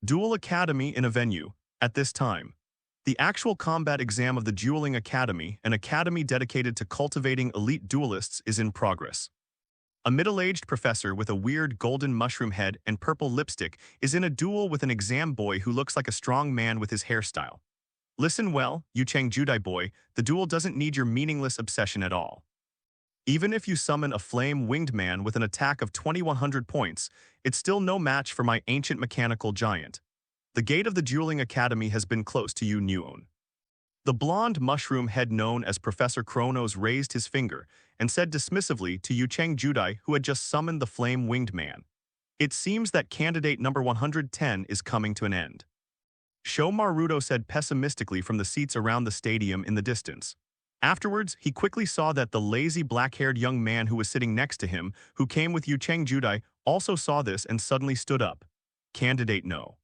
Duel Academy in a venue. At this time, the actual combat exam of the Dueling Academy, an academy dedicated to cultivating elite duelists, is in progress. A middle-aged professor with a weird golden mushroom head and purple lipstick is in a duel with an exam boy who looks like a strong man with his hairstyle. Listen well, Yu Chang Judai boy, the duel doesn't need your meaningless obsession at all. Even if you summon a flame-winged man with an attack of 2100 points, it's still no match for my ancient mechanical giant. The gate of the Dueling Academy has been closed to you, Nuon. The blonde mushroom head known as Professor Kronos raised his finger and said dismissively to Yu Chang Judai, who had just summoned the flame-winged man. It seems that candidate number 110 is coming to an end. Sho Maruto said pessimistically from the seats around the stadium in the distance. Afterwards, he quickly saw that the lazy black-haired young man who was sitting next to him, who came with Yu Chang Judai, also saw this and suddenly stood up. Candidate no.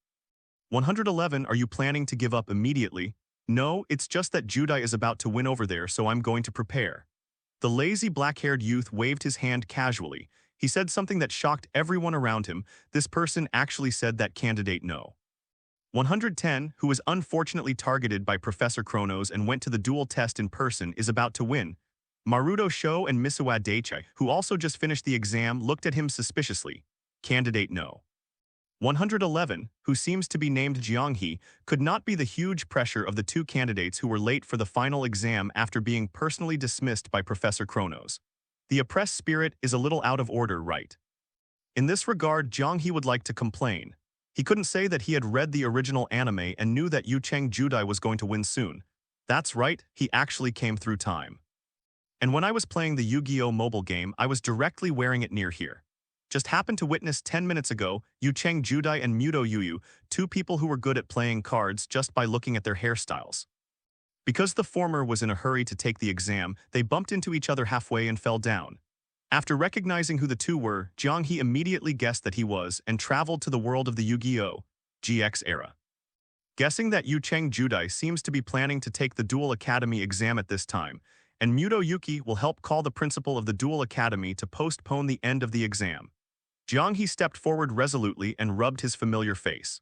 111, are you planning to give up immediately? No, it's just that Judai is about to win over there, so I'm going to prepare. The lazy black-haired youth waved his hand casually. He said something that shocked everyone around him. This person actually said that candidate no. 110, who was unfortunately targeted by Professor Kronos and went to the duel test in person, is about to win. Maruto Sho and Misuwa Daichai, who also just finished the exam, looked at him suspiciously. Candidate no. 111, who seems to be named Jiang He, could not be the huge pressure of the two candidates who were late for the final exam after being personally dismissed by Professor Kronos. The oppressed spirit is a little out of order, right? In this regard, Jiang He would like to complain. He couldn't say that he had read the original anime and knew that Yu Chang Judai was going to win soon. That's right, he actually came through time. And when I was playing the Yu-Gi-Oh! Mobile game, I was directly wearing it near here. Just happened to witness 10 minutes ago, Yu Chang Judai and Muto Yuyu, two people who were good at playing cards just by looking at their hairstyles. Because the former was in a hurry to take the exam, they bumped into each other halfway and fell down. After recognizing who the two were, Jiang He immediately guessed that he was and traveled to the world of the Yu-Gi-Oh! GX era. Guessing that Yu Chang Judai seems to be planning to take the Duel Academy exam at this time, and Muto Yuki will help call the principal of the Duel Academy to postpone the end of the exam. Jiang He stepped forward resolutely and rubbed his familiar face.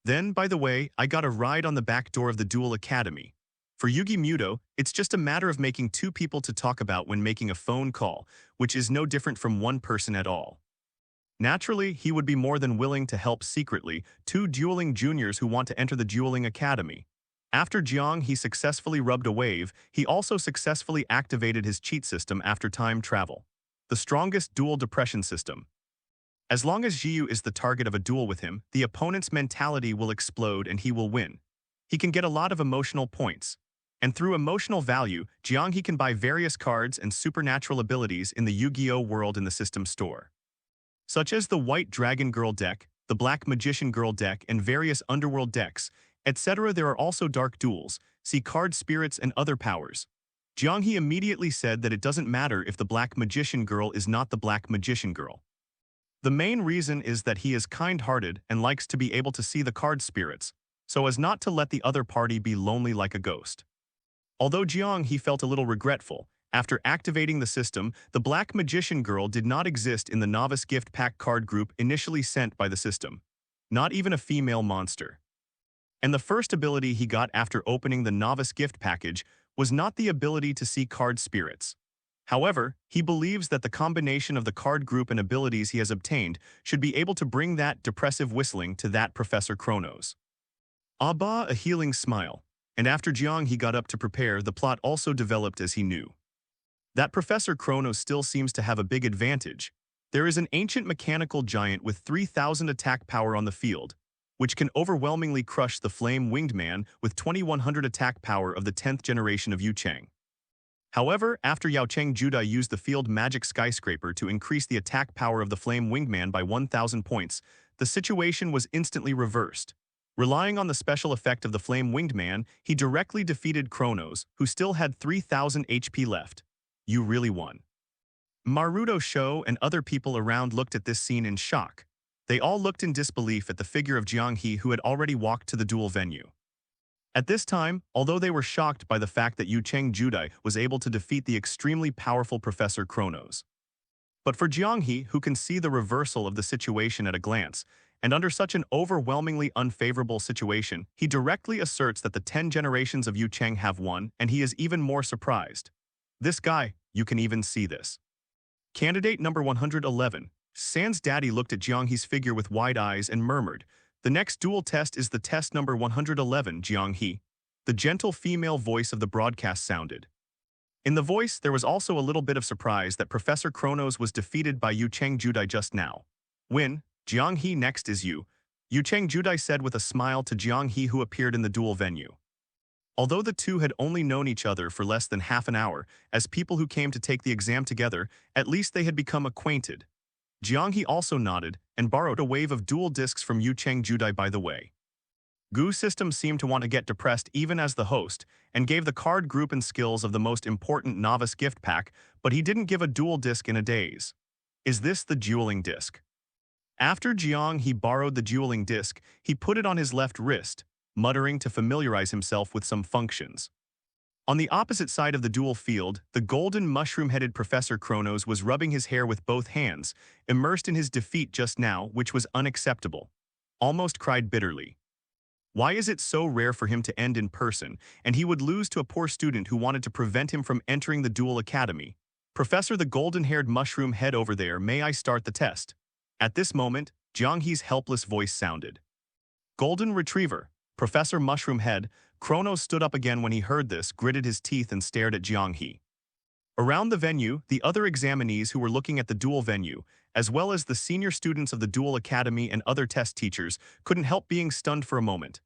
Then, by the way, I got a ride on the back door of the Duel Academy. For Yugi Muto, it's just a matter of making two people to talk about when making a phone call, which is no different from one person at all. Naturally, he would be more than willing to help secretly two dueling juniors who want to enter the Dueling Academy. After Jiang He successfully rubbed a wave, he also successfully activated his cheat system after time travel. The Strongest Dueling Depression System. As long as Jiu is the target of a duel with him, the opponent's mentality will explode and he will win. He can get a lot of emotional points. And through emotional value, Jiang He can buy various cards and supernatural abilities in the Yu-Gi-Oh! World in the system store. Such as the White Dragon Girl deck, the Black Magician Girl deck, and various underworld decks, etc. There are also dark duels, see card spirits and other powers. Jiang He immediately said that it doesn't matter if the Black Magician Girl is not the Black Magician Girl. The main reason is that he is kind-hearted and likes to be able to see the card spirits, so as not to let the other party be lonely like a ghost. Although Jiang He felt a little regretful, after activating the system, the Black Magician Girl did not exist in the Novice Gift Pack card group initially sent by the system. Not even a female monster. And the first ability he got after opening the Novice Gift Package was not the ability to see card spirits. However, he believes that the combination of the card group and abilities he has obtained should be able to bring that depressive whistling to that Professor Kronos. Abba, a healing smile. And after Jiang He got up to prepare, the plot also developed as he knew. That Professor Kronos still seems to have a big advantage. There is an ancient mechanical giant with 3000 attack power on the field, which can overwhelmingly crush the flame-winged man with 2100 attack power of the 10th generation of Yu Chang. However, after Yu Chang Judai used the field magic skyscraper to increase the attack power of the flame-winged man by 1000 points, the situation was instantly reversed. Relying on the special effect of the flame-winged man, he directly defeated Kronos, who still had 3000 HP left. You really won. Maruto Sho and other people around looked at this scene in shock. They all looked in disbelief at the figure of Jiang He who had already walked to the duel venue. At this time, although they were shocked by the fact that Yu Chang Judai was able to defeat the extremely powerful Professor Kronos. But for Jiang He, who can see the reversal of the situation at a glance, And under such an overwhelmingly unfavorable situation, he directly asserts that the 10 generations of Yu Cheng have won, and he is even more surprised. This guy, you can even see this. Candidate number 111. San's daddy looked at Jiang He's figure with wide eyes and murmured, "The next duel test is the test number 111, Jiang He." The gentle female voice of the broadcast sounded. In the voice, there was also a little bit of surprise that Professor Kronos was defeated by Yu Cheng Judai just now. "Win, Jiang He, next is you," Yu Cheng Judai said with a smile to Jiang He, who appeared in the duel venue. Although the two had only known each other for less than half an hour, as people who came to take the exam together, at least they had become acquainted. Jiang He also nodded and borrowed a wave of duel discs from Yu Cheng Judai by the way. Gu System seemed to want to get depressed even as the host, and gave the card group and skills of the most important novice gift pack, but he didn't give a duel disc in a daze. Is this the dueling disc? After Jiang He borrowed the dueling disc, he put it on his left wrist, muttering to familiarize himself with some functions. On the opposite side of the duel field, the golden mushroom-headed Professor Kronos was rubbing his hair with both hands, immersed in his defeat just now, which was unacceptable. Almost cried bitterly. Why is it so rare for him to end in person, and he would lose to a poor student who wanted to prevent him from entering the duel academy? "Professor, the golden-haired mushroom head over there, may I start the test?" At this moment, Jiang He's helpless voice sounded. "Golden Retriever, Professor Mushroom Head." Kronos stood up again when he heard this, gritted his teeth and stared at Jiang He. Around the venue, the other examinees who were looking at the duel venue, as well as the senior students of the duel academy and other test teachers, couldn't help being stunned for a moment.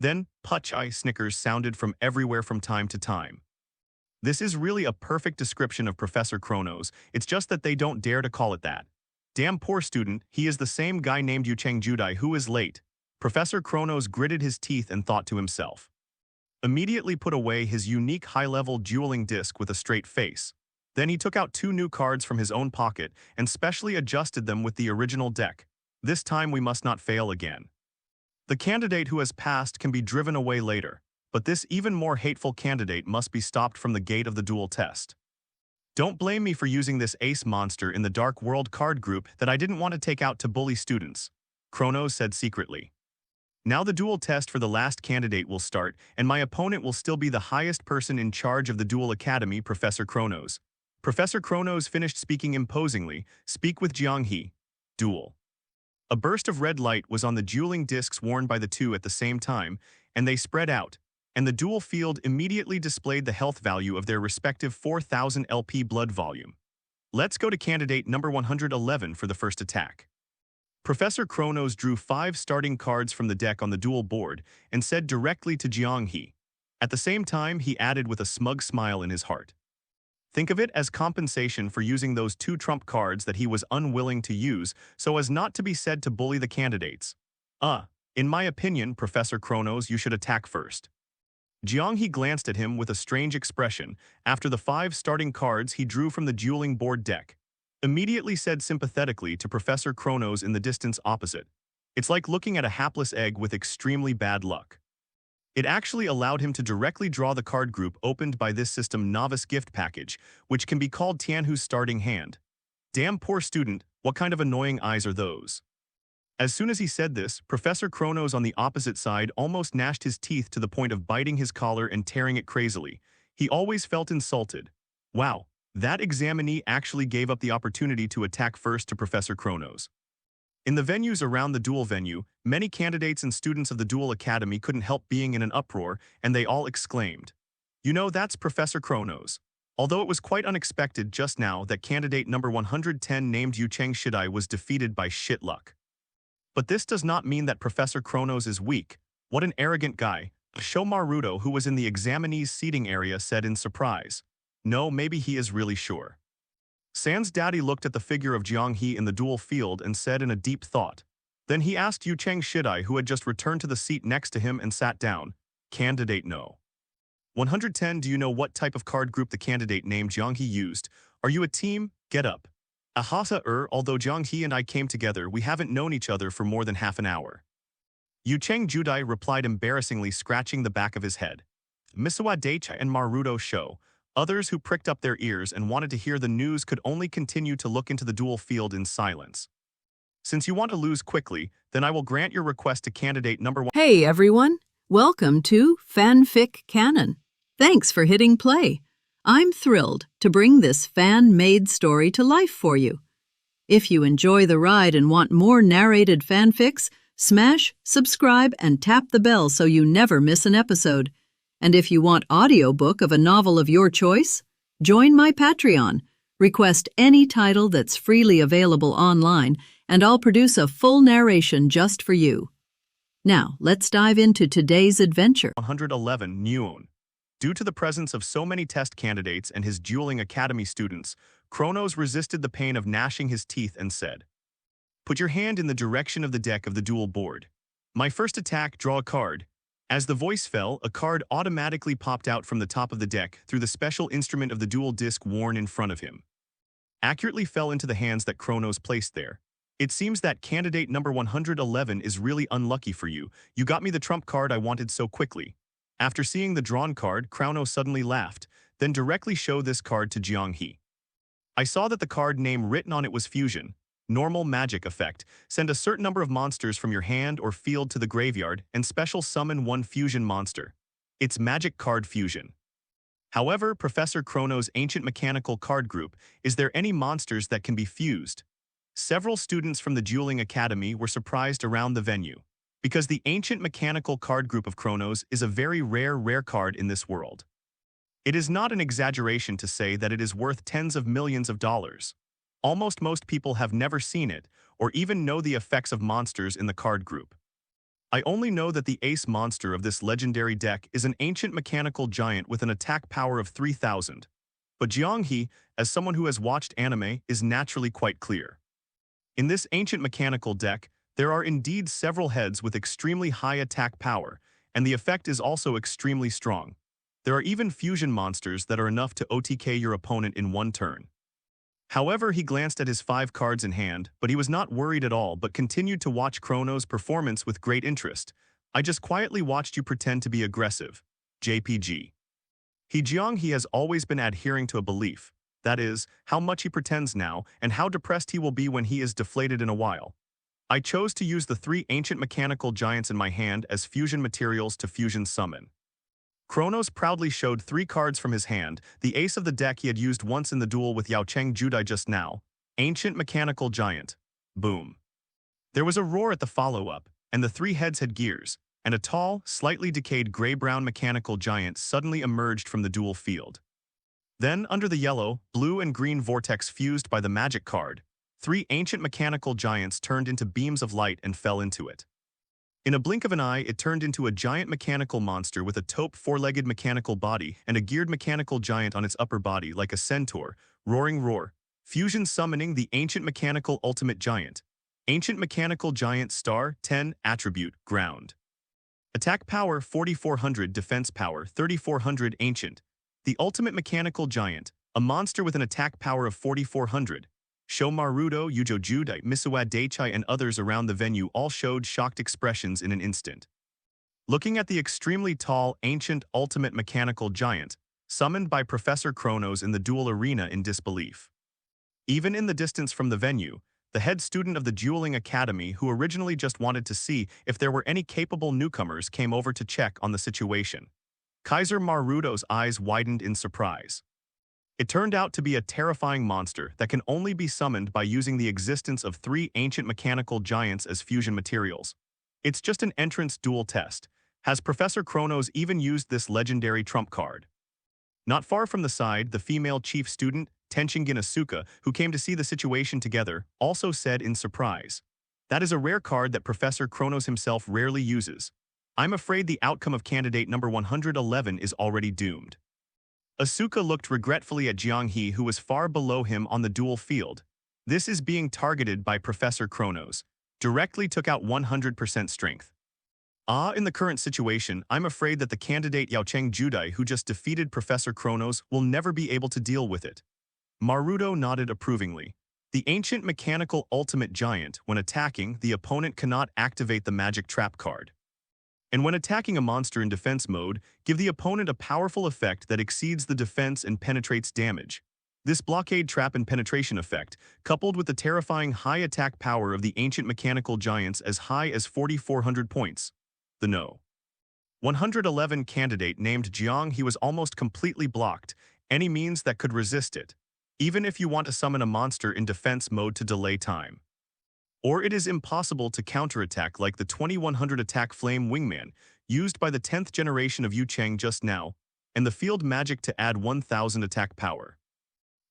Then, Puch-eye snickers sounded from everywhere from time to time. This is really a perfect description of Professor Kronos, it's just that they don't dare to call it that. Damn poor student, he is the same guy named Yu Cheng Judai who is late. Professor Kronos gritted his teeth and thought to himself. Immediately put away his unique high-level dueling disc with a straight face. Then he took out 2 new cards from his own pocket and specially adjusted them with the original deck. This time we must not fail again. The candidate who has passed can be driven away later, but this even more hateful candidate must be stopped from the gate of the duel test. Don't blame me for using this ace monster in the Dark World card group that I didn't want to take out to bully students, Kronos said secretly. Now the duel test for the last candidate will start, and my opponent will still be the highest person in charge of the duel academy, Professor Kronos. Professor Kronos finished speaking imposingly. "Speak with Jiang He. Duel." A burst of red light was on the dueling discs worn by the two at the same time, and they spread out, and the duel field immediately displayed the health value of their respective 4,000 LP blood volume. Let's go to candidate number 111 for the first attack. Professor Kronos drew 5 starting cards from the deck on the duel board and said directly to Jiang He. At the same time, he added with a smug smile in his heart. Think of it as compensation for using those 2 trump cards that he was unwilling to use so as not to be said to bully the candidates. In my opinion, Professor Kronos, you should attack first. Jiang He glanced at him with a strange expression after the 5 starting cards he drew from the dueling board deck. Immediately said sympathetically to Professor Kronos in the distance opposite. It's like looking at a hapless egg with extremely bad luck. It actually allowed him to directly draw the card group opened by this system novice gift package, which can be called Tianhu's starting hand. Damn poor student, what kind of annoying eyes are those? As soon as he said this, Professor Kronos on the opposite side almost gnashed his teeth to the point of biting his collar and tearing it crazily. He always felt insulted. Wow, that examinee actually gave up the opportunity to attack first to Professor Kronos. In the venues around the duel venue, many candidates and students of the duel academy couldn't help being in an uproar, and they all exclaimed, "You know, that's Professor Kronos." Although it was quite unexpected just now that candidate number 110 named Yu Cheng Judai was defeated by shit luck. But this does not mean that Professor Kronos is weak. What an arrogant guy, Sho Maruto, who was in the examinees' seating area, said in surprise. No, maybe he is really sure. San's daddy looked at the figure of Jiang He in the duel field and said in a deep thought. Then he asked Yu Cheng Judai, who had just returned to the seat next to him and sat down. Candidate no. 110. Do you know what type of card group the candidate named Jiang He used? Are you a team? Get up. Ahasa although Jiang He and I came together, we haven't known each other for more than half an hour. Yu Cheng Judai replied embarrassingly, scratching the back of his head. Misawa Daichi and Maruto Sho, others who pricked up their ears and wanted to hear the news, could only continue to look into the duel field in silence. Since you want to lose quickly, then I will grant your request to candidate number 1. Hey everyone, welcome to FanFic Canon. Thanks for hitting play. I'm thrilled to bring this fan-made story to life for you. If you enjoy the ride and want more narrated fanfics, smash, subscribe, and tap the bell so you never miss an episode. And if you want audiobook of a novel of your choice, join my Patreon. Request any title that's freely available online, and I'll produce a full narration just for you. Now, let's dive into today's adventure. 111 Nuon. Due to the presence of so many test candidates and his dueling academy students, Kronos resisted the pain of gnashing his teeth and said, "Put your hand in the direction of the deck of the duel board. My first attack, draw a card." As the voice fell, a card automatically popped out from the top of the deck through the special instrument of the duel disc worn in front of him. Accurately fell into the hands that Kronos placed there. It seems that candidate number 111 is really unlucky for you. You got me the trump card I wanted so quickly. After seeing the drawn card, Kronos suddenly laughed, then directly showed this card to Jiang He. I saw that the card name written on it was Fusion. Normal magic effect. Send a certain number of monsters from your hand or field to the graveyard and special summon one fusion monster. It's magic card fusion. However, Professor Kronos' ancient mechanical card group, is there any monsters that can be fused? Several students from the Dueling Academy were surprised around the venue, because the ancient mechanical card group of Kronos is a very rare card in this world. It is not an exaggeration to say that it is worth tens of millions of dollars. Almost most people have never seen it, or even know the effects of monsters in the card group. I only know that the ace monster of this legendary deck is an ancient mechanical giant with an attack power of 3,000. But Jiang He, as someone who has watched anime, is naturally quite clear. In this ancient mechanical deck, there are indeed several heads with extremely high attack power, and the effect is also extremely strong. There are even fusion monsters that are enough to OTK your opponent in one turn. However, he glanced at his 5 cards in hand, but he was not worried at all but continued to watch Kronos' performance with great interest. I just quietly watched you pretend to be aggressive. JPG. Jiang He has always been adhering to a belief. That is, how much he pretends now, and how depressed he will be when he is deflated in a while. I chose to use the 3 ancient mechanical giants in my hand as fusion materials to fusion summon. Kronos proudly showed 3 cards from his hand, the ace of the deck he had used once in the duel with Yaocheng Judai just now, Ancient Mechanical Giant. Boom. There was a roar at the follow-up, and the 3 heads had gears, and a tall, slightly decayed gray-brown mechanical giant suddenly emerged from the duel field. Then, under the yellow, blue, and green vortex fused by the magic card, 3 ancient mechanical giants turned into beams of light and fell into it. In a blink of an eye, it turned into a giant mechanical monster with a taupe 4-legged mechanical body and a geared mechanical giant on its upper body like a centaur, roaring roar. Fusion summoning the Ancient Mechanical Ultimate Giant. Ancient Mechanical Giant star 10 attribute ground. Attack power 4400, defense power 3400 ancient. The Ultimate Mechanical Giant, a monster with an attack power of 4400. Sho Maruto, Yujo Judai, Misuwa Daichai, and others around the venue all showed shocked expressions in an instant. Looking at the extremely tall, ancient, ultimate mechanical giant, summoned by Professor Kronos in the duel arena in disbelief. Even in the distance from the venue, the head student of the Dueling Academy who originally just wanted to see if there were any capable newcomers came over to check on the situation. Kaiser Maruto's eyes widened in surprise. It turned out to be a terrifying monster that can only be summoned by using the existence of 3 ancient mechanical giants as fusion materials. It's just an entrance duel test. Has Professor Kronos even used this legendary trump card? Not far from the side, the female chief student, Tenshingin Asuka, who came to see the situation together, also said in surprise, "That is a rare card that Professor Kronos himself rarely uses. I'm afraid the outcome of candidate number 111 is already doomed." Asuka looked regretfully at Jiang He, who was far below him on the duel field. This is being targeted by Professor Kronos. Directly took out 100% strength. In the current situation, I'm afraid that the candidate Yaocheng Judai who just defeated Professor Kronos will never be able to deal with it. Maruto nodded approvingly. The ancient mechanical ultimate giant, when attacking, the opponent cannot activate the magic trap card. And when attacking a monster in defense mode, give the opponent a powerful effect that exceeds the defense and penetrates damage. This blockade trap and penetration effect, coupled with the terrifying high attack power of the ancient mechanical giants as high as 4,400 points. The No. 111 candidate named Jiang He was almost completely blocked, any means that could resist it, even if you want to summon a monster in defense mode to delay time. Or it is impossible to counterattack like the 2100 attack Flame Wingman, used by the 10th generation of Yu Cheng just now, and the field magic to add 1000 attack power.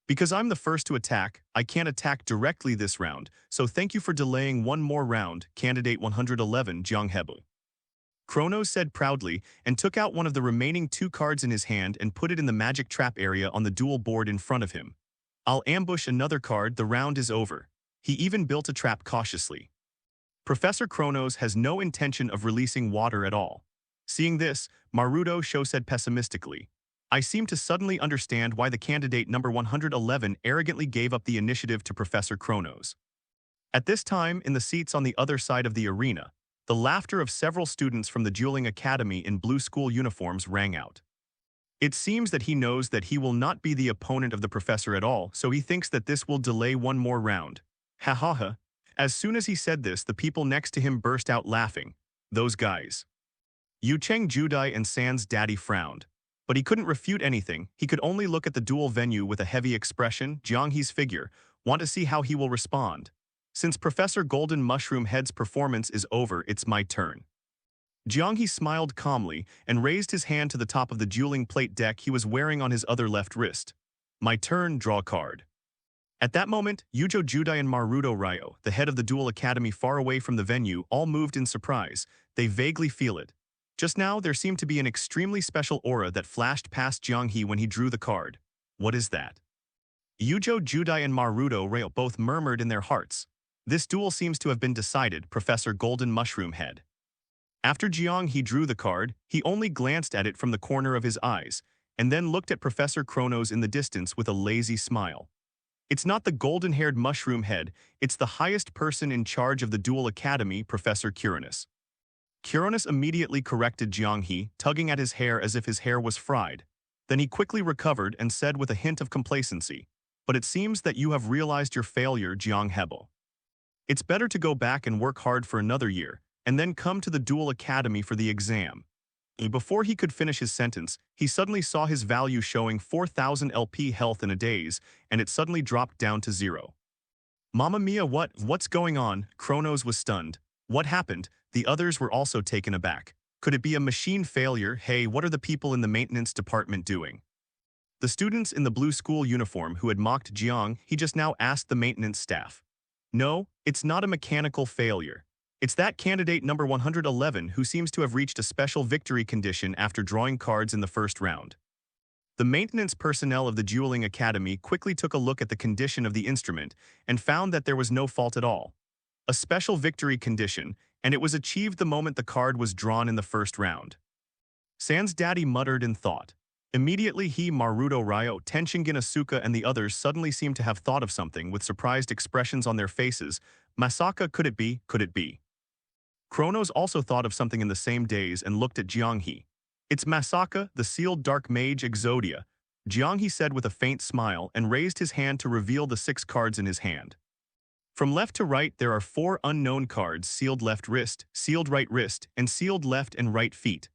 Because I'm the first to attack, I can't attack directly this round, so thank you for delaying one more round, candidate 111 Jiang He. Kronos said proudly and took out one of the remaining 2 cards in his hand and put it in the magic trap area on the duel board in front of him. I'll ambush another card, the round is over. He even built a trap cautiously. Professor Kronos has no intention of releasing water at all. Seeing this, Maruto Sho said pessimistically, I seem to suddenly understand why the candidate number 111 arrogantly gave up the initiative to Professor Kronos. At this time, in the seats on the other side of the arena, the laughter of several students from the Dueling Academy in blue school uniforms rang out. It seems that he knows that he will not be the opponent of the professor at all, so he thinks that this will delay one more round. Ha ha ha. As soon as he said this, the people next to him burst out laughing. Those guys. Yu Cheng Judai and San's daddy frowned. But he couldn't refute anything, he could only look at the duel venue with a heavy expression, Jiang He's figure, want to see how he will respond. Since Professor Golden Mushroom Head's performance is over, it's my turn. Jiang He smiled calmly and raised his hand to the top of the dueling plate deck he was wearing on his other left wrist. My turn, draw card. At that moment, Yujo Judai and Maruto Ryo, the head of the Duel Academy far away from the venue, all moved in surprise. They vaguely feel it. Just now, there seemed to be an extremely special aura that flashed past Jiang He when he drew the card. What is that? Yujo Judai and Maruto Ryo both murmured in their hearts. This duel seems to have been decided, Professor Golden Mushroom Head. After Jiang He drew the card, he only glanced at it from the corner of his eyes, and then looked at Professor Kronos in the distance with a lazy smile. It's not the golden-haired mushroom head, it's the highest person in charge of the Duel Academy, Professor Kuronis. Kuronis immediately corrected Jiang He, tugging at his hair as if his hair was fried. Then he quickly recovered and said with a hint of complacency, but it seems that you have realized your failure, Jiang He. It's better to go back and work hard for another year, and then come to the Duel Academy for the exam. Before he could finish his sentence, he suddenly saw his value showing 4,000 LP health in a daze, and it suddenly dropped down to 0. Mamma mia, what's going on? Kronos was stunned. What happened? The others were also taken aback. Could it be a machine failure? Hey, what are the people in the maintenance department doing? The students in the blue school uniform who had mocked Jiang He just now asked the maintenance staff. No, it's not a mechanical failure. It's that candidate number 111 who seems to have reached a special victory condition after drawing cards in the first round. The maintenance personnel of the Dueling Academy quickly took a look at the condition of the instrument and found that there was no fault at all. A special victory condition, and it was achieved the moment the card was drawn in the first round. San's daddy muttered in thought. Immediately he, Maruto Ryo, Tenshingen Asuka and the others suddenly seemed to have thought of something with surprised expressions on their faces. Masaka, could it be? Could it be? Kronos also thought of something in the same daze and looked at Jiang He. It's Masaka, the sealed dark mage Exodia, Jiang He said with a faint smile and raised his hand to reveal the 6 cards in his hand. From left to right there are 4 unknown cards, sealed left wrist, sealed right wrist, and sealed left and right feet.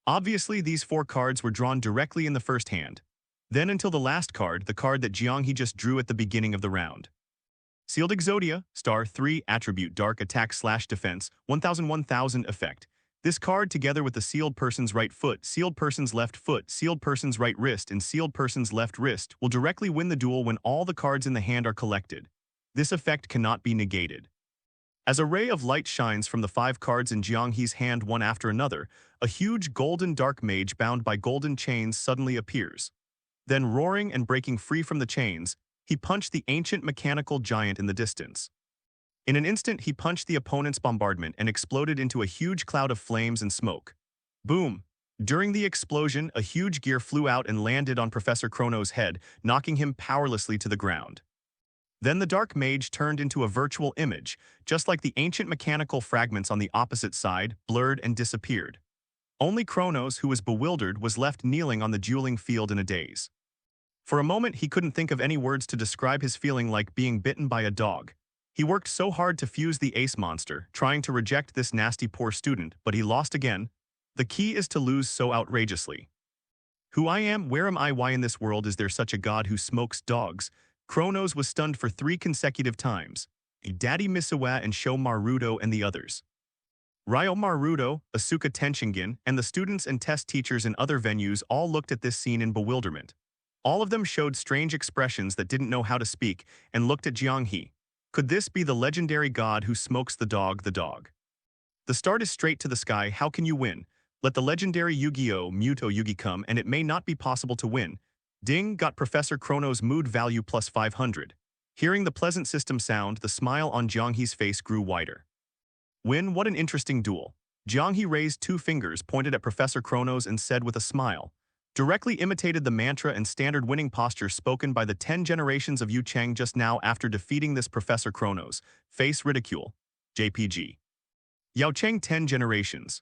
Obviously these 4 cards were drawn directly in the first hand. Then until the last card, the card that Jiang He just drew at the beginning of the round. Sealed Exodia, star 3, attribute dark attack / defense, 1000 effect. This card together with the sealed person's right foot, sealed person's left foot, sealed person's right wrist, and sealed person's left wrist will directly win the duel when all the cards in the hand are collected. This effect cannot be negated. As a ray of light shines from the 5 cards in Jiang He's hand one after another, a huge golden dark mage bound by golden chains suddenly appears. Then roaring and breaking free from the chains, he punched the ancient mechanical giant in the distance. In an instant, he punched the opponent's bombardment and exploded into a huge cloud of flames and smoke. Boom! During the explosion, a huge gear flew out and landed on Professor Kronos' head, knocking him powerlessly to the ground. Then the dark mage turned into a virtual image, just like the ancient mechanical fragments on the opposite side, blurred and disappeared. Only Kronos, who was bewildered, was left kneeling on the dueling field in a daze. For a moment, he couldn't think of any words to describe his feeling like being bitten by a dog. He worked so hard to fuse the ace monster, trying to reject this nasty poor student, but he lost again. The key is to lose so outrageously. Who I am, where am I, why in this world is there such a god who smokes dogs? Kronos was stunned for 3 consecutive times. Daddy Misawa and Sho Maruto and the others. Ryo Maruto, Asuka Tenshingen, and the students and test teachers in other venues all looked at this scene in bewilderment. All of them showed strange expressions that didn't know how to speak and looked at Jiang He. Could this be the legendary god who smokes the dog, the dog? The start is straight to the sky, how can you win? Let the legendary Yu-Gi-Oh! Muto Yugi come and it may not be possible to win. Ding got Professor Chrono's mood value plus 500. Hearing the pleasant system sound, the smile on Jiang He's face grew wider. Win, what an interesting duel. Jiang He raised 2 fingers, pointed at Professor Chronos and said with a smile. Directly imitated the mantra and standard winning posture spoken by the 10 generations of Yu Cheng just now after defeating this Professor Chronos. Face ridicule. JPG. Yao Cheng 10 generations.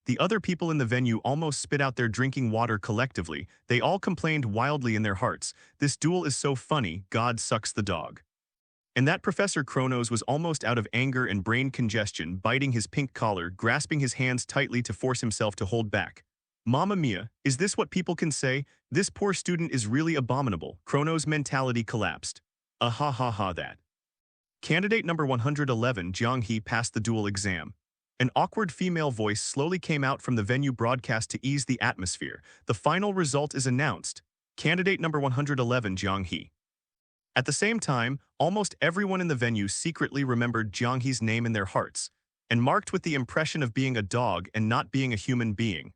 The other people in the venue almost spit out their drinking water collectively. They all complained wildly in their hearts. This duel is so funny, God sucks the dog. And that Professor Chronos was almost out of anger and brain congestion, biting his pink collar, grasping his hands tightly to force himself to hold back. Mamma mia, is this what people can say? This poor student is really abominable. Chronos' mentality collapsed. Ha ha ha that. Candidate number 111, Jiang He, passed the duel exam. An awkward female voice slowly came out from the venue broadcast to ease the atmosphere. The final result is announced. Candidate number 111, Jiang He. At the same time, almost everyone in the venue secretly remembered Jiang He's name in their hearts, and marked with the impression of being a dog and not being a human being.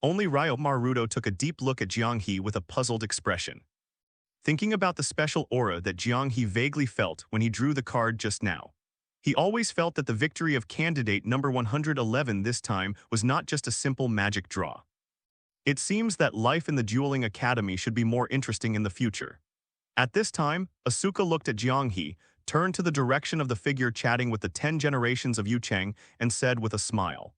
Only Ryo Maruto took a deep look at Jiang He with a puzzled expression. Thinking about the special aura that Jiang He vaguely felt when he drew the card just now. He always felt that the victory of candidate number 111 this time was not just a simple magic draw. It seems that life in the Dueling Academy should be more interesting in the future. At this time, Asuka looked at Jiang He, turned to the direction of the figure chatting with the 10 generations of Yu Cheng, and said with a smile.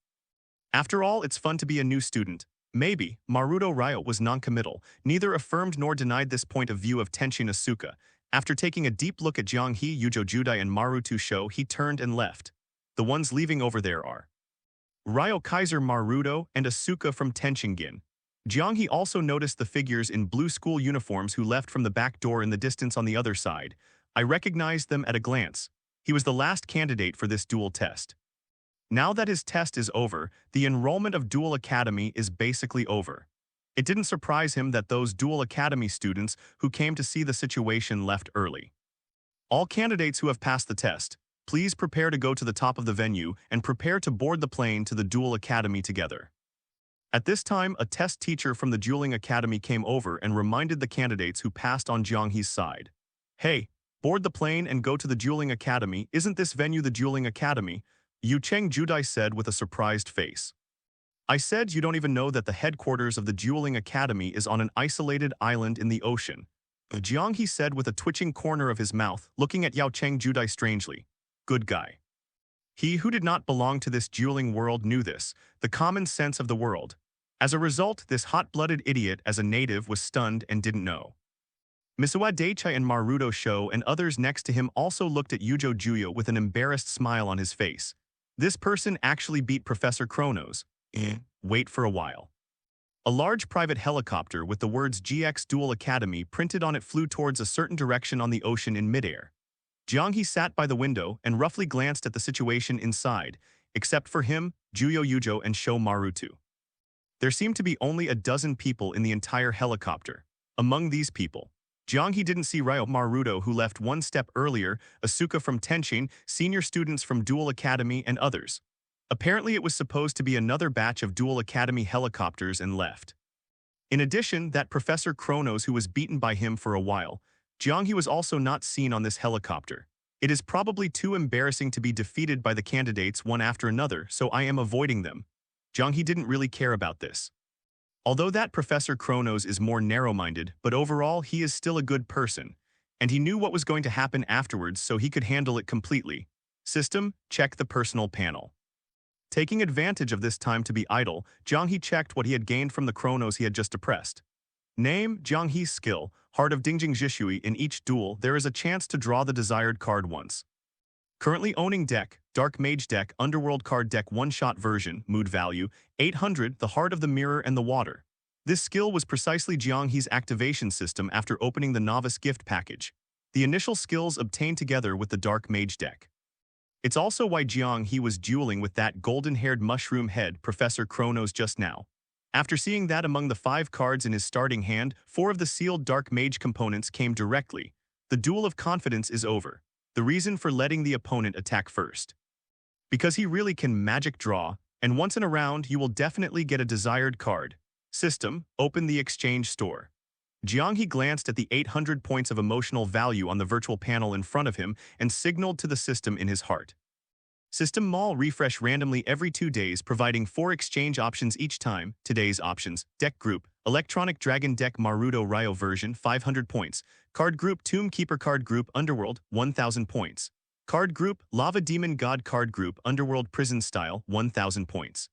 After all, it's fun to be a new student. Maybe. Maruto Ryo was non-committal, neither affirmed nor denied this point of view of Tenshin Asuka. After taking a deep look at Jiang He, Yujo Judai, and Maruto Sho, he turned and left. The ones leaving over there are Ryo Kaiser Maruto and Asuka from Tenshingen. Jiang He also noticed the figures in blue school uniforms who left from the back door in the distance on the other side. I recognized them at a glance. He was the last candidate for this duel test. Now that his test is over, the enrollment of Duel Academy is basically over. It didn't surprise him that those Duel Academy students who came to see the situation left early. All candidates who have passed the test, please prepare to go to the top of the venue and prepare to board the plane to the Duel Academy together. At this time, a test teacher from the Dueling Academy came over and reminded the candidates who passed on Jiang He's side. Hey, board the plane and go to the Dueling Academy. Isn't this venue the Dueling Academy? Yu Cheng Judai said with a surprised face. I said you don't even know that the headquarters of the Dueling Academy is on an isolated island in the ocean. Jiang He said with a twitching corner of his mouth, looking at Yao Cheng Judai strangely. Good guy. He who did not belong to this dueling world knew this, the common sense of the world. As a result, this hot-blooded idiot as a native was stunned and didn't know. Misawa Daichai and Maruto Sho and others next to him also looked at Yujo Juyo with an embarrassed smile on his face. This person actually beat Professor Chronos. Wait for a while. A large private helicopter with the words GX Duel Academy printed on it flew towards a certain direction on the ocean in midair. Jiang He sat by the window and roughly glanced at the situation inside, except for him, Juyo Yujo, and Sho Maruto. There seemed to be only a dozen people in the entire helicopter. Among these people, Jiang He didn't see Ryo Maruto, who left one step earlier, Asuka from Tenshin, senior students from Duel Academy, and others. Apparently it was supposed to be another batch of Duel Academy helicopters and left. In addition, that Professor Chronos who was beaten by him for a while, Jiang He was also not seen on this helicopter. It is probably too embarrassing to be defeated by the candidates one after another, so I am avoiding them. Jiang He didn't really care about this. Although that Professor Chronos is more narrow-minded, but overall he is still a good person, and he knew what was going to happen afterwards so he could handle it completely. System, check the personal panel. Taking advantage of this time to be idle, Jiang He checked what he had gained from the Chronos he had just oppressed. Name, Jiang He's skill, Heart of Dingjing Zhishui. In each duel, there is a chance to draw the desired card once. Currently owning deck, Dark Mage deck, Underworld card deck one-shot version, mood value, 800, the Heart of the Mirror and the Water. This skill was precisely Jiang He's activation system after opening the Novice gift package. The initial skills obtained together with the Dark Mage deck. It's also why Jiang He was dueling with that golden-haired mushroom head Professor Chronos just now. After seeing that among the 5 cards in his starting hand, 4 of the sealed Dark Mage components came directly. The duel of confidence is over. The reason for letting the opponent attack first. Because he really can magic draw, and once in a round you will definitely get a desired card. System, open the exchange store. Jiang He glanced at the 800 points of emotional value on the virtual panel in front of him and signaled to the system in his heart. System Mall refresh randomly every 2 days, providing 4 exchange options each time. Today's options: Deck Group, Electronic Dragon Deck Maruto Ryo version, 500 points. Card Group, Tomb Keeper Card Group Underworld, 1000 points. Card Group, Lava Demon God Card Group Underworld Prison Style, 1000 points.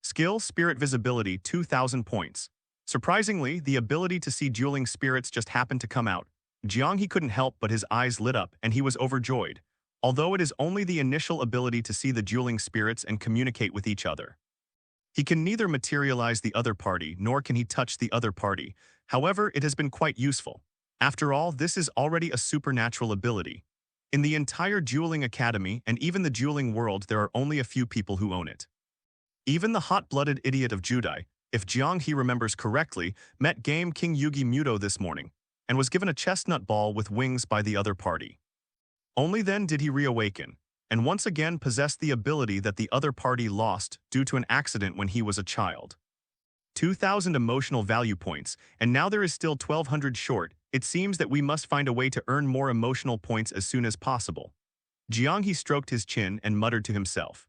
Skill, Spirit Visibility, 2000 points. Surprisingly, the ability to see dueling spirits just happened to come out. Jiang He couldn't help but his eyes lit up and he was overjoyed. Although it is only the initial ability to see the dueling spirits and communicate with each other. He can neither materialize the other party nor can he touch the other party. However, it has been quite useful. After all, this is already a supernatural ability. In the entire Dueling Academy and even the dueling world, there are only a few people who own it. Even the hot-blooded idiot of Judai, if Jiang He remembers correctly, met Game King Yugi Muto this morning and was given a chestnut ball with wings by the other party. Only then did he reawaken, and once again possess the ability that the other party lost due to an accident when he was a child. 2,000 emotional value points, and now there is still 1,200 short. It seems that we must find a way to earn more emotional points as soon as possible. Jiang He stroked his chin and muttered to himself.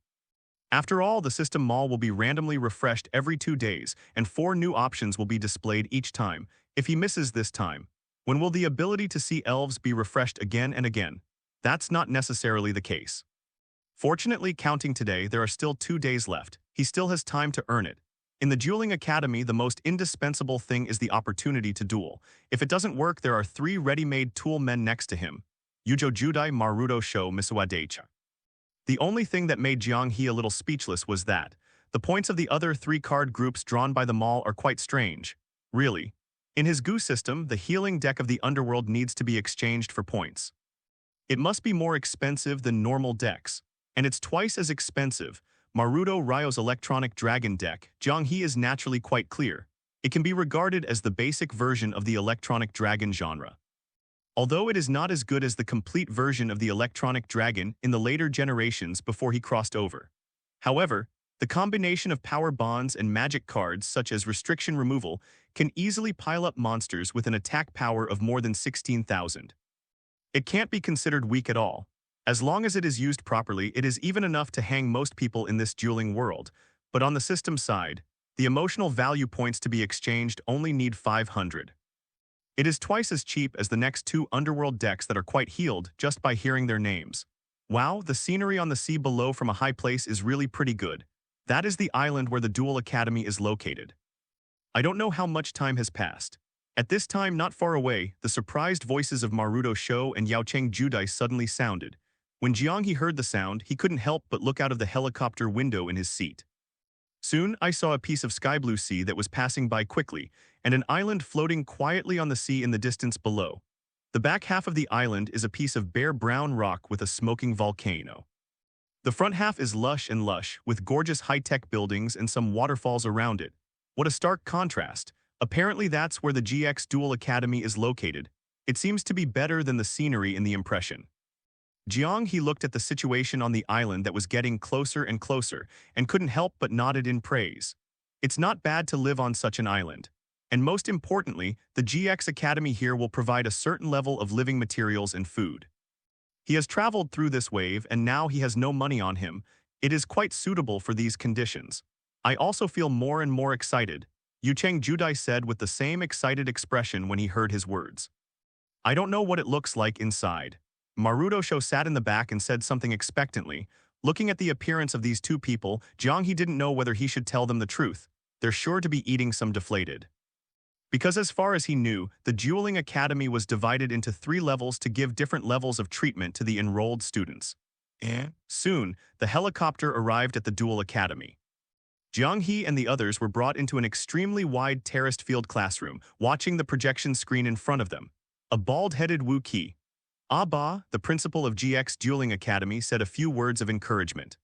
After all, the system mall will be randomly refreshed every 2 days, and 4 new options will be displayed each time. If he misses this time, when will the ability to see elves be refreshed again and again? That's not necessarily the case. Fortunately, counting today, there are still 2 days left. He still has time to earn it. In the Dueling Academy, the most indispensable thing is the opportunity to duel. If it doesn't work, there are 3 ready-made tool men next to him. Yujo Judai Maruto Sho Misuadecha. The only thing that made Jiang He a little speechless was that the points of the other 3 card groups drawn by the mall are quite strange. Really. In his Gu system, the healing deck of the Underworld needs to be exchanged for points. It must be more expensive than normal decks, and it's twice as expensive. Maruto Ryo's Electronic Dragon deck, Jiang He, is naturally quite clear. It can be regarded as the basic version of the Electronic Dragon genre. Although it is not as good as the complete version of the Electronic Dragon in the later generations before he crossed over. However, the combination of power bonds and magic cards such as restriction removal can easily pile up monsters with an attack power of more than 16,000. It can't be considered weak at all. As long as it is used properly, it is even enough to hang most people in this dueling world. But on the system side, the emotional value points to be exchanged only need 500. It is twice as cheap as the next 2 Underworld decks that are quite healed just by hearing their names. Wow, the scenery on the sea below from a high place is really pretty good. That is the island where the Duel Academy is located. I don't know how much time has passed. At this time, not far away, the surprised voices of Maruto Sho and Yaocheng Judai suddenly sounded. When Jiang He heard the sound, he couldn't help but look out of the helicopter window in his seat. Soon, I saw a piece of sky blue sea that was passing by quickly, and an island floating quietly on the sea in the distance below. The back half of the island is a piece of bare brown rock with a smoking volcano. The front half is lush, with gorgeous high-tech buildings and some waterfalls around it. What a stark contrast. Apparently that's where the GX Duel Academy is located. It seems to be better than the scenery in the impression. Jiang He looked at the situation on the island that was getting closer and closer, and couldn't help but nodded in praise. It's not bad to live on such an island. And most importantly, the GX Academy here will provide a certain level of living materials and food. He has traveled through this wave and now he has no money on him. It is quite suitable for these conditions. I also feel more and more excited, Yucheng Judai said with the same excited expression when he heard his words. I don't know what it looks like inside. Maruto Sho sat in the back and said something expectantly. Looking at the appearance of these 2 people, Jiang He didn't know whether he should tell them the truth. They're sure to be eating some deflated Because as far as he knew, the Dueling Academy was divided into 3 levels to give different levels of treatment to the enrolled students. Soon, the helicopter arrived at the Duel Academy. Jiang He and the others were brought into an extremely wide terraced field classroom, watching the projection screen in front of them. A bald-headed Wu Qi, Ba, the principal of GX Dueling Academy, said a few words of encouragement.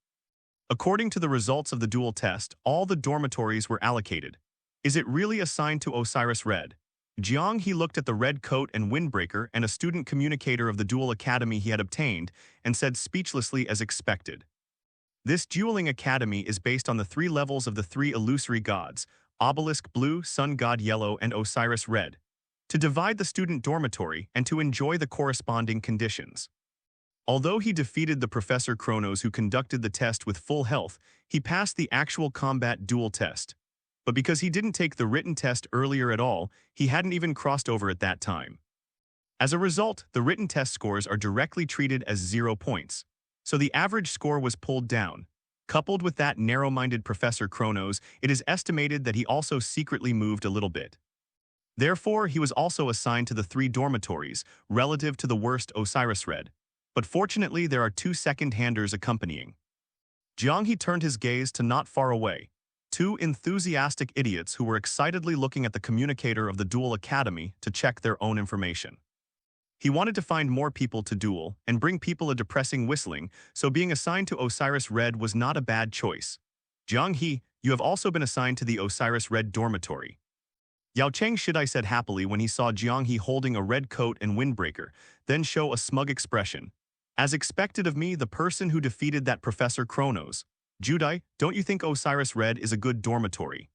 According to the results of the duel test, all the dormitories were allocated. Is it really assigned to Osiris Red? Jiang He looked at the red coat and windbreaker and a student communicator of the Duel Academy he had obtained and said speechlessly as expected. This Dueling Academy is based on the 3 levels of the 3 illusory gods, Obelisk Blue, Sun God Yellow, and Osiris Red, to divide the student dormitory and to enjoy the corresponding conditions. Although he defeated the Professor Kronos who conducted the test with full health, he passed the actual combat duel test. But because he didn't take the written test earlier at all, he hadn't even crossed over at that time. As a result, the written test scores are directly treated as 0 points. So the average score was pulled down. Coupled with that narrow-minded Professor Kronos, it is estimated that he also secretly moved a little bit. Therefore, he was also assigned to the 3 dormitories, relative to the worst Osiris Red. But fortunately, there are 2 second-handers accompanying. Jiang He turned his gaze to not far away. 2 enthusiastic idiots who were excitedly looking at the communicator of the Duel Academy to check their own information. He wanted to find more people to duel and bring people a depressing whistling, so being assigned to Osiris Red was not a bad choice. Jiang He, you have also been assigned to the Osiris Red dormitory. Yao Cheng Shidai said happily when he saw Jiang He holding a red coat and windbreaker, then show a smug expression. As expected of me, the person who defeated that Professor Kronos. Judai, don't you think Osiris Red is a good dormitory?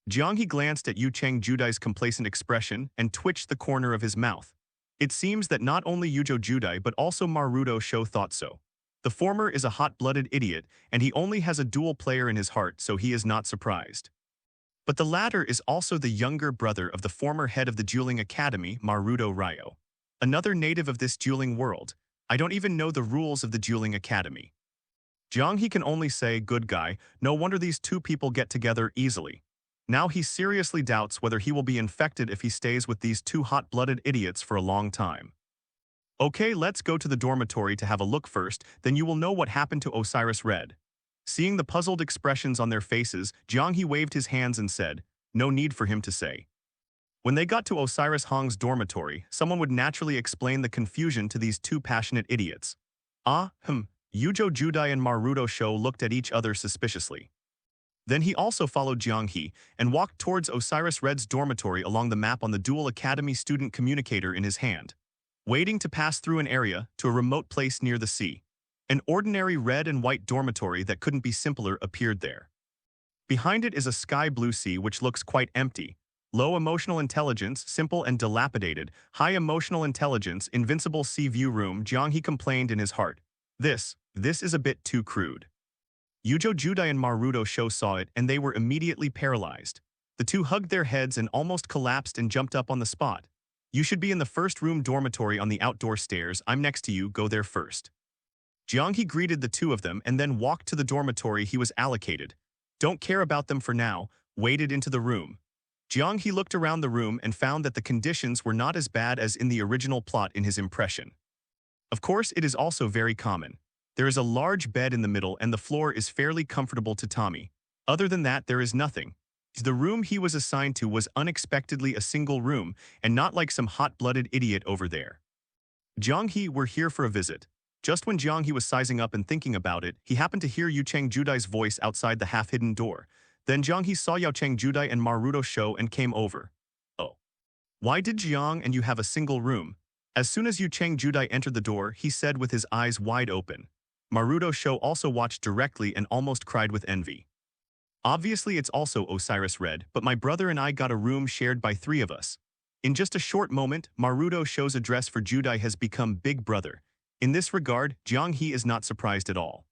Jiang He glanced at Yu Cheng Judai's complacent expression and twitched the corner of his mouth. It seems that not only Yujo Judai but also Maruto Sho thought so. The former is a hot-blooded idiot, and he only has a dual player in his heart, so he is not surprised. But the latter is also the younger brother of the former head of the Dueling Academy, Maruto Ryo. Another native of this dueling world. I don't even know the rules of the Dueling Academy. Jiang He can only say, good guy, no wonder these 2 people get together easily. Now he seriously doubts whether he will be infected if he stays with these 2 hot-blooded idiots for a long time. Okay, let's go to the dormitory to have a look first, then you will know what happened to Osiris Red. Seeing the puzzled expressions on their faces, Jiang He waved his hands and said, no need for him to say. When they got to Osiris Hong's dormitory, someone would naturally explain the confusion to these 2 passionate idiots. Yujo Judai and Maruto Sho looked at each other suspiciously. Then he also followed Jiang He and walked towards Osiris Red's dormitory along the map on the Duel Academy student communicator in his hand, waiting to pass through an area to a remote place near the sea. An ordinary red and white dormitory that couldn't be simpler appeared there. Behind it is a sky blue sea which looks quite empty. Low emotional intelligence, simple and dilapidated. High emotional intelligence, invincible sea view room. Jiang He complained in his heart. This is a bit too crude. Yujo Judai and Maruto Sho saw it and they were immediately paralyzed. The 2 hugged their heads and almost collapsed and jumped up on the spot. You should be in the first room dormitory on the outdoor stairs. I'm next to you, go there first. Jiang He greeted the 2 of them and then walked to the dormitory he was allocated. Don't care about them for now, waded into the room. Jiang He looked around the room and found that the conditions were not as bad as in the original plot in his impression. Of course, it is also very common. There is a large bed in the middle and the floor is fairly comfortable to Tommy. Other than that, there is nothing. The room he was assigned to was unexpectedly a single room and not like some hot-blooded idiot over there. Jiang He, we're here for a visit. Just when Jiang He was sizing up and thinking about it, he happened to hear Yu Cheng Judai's voice outside the half-hidden door. Then Jiang He saw Yao Cheng Judai and Maruto Sho and came over. Oh. Why did Jiang and you have a single room? As soon as Yu Cheng Judai entered the door, he said with his eyes wide open. Maruto Sho also watched directly and almost cried with envy. Obviously it's also Osiris Red, but my brother and I got a room shared by 3 of us. In just a short moment, Maruto Sho's address for Judai has become Big Brother. In this regard, Jiang He is not surprised at all.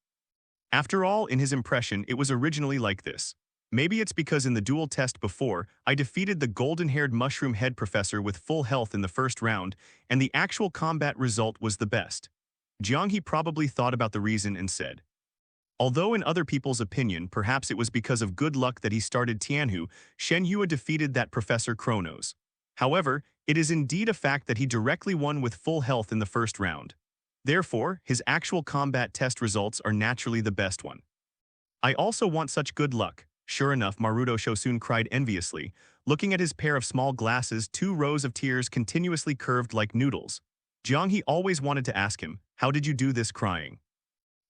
After all, in his impression, it was originally like this. Maybe it's because in the duel test before, I defeated the golden-haired mushroom head professor with full health in the first round, and the actual combat result was the best. Jiang He probably thought about the reason and said, Although in other people's opinion, perhaps it was because of good luck that he started Tianhu, Shen Yue defeated that Professor Kronos. However, it is indeed a fact that he directly won with full health in the first round. Therefore, his actual combat test results are naturally the best one. I also want such good luck. Sure enough, Maruto Shosun cried enviously, looking at his pair of small glasses, 2 rows of tears continuously curved like noodles. Jiang He always wanted to ask him, how did you do this crying?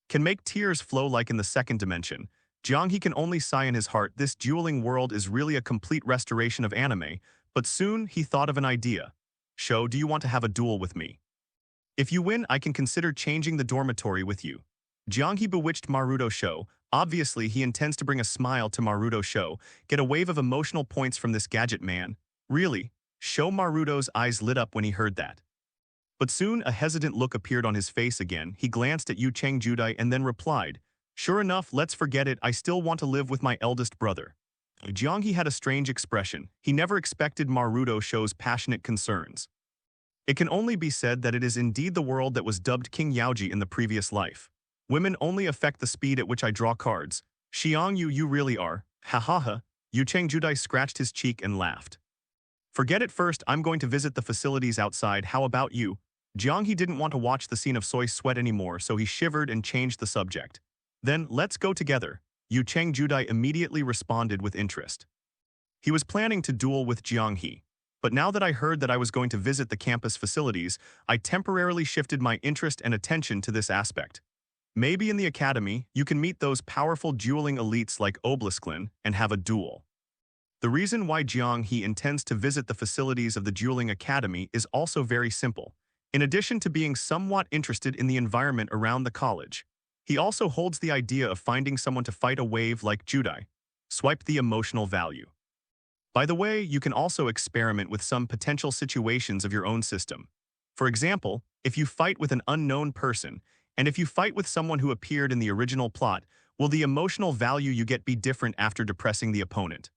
Can make tears flow like in the second dimension. Jiang He can only sigh in his heart. This dueling world is really a complete restoration of anime, but soon he thought of an idea. Sho, do you want to have a duel with me? If you win, I can consider changing the dormitory with you. Jiang He bewitched Maruto Sho. Obviously, he intends to bring a smile to Maruto Sho, get a wave of emotional points from this gadget man. Really? Sho Maruto's eyes lit up when he heard that. But soon a hesitant look appeared on his face again. He glanced at Yu Chang Judai and then replied, sure enough, let's forget it. I still want to live with my eldest brother. Jiang He had a strange expression. He never expected Maruto Sho's passionate concerns. It can only be said that it is indeed the world that was dubbed King Yaoji in the previous life. Women only affect the speed at which I draw cards. Xiang Yu, you really are. Ha ha ha. Yu Chang Judai scratched his cheek and laughed. Forget it first, I'm going to visit the facilities outside. How about you? Jiang He didn't want to watch the scene of Soi's sweat anymore, so he shivered and changed the subject. Then, let's go together. Yu Chang Judai immediately responded with interest. He was planning to duel with Jiang He. But now that I heard that I was going to visit the campus facilities, I temporarily shifted my interest and attention to this aspect. Maybe in the academy, you can meet those powerful dueling elites like Oblisklin and have a duel. The reason why Jiang He intends to visit the facilities of the dueling academy is also very simple. In addition to being somewhat interested in the environment around the college, he also holds the idea of finding someone to fight a wave like Judai. Swipe the emotional value. By the way, you can also experiment with some potential situations of your own system. For example, if you fight with an unknown person, and if you fight with someone who appeared in the original plot, will the emotional value you get be different after depressing the opponent?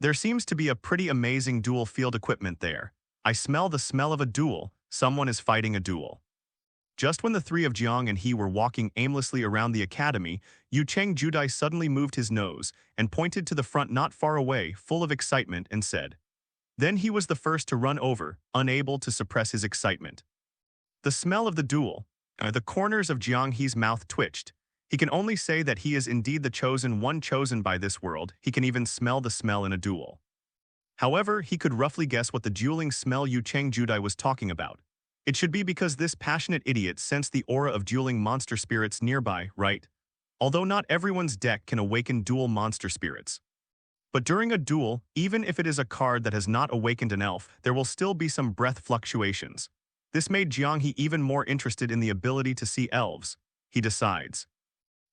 There seems to be a pretty amazing duel field equipment there. I smell the smell of a duel. Someone is fighting a duel. Just when the three of Jiang and He were walking aimlessly around the academy, Yu Chang Judai suddenly moved his nose and pointed to the front not far away, full of excitement, and said. Then he was the first to run over, unable to suppress his excitement. The smell of the duel. The corners of Jiang He's mouth twitched. He can only say that he is indeed the chosen one chosen by this world. He can even smell the smell in a duel. However, he could roughly guess what the dueling smell Yu Chang Judai was talking about. It should be because this passionate idiot sensed the aura of dueling monster spirits nearby, right? Although not everyone's deck can awaken dual monster spirits. But during a duel, even if it is a card that has not awakened an elf, there will still be some breath fluctuations. This made Jiang He even more interested in the ability to see elves. He decides.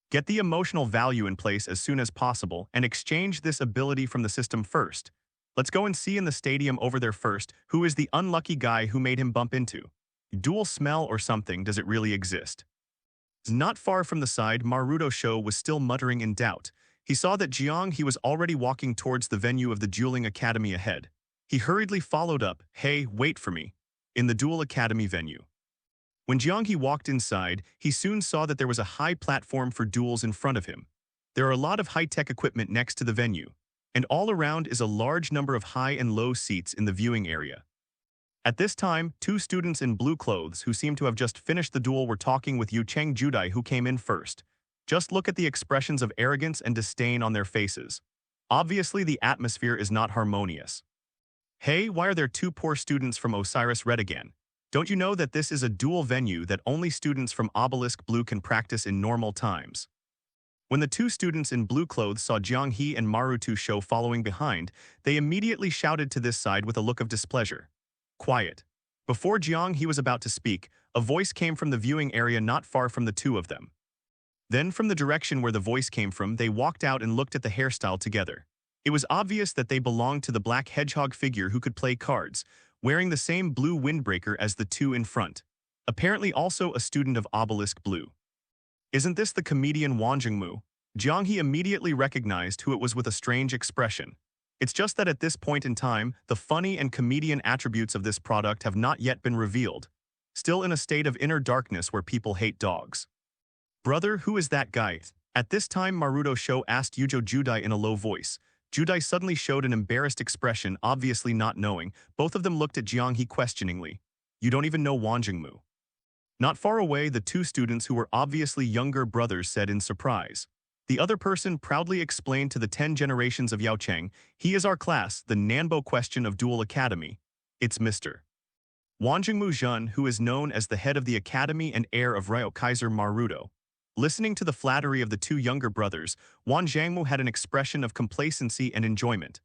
Get the emotional value in place as soon as possible and exchange this ability from the system first. Let's go and see in the stadium over there first who is the unlucky guy who made him bump into. Dual smell or something, does it really exist? Not far from the side, Maruto Sho was still muttering in doubt. He saw that Jiang He was already walking towards the venue of the dueling academy ahead. He hurriedly followed up, hey, wait for me, in the duel academy venue. When Jiang He walked inside, he soon saw that there was a high platform for duels in front of him. There are a lot of high-tech equipment next to the venue, and all around is a large number of high and low seats in the viewing area. At this time, 2 students in blue clothes who seemed to have just finished the duel were talking with Yu Chang Judai, who came in first. Just look at the expressions of arrogance and disdain on their faces. Obviously, the atmosphere is not harmonious. Hey, why are there 2 poor students from Osiris Red again? Don't you know that this is a duel venue that only students from Obelisk Blue can practice in normal times? When the 2 students in blue clothes saw Jiang He and Maruto Sho following behind, they immediately shouted to this side with a look of displeasure. Quiet. Before Jiang He was about to speak, a voice came from the viewing area not far from the 2 of them. Then from the direction where the voice came from, they walked out and looked at the hairstyle together. It was obvious that they belonged to the black hedgehog figure who could play cards, wearing the same blue windbreaker as the 2 in front. Apparently also a student of Obelisk Blue. Isn't this the comedian Wang Jingmu? Jiang He immediately recognized who it was with a strange expression. It's just that at this point in time, the funny and comedian attributes of this product have not yet been revealed. Still in a state of inner darkness where people hate dogs. Brother, who is that guy? At this time, Maruto Sho asked Yujo Judai in a low voice. Judai suddenly showed an embarrassed expression, obviously not knowing. Both of them looked at Jiang He questioningly. You don't even know Wanjingmu. Not far away, the two students who were obviously younger brothers said in surprise. The other person proudly explained to the 10 generations of Yaocheng, he is our class, the Nanbo question of Duel Academy. It's Mr. Wanjingmu Zhen, who is known as the head of the academy and heir of Ryo Kaiser Maruto. Listening to the flattery of the two younger brothers, Wanjingmu had an expression of complacency and enjoyment.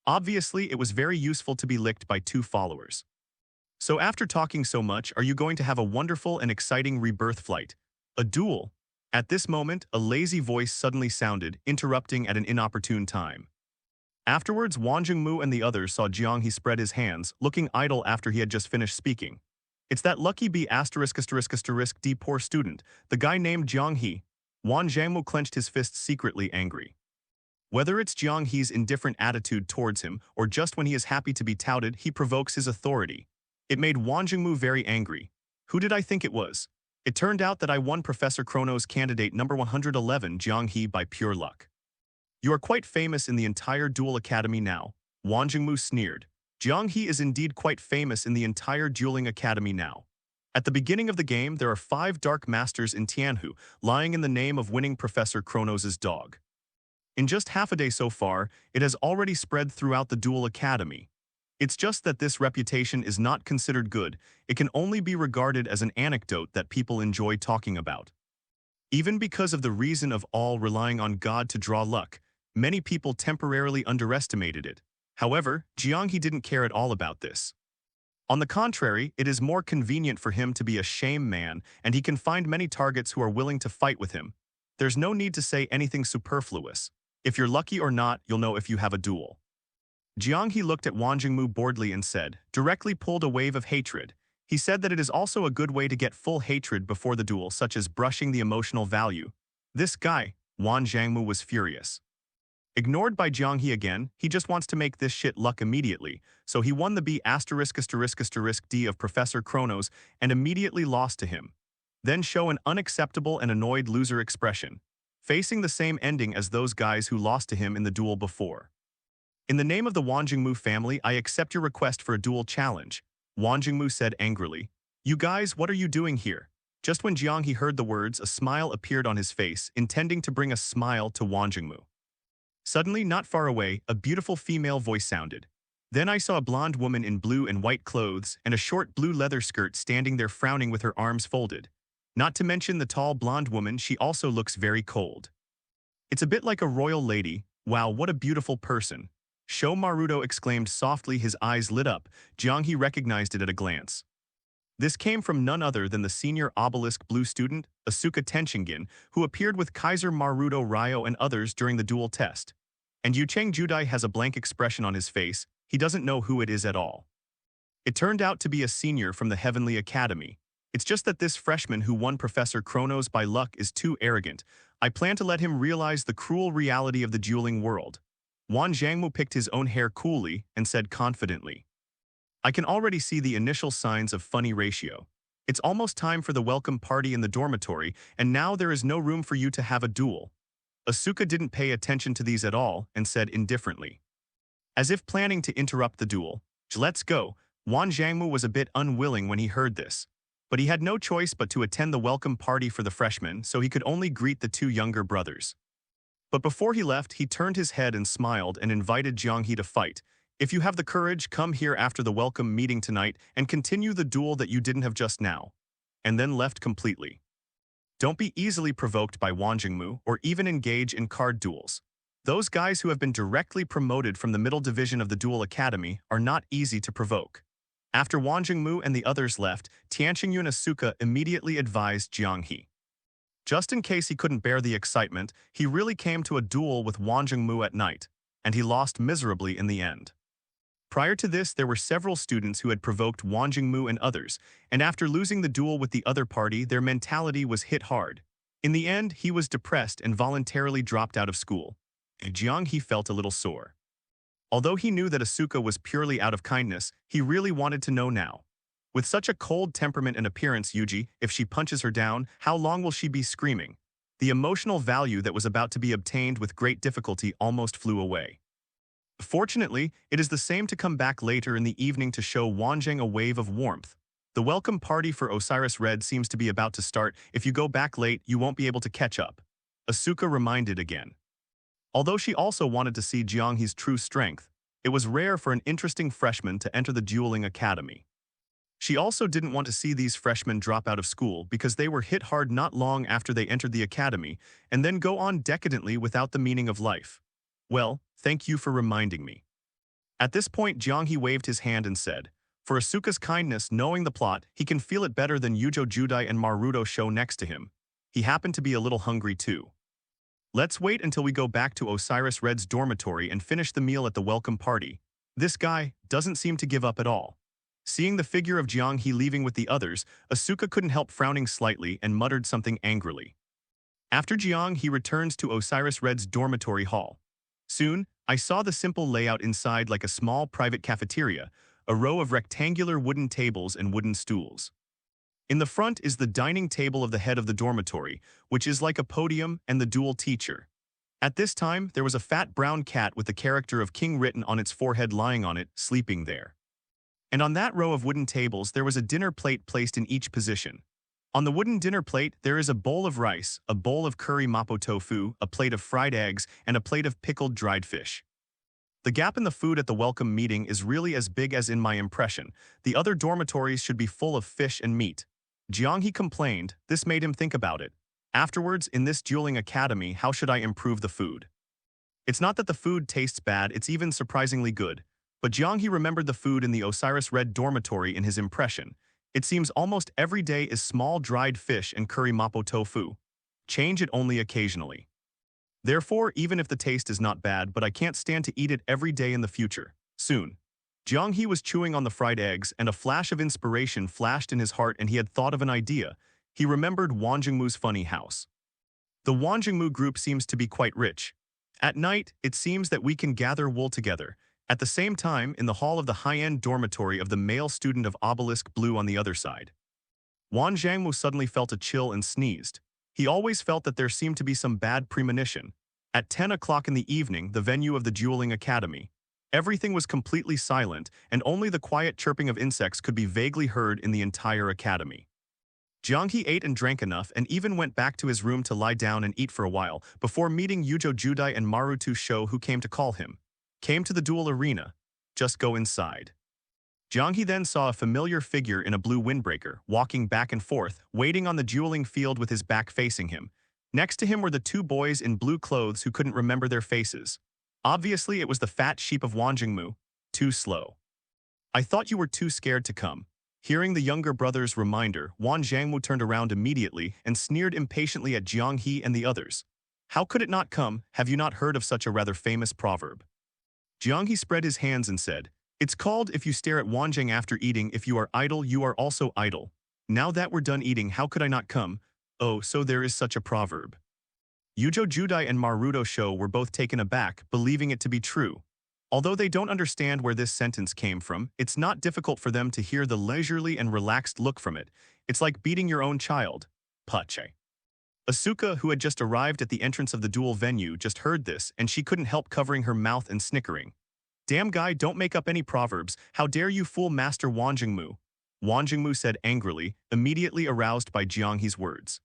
Obviously, it was very useful to be licked by two followers. So after talking so much, are you going to have a wonderful and exciting rebirth flight? A duel? At this moment, a lazy voice suddenly sounded, interrupting at an inopportune time. Afterwards, Wanjingmu and the others saw Jiang He spread his hands, looking idle after he had just finished speaking. It's that lucky B***** D poor student, the guy named Jiang He. Wanjingmu clenched his fists secretly angry. Whether it's Jiang He's indifferent attitude towards him, or just when he is happy to be touted, he provokes his authority. It made Wanjingmu very angry. Who did I think it was? It turned out that I won Professor Chrono's candidate number 111, Jiang He, by pure luck. You are quite famous in the entire Duel Academy now, Wanjingmu sneered. Jiang He is indeed quite famous in the entire Dueling Academy now. At the beginning of the game, there are 5 Dark Masters in Tianhu, lying in the name of winning Professor Chronos' dog. In just half a day so far, it has already spread throughout the Duel Academy. It's just that this reputation is not considered good, it can only be regarded as an anecdote that people enjoy talking about. Even because of the reason of all relying on God to draw luck, many people temporarily underestimated it. However, Jiang He didn't care at all about this. On the contrary, it is more convenient for him to be a shame man, and he can find many targets who are willing to fight with him. There's no need to say anything superfluous. If you're lucky or not, you'll know if you have a duel. Jiang He looked at Wanjingmu boredly and said, directly pulled a wave of hatred. He said that it is also a good way to get full hatred before the duel, such as brushing the emotional value. This guy, Wanjingmu, was furious. Ignored by Jiang He again, he just wants to make this shit luck immediately, so he won the B***** D of Professor Chronos and immediately lost to him. Then show an unacceptable and annoyed loser expression, facing the same ending as those guys who lost to him in the duel before. In the name of the Wanjingmu family, I accept your request for a duel challenge, Wanjingmu said angrily. You guys, what are you doing here? Just when Jiang He heard the words, a smile appeared on his face, intending to bring a smile to Wanjingmu. Suddenly, not far away, a beautiful female voice sounded. Then I saw a blonde woman in blue and white clothes and a short blue leather skirt standing there frowning with her arms folded. Not to mention the tall blonde woman, she also looks very cold. It's a bit like a royal lady. Wow, what a beautiful person. Sho Maruto exclaimed softly, his eyes lit up. Jiang He recognized it at a glance. This came from none other than the senior obelisk blue student, Asuka Tenshingen, who appeared with Kaiser Maruto Ryo and others during the duel test. And Yucheng Judai has a blank expression on his face, he doesn't know who it is at all. It turned out to be a senior from the Heavenly Academy. It's just that this freshman who won Professor Chronos by luck is too arrogant. I plan to let him realize the cruel reality of the dueling world. Wanjingmu picked his own hair coolly and said confidently. I can already see the initial signs of funny ratio. It's almost time for the welcome party in the dormitory, and now there is no room for you to have a duel. Asuka didn't pay attention to these at all and said indifferently. As if planning to interrupt the duel, let's go. Wanjingmu was a bit unwilling when he heard this. But he had no choice but to attend the welcome party for the freshmen, so he could only greet the two younger brothers. But before he left, he turned his head and smiled and invited Jiang He to fight. If you have the courage, come here after the welcome meeting tonight and continue the duel that you didn't have just now. And then left completely. Don't be easily provoked by Wanjingmu or even engage in card duels. Those guys who have been directly promoted from the middle division of the Duel Academy are not easy to provoke. After Wanjingmu and the others left, Tianqingyu and Asuka immediately advised Jiang He. Just in case he couldn't bear the excitement, he really came to a duel with Wanjingmu at night, and he lost miserably in the end. Prior to this, there were several students who had provoked Wanjingmu and others, and after losing the duel with the other party, their mentality was hit hard. In the end, he was depressed and voluntarily dropped out of school. Jiang He felt a little sore. Although he knew that Asuka was purely out of kindness, he really wanted to know now. With such a cold temperament and appearance, Yuji, if she punches her down, how long will she be screaming? The emotional value that was about to be obtained with great difficulty almost flew away. Fortunately, it is the same to come back later in the evening to show Wanzhang a wave of warmth. The welcome party for Osiris Red seems to be about to start. If you go back late, you won't be able to catch up. Asuka reminded again. Although she also wanted to see Jiang He's true strength, it was rare for an interesting freshman to enter the dueling academy. She also didn't want to see these freshmen drop out of school because they were hit hard not long after they entered the academy and then go on decadently without the meaning of life. Well, thank you for reminding me. At this point, Jiang He waved his hand and said, for Asuka's kindness, knowing the plot, he can feel it better than Yujo Judai and Maruto show next to him. He happened to be a little hungry too. Let's wait until we go back to Osiris Red's dormitory and finish the meal at the welcome party. This guy doesn't seem to give up at all. Seeing the figure of Jiang He leaving with the others, Asuka couldn't help frowning slightly and muttered something angrily. After Jiang He returns to Osiris Red's dormitory hall. Soon, I saw the simple layout inside like a small private cafeteria, a row of rectangular wooden tables and wooden stools. In the front is the dining table of the head of the dormitory, which is like a podium and the dual teacher. At this time, there was a fat brown cat with the character of King written on its forehead lying on it, sleeping there. And on that row of wooden tables, there was a dinner plate placed in each position. On the wooden dinner plate, there is a bowl of rice, a bowl of curry mapo tofu, a plate of fried eggs, and a plate of pickled dried fish. The gap in the food at the welcome meeting is really as big as in my impression. The other dormitories should be full of fish and meat. Jiang He complained. This made him think about it. Afterwards, in this dueling academy, how should I improve the food? It's not that the food tastes bad, it's even surprisingly good. But Jiang He remembered the food in the Osiris Red dormitory in his impression. It seems almost every day is small dried fish and curry mapo tofu. Change it only occasionally. Therefore, even if the taste is not bad, but I can't stand to eat it every day in the future. Soon. Jiang He was chewing on the fried eggs, and a flash of inspiration flashed in his heart, and he had thought of an idea. He remembered Wanjingmu's funny house. The Wanjingmu group seems to be quite rich. At night, it seems that we can gather wool together. At the same time, in the hall of the high-end dormitory of the male student of Obelisk Blue on the other side. Wan Zhangmu suddenly felt a chill and sneezed. He always felt that there seemed to be some bad premonition. At 10 o'clock in the evening, the venue of the dueling academy. Everything was completely silent, and only the quiet chirping of insects could be vaguely heard in the entire academy. Jiang He ate and drank enough and even went back to his room to lie down and eat for a while before meeting Yujo Judai and Maruto Sho, who came to call him. Came to the duel arena. Just go inside. Jiang He then saw a familiar figure in a blue windbreaker, walking back and forth, waiting on the dueling field with his back facing him. Next to him were the two boys in blue clothes who couldn't remember their faces. Obviously, it was the fat sheep of Wanjingmu. Too slow. I thought you were too scared to come. Hearing the younger brother's reminder, Wan Zhangmu turned around immediately and sneered impatiently at Jiang He and the others. How could it not come? Have you not heard of such a rather famous proverb? Jiang He spread his hands and said, it's called, if you stare at Wanzhang after eating, if you are idle, you are also idle. Now that we're done eating, how could I not come? Oh, so there is such a proverb. Yujo Judai and Maruto Sho were both taken aback, believing it to be true. Although they don't understand where this sentence came from, it's not difficult for them to hear the leisurely and relaxed look from it. It's like beating your own child. Pache. Asuka, who had just arrived at the entrance of the duel venue, just heard this, and she couldn't help covering her mouth and snickering. Damn guy, don't make up any proverbs. How dare you fool Master Wanjingmu? Wanjingmu said angrily, immediately aroused by Jiang He's words.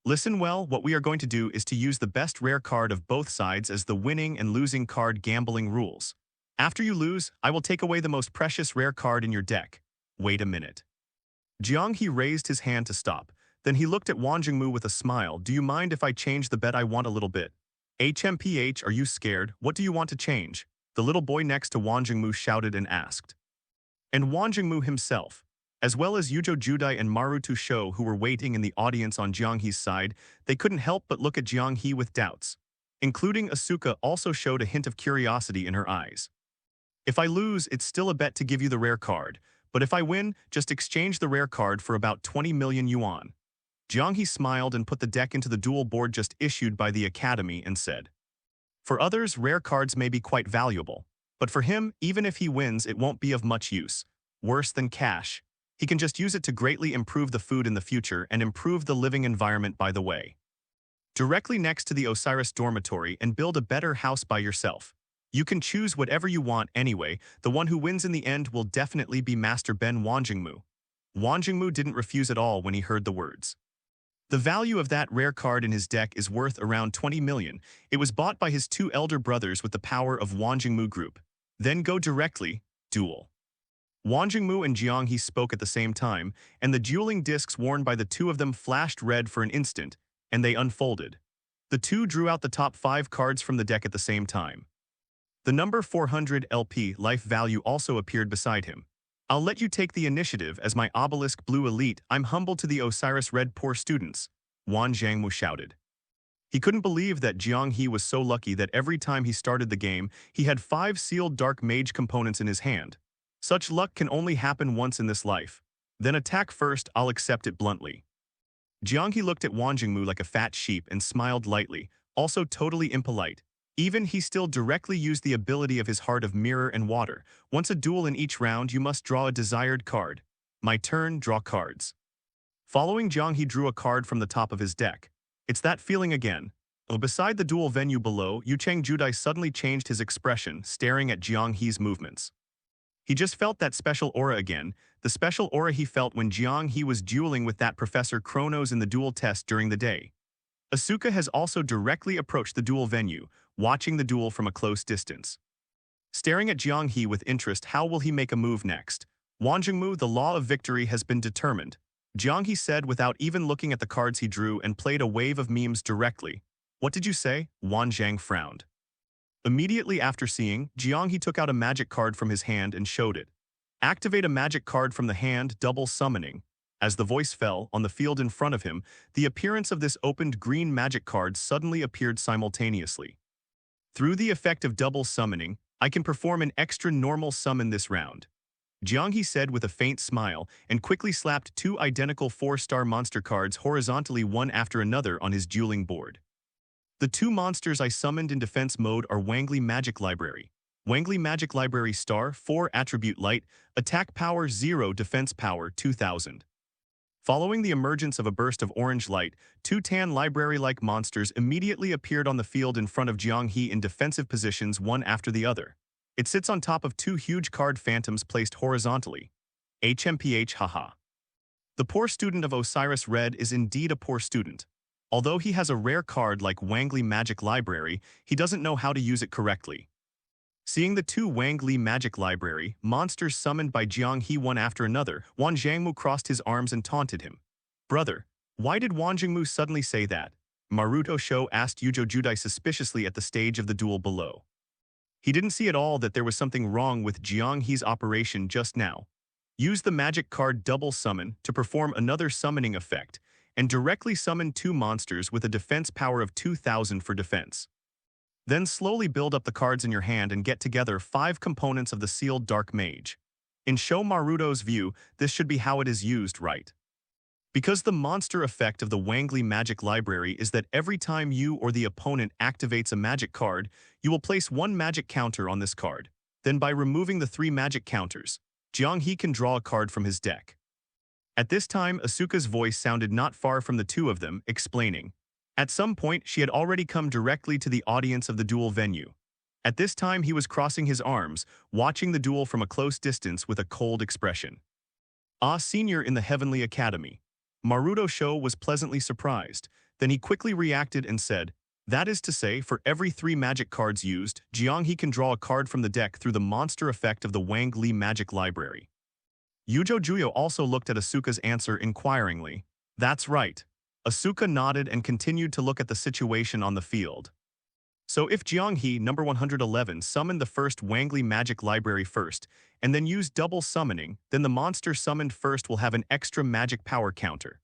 Listen well, what we are going to do is to use the best rare card of both sides as the winning and losing card gambling rules. After you lose, I will take away the most precious rare card in your deck. Wait a minute. Jiang He raised his hand to stop. Then he looked at Wanjingmu with a smile. Do you mind if I change the bet I want a little bit? HMPH, are you scared? What do you want to change? The little boy next to Wanjingmu shouted and asked. And Wanjingmu himself, as well as Yujo Judai and Maruto Sho, who were waiting in the audience on Jiang He's side, they couldn't help but look at Jiang He with doubts. Including Asuka also showed a hint of curiosity in her eyes. If I lose, it's still a bet to give you the rare card, but if I win, just exchange the rare card for about 20 million yuan. Jiang He smiled and put the deck into the duel board just issued by the academy and said, for others, rare cards may be quite valuable, but for him, even if he wins, it won't be of much use. Worse than cash. He can just use it to greatly improve the food in the future and improve the living environment by the way. directly next to the Osiris dormitory and build a better house by yourself. You can choose whatever you want anyway. The one who wins in the end will definitely be Master Ben Wanjingmu. Wanjingmu didn't refuse at all when he heard the words. The value of that rare card in his deck is worth around 20 million. It was bought by his two elder brothers with the power of Wanjingmu Group. Then go directly, duel. Wanjingmu and Jiang He spoke at the same time, and the dueling discs worn by the two of them flashed red for an instant, and they unfolded. The two drew out the top 5 cards from the deck at the same time. The number 400 LP life value also appeared beside him. I'll let you take the initiative as my obelisk blue elite. I'm humble to the Osiris red poor students, Wan Zhangmu shouted. He couldn't believe that Jiang He was so lucky that every time he started the game, he had 5 sealed dark mage components in his hand. Such luck can only happen once in this life. Then attack first, I'll accept it bluntly. Jiang He looked at Wanjingmu like a fat sheep and smiled lightly, also totally impolite. Even he still directly used the ability of his heart of mirror and water. Once a duel in each round, you must draw a desired card. My turn, draw cards. Following Jiang He drew a card from the top of his deck. It's that feeling again. Beside the duel venue below, Yu Cheng Judai suddenly changed his expression, staring at Jiang He's movements. He just felt that special aura again, the special aura he felt when Jiang He was dueling with that Professor Kronos in the duel test during the day. Asuka has also directly approached the duel venue, watching the duel from a close distance. Staring at Jiang He with interest, how will he make a move next? Wanjingmu, the law of victory has been determined, Jiang He said without even looking at the cards he drew and played a wave of memes directly. What did you say? Wan Zhang frowned. Immediately after seeing, Jiang He took out a magic card from his hand and showed it. Activate a magic card from the hand, double summoning. As the voice fell on the field in front of him, the appearance of this opened green magic card suddenly appeared simultaneously. Through the effect of double summoning, I can perform an extra normal summon this round. Jiang He said with a faint smile and quickly slapped 2 identical 4-star monster cards horizontally one after another on his dueling board. The 2 monsters I summoned in defense mode are Wangli Magic Library. Wangli Magic Library Star 4 Attribute Light, Attack Power 0 Defense Power 2000. Following the emergence of a burst of orange light, 2 tan library-like monsters immediately appeared on the field in front of Jiang He in defensive positions one after the other. It sits on top of 2 huge card phantoms placed horizontally. HMPH haha. The poor student of Osiris Red is indeed a poor student. Although he has a rare card like Wangli Magic Library, he doesn't know how to use it correctly. Seeing the 2 Wangli Magic Library monsters summoned by Jiang He one after another, Wan Zhangmu crossed his arms and taunted him. Brother, why did Wanjingmu suddenly say that? Maruto Sho asked Yujo Judai suspiciously at the stage of the duel below. He didn't see at all that there was something wrong with Jiang He's operation just now. Use the magic card double summon to perform another summoning effect, and directly summon 2 monsters with a defense power of 2000 for defense. Then slowly build up the cards in your hand and get together 5 components of the sealed Dark Mage. In Sho Maruto's view, this should be how it is used, right? Because the monster effect of the Wangli Magic Library is that every time you or the opponent activates a magic card, you will place 1 magic counter on this card. Then by removing the 3 magic counters, Jiang He can draw a card from his deck. At this time, Asuka's voice sounded not far from the 2 of them, explaining. At some point, she had already come directly to the audience of the duel venue. At this time, he was crossing his arms, watching the duel from a close distance with a cold expression. Senior in the Heavenly Academy. Maruto Sho was pleasantly surprised. Then he quickly reacted and said, that is to say, for every 3 magic cards used, Jiang He can draw a card from the deck through the monster effect of the Wangli Magic Library. Yujo Juyo also looked at Asuka's answer inquiringly. That's right. Asuka nodded and continued to look at the situation on the field. So if Jiang He, number 111, summoned the first Wangli Magic Library first, and then used double summoning, then the monster summoned first will have an extra magic power counter.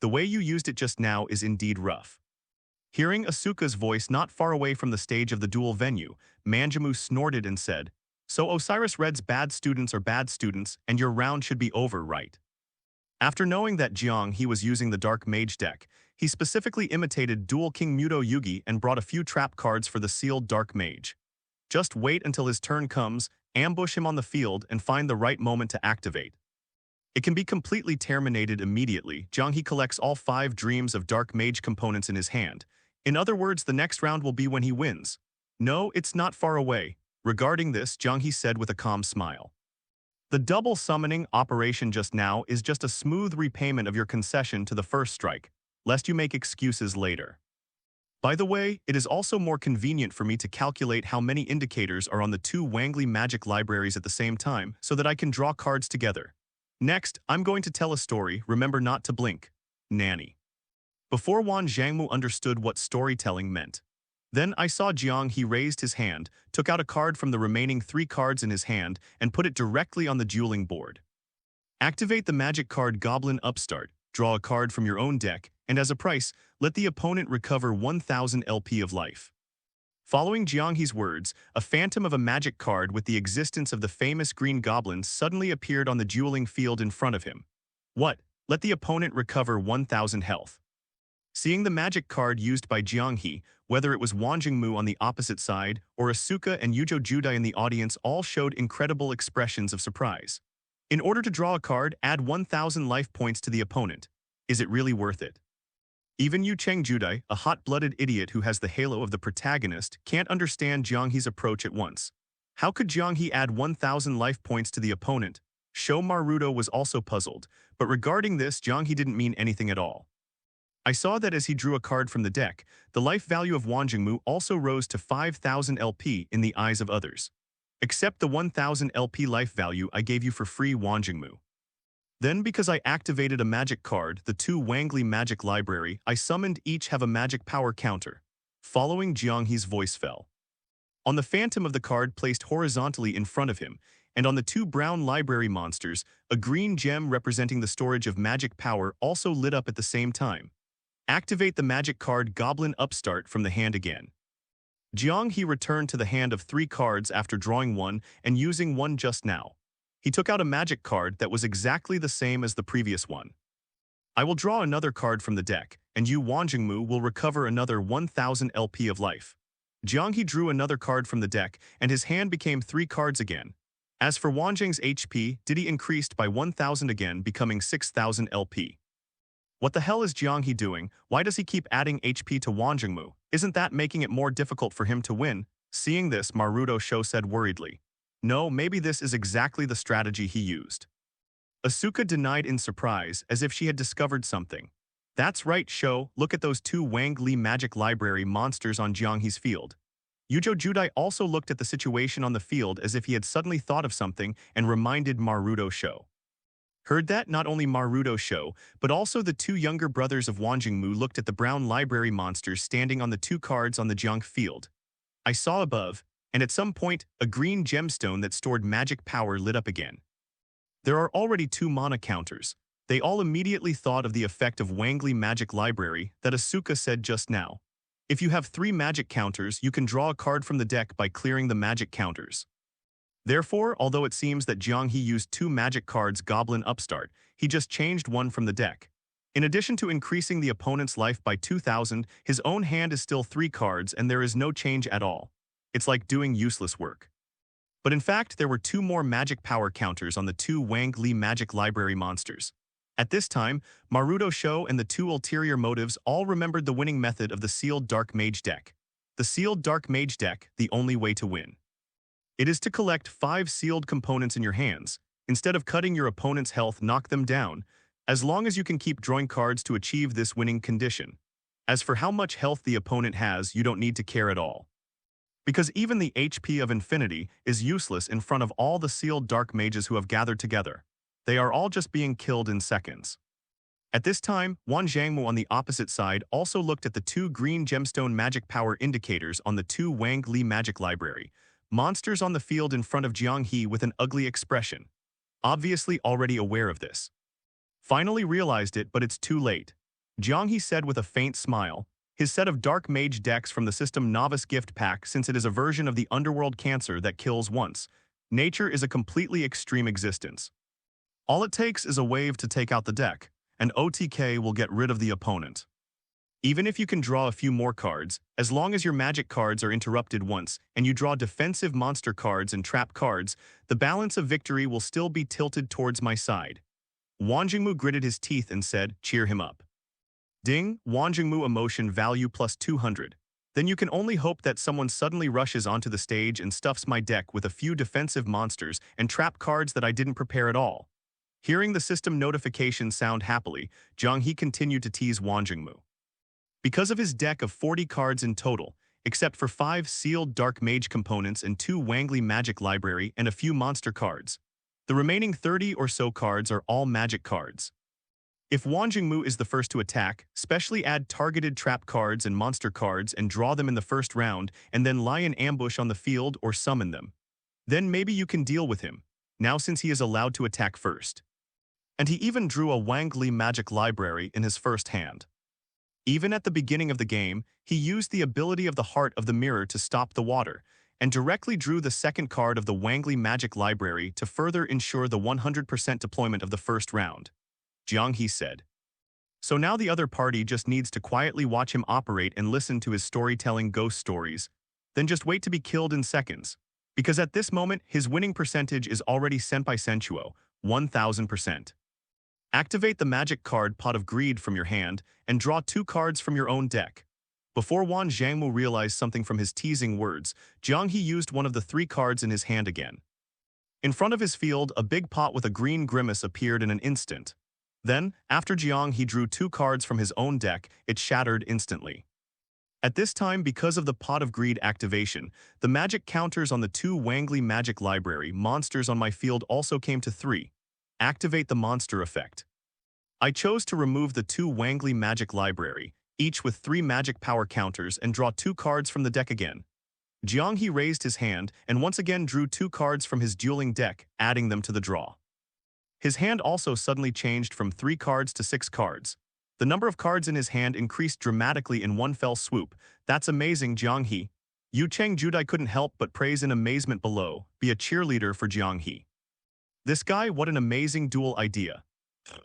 The way you used it just now is indeed rough. Hearing Asuka's voice not far away from the stage of the duel venue, Manjamu snorted and said, so Osiris Red's bad students are bad students, and your round should be over, right? After knowing that Jiang He was using the Dark Mage deck, he specifically imitated Duel King Muto Yugi and brought a few trap cards for the sealed Dark Mage. Just wait until his turn comes, ambush him on the field, and find the right moment to activate. It can be completely terminated immediately. Jiang He collects all 5 dreams of Dark Mage components in his hand. In other words, the next round will be when he wins. No, it's not far away. Regarding this, Jiang He said with a calm smile. The double summoning operation just now is just a smooth repayment of your concession to the first strike, lest you make excuses later. By the way, it is also more convenient for me to calculate how many indicators are on the two Wangli magic libraries at the same time so that I can draw cards together. Next, I'm going to tell a story, remember not to blink. Nanny. Before Wan Zhangmu understood what storytelling meant. Then I saw Jiang He raised his hand, took out a card from the remaining 3 cards in his hand, and put it directly on the dueling board. Activate the magic card Goblin Upstart, draw a card from your own deck, and as a price, let the opponent recover 1000 LP of life. Following Jiang He's words, a phantom of a magic card with the existence of the famous green goblin suddenly appeared on the dueling field in front of him. What? Let the opponent recover 1000 health. Seeing the magic card used by Jiang He, whether it was Wang Jingmu on the opposite side or Asuka and Yujo Judai in the audience, all showed incredible expressions of surprise. In order to draw a card, add 1000 life points to the opponent. Is it really worth it? Even Yu Cheng Judai, a hot-blooded idiot who has the halo of the protagonist, can't understand Jiang He's approach at once. How could Jiang He add 1000 life points to the opponent? Sho Maruto was also puzzled, but regarding this, Jiang He didn't mean anything at all. I saw that as he drew a card from the deck, the life value of Wang Jingmu also rose to 5000 LP in the eyes of others. Accept the 1000 LP life value I gave you for free, Wang Jingmu. Then, because I activated a magic card, the 2 Wangli magic library, I summoned each have a magic power counter. Following Jiang He's voice fell. On the phantom of the card placed horizontally in front of him, and on the 2 brown library monsters, a green gem representing the storage of magic power also lit up at the same time. Activate the magic card Goblin Upstart from the hand again. Jiang He returned to the hand of 3 cards after drawing one and using one just now. He took out a magic card that was exactly the same as the previous one. I will draw another card from the deck, and you, Wang Jingmu, will recover another 1000 LP of life. Jiang He drew another card from the deck, and his hand became 3 cards again. As for Wang Jing's HP, Diddy increased by 1000 again, becoming 6000 LP. What the hell is Jiang He doing? Why does he keep adding HP to Wang Jingmu? Isn't that making it more difficult for him to win? Seeing this, Maruto Sho said worriedly. No, maybe this is exactly the strategy he used. Asuka denied in surprise, as if she had discovered something. That's right, Sho, look at those 2 Wangli magic library monsters on Jiang He's field. Yujo Judai also looked at the situation on the field as if he had suddenly thought of something and reminded Maruto Sho. Heard that? Not only Maruto Sho, but also the 2 younger brothers of Wang Jingmu looked at the brown library monsters standing on the 2 cards on the Jiang field. I saw above, and at some point, a green gemstone that stored magic power lit up again. There are already 2 mana counters. They all immediately thought of the effect of Wangli magic library that Asuka said just now. If you have 3 magic counters, you can draw a card from the deck by clearing the magic counters. Therefore, although it seems that Jiang He used 2 magic cards Goblin Upstart, he just changed one from the deck. In addition to increasing the opponent's life by 2000, his own hand is still 3 cards and there is no change at all. It's like doing useless work. But in fact, there were 2 more magic power counters on the 2 Wangli magic library monsters. At this time, Maruto Sho and the 2 ulterior motives all remembered the winning method of the sealed Dark Mage deck. The sealed Dark Mage deck, the only way to win. It is to collect 5 sealed components in your hands. Instead of cutting your opponent's health, knock them down, as long as you can keep drawing cards to achieve this winning condition. As for how much health the opponent has, you don't need to care at all. Because even the HP of Infinity is useless in front of all the sealed Dark Mages who have gathered together. They are all just being killed in seconds. At this time, Wang Zhangmu on the opposite side also looked at the 2 green gemstone magic power indicators on the 2 Wangli magic library. Monsters on the field in front of Jiang He with an ugly expression. Obviously already aware of this. Finally realized it, but it's too late. Jiang He said with a faint smile, his set of Dark Mage decks from the system Novice Gift Pack, since it is a version of the Underworld Cancer that kills once. Nature is a completely extreme existence. All it takes is a wave to take out the deck, and OTK will get rid of the opponent. Even if you can draw a few more cards, as long as your magic cards are interrupted once and you draw defensive monster cards and trap cards, the balance of victory will still be tilted towards my side. Wang Jingmu gritted his teeth and said, cheer him up. Ding, Wanjingmu emotion value plus 200. Then you can only hope that someone suddenly rushes onto the stage and stuffs my deck with a few defensive monsters and trap cards that I didn't prepare at all. Hearing the system notification sound happily, Jiang He continued to tease Wanjingmu. Because of his deck of 40 cards in total, except for 5 sealed Dark Mage components and 2 Wangly Magic Library and a few monster cards, the remaining 30 or so cards are all magic cards. If Wanjingmu is the first to attack, specially add targeted trap cards and monster cards and draw them in the first round and then lie in ambush on the field or summon them. Then maybe you can deal with him, now since he is allowed to attack first. And he even drew a Wangly Magic Library in his first hand. Even at the beginning of the game, he used the ability of the Heart of the Mirror to stop the water, and directly drew the second card of the Wangly Magic Library to further ensure the 100% deployment of the first round. Jiang He said. So now the other party just needs to quietly watch him operate and listen to his storytelling ghost stories, then just wait to be killed in seconds. Because at this moment, his winning percentage is already Senpai Sensuo, 1000%. Activate the magic card Pot of Greed from your hand and draw 2 cards from your own deck. Before Wan Zhangmu realized something from his teasing words, Jiang He used one of the 3 cards in his hand again. In front of his field, a big pot with a green grimace appeared in an instant. Then, after Jiang He drew 2 cards from his own deck, it shattered instantly. At this time, because of the Pot of Greed activation, the magic counters on the 2 Wangly Magic Library monsters on my field also came to 3. Activate the monster effect. I chose to remove the 2 Wangly Magic Library, each with 3 magic power counters, and draw 2 cards from the deck again. Jiang He raised his hand and once again drew 2 cards from his dueling deck, adding them to the draw. His hand also suddenly changed from 3 cards to 6 cards. The number of cards in his hand increased dramatically in one fell swoop. That's amazing, Jiang He. Yu Cheng Judai couldn't help but praise in amazement below. Be a cheerleader for Jiang He. This guy, what an amazing duel idea.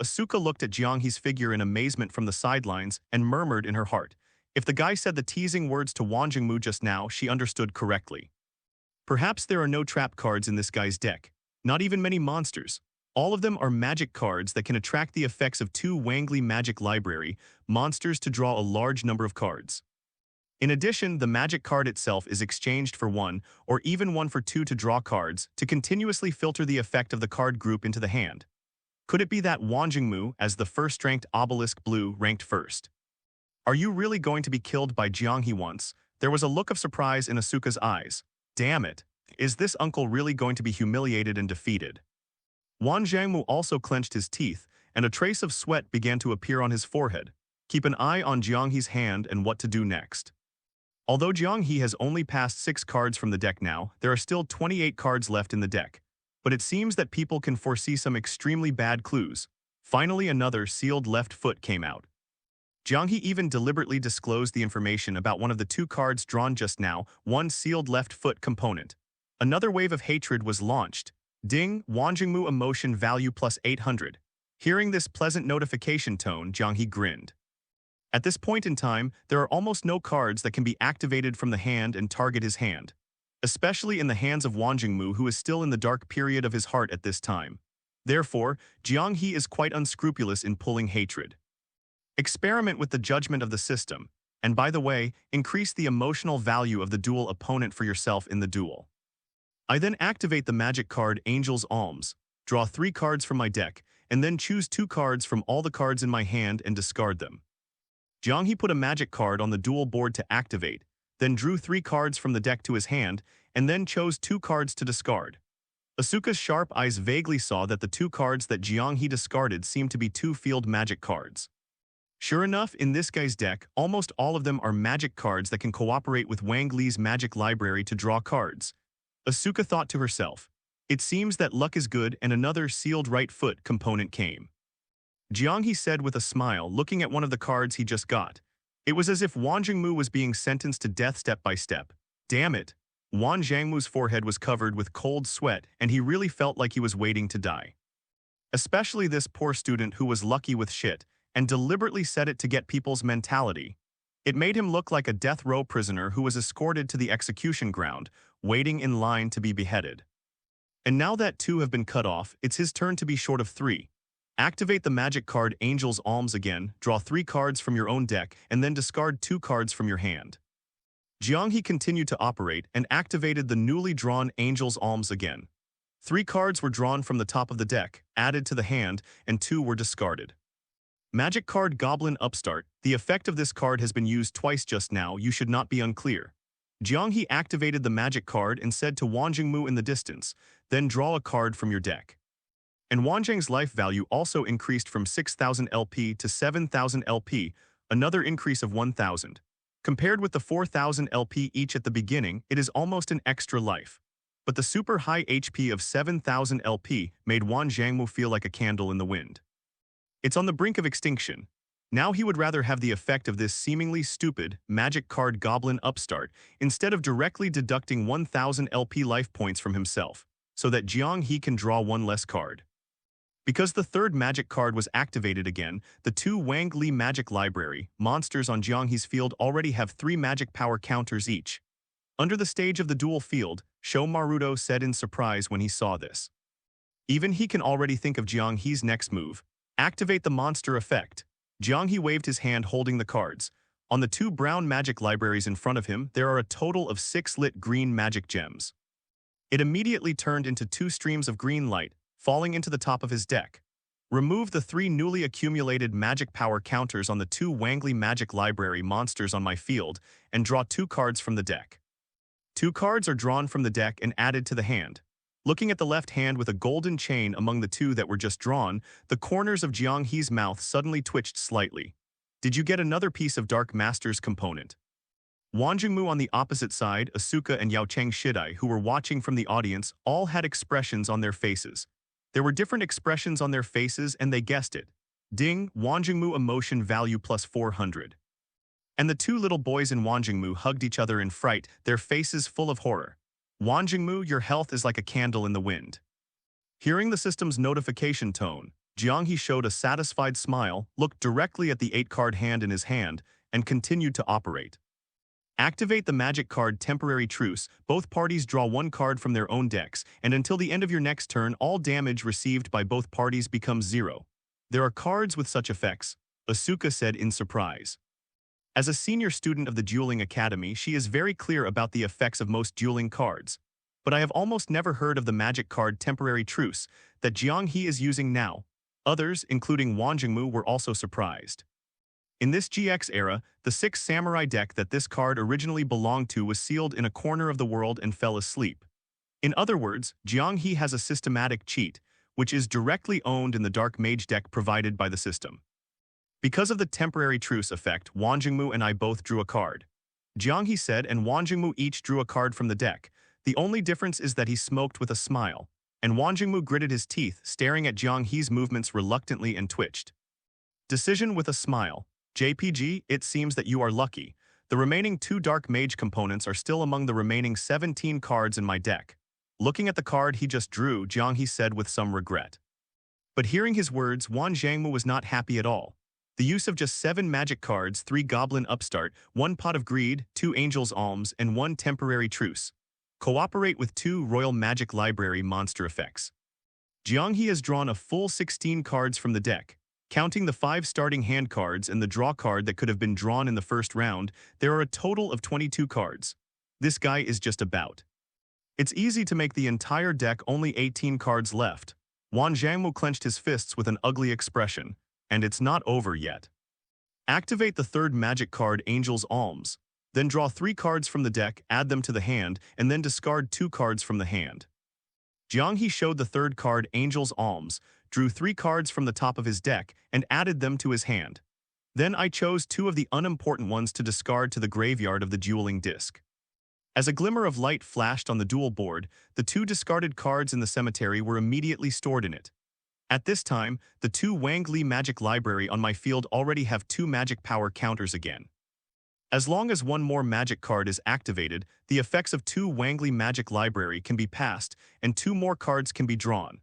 Asuka looked at Jiang He's figure in amazement from the sidelines and murmured in her heart. If the guy said the teasing words to Wanjingmu just now, she understood correctly. Perhaps there are no trap cards in this guy's deck. Not even many monsters. All of them are magic cards that can attract the effects of 2 Wangly Magic Library monsters to draw a large number of cards. In addition, the magic card itself is exchanged for 1, or even 1 for 2 to draw cards, to continuously filter the effect of the card group into the hand. Could it be that Wanjingmu, as the first-ranked obelisk blue, ranked first? Are you really going to be killed by Jiang He once? There was a look of surprise in Asuka's eyes. Damn it. Is this uncle really going to be humiliated and defeated? Wan Zhangmu also clenched his teeth, and a trace of sweat began to appear on his forehead. Keep an eye on Jiang He's hand and what to do next. Although Jiang He has only passed 6 cards from the deck now, there are still 28 cards left in the deck. But it seems that people can foresee some extremely bad clues. Finally, another sealed left foot came out. Jiang He even deliberately disclosed the information about one of the 2 cards drawn just now, 1 sealed left foot component. Another wave of hatred was launched. Ding, Wanjingmu emotion value plus 800. Hearing this pleasant notification tone, Jiang He grinned. At this point in time, there are almost no cards that can be activated from the hand and target his hand, especially in the hands of Wanjingmu, who is still in the dark period of his heart at this time. Therefore, Jiang He is quite unscrupulous in pulling hatred. Experiment with the judgment of the system, and by the way, increase the emotional value of the duel opponent for yourself in the duel. I then activate the magic card Angel's Alms, draw 3 cards from my deck, and then choose 2 cards from all the cards in my hand and discard them. Jiang He put a magic card on the duel board to activate, then drew 3 cards from the deck to his hand, and then chose 2 cards to discard. Asuka's sharp eyes vaguely saw that the 2 cards that Jiang He discarded seemed to be 2 field magic cards. Sure enough, in this guy's deck, almost all of them are magic cards that can cooperate with Wang Li's magic library to draw cards. Asuka thought to herself, it seems that luck is good, and another sealed right foot component came. Jiang He said with a smile, looking at one of the cards he just got. It was as if Wanjingmu was being sentenced to death step by step. Damn it. Wan Zhangmu's forehead was covered with cold sweat, and he really felt like he was waiting to die. Especially this poor student who was lucky with shit, and deliberately said it to get people's mentality. It made him look like a death row prisoner who was escorted to the execution ground, waiting in line to be beheaded. And now that 2 have been cut off, it's his turn to be short of 3. Activate the magic card Angel's Alms again, draw 3 cards from your own deck, and then discard 2 cards from your hand. Jiang He continued to operate and activated the newly drawn Angel's Alms again. 3 cards were drawn from the top of the deck, added to the hand, and 2 were discarded. Magic card Goblin Upstart. The effect of this card has been used twice just now, you should not be unclear. Jiang He activated the magic card and said to Wanjingmu in the distance, then draw a card from your deck. And Wanjing's life value also increased from 6,000 LP to 7,000 LP, another increase of 1,000. Compared with the 4,000 LP each at the beginning, it is almost an extra life. But the super high HP of 7,000 LP made Wanjingmu feel like a candle in the wind. It's on the brink of extinction. Now he would rather have the effect of this seemingly stupid magic card Goblin Upstart instead of directly deducting 1,000 LP life points from himself, so that Jiang He can draw 1 less card. Because the third magic card was activated again, the 2 Wang Li Magic Library monsters on Jiang He's field already have 3 magic power counters each. Under the stage of the duel field, Sho Maruto said in surprise when he saw this. Even he can already think of Jiang He's next move. Activate the monster effect. Jiang He waved his hand holding the cards. On the 2 brown magic libraries in front of him, there are a total of 6 lit green magic gems. It immediately turned into 2 streams of green light, falling into the top of his deck. Remove the 3 newly accumulated magic power counters on the 2 Wangli Magic Library monsters on my field and draw 2 cards from the deck. 2 cards are drawn from the deck and added to the hand. Looking at the left hand with a golden chain among the 2 that were just drawn, the corners of Jiang He's mouth suddenly twitched slightly. Did you get another piece of Dark Master's component? Wanjingmu on the opposite side, Asuka and Yaocheng Shidai, who were watching from the audience, all had expressions on their faces. There were different expressions on their faces and they guessed it. Ding, Wanjingmu emotion value plus 400. And the 2 little boys in Wanjingmu hugged each other in fright, their faces full of horror. Wanjingmu, your health is like a candle in the wind. Hearing the system's notification tone, Jiang He showed a satisfied smile, looked directly at the 8-card hand in his hand, and continued to operate. Activate the magic card Temporary Truce. Both parties draw 1 card from their own decks, and until the end of your next turn, all damage received by both parties becomes 0. There are cards with such effects, Asuka said in surprise. As a senior student of the Dueling Academy, she is very clear about the effects of most dueling cards. But I have almost never heard of the magic card Temporary Truce that Jiang He is using now. Others, including Wanjingmu, were also surprised. In this GX era, the 6 Samurai deck that this card originally belonged to was sealed in a corner of the world and fell asleep. In other words, Jiang He has a systematic cheat, which is directly owned in the Dark Mage deck provided by the system. Because of the Temporary Truce effect, Wanjingmu and I both drew a card. Jiang He said and Wanjingmu each drew a card from the deck. The only difference is that he smoked with a smile, and Wanjingmu gritted his teeth, staring at Jiang He's movements reluctantly and twitched. Decision with a smile. JPG, it seems that you are lucky. The remaining 2 Dark Mage components are still among the remaining 17 cards in my deck. Looking at the card he just drew, Jiang He said with some regret. But hearing his words, Wanjingmu was not happy at all. The use of just 7 magic cards, 3 Goblin Upstart, 1 Pot of Greed, 2 Angel's Alms, and 1 Temporary Truce. Cooperate with 2 Royal Magic Library monster effects. Jiang He has drawn a full 16 cards from the deck. Counting the 5 starting hand cards and the draw card that could have been drawn in the first round, there are a total of 22 cards. This guy is just about. It's easy to make the entire deck only 18 cards left. Wanjingmu clenched his fists with an ugly expression. And it's not over yet. Activate the 3rd magic card Angel's Alms. Then draw 3 cards from the deck, add them to the hand, and then discard 2 cards from the hand. Jiang He showed the 3rd card Angel's Alms, drew 3 cards from the top of his deck, and added them to his hand. Then I chose 2 of the unimportant ones to discard to the graveyard of the dueling disc. As a glimmer of light flashed on the duel board, the 2 discarded cards in the cemetery were immediately stored in it. At this time, the 2 Wang Li Magic Library on my field already have 2 magic power counters again. As long as 1 more magic card is activated, the effects of 2 Wang Li Magic Library can be passed and 2 more cards can be drawn.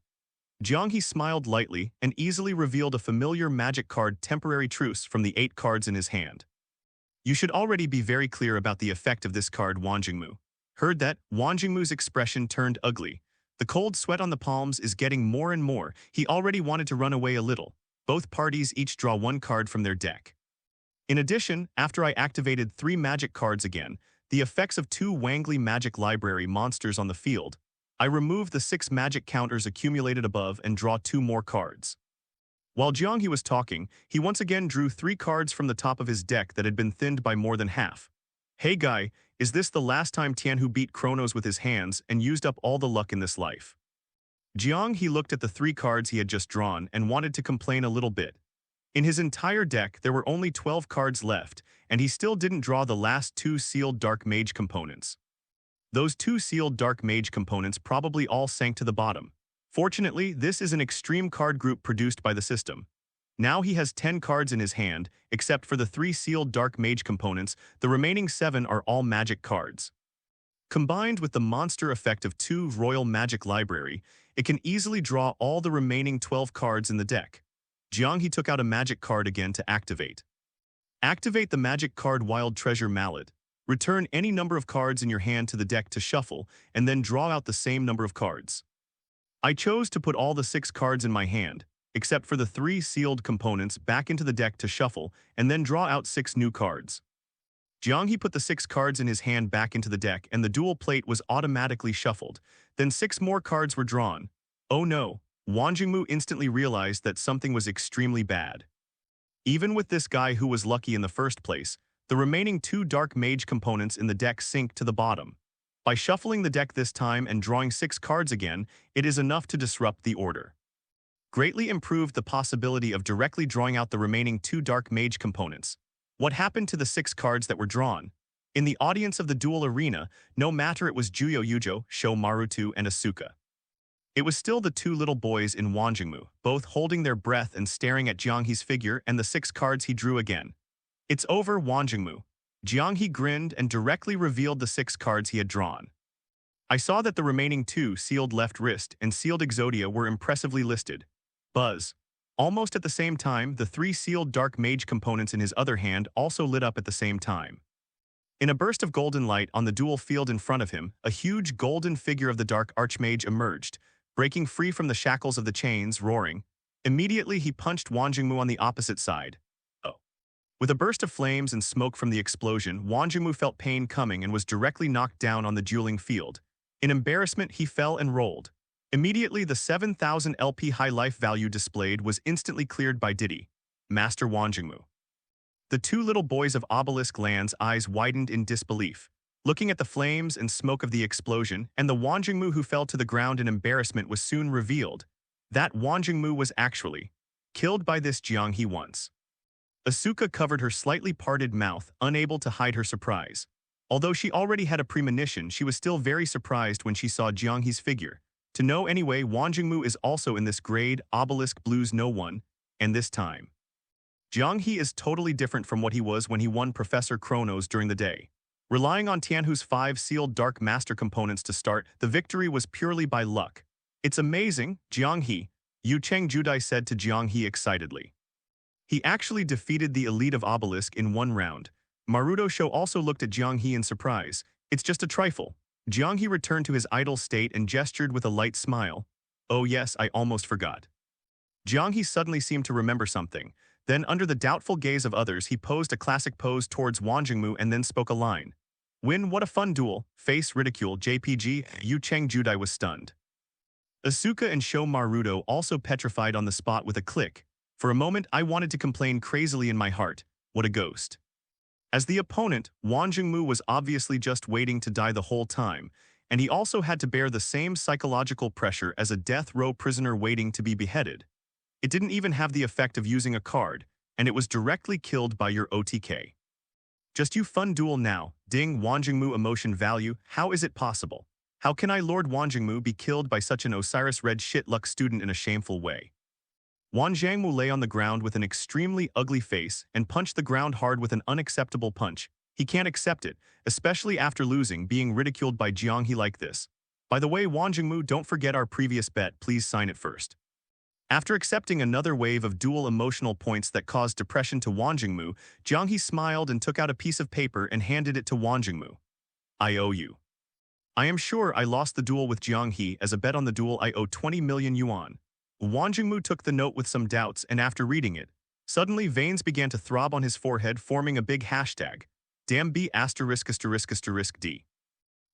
Jiang He smiled lightly and easily revealed a familiar magic card Temporary Truce from the 8 cards in his hand. You should already be very clear about the effect of this card, Wanjingmu. Heard that, Wanjingmu's expression turned ugly. The cold sweat on the palms is getting more and more. He already wanted to run away a little. Both parties each draw one card from their deck. In addition, after I activated 3 magic cards again, the effects of 2 Wangly Magic Library monsters on the field, I remove the 6 magic counters accumulated above and draw 2 more cards. While Jiang He was talking, he once again drew 3 cards from the top of his deck that had been thinned by more than half. Hey guy, is this the last time Tianhu beat Kronos with his hands and used up all the luck in this life? Jiang He looked at the 3 cards he had just drawn and wanted to complain a little bit. In his entire deck, there were only 12 cards left, and he still didn't draw the last 2 sealed Dark Mage components. Those 2 sealed Dark Mage components probably all sank to the bottom. Fortunately, this is an extreme card group produced by the system. Now he has 10 cards in his hand, except for the 3 sealed Dark Mage components. The remaining 7 are all magic cards. Combined with the monster effect of 2 Royal Magic Library, it can easily draw all the remaining 12 cards in the deck. Jiang He took out a magic card again to activate. Activate the magic card Wild Treasure Mallet. Return any number of cards in your hand to the deck to shuffle, and then draw out the same number of cards. I chose to put all the 6 cards in my hand, except for the 3 sealed components, back into the deck to shuffle, and then draw out 6 new cards. Jiang He put the 6 cards in his hand back into the deck, and the duel plate was automatically shuffled. Then 6 more cards were drawn. Oh no, Wang Jingmu instantly realized that something was extremely bad. Even with this guy who was lucky in the first place, the remaining 2 Dark Mage components in the deck sink to the bottom. By shuffling the deck this time and drawing 6 cards again, it is enough to disrupt the order. Greatly improved the possibility of directly drawing out the remaining 2 Dark Mage components. What happened to the 6 cards that were drawn? In the audience of the duel arena, no matter it was Juyo Yujo, Sho Marutu, and Asuka. It was still the 2 little boys in Wang Jingmu, both holding their breath and staring at Jiang He's figure and the 6 cards he drew again. It's over, Wang Jingmu. Jiang He grinned and directly revealed the 6 cards he had drawn. I saw that the remaining 2 sealed left wrist and sealed Exodia were impressively listed. Buzz. Almost at the same time, the 3 sealed Dark Mage components in his other hand also lit up at the same time. In a burst of golden light on the duel field in front of him, a huge golden figure of the Dark Archmage emerged, breaking free from the shackles of the chains, roaring. Immediately he punched Wang Jingmu on the opposite side. With a burst of flames and smoke from the explosion, Wang Jingmu felt pain coming and was directly knocked down on the dueling field. In embarrassment, he fell and rolled. Immediately, the 7,000 LP high life value displayed was instantly cleared by Diddy, Master Wang Jingmu. The 2 little boys of Obelisk Land's eyes widened in disbelief, looking at the flames and smoke of the explosion, and the Wang Jingmu who fell to the ground in embarrassment was soon revealed. That Wang Jingmu was actually killed by this Jiang He once. Asuka covered her slightly parted mouth, unable to hide her surprise. Although she already had a premonition, she was still very surprised when she saw Jiang He's figure. To know anyway, Wang Jingmu is also in this grade, Obelisk Blues No One, and this time. Jiang He is totally different from what he was when he won Professor Kronos during the day. Relying on Tianhu's 5 sealed Dark Master components to start, the victory was purely by luck. It's amazing, Jiang He, Yu Cheng Judai said to Jiang He excitedly. He actually defeated the elite of Obelisk in 1 round. Maruto Sho also looked at Jiang He in surprise. It's just a trifle. Jiang He returned to his idle state and gestured with a light smile. Oh yes, I almost forgot. Jiang He suddenly seemed to remember something. Then, under the doubtful gaze of others, he posed a classic pose towards Wang Jingmu and then spoke a line. Win, what a fun duel. Face ridicule, JPG. Yu Cheng Judai was stunned. Asuka and Sho Maruto also petrified on the spot with a click. For a moment, I wanted to complain crazily in my heart. What a ghost. As the opponent, Wang Jingmu was obviously just waiting to die the whole time, and he also had to bear the same psychological pressure as a death row prisoner waiting to be beheaded. It didn't even have the effect of using a card, and it was directly killed by your OTK. Just you fun duel now, ding Wang Jingmu emotion value, how is it possible? How can I Lord Wang Jingmu be killed by such an Osiris Red shit luck student in a shameful way? Wang Jiangmu lay on the ground with an extremely ugly face and punched the ground hard with an unacceptable punch. He can't accept it, especially after losing, being ridiculed by Jiang He like this. By the way, Wang Jingmu, don't forget our previous bet, please sign it first. After accepting another wave of dual emotional points that caused depression to Wang Jingmu, Jiang He smiled and took out a piece of paper and handed it to Wang Jingmu. I owe you. I am sure I lost the duel with Jiang He. As a bet on the duel I owe 20 million yuan. Wang Jingmu took the note with some doubts, and after reading it, suddenly veins began to throb on his forehead, forming a big hashtag. Damn B asterisk asterisk asterisk D.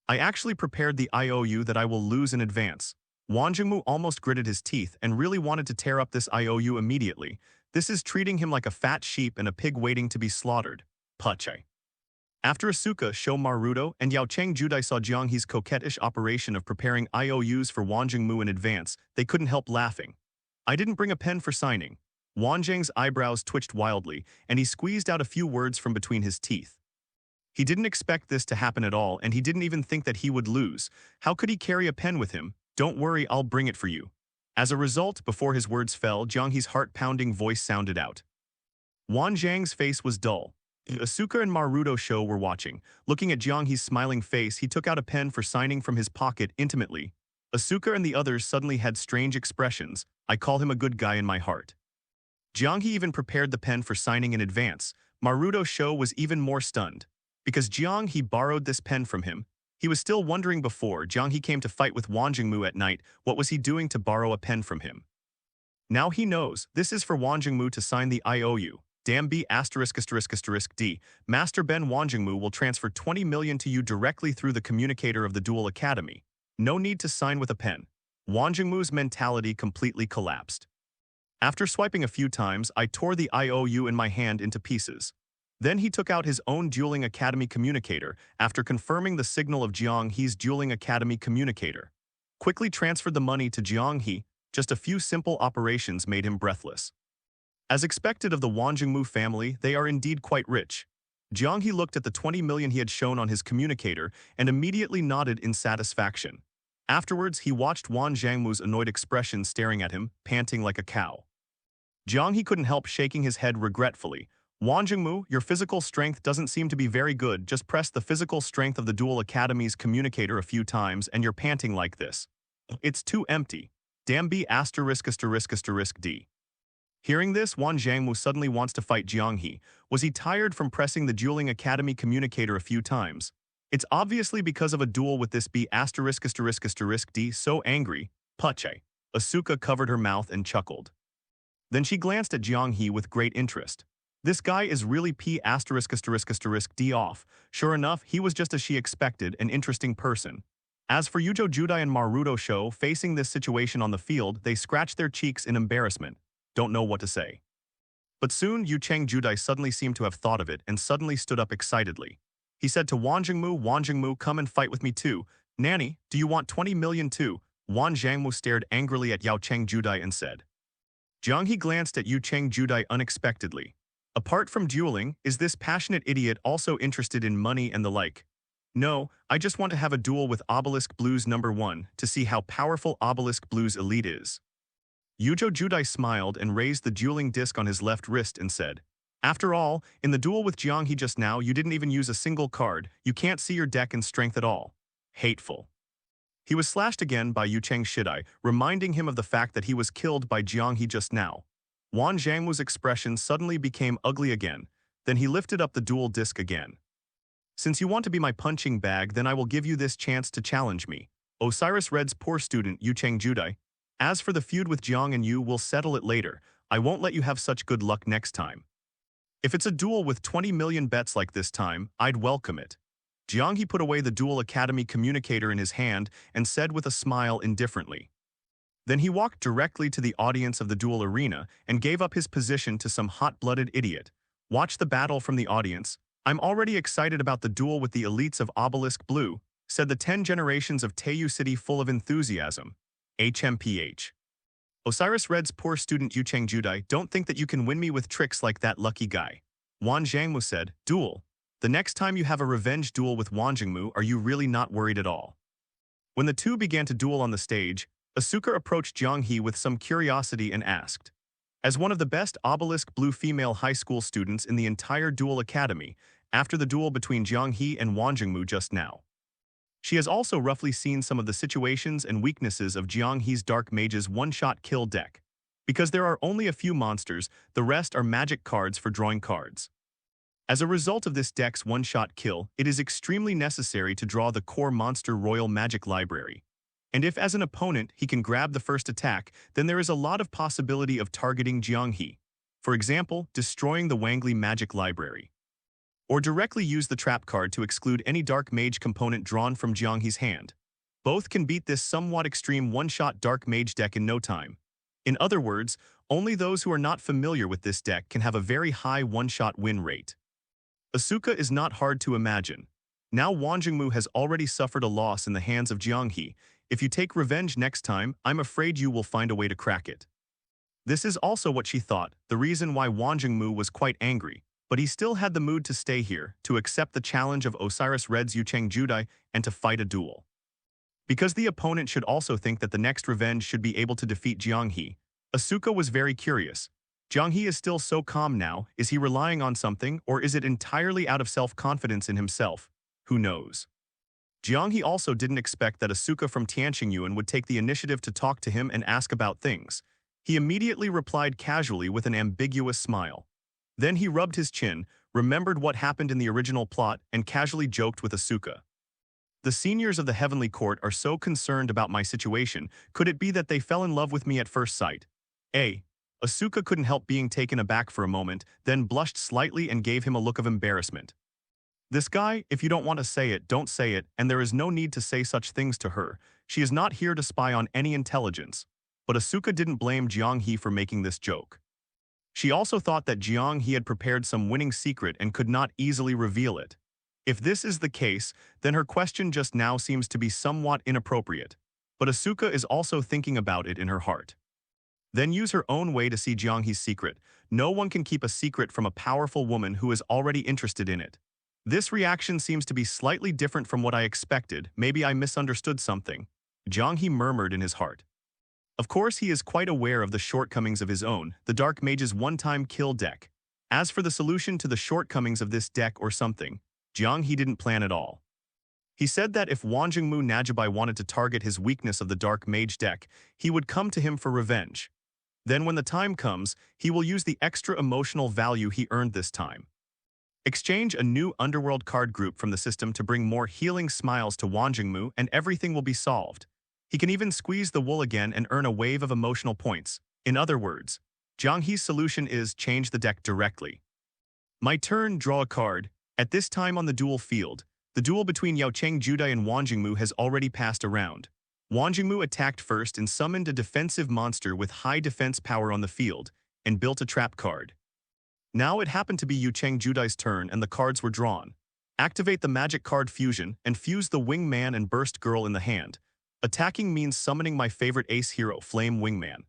I actually prepared the IOU that I will lose in advance. Wang Jingmu almost gritted his teeth and really wanted to tear up this IOU immediately. This is treating him like a fat sheep and a pig waiting to be slaughtered. Pache. After Asuka, Sho Maruto, and Yao Cheng Judai saw Jiang He's coquettish operation of preparing IOUs for Wang Jingmu in advance, they couldn't help laughing. I didn't bring a pen for signing. Wang Zheng's eyebrows twitched wildly, and he squeezed out a few words from between his teeth. He didn't expect this to happen at all, and he didn't even think that he would lose. How could he carry a pen with him? Don't worry, I'll bring it for you. As a result, before his words fell, Jiang He's heart-pounding voice sounded out. Wang Zhang's face was dull. Asuka and Maruto Sho were watching. Looking at Jiang He's smiling face, he took out a pen for signing from his pocket intimately. Asuka and the others suddenly had strange expressions. I call him a good guy in my heart. Jiang He even prepared the pen for signing in advance. Maruto Sho was even more stunned. Because Jiang He borrowed this pen from him, he was still wondering before Jiang He came to fight with Wang Jingmu at night, what was he doing to borrow a pen from him? Now he knows, this is for Wang Jingmu to sign the IOU. Damn B asterisk asterisk asterisk D. Master Ben Wang Jingmu will transfer 20 million to you directly through the communicator of the Duel Academy. No need to sign with a pen. Wang Jingmu's mentality completely collapsed. After swiping a few times, I tore the IOU in my hand into pieces. Then he took out his own Dueling Academy communicator after confirming the signal of Jiang He's Dueling Academy communicator. Quickly transferred the money to Jiang He. Just a few simple operations made him breathless. As expected of the Wang Jingmu family, they are indeed quite rich. Jiang He looked at the 20 million he had shown on his communicator and immediately nodded in satisfaction. Afterwards, he watched Wang Zhangmu's annoyed expression staring at him, panting like a cow. Jiang He couldn't help shaking his head regretfully. Wang Jingmu, your physical strength doesn't seem to be very good. Just press the physical strength of the Duel Academy's communicator a few times and you're panting like this. It's too empty. Damn B asterisk asterisk asterisk D. Hearing this, Wang Zhangmu suddenly wants to fight Jiang He. Was he tired from pressing the Dueling Academy communicator a few times? It's obviously because of a duel with this B asterisk asterisk asterisk D. So angry. Pache. Asuka covered her mouth and chuckled. Then she glanced at Jiang He with great interest. This guy is really P asterisk asterisk asterisk D off. Sure enough, he was just as she expected, an interesting person. As for Yujo Judai and Maruto Sho, facing this situation on the field, they scratched their cheeks in embarrassment. Don't know what to say. But soon, Yu Cheng Judai suddenly seemed to have thought of it and suddenly stood up excitedly. He said to Wang Jingmu, come and fight with me too. Nanny, do you want 20 million too? Wang Zhangmu stared angrily at Yao Cheng Judai and said. Jiang He glanced at Yu Cheng Judai unexpectedly. Apart from dueling, is this passionate idiot also interested in money and the like? No, I just want to have a duel with Obelisk Blues #1 to see how powerful Obelisk Blues Elite is. Yujo Judai smiled and raised the dueling disc on his left wrist and said, after all, in the duel with Jiang He just now, you didn't even use a single card. You can't see your deck and strength at all. Hateful. He was slashed again by Yu Cheng Shidai, reminding him of the fact that he was killed by Jiang He just now. Wang Zhangmu's expression suddenly became ugly again. Then he lifted up the duel disc again. Since you want to be my punching bag, then I will give you this chance to challenge me. Osiris Red's poor student, Yu Cheng Judai. As for the feud with Jiang and you, we'll settle it later. I won't let you have such good luck next time. If it's a duel with 20 million bets like this time, I'd welcome it. Jiang He put away the Duel Academy communicator in his hand and said with a smile indifferently. Then he walked directly to the audience of the duel arena and gave up his position to some hot-blooded idiot. Watch the battle from the audience. I'm already excited about the duel with the elites of Obelisk Blue, said the 10 generations of Teiyu City full of enthusiasm. HMPH. Osiris Red's poor student Yu Cheng Judai, don't think that you can win me with tricks like that lucky guy. Wang Zhangmu said, duel. The next time you have a revenge duel with Wang Jingmu, are you really not worried at all? When the two began to duel on the stage, Asuka approached Jiang He with some curiosity and asked, as one of the best Obelisk Blue female high school students in the entire Duel Academy, after the duel between Jiang He and Wang Jingmu just now, she has also roughly seen some of the situations and weaknesses of Jiang He's Dark Mage's one-shot kill deck. Because there are only a few monsters, the rest are magic cards for drawing cards. As a result of this deck's one-shot kill, it is extremely necessary to draw the core monster Royal Magic Library. And if as an opponent he can grab the first attack, then there is a lot of possibility of targeting Jiang He. For example, destroying the Wangli Magic Library. Or directly use the trap card to exclude any Dark Mage component drawn from Jiang He's hand. Both can beat this somewhat extreme one-shot Dark Mage deck in no time. In other words, only those who are not familiar with this deck can have a very high one-shot win rate. Asuka is not hard to imagine. Now Wang Jingmu has already suffered a loss in the hands of Jiang He. If you take revenge next time, I'm afraid you will find a way to crack it. This is also what she thought, the reason why Wang Jingmu was quite angry, but he still had the mood to stay here, to accept the challenge of Osiris Red's Yucheng Judai, and to fight a duel. Because the opponent should also think that the next revenge should be able to defeat Jiang He, Asuka was very curious. Jiang He is still so calm now, is he relying on something, or is it entirely out of self-confidence in himself? Who knows? Jiang He also didn't expect that Asuka from Tianqingyuan would take the initiative to talk to him and ask about things. He immediately replied casually with an ambiguous smile. Then he rubbed his chin, remembered what happened in the original plot, and casually joked with Asuka. The seniors of the Heavenly Court are so concerned about my situation, could it be that they fell in love with me at first sight? Asuka couldn't help being taken aback for a moment, then blushed slightly and gave him a look of embarrassment. This guy, if you don't want to say it, don't say it, and there is no need to say such things to her. She is not here to spy on any intelligence. But Asuka didn't blame Jiang He for making this joke. She also thought that Jiang He had prepared some winning secret and could not easily reveal it. If this is the case, then her question just now seems to be somewhat inappropriate. But Asuka is also thinking about it in her heart. Then use her own way to see Jiang He's secret. No one can keep a secret from a powerful woman who is already interested in it. This reaction seems to be slightly different from what I expected. Maybe I misunderstood something. Jiang He murmured in his heart. Of course, he is quite aware of the shortcomings of his own, the Dark Mage's one-time kill deck. As for the solution to the shortcomings of this deck or something, Jiang He didn't plan at all. He said that if Wang Jingmu Najibai wanted to target his weakness of the Dark Mage deck, he would come to him for revenge. Then when the time comes, he will use the extra emotional value he earned this time. Exchange a new underworld card group from the system to bring more healing smiles to Wang Jingmu and everything will be solved. He can even squeeze the wool again and earn a wave of emotional points. In other words, Jiang He's solution is change the deck directly. My turn, draw a card. At this time on the duel field, the duel between Yucheng Judai and Wang Jingmu has already passed around. Wang Jingmu attacked first and summoned a defensive monster with high defense power on the field, and built a trap card. Now it happened to be Yucheng Judai's turn and the cards were drawn. Activate the magic card fusion and fuse the Wingman and Burst Girl in the hand. Attacking means summoning my favorite ace hero, Flame Wingman.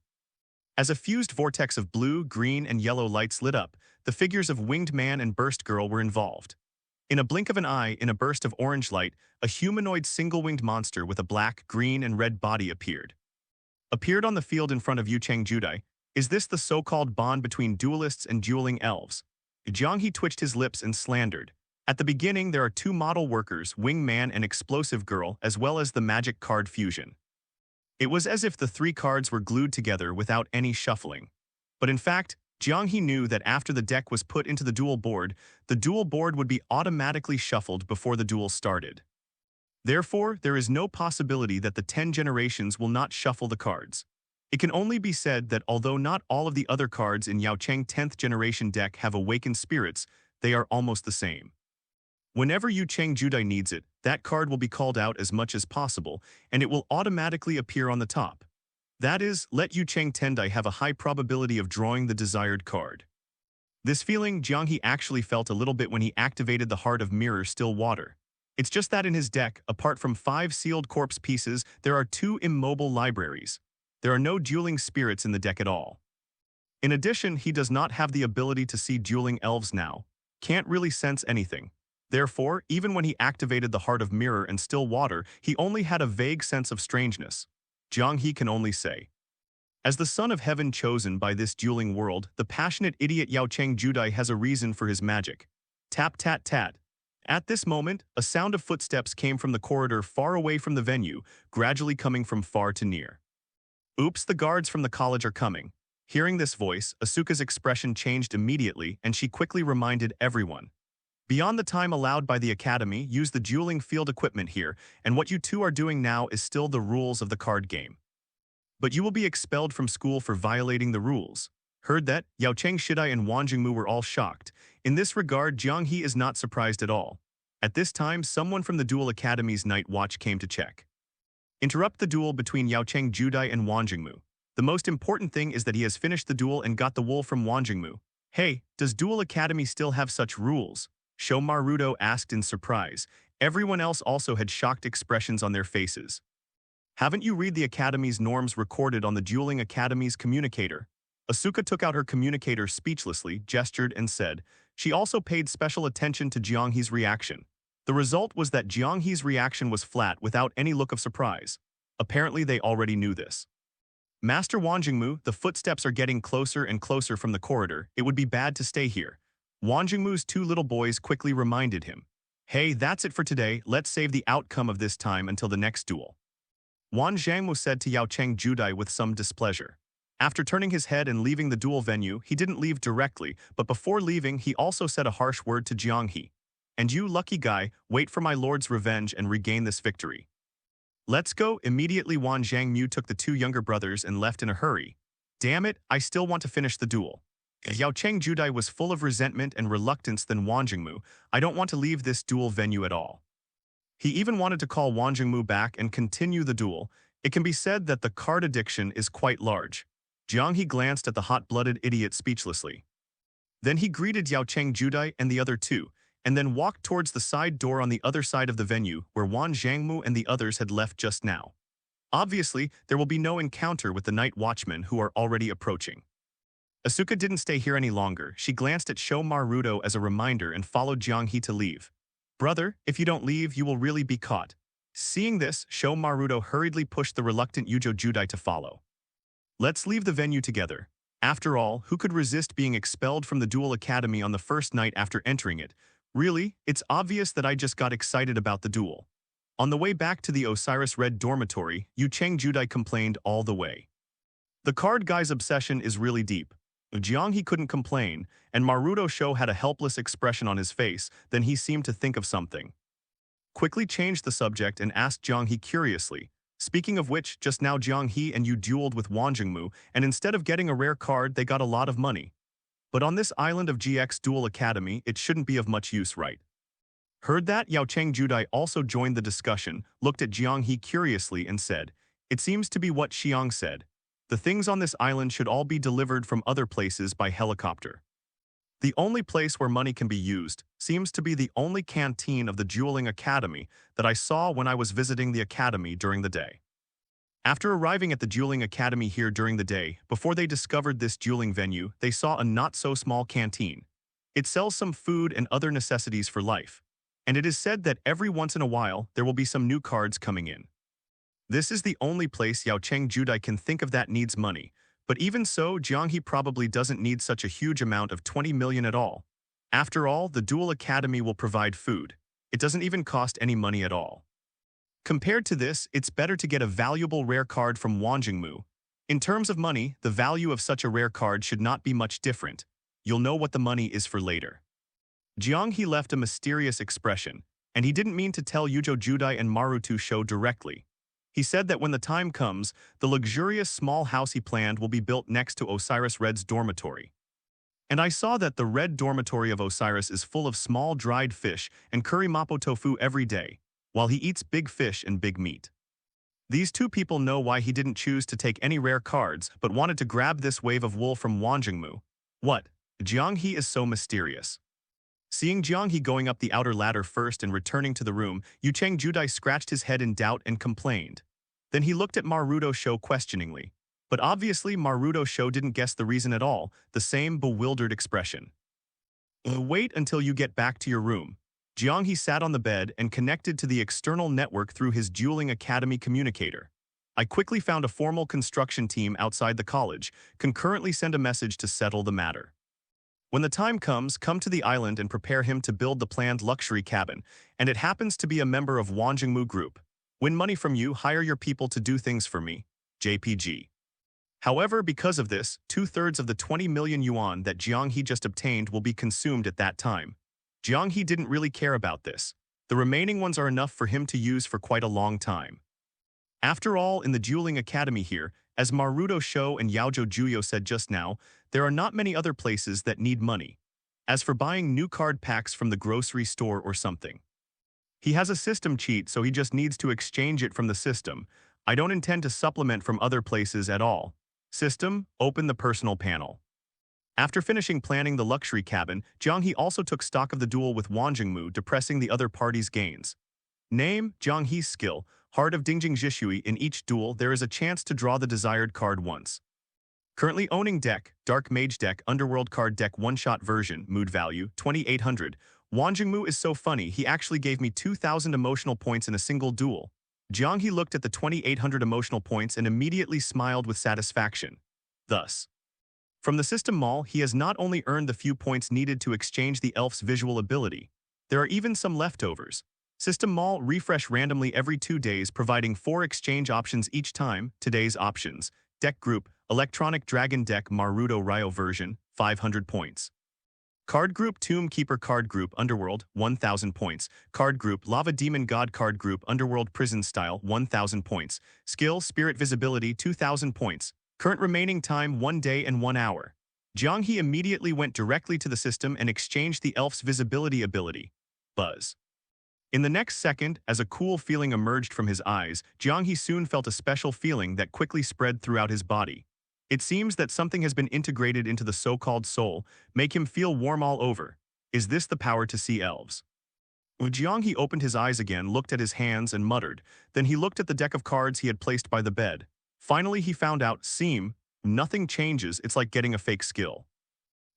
As a fused vortex of blue, green, and yellow lights lit up, the figures of Winged Man and Burst Girl were involved. In a blink of an eye, in a burst of orange light, a humanoid single-winged monster with a black, green, and red body appeared. Appeared on the field in front of Yucheng Judai. Is this the so-called bond between duelists and dueling elves? Jiang He twitched his lips and slandered. At the beginning, there are two model workers, Wingman and Explosive Girl, as well as the magic card fusion. It was as if the three cards were glued together without any shuffling. But in fact, Jiang He knew that after the deck was put into the duel board would be automatically shuffled before the duel started. Therefore, there is no possibility that the 10 generations will not shuffle the cards. It can only be said that although not all of the other cards in Yucheng 10th generation deck have awakened spirits, they are almost the same. Whenever Yucheng Judai needs it, that card will be called out as much as possible, and it will automatically appear on the top. That is, let Yucheng Tendai have a high probability of drawing the desired card. This feeling Jiang He actually felt a little bit when he activated the Heart of Mirror Still Water. It's just that in his deck, apart from 5 sealed corpse pieces, there are 2 immobile libraries. There are no dueling spirits in the deck at all. In addition, he does not have the ability to see dueling elves now. Can't really sense anything. Therefore, even when he activated the Heart of Mirror and Still Water, he only had a vague sense of strangeness. Jiang He can only say. As the son of heaven chosen by this dueling world, the passionate idiot Yucheng Judai has a reason for his magic. Tap tat tat. At this moment, a sound of footsteps came from the corridor far away from the venue, gradually coming from far to near. Oops, the guards from the college are coming. Hearing this voice, Asuka's expression changed immediately and she quickly reminded everyone. Beyond the time allowed by the academy, use the dueling field equipment here, and what you two are doing now is still the rules of the card game. But you will be expelled from school for violating the rules. Heard that? Yao Cheng Shidai and Wang Jingmu were all shocked. In this regard, Jiang He is not surprised at all. At this time, someone from the Duel Academy's night watch came to check. Interrupt the duel between Yao Cheng Judai and Wang Jingmu. The most important thing is that he has finished the duel and got the wool from Wang Jingmu. Hey, does Duel Academy still have such rules? Sho Maruto asked in surprise. Everyone else also had shocked expressions on their faces. Haven't you read the Academy's norms recorded on the Dueling Academy's communicator? Asuka took out her communicator speechlessly, gestured and said. She also paid special attention to Jiang He's reaction. The result was that Jiang He's reaction was flat without any look of surprise. Apparently they already knew this. Master Wang Jingmu, the footsteps are getting closer and closer from the corridor. It would be bad to stay here. Wang Jingmu's two little boys quickly reminded him. Hey, that's it for today. Let's save the outcome of this time until the next duel. Wang Zhangmu said to Yao Cheng Judai with some displeasure. After turning his head and leaving the duel venue, he didn't leave directly, but before leaving, he also said a harsh word to Jiang He. And you, lucky guy, wait for my lord's revenge and regain this victory. Let's go. Immediately Wang Zhangmu took the two younger brothers and left in a hurry. Damn it, I still want to finish the duel. Yao Cheng Judai was full of resentment and reluctance than Wang Jingmu. I don't want to leave this duel venue at all. He even wanted to call Wang Jingmu back and continue the duel. It can be said that the card addiction is quite large. Jiang He glanced at the hot-blooded idiot speechlessly. Then he greeted Yao Cheng Judai and the other two, and then walked towards the side door on the other side of the venue where Wang Zhangmu and the others had left just now. Obviously, there will be no encounter with the night watchmen who are already approaching. Asuka didn't stay here any longer. She glanced at Sho Maruto as a reminder and followed Jiang He to leave. Brother, if you don't leave, you will really be caught. Seeing this, Sho Maruto hurriedly pushed the reluctant Yujo Judai to follow. Let's leave the venue together. After all, who could resist being expelled from the Duel Academy on the first night after entering it? Really, it's obvious that I just got excited about the duel. On the way back to the Osiris Red dormitory, Yu Cheng Judai complained all the way. The card guy's obsession is really deep. Jiang He couldn't complain, and Maruto Sho had a helpless expression on his face, then he seemed to think of something. Quickly changed the subject and asked Jiang He curiously. Speaking of which, just now Jiang He and you dueled with Wang Jingmu, and instead of getting a rare card, they got a lot of money. But on this island of GX Duel Academy, it shouldn't be of much use, right? Heard that, Yao Cheng Judai also joined the discussion, looked at Jiang He curiously and said, it seems to be what Xiang said. The things on this island should all be delivered from other places by helicopter. The only place where money can be used seems to be the only canteen of the Dueling Academy that I saw when I was visiting the academy during the day. After arriving at the Dueling Academy here during the day, before they discovered this dueling venue, they saw a not-so-small canteen. It sells some food and other necessities for life, and it is said that every once in a while there will be some new cards coming in. This is the only place Yao Cheng Judai can think of that needs money, but even so, Jiang He probably doesn't need such a huge amount of 20 million at all. After all, the Duel Academy will provide food. It doesn't even cost any money at all. Compared to this, it's better to get a valuable rare card from Wang Jingmu. In terms of money, the value of such a rare card should not be much different. You'll know what the money is for later. Jiang He left a mysterious expression, and he didn't mean to tell Yujo Judai and Maruto Sho directly. He said that when the time comes, the luxurious small house he planned will be built next to Osiris Red's dormitory. And I saw that the red dormitory of Osiris is full of small dried fish and curry mapo tofu every day, while he eats big fish and big meat. These two people know why he didn't choose to take any rare cards but wanted to grab this wave of wool from Wang Jingmu. What? Jiang He is so mysterious. Seeing Jiang He going up the outer ladder first and returning to the room, Yu Cheng Judai scratched his head in doubt and complained. Then he looked at Maruto Sho questioningly. But obviously Maruto Sho didn't guess the reason at all, the same bewildered expression. Wait until you get back to your room. Jiang He sat on the bed and connected to the external network through his Dueling Academy communicator. I quickly found a formal construction team outside the college, concurrently send a message to settle the matter. When the time comes, come to the island and prepare him to build the planned luxury cabin, and it happens to be a member of Wang Jingmu Group. Win money from you, hire your people to do things for me. JPG. However, because of this, 2/3 of the 20 million yuan that Jiang He just obtained will be consumed at that time. Jiang He didn't really care about this. The remaining ones are enough for him to use for quite a long time. After all, in the Dueling Academy here, as Maruto Sho and Yaojo Juyo said just now, there are not many other places that need money. As for buying new card packs from the grocery store or something. He has a system cheat, so he just needs to exchange it from the system. I don't intend to supplement from other places at all. System, open the personal panel. After finishing planning the luxury cabin, Jiang He also took stock of the duel with Wang Jingmu, depressing the other party's gains. Name, Jiang He's skill, Heart of Dingjing Zhishui. In each duel, there is a chance to draw the desired card once. Currently owning deck, Dark Mage deck, Underworld card deck, one-shot version, mood value, 2800. Wang Jingmu is so funny, he actually gave me 2,000 emotional points in a single duel. Jiang He looked at the 2,800 emotional points and immediately smiled with satisfaction. Thus, from the system mall, he has not only earned the few points needed to exchange the elf's visual ability, there are even some leftovers. System mall refresh randomly every 2 days, providing 4 exchange options each time. Today's options: deck group, Electronic Dragon deck, Maruto Ryo version, 500 points. Card group, Tomb Keeper card group, Underworld, 1,000 points. Card group, Lava Demon God card group, Underworld Prison Style, 1,000 points. Skill, Spirit Visibility, 2,000 points. Current remaining time, 1 day and 1 hour. Jiang He immediately went directly to the system and exchanged the elf's visibility ability. Buzz. In the next second, as a cool feeling emerged from his eyes, Jiang He soon felt a special feeling that quickly spread throughout his body. It seems that something has been integrated into the so-called soul, make him feel warm all over. Is this the power to see elves? Jiang He opened his eyes again, looked at his hands and muttered. Then he looked at the deck of cards he had placed by the bed. Finally he found out, nothing changes, it's like getting a fake skill.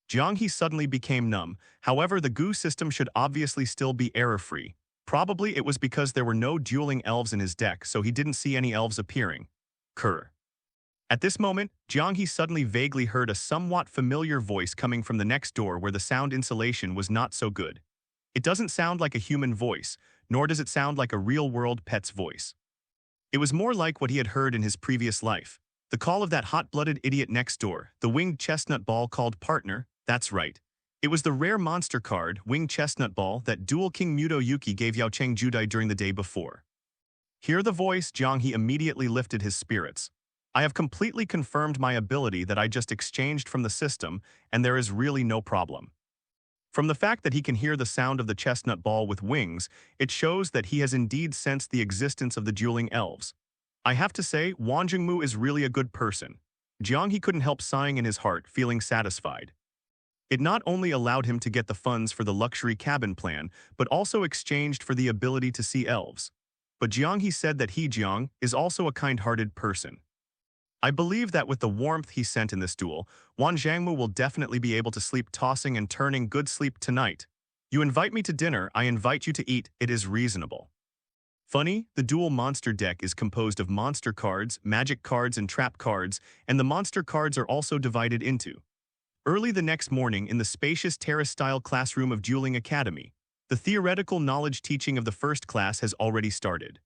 Jiang He suddenly became numb. However, the Gu system should obviously still be error-free. Probably it was because there were no dueling elves in his deck, so he didn't see any elves appearing. At this moment, Jiang He suddenly vaguely heard a somewhat familiar voice coming from the next door where the sound insulation was not so good. It doesn't sound like a human voice, nor does it sound like a real-world pet's voice. It was more like what he had heard in his previous life. The call of that hot-blooded idiot next door, the winged chestnut ball called partner. That's right. It was the rare monster card, Winged Chestnut Ball, that Duel King Muto Yuki gave Yao Cheng Judai during the day before. Hear the voice, Jiang He immediately lifted his spirits. I have completely confirmed my ability that I just exchanged from the system, and there is really no problem. From the fact that he can hear the sound of the chestnut ball with wings, it shows that he has indeed sensed the existence of the dueling elves. I have to say, Wang Jingmu is really a good person. Jiang He couldn't help sighing in his heart, feeling satisfied. It not only allowed him to get the funds for the luxury cabin plan, but also exchanged for the ability to see elves. But Jiang He said that Jiang is also a kind-hearted person. I believe that with the warmth he sent in this duel, Wang Jiangmu will definitely be able to sleep tossing and turning good sleep tonight. You invite me to dinner, I invite you to eat, it is reasonable. Funny, the duel monster deck is composed of monster cards, magic cards and trap cards, and the monster cards are also divided into. Early the next morning in the spacious terrace-style classroom of Dueling Academy, the theoretical knowledge teaching of the first class has already started.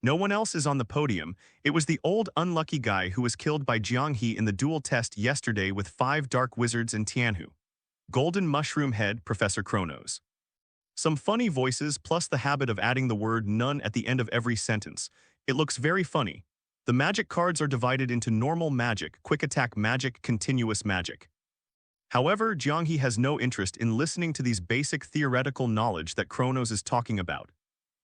No one else is on the podium. It was the old unlucky guy who was killed by Jiang He in the duel test yesterday with 5 dark wizards and Tianhu. Golden Mushroom Head, Professor Kronos. Some funny voices plus the habit of adding the word none at the end of every sentence. It looks very funny. The magic cards are divided into normal magic, quick attack magic, continuous magic. However, Jiang He has no interest in listening to these basic theoretical knowledge that Kronos is talking about.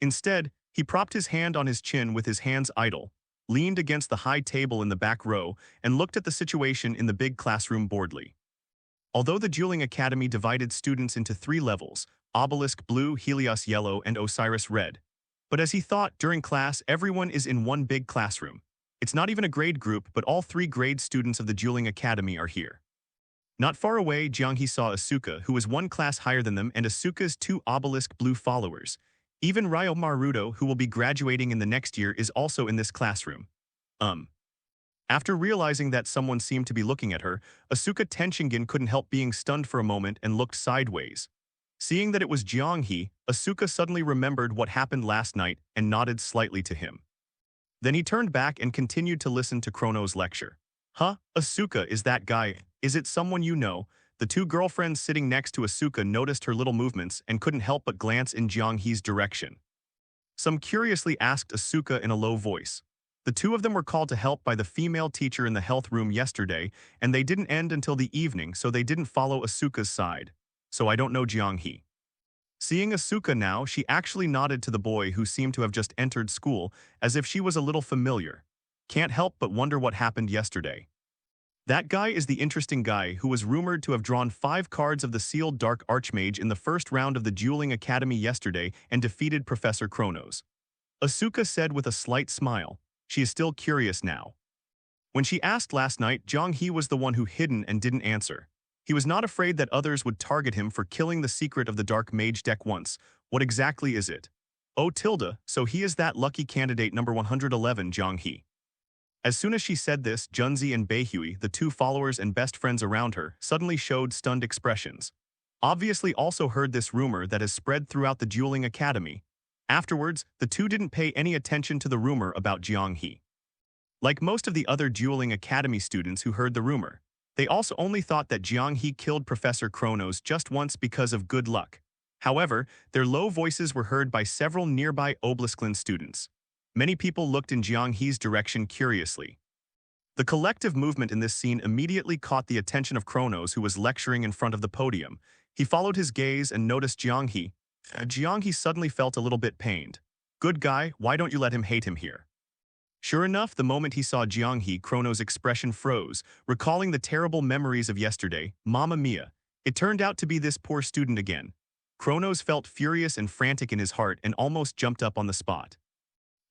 Instead, he propped his hand on his chin with his hands idle, leaned against the high table in the back row, and looked at the situation in the big classroom boredly. Although the Dueling Academy divided students into 3 levels, Obelisk Blue, Helios Yellow, and Osiris Red. But as he thought, during class, everyone is in one big classroom. It's not even a grade group, but all 3 grade students of the Dueling Academy are here. Not far away, Jiang He saw Asuka, who was 1 class higher than them, and Asuka's 2 Obelisk Blue followers. Even Ryo Maruto, who will be graduating in the next year, is also in this classroom. After realizing that someone seemed to be looking at her, Asuka Tenshingen couldn't help being stunned for a moment and looked sideways. Seeing that it was Jiang He, Asuka suddenly remembered what happened last night and nodded slightly to him. Then he turned back and continued to listen to Kronos' lecture. Asuka, is that guy? Is it someone you know? The two girlfriends sitting next to Asuka noticed her little movements and couldn't help but glance in Jiang He's direction. Some curiously asked Asuka in a low voice. The two of them were called to help by the female teacher in the health room yesterday, and they didn't end until the evening, so they didn't follow Asuka's side. So I don't know Jiang He. Seeing Asuka now, she actually nodded to the boy who seemed to have just entered school, as if she was a little familiar. Can't help but wonder what happened yesterday. That guy is the interesting guy who was rumored to have drawn 5 cards of the sealed Dark Archmage in the first round of the Dueling Academy yesterday and defeated Professor Kronos. Asuka said with a slight smile. She is still curious now. When she asked last night, Jiang He was the one who hidden and didn't answer. He was not afraid that others would target him for killing the secret of the Dark Mage deck once. What exactly is it? Oh tilde, so he is that lucky candidate number 111, Jiang He. As soon as she said this, Junzi and Beihui, the two followers and best friends around her, suddenly showed stunned expressions. Obviously also heard this rumor that has spread throughout the Dueling Academy. Afterwards, the two didn't pay any attention to the rumor about Jiang He. Like most of the other Dueling Academy students who heard the rumor, they also only thought that Jiang He killed Professor Kronos just once because of good luck. However, their low voices were heard by several nearby Obeliskland students. Many people looked in Jiang He's direction curiously. The collective movement in this scene immediately caught the attention of Kronos, who was lecturing in front of the podium. He followed his gaze and noticed Jiang He. Jiang He suddenly felt a little bit pained. Good guy, why don't you let him hate him here? Sure enough, the moment he saw Jiang He, Kronos' expression froze, recalling the terrible memories of yesterday. Mamma mia. It turned out to be this poor student again. Kronos felt furious and frantic in his heart and almost jumped up on the spot.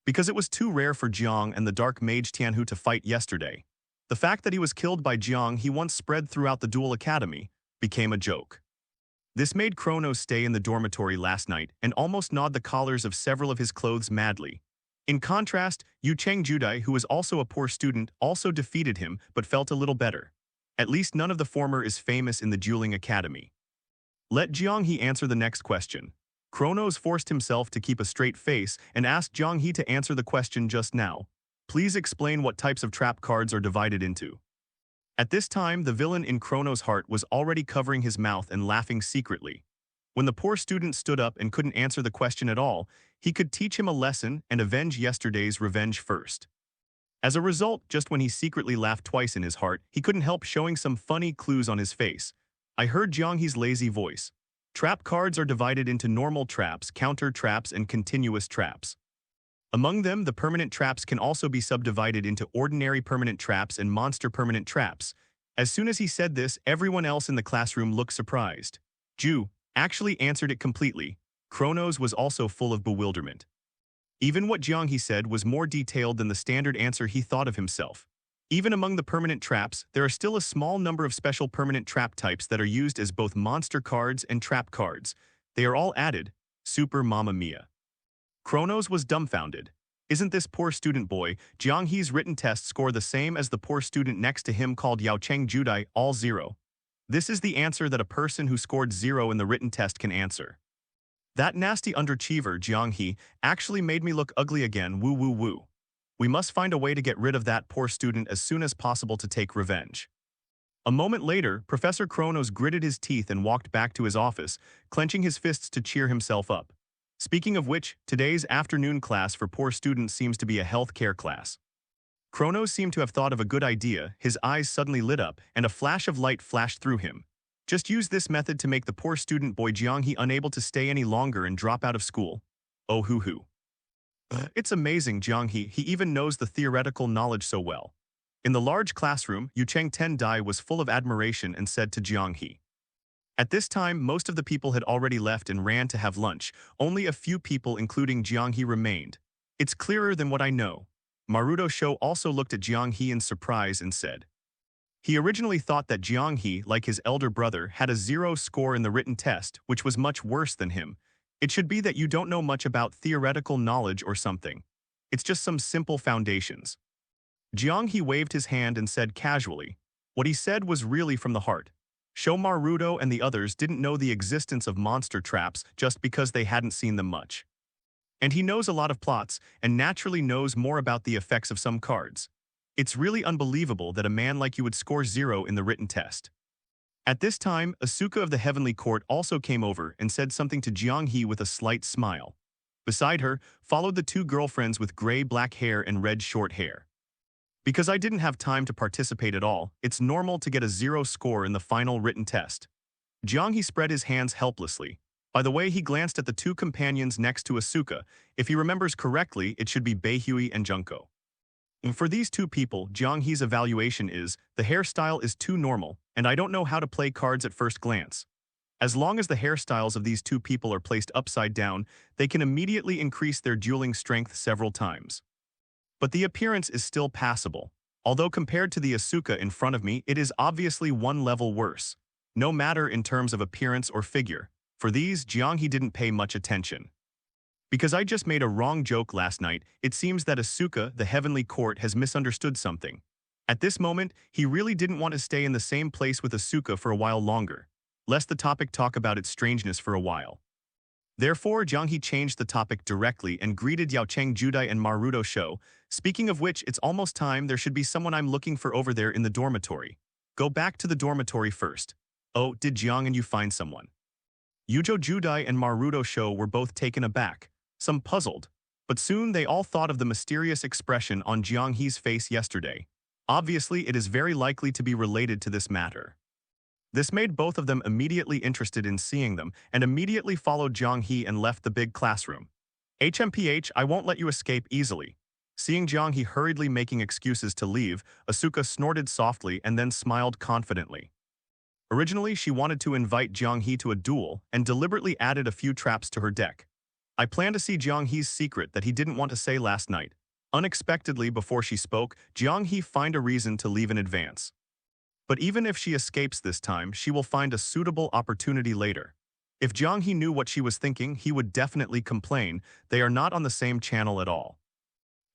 Because it was too rare for Jiang and the Dark Mage Tianhu to fight yesterday, the fact that he was killed by Jiang He once spread throughout the Duel Academy became a joke. This made Kronos stay in the dormitory last night and almost gnawed the collars of several of his clothes madly. In contrast, Yu Cheng Judai, who was also a poor student, also defeated him but felt a little better. At least none of the former is famous in the Dueling Academy. Let Jiang He answer the next question. Kronos forced himself to keep a straight face and asked Jiang He to answer the question just now. Please explain what types of trap cards are divided into. At this time, the villain in Kronos' heart was already covering his mouth and laughing secretly. When the poor student stood up and couldn't answer the question at all, he could teach him a lesson and avenge yesterday's revenge first. As a result, just when he secretly laughed twice in his heart, he couldn't help showing some funny clues on his face. I heard Jiang He's lazy voice. Trap cards are divided into normal traps, counter traps, and continuous traps. Among them, the permanent traps can also be subdivided into ordinary permanent traps and monster permanent traps. As soon as he said this, everyone else in the classroom looked surprised. Ju actually answered it completely. Kronos was also full of bewilderment. Even what Jiang He said was more detailed than the standard answer he thought of himself. Even among the permanent traps, there are still a small number of special permanent trap types that are used as both monster cards and trap cards. They are all added. Super Mamma Mia. Kronos was dumbfounded. Isn't this poor student boy, Jiang He's written test score the same as the poor student next to him called Yao Cheng Judai, all 0? This is the answer that a person who scored 0 in the written test can answer. That nasty underachiever, Jiang He, actually made me look ugly again, woo woo woo. We must find a way to get rid of that poor student as soon as possible to take revenge. A moment later, Professor Kronos gritted his teeth and walked back to his office, clenching his fists to cheer himself up. Speaking of which, today's afternoon class for poor students seems to be a healthcare class. Kronos seemed to have thought of a good idea. His eyes suddenly lit up, and a flash of light flashed through him. Just use this method to make the poor student boy Jiang He unable to stay any longer and drop out of school. Oh hoo hoo. It's amazing, Jiang He even knows the theoretical knowledge so well. In the large classroom, Yu Cheng Dai was full of admiration and said to Jiang He. At this time, most of the people had already left and ran to have lunch. Only a few people, including Jiang He, remained. It's clearer than what I know. Maruto Sho also looked at Jiang He in surprise and said. He originally thought that Jiang He, like his elder brother, had a 0 score in the written test, which was much worse than him. It should be that you don't know much about theoretical knowledge or something. It's just some simple foundations. Jiang He waved his hand and said casually. What he said was really from the heart. Sho Maruto and the others didn't know the existence of monster traps just because they hadn't seen them much. And he knows a lot of plots and naturally knows more about the effects of some cards. It's really unbelievable that a man like you would score 0 in the written test. At this time, Asuka of the Heavenly Court also came over and said something to Jiang He with a slight smile. Beside her, followed the two girlfriends with gray-black hair and red short hair. Because I didn't have time to participate at all, it's normal to get a 0 score in the final written test. Jiang He spread his hands helplessly. By the way, he glanced at the two companions next to Asuka. If he remembers correctly, it should be Beihui and Junko. And for these two people, Jiang He's evaluation is, the hairstyle is too normal, and I don't know how to play cards at first glance. As long as the hairstyles of these two people are placed upside down, they can immediately increase their dueling strength several times. But the appearance is still passable. Although compared to the Asuka in front of me, it is obviously one level worse. No matter in terms of appearance or figure. For these, Jiang He didn't pay much attention. Because I just made a wrong joke last night, it seems that Asuka, the Heavenly Court, has misunderstood something. At this moment, he really didn't want to stay in the same place with Asuka for a while longer, lest the topic talk about its strangeness for a while. Therefore, Jiang He changed the topic directly and greeted Yao Cheng Judai and Maruto Sho. Speaking of which, it's almost time. There should be someone I'm looking for over there in the dormitory. Go back to the dormitory first. Oh, did Jiang and you find someone? Yujo Judai and Maruto Sho were both taken aback, some puzzled, but soon they all thought of the mysterious expression on Jiang He's face yesterday. Obviously, it is very likely to be related to this matter. This made both of them immediately interested in seeing them and immediately followed Jiang He and left the big classroom. HMPH, I won't let you escape easily. Seeing Jiang He hurriedly making excuses to leave, Asuka snorted softly and then smiled confidently. Originally, she wanted to invite Jiang He to a duel and deliberately added a few traps to her deck. I planned to see Jiang He's secret that he didn't want to say last night. Unexpectedly, before she spoke, Jiang He find a reason to leave in advance. But even if she escapes this time, she will find a suitable opportunity later. If Jiang He knew what she was thinking, he would definitely complain. They are not on the same channel at all.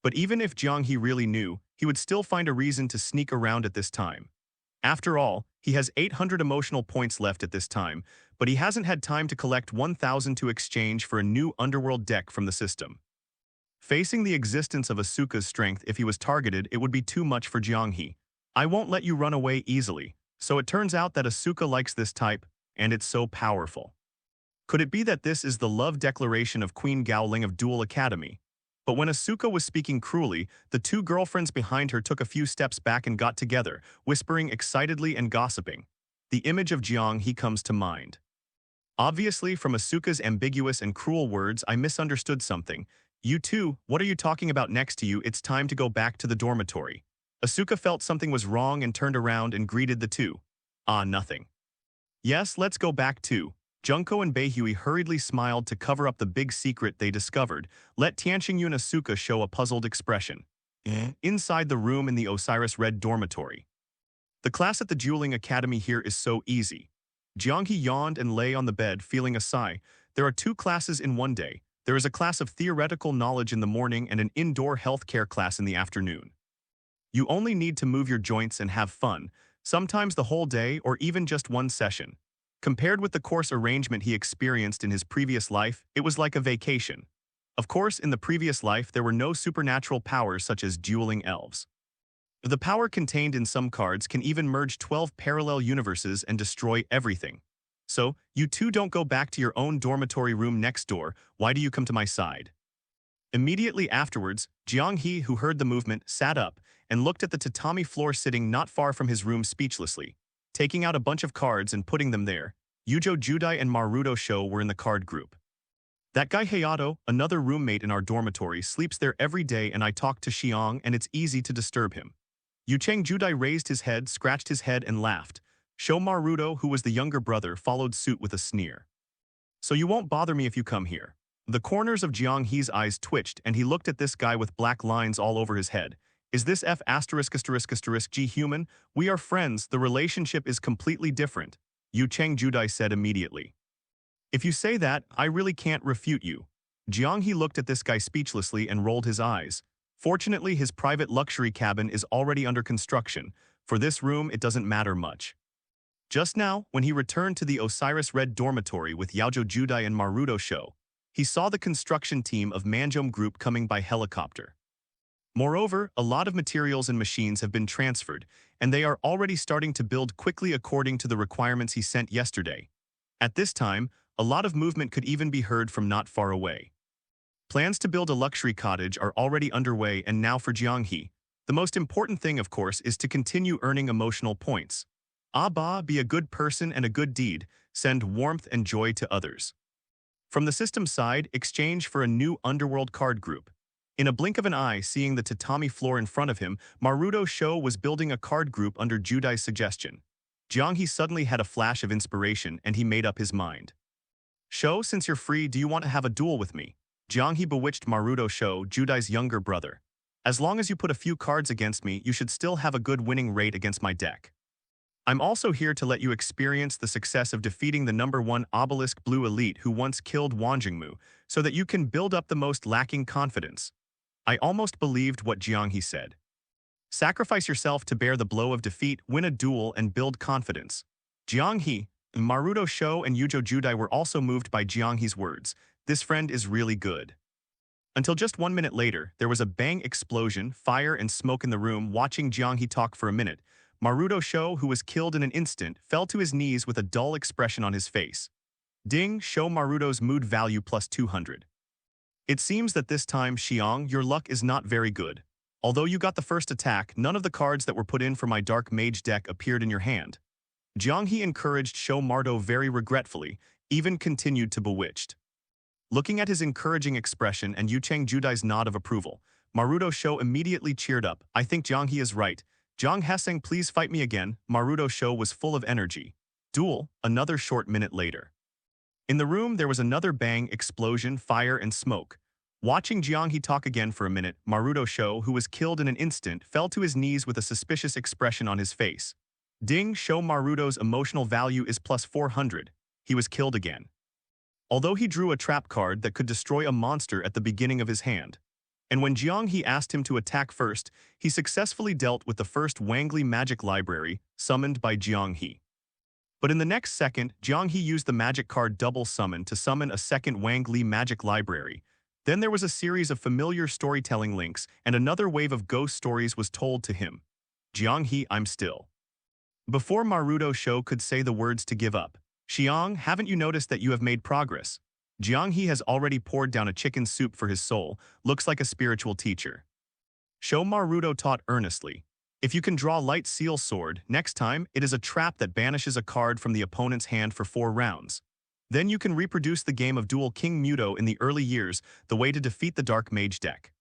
But even if Jiang He really knew, he would still find a reason to sneak around at this time. After all, he has 800 emotional points left at this time, but he hasn't had time to collect 1,000 to exchange for a new underworld deck from the system. Facing the existence of Asuka's strength, if he was targeted, it would be too much for Jiang He. I won't let you run away easily. So it turns out that Asuka likes this type, and it's so powerful. Could it be that this is the love declaration of Queen Gowling of Duel Academy? But when Asuka was speaking cruelly, the two girlfriends behind her took a few steps back and got together, whispering excitedly and gossiping. The image of Jiang He comes to mind. Obviously, from Asuka's ambiguous and cruel words, I misunderstood something. You two, what are you talking about next to you? It's time to go back to the dormitory. Asuka felt something was wrong and turned around and greeted the two. Nothing. Yes, let's go back too. Junko and Beihui hurriedly smiled to cover up the big secret they discovered. Let Tianqing and Asuka show a puzzled expression. Inside the room in the Osiris Red dormitory. The class at the Dueling Academy here is so easy. Jiang He yawned and lay on the bed, feeling a sigh. There are two classes in one day. There is a class of theoretical knowledge in the morning and an indoor healthcare class in the afternoon. You only need to move your joints and have fun, sometimes the whole day or even just one session. Compared with the course arrangement he experienced in his previous life, it was like a vacation. Of course, in the previous life, there were no supernatural powers such as dueling elves. The power contained in some cards can even merge 12 parallel universes and destroy everything. So, you two don't go back to your own dormitory room next door. Why do you come to my side? Immediately afterwards, Jiang He, who heard the movement, sat up and looked at the tatami floor sitting not far from his room speechlessly. Taking out a bunch of cards and putting them there, Yujo Judai and Maruto Sho were in the card group. That guy Hayato, another roommate in our dormitory, sleeps there every day and I talk to Xiang and it's easy to disturb him. Yu Cheng Judai raised his head, scratched his head and laughed. Sho Maruto, who was the younger brother, followed suit with a sneer. So you won't bother me if you come here. The corners of Jiang He's eyes twitched and he looked at this guy with black lines all over his head. Is this F***G human? We are friends, the relationship is completely different, Yu Cheng Judai said immediately. If you say that, I really can't refute you. Jiang He looked at this guy speechlessly and rolled his eyes. Fortunately, his private luxury cabin is already under construction. For this room, it doesn't matter much. Just now, when he returned to the Osiris Red dormitory with Yaojo Judai and Maruto Sho, he saw the construction team of Manjom Group coming by helicopter. Moreover, a lot of materials and machines have been transferred, and they are already starting to build quickly according to the requirements he sent yesterday. At this time, a lot of movement could even be heard from not far away. Plans to build a luxury cottage are already underway, and now for Jiang He. The most important thing, of course, is to continue earning emotional points. Be a good person and a good deed, send warmth and joy to others. From the system side, exchange for a new underworld card group. In a blink of an eye, seeing the tatami floor in front of him, Maruto Sho was building a card group under Judai's suggestion. Jiang He suddenly had a flash of inspiration and he made up his mind. Sho, since you're free, do you want to have a duel with me? Jiang He bewitched Maruto Sho, Judai's younger brother. As long as you put a few cards against me, you should still have a good winning rate against my deck. I'm also here to let you experience the success of defeating the #1 obelisk blue elite who once killed Wang Jingmu, so that you can build up the most lacking confidence. I almost believed what Jiang He said. Sacrifice yourself to bear the blow of defeat, win a duel, and build confidence. Jiang He, Maruto Sho, and Yujo Judai were also moved by Jiang He's words. This friend is really good. Until just 1 minute later, there was a bang explosion, fire and smoke in the room. Watching Jiang He talk for a minute, Maruto Sho, who was killed in an instant, fell to his knees with a dull expression on his face. Ding, show Maruto's mood value plus 200. It seems that this time, Xiang, your luck is not very good. Although you got the first attack, none of the cards that were put in for my dark mage deck appeared in your hand. Jiang He encouraged Sho Mardo very regretfully, even continued to bewitched. Looking at his encouraging expression and Yucheng Judai's nod of approval, Maruto Sho immediately cheered up. I think Jiang He is right. Jiang Heseng, please fight me again. Maruto Sho was full of energy. Duel, another short minute later. In the room, there was another bang, explosion, fire, and smoke. Watching Jiang He talk again for a minute, Maruto Sho, who was killed in an instant, fell to his knees with a suspicious expression on his face. Ding, show Maruto's emotional value is plus 400. He was killed again. Although he drew a trap card that could destroy a monster at the beginning of his hand. And when Jiang He asked him to attack first, he successfully dealt with the first Wangli magic library, summoned by Jiang He. But in the next second, Jiang He used the magic card double summon to summon a second Wangli magic library. Then there was a series of familiar storytelling links, and another wave of ghost stories was told to him. Jiang He, I'm still. Before Maruto Sho could say the words to give up, Xiang, haven't you noticed that you have made progress? Jiang He has already poured down a chicken soup for his soul, looks like a spiritual teacher. Sho Maruto taught earnestly. If you can draw Light Seal Sword, next time, it is a trap that banishes a card from the opponent's hand for 4 rounds. Then you can reproduce the game of Duel King Muto in the early years, the way to defeat the Dark Mage deck.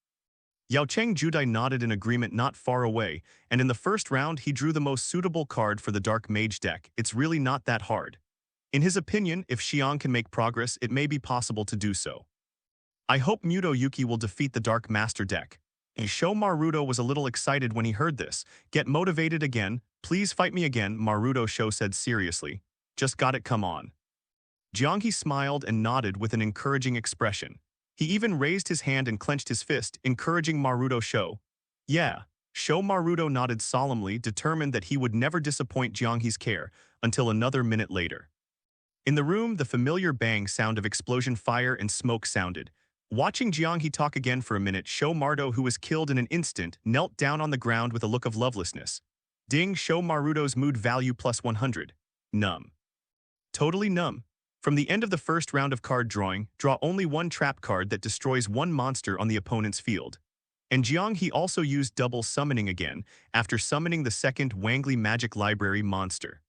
Yaocheng Judai nodded in agreement not far away, and in the first round he drew the most suitable card for the Dark Mage deck. It's really not that hard. In his opinion, if Xiang can make progress, it may be possible to do so. I hope Muto Yuki will defeat the Dark Master deck. Sho Maruto was a little excited when he heard this. Get motivated again, please fight me again, Maruto Sho said seriously. Just got it, come on. Jiang He smiled and nodded with an encouraging expression. He even raised his hand and clenched his fist, encouraging Maruto Sho. Yeah, Sho Maruto nodded solemnly, determined that he would never disappoint Jiang He's care, until another minute later. In the room, the familiar bang sound of explosion, fire, and smoke sounded. Watching Jiang He talk again for a minute, Sho Mardo, who was killed in an instant, knelt down on the ground with a look of lovelessness. Ding, show Maruto's mood value plus 100. Numb. Totally numb. From the end of the first round of card drawing, draw only 1 trap card that destroys 1 monster on the opponent's field. And Jiang He also used double summoning again, after summoning the second Wangli Magic Library monster.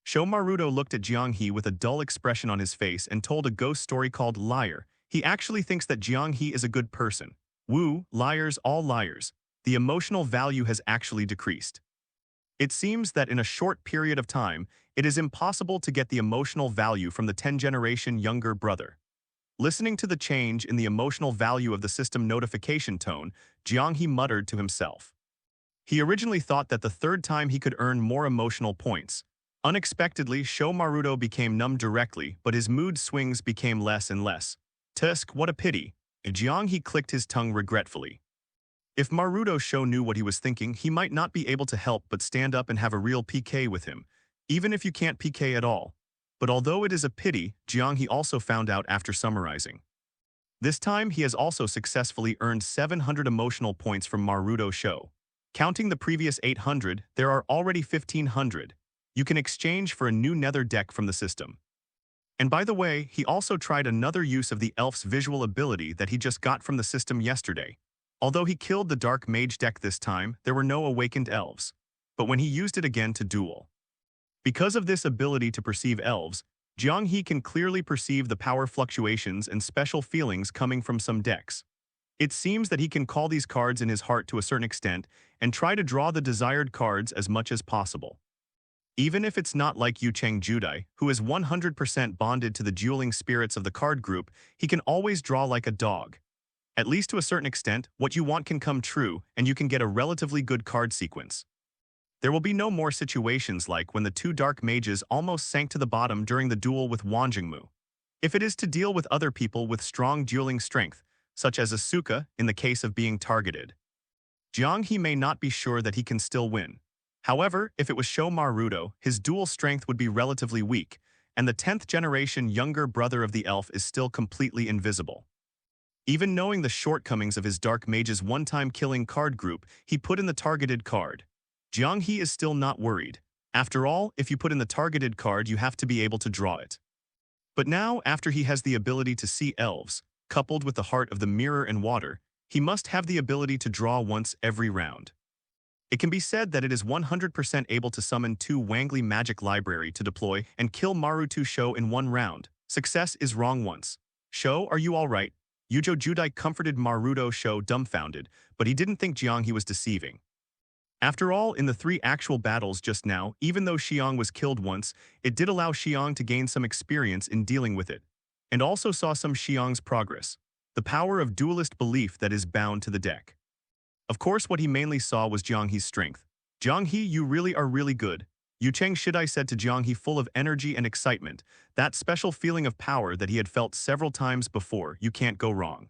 Sho Maruto looked at Jiang He with a dull expression on his face and told a ghost story called Liar. He actually thinks that Jiang He is a good person. Woo, liars, all liars. The emotional value has actually decreased. It seems that in a short period of time, it is impossible to get the emotional value from the 10-generation younger brother. Listening to the change in the emotional value of the system notification tone, Jiang He muttered to himself. He originally thought that the 3rd time he could earn more emotional points. Unexpectedly, Sho Maruto became numb directly, but his mood swings became less and less. Tusk, what a pity. Jiang He clicked his tongue regretfully. If Maruto Sho knew what he was thinking, he might not be able to help but stand up and have a real PK with him, even if you can't PK at all. But although it is a pity, Jiang He also found out after summarizing. This time, he has also successfully earned 700 emotional points from Maruto Show. Counting the previous 800, there are already 1,500. You can exchange for a new nether deck from the system. And by the way, he also tried another use of the elf's visual ability that he just got from the system yesterday. Although he killed the dark mage deck this time, there were no awakened elves. But when he used it again to duel. Because of this ability to perceive elves, Jiang He can clearly perceive the power fluctuations and special feelings coming from some decks. It seems that he can call these cards in his heart to a certain extent and try to draw the desired cards as much as possible. Even if it's not like Yucheng Judai, who is 100% bonded to the dueling spirits of the card group, he can always draw like a dog. At least to a certain extent, what you want can come true, and you can get a relatively good card sequence. There will be no more situations like when the two dark mages almost sank to the bottom during the duel with Wang Jingmu. If it is to deal with other people with strong dueling strength, such as Asuka in the case of being targeted, Jiang He may not be sure that he can still win. However, if it was Sho Maruto, his duel strength would be relatively weak, and the 10th generation younger brother of the elf is still completely invisible. Even knowing the shortcomings of his dark mage's one-time killing card group, he put in the targeted card. Jiang He is still not worried. After all, if you put in the targeted card, you have to be able to draw it. But now, after he has the ability to see elves, coupled with the heart of the mirror and water, he must have the ability to draw once every round. It can be said that it is 100% able to summon 2 Wangli magic library to deploy and kill Maruto Sho in one round. Success is wrong once. Sho, are you alright? Yujo Judai comforted Maruto Sho dumbfounded, but he didn't think Jiang He was deceiving. After all, in the 3 actual battles just now, even though Xiang was killed once, it did allow Xiang to gain some experience in dealing with it, and also saw some Xiang's progress, the power of duelist belief that is bound to the deck. Of course, what he mainly saw was Jiang He's strength. Jiang He, you really are really good. Yucheng Shidai said to Jiang He full of energy and excitement, that special feeling of power that he had felt several times before, you can't go wrong.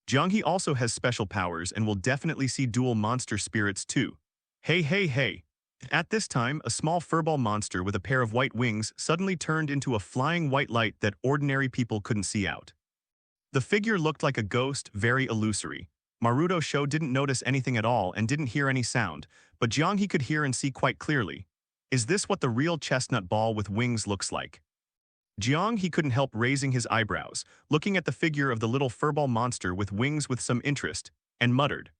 Jiang He also has special powers and will definitely see dual monster spirits too. Hey, hey, hey. At this time, a small furball monster with a pair of white wings suddenly turned into a flying white light that ordinary people couldn't see out. The figure looked like a ghost, very illusory. Maruto Sho didn't notice anything at all and didn't hear any sound, but Jiang He could hear and see quite clearly. Is this what the real chestnut ball with wings looks like? Jiang He couldn't help raising his eyebrows, looking at the figure of the little furball monster with wings with some interest, and muttered.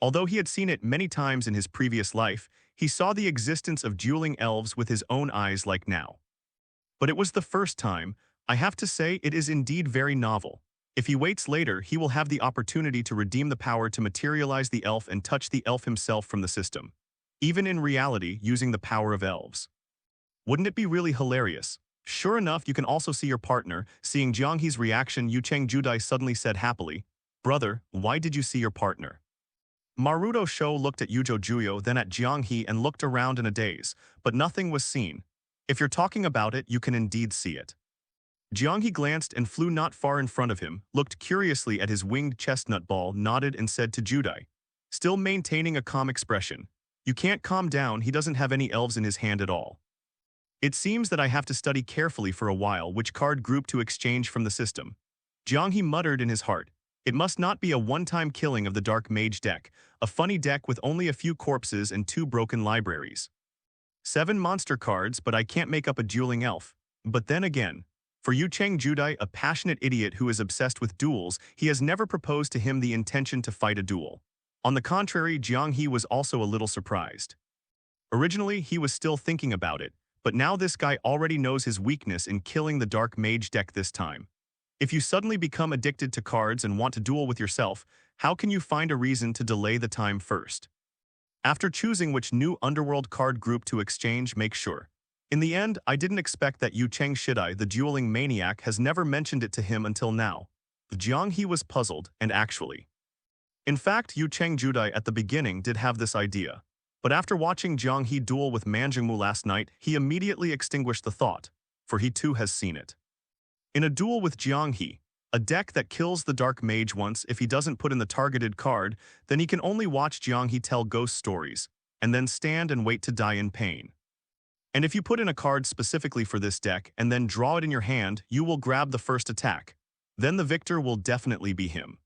Although he had seen it many times in his previous life, he saw the existence of dueling elves with his own eyes like now. But it was the first time. I have to say it is indeed very novel. If he waits later, he will have the opportunity to redeem the power to materialize the elf and touch the elf himself from the system, even in reality using the power of elves. Wouldn't it be really hilarious? Sure enough, you can also see your partner. Seeing Jiang He's reaction, Yucheng Judai suddenly said happily, "Brother, why did you see your partner?" Maruto Sho looked at Yujo Juyo, then at Jiang He and looked around in a daze, but nothing was seen. If you're talking about it, you can indeed see it. Jiang He glanced and flew not far in front of him, looked curiously at his winged chestnut ball, nodded and said to Judai, still maintaining a calm expression, "You can't calm down, he doesn't have any elves in his hand at all. It seems that I have to study carefully for a while which card group to exchange from the system." Jiang He muttered in his heart, it must not be a one-time killing of the dark mage deck, a funny deck with only a few corpses and 2 broken libraries. 7 monster cards, but I can't make up a dueling elf. But then again, for Yucheng Judai, a passionate idiot who is obsessed with duels, he has never proposed to him the intention to fight a duel. On the contrary, Jiang He was also a little surprised. Originally, he was still thinking about it, but now this guy already knows his weakness in killing the dark mage deck this time. If you suddenly become addicted to cards and want to duel with yourself, how can you find a reason to delay the time first? After choosing which new underworld card group to exchange, make sure. In the end, I didn't expect that Yucheng Shidai, the dueling maniac, has never mentioned it to him until now. Jiang He was puzzled, and actually. In fact, Yucheng Judai at the beginning did have this idea. But after watching Jiang He duel with Manjingmu last night, he immediately extinguished the thought, for he too has seen it. In a duel with Jiang He, a deck that kills the dark mage once if he doesn't put in the targeted card, then he can only watch Jiang He tell ghost stories, and then stand and wait to die in pain. And if you put in a card specifically for this deck and then draw it in your hand, you will grab the first attack. then the victor will definitely be him.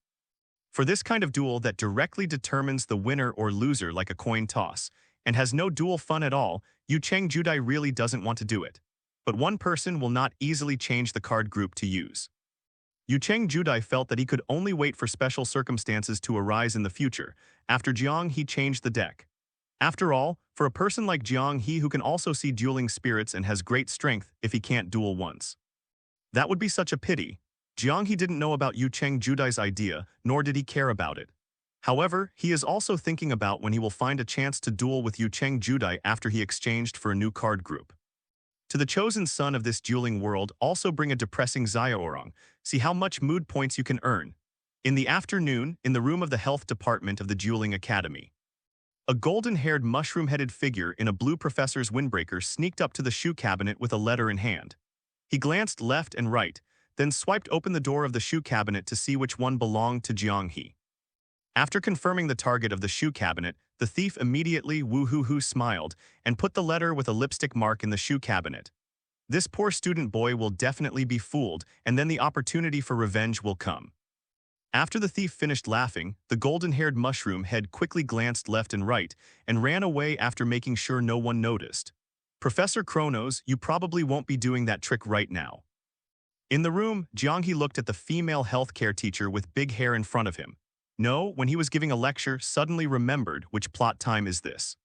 For this kind of duel that directly determines the winner or loser like a coin toss, and has no duel fun at all, Jiang He really doesn't want to do it. But one person will not easily change the card group to use. Jiang He felt that he could only wait for special circumstances to arise in the future, after Jiang He changed the deck. After all, for a person like Jiang He who can also see dueling spirits and has great strength if he can't duel once. That would be such a pity. Jiang He didn't know about Jiang He's idea, nor did he care about it. However, he is also thinking about when he will find a chance to duel with Jiang He after he exchanged for a new card group. To the chosen son of this dueling world also bring a depressing Xiaorong. See how much mood points you can earn. In the afternoon, in the room of the health department of the Dueling Academy. A golden-haired mushroom-headed figure in a blue professor's windbreaker sneaked up to the shoe cabinet with a letter in hand. He glanced left and right, then swiped open the door of the shoe cabinet to see which one belonged to Jiang He. After confirming the target of the shoe cabinet, the thief immediately woo-hoo-hoo smiled and put the letter with a lipstick mark in the shoe cabinet. This poor student boy will definitely be fooled, and then the opportunity for revenge will come. After the thief finished laughing, the golden-haired mushroom head quickly glanced left and right and ran away after making sure no one noticed. Professor Kronos, you probably won't be doing that trick right now. In the room, Jiang He looked at the female healthcare teacher with big hair in front of him. No, when he was giving a lecture, suddenly remembered which plot time is this.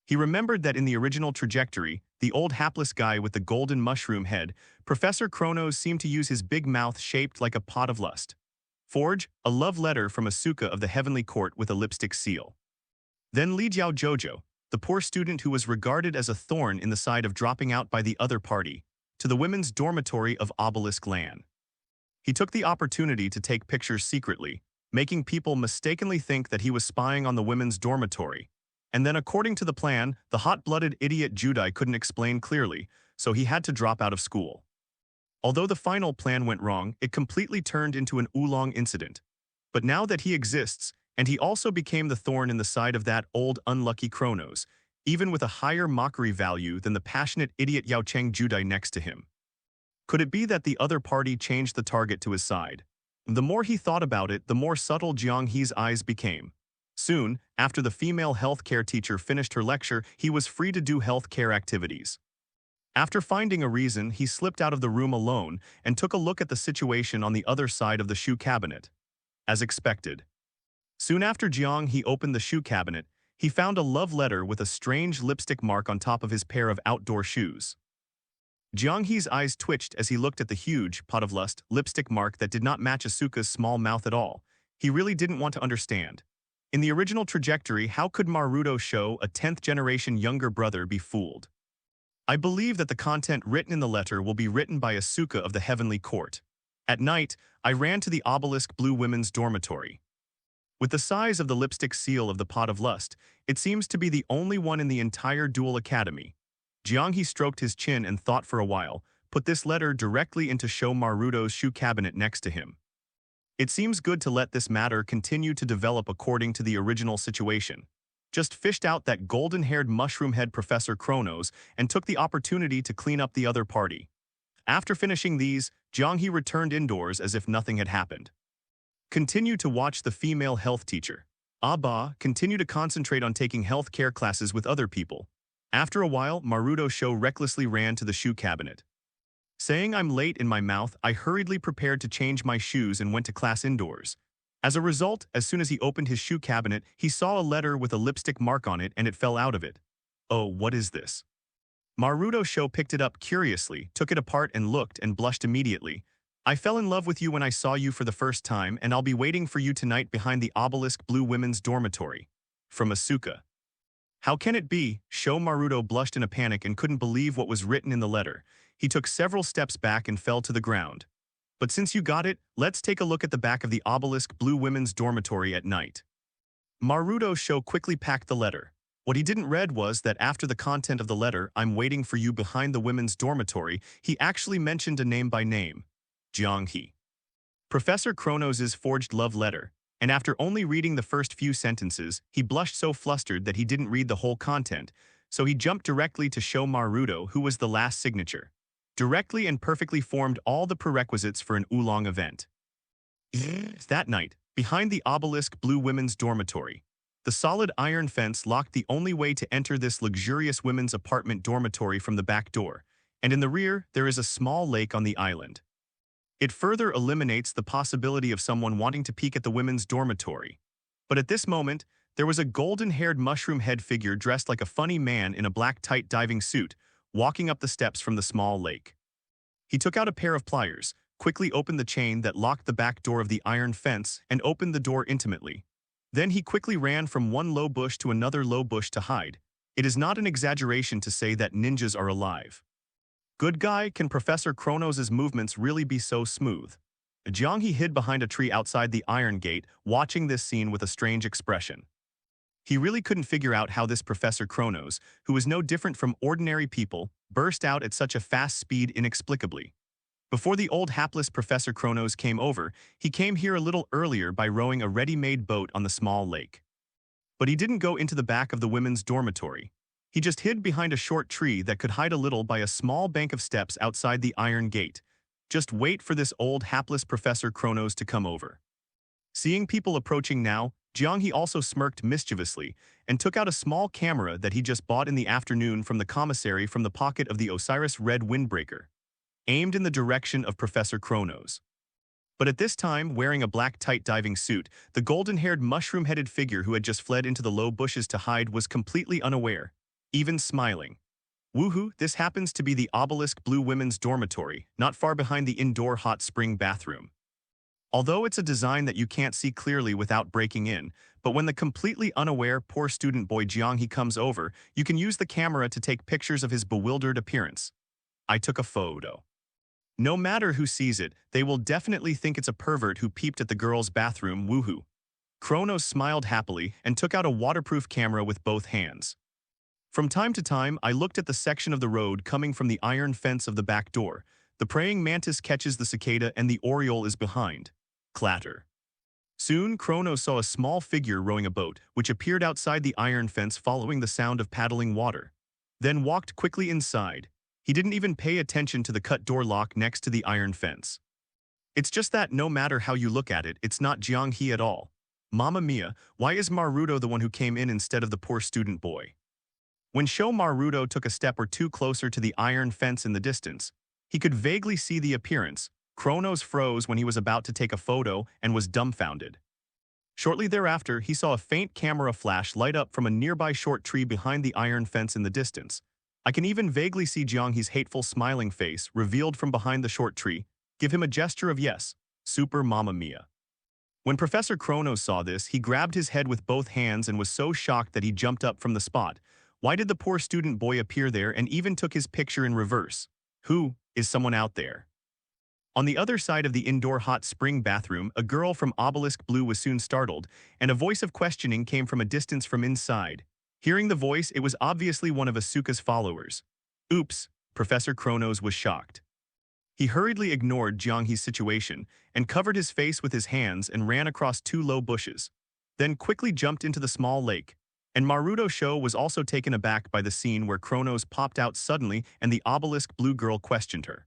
He remembered that in the original trajectory, the old hapless guy with the golden mushroom head, Professor Kronos seemed to use his big mouth shaped like a pot of lust. Forge, a love letter from Asuka of the Heavenly Court with a lipstick seal. Then Li Jiao Jojo, the poor student who was regarded as a thorn in the side of dropping out by the other party, to the women's dormitory of Obelisk Lan. He took the opportunity to take pictures secretly, making people mistakenly think that he was spying on the women's dormitory. And then according to the plan, the hot-blooded idiot Judai couldn't explain clearly, so he had to drop out of school. Although the final plan went wrong, it completely turned into an oolong incident. But now that he exists, and he also became the thorn in the side of that old unlucky Kronos, even with a higher mockery value than the passionate idiot Yaocheng Judai next to him. Could it be that the other party changed the target to his side? The more he thought about it, the more subtle Jiang He's eyes became. Soon, after the female healthcare teacher finished her lecture, he was free to do healthcare activities. After finding a reason, he slipped out of the room alone and took a look at the situation on the other side of the shoe cabinet. As expected. Soon after Jiang He opened the shoe cabinet, he found a love letter with a strange lipstick mark on top of his pair of outdoor shoes. Jiang He's eyes twitched as he looked at the huge, pot of lust, lipstick mark that did not match Asuka's small mouth at all. He really didn't want to understand. In the original trajectory, how could Maruto show a 10th-generation younger brother be fooled? I believe that the content written in the letter will be written by Asuka of the Heavenly Court. At night, I ran to the Obelisk Blue Women's Dormitory. With the size of the lipstick seal of the pot of lust, it seems to be the only one in the entire Duel Academy. Jiang He stroked his chin and thought for a while, put this letter directly into Sho Maruto's shoe cabinet next to him. It seems good to let this matter continue to develop according to the original situation. Just fished out that golden-haired mushroom-head Professor Kronos and took the opportunity to clean up the other party. After finishing these, Jiang He returned indoors as if nothing had happened. Continue to watch the female health teacher. Abba, continue to concentrate on taking health care classes with other people. After a while, Maruto Sho recklessly ran to the shoe cabinet. Saying I'm late in my mouth, I hurriedly prepared to change my shoes and went to class indoors. As a result, as soon as he opened his shoe cabinet, he saw a letter with a lipstick mark on it and it fell out of it. Oh, what is this? Maruto Sho picked it up curiously, took it apart and looked and blushed immediately. I fell in love with you when I saw you for the first time and I'll be waiting for you tonight behind the Obelisk Blue Women's Dormitory. From Asuka. How can it be? Sho Maruto blushed in a panic and couldn't believe what was written in the letter. He took several steps back and fell to the ground. But since you got it, let's take a look at the back of the Obelisk Blue Women's Dormitory at night. Maruto Sho quickly packed the letter. What he didn't read was that after the content of the letter, I'm waiting for you behind the women's dormitory, he actually mentioned a name by name. Jiang He. Professor Kronos' forged love letter. And after only reading the first few sentences, he blushed so flustered that he didn't read the whole content, so he jumped directly to Sho Maruto, who was the last signature. Directly and perfectly formed all the prerequisites for an oolong event. That night, behind the obelisk blue women's dormitory, the solid iron fence locked the only way to enter this luxurious women's apartment dormitory from the back door, and in the rear there is a small lake on the island. It further eliminates the possibility of someone wanting to peek at the women's dormitory. But at this moment, there was a golden-haired mushroom-head figure dressed like a funny man in a black tight diving suit, walking up the steps from the small lake. He took out a pair of pliers, quickly opened the chain that locked the back door of the iron fence, and opened the door intimately. Then he quickly ran from one low bush to another low bush to hide. It is not an exaggeration to say that ninjas are alive. Good guy, can Professor Kronos' movements really be so smooth? Jiang He hid behind a tree outside the iron gate, watching this scene with a strange expression. He really couldn't figure out how this Professor Kronos, who is no different from ordinary people, burst out at such a fast speed inexplicably. Before the old hapless Professor Kronos came over, he came here a little earlier by rowing a ready-made boat on the small lake. But he didn't go into the back of the women's dormitory. He just hid behind a short tree that could hide a little by a small bank of steps outside the iron gate. Just wait for this old hapless Professor Kronos to come over. Seeing people approaching now, Jiang He also smirked mischievously and took out a small camera that he just bought in the afternoon from the commissary from the pocket of the Osiris Red Windbreaker, aimed in the direction of Professor Kronos. But at this time, wearing a black tight diving suit, the golden-haired mushroom-headed figure who had just fled into the low bushes to hide was completely unaware, even smiling. Woohoo, this happens to be the obelisk blue women's dormitory, not far behind the indoor hot spring bathroom. Although it's a design that you can't see clearly without breaking in, but when the completely unaware poor student boy Jiang He comes over, you can use the camera to take pictures of his bewildered appearance. I took a photo. No matter who sees it, they will definitely think it's a pervert who peeped at the girl's bathroom, woohoo. Kronos smiled happily and took out a waterproof camera with both hands. From time to time, I looked at the section of the road coming from the iron fence of the back door. The praying mantis catches the cicada and the oriole is behind. Clatter. Soon, Kronos saw a small figure rowing a boat, which appeared outside the iron fence following the sound of paddling water. Then walked quickly inside. He didn't even pay attention to the cut door lock next to the iron fence. It's just that no matter how you look at it, it's not Jiang He at all. Mamma mia, why is Maruto the one who came in instead of the poor student boy? When Sho Maruto took a step or two closer to the iron fence in the distance, he could vaguely see the appearance. Kronos froze when he was about to take a photo and was dumbfounded. Shortly thereafter, he saw a faint camera flash light up from a nearby short tree behind the iron fence in the distance. I can even vaguely see Jiang He's hateful smiling face revealed from behind the short tree, give him a gesture of yes, super mamma mia. When Professor Kronos saw this, he grabbed his head with both hands and was so shocked that he jumped up from the spot. Why did the poor student boy appear there and even took his picture in reverse? Who is someone out there? On the other side of the indoor hot spring bathroom, a girl from Obelisk Blue was soon startled, and a voice of questioning came from a distance from inside. Hearing the voice, it was obviously one of Asuka's followers. Oops, Professor Kronos was shocked. He hurriedly ignored Jiang He's situation and covered his face with his hands and ran across two low bushes, then quickly jumped into the small lake. And Maruto Sho was also taken aback by the scene where Kronos popped out suddenly and the Obelisk Blue girl questioned her.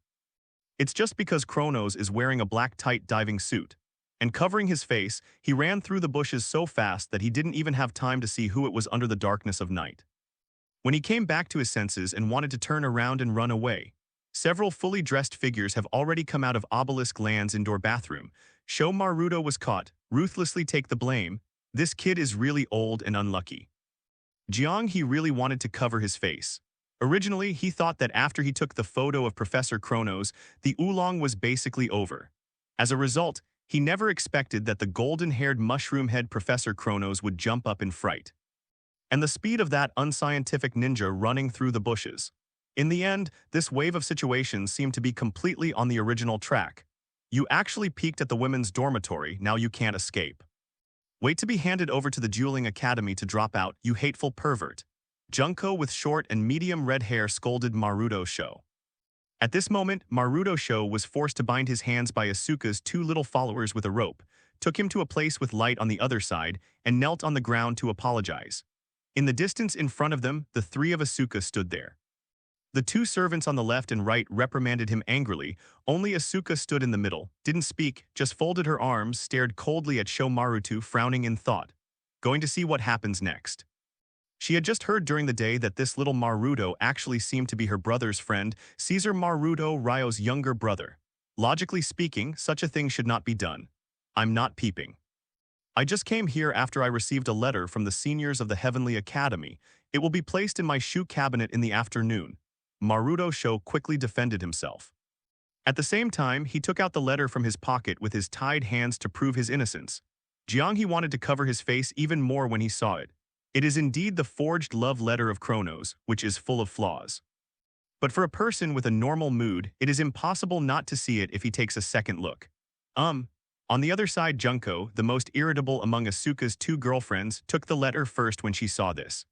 It's just because Kronos is wearing a black tight diving suit, and covering his face, he ran through the bushes so fast that he didn't even have time to see who it was under the darkness of night. When he came back to his senses and wanted to turn around and run away, several fully dressed figures have already come out of Obelisk Land's indoor bathroom. Sho Maruto was caught, ruthlessly take the blame. This kid is really old and unlucky. Jiang He really wanted to cover his face. Originally, he thought that after he took the photo of Professor Kronos, the oolong was basically over. As a result, he never expected that the golden-haired mushroom-head Professor Kronos would jump up in fright. And the speed of that unscientific ninja running through the bushes. In the end, this wave of situations seemed to be completely on the original track. You actually peeked at the women's dormitory, now you can't escape. Wait to be handed over to the Dueling Academy to drop out, you hateful pervert. Junko with short and medium red hair scolded Maruto Sho. At this moment, Maruto Sho was forced to bind his hands by Asuka's two little followers with a rope, took him to a place with light on the other side, and knelt on the ground to apologize. In the distance in front of them, the three of Asuka stood there. The two servants on the left and right reprimanded him angrily. Only Asuka stood in the middle, didn't speak, just folded her arms, stared coldly at Sho Maruto, frowning in thought. Going to see what happens next. She had just heard during the day that this little Maruto actually seemed to be her brother's friend, Caesar Maruto Ryo's younger brother. Logically speaking, such a thing should not be done. I'm not peeping. I just came here after I received a letter from the seniors of the Heavenly Academy. It will be placed in my shoe cabinet in the afternoon. Maruto Sho quickly defended himself. At the same time, he took out the letter from his pocket with his tied hands to prove his innocence. Jiang He wanted to cover his face even more when he saw it. It is indeed the forged love letter of Kronos, which is full of flaws. But for a person with a normal mood, it is impossible not to see it if he takes a second look. On the other side, Junko, the most irritable among Asuka's two girlfriends, took the letter first when she saw this.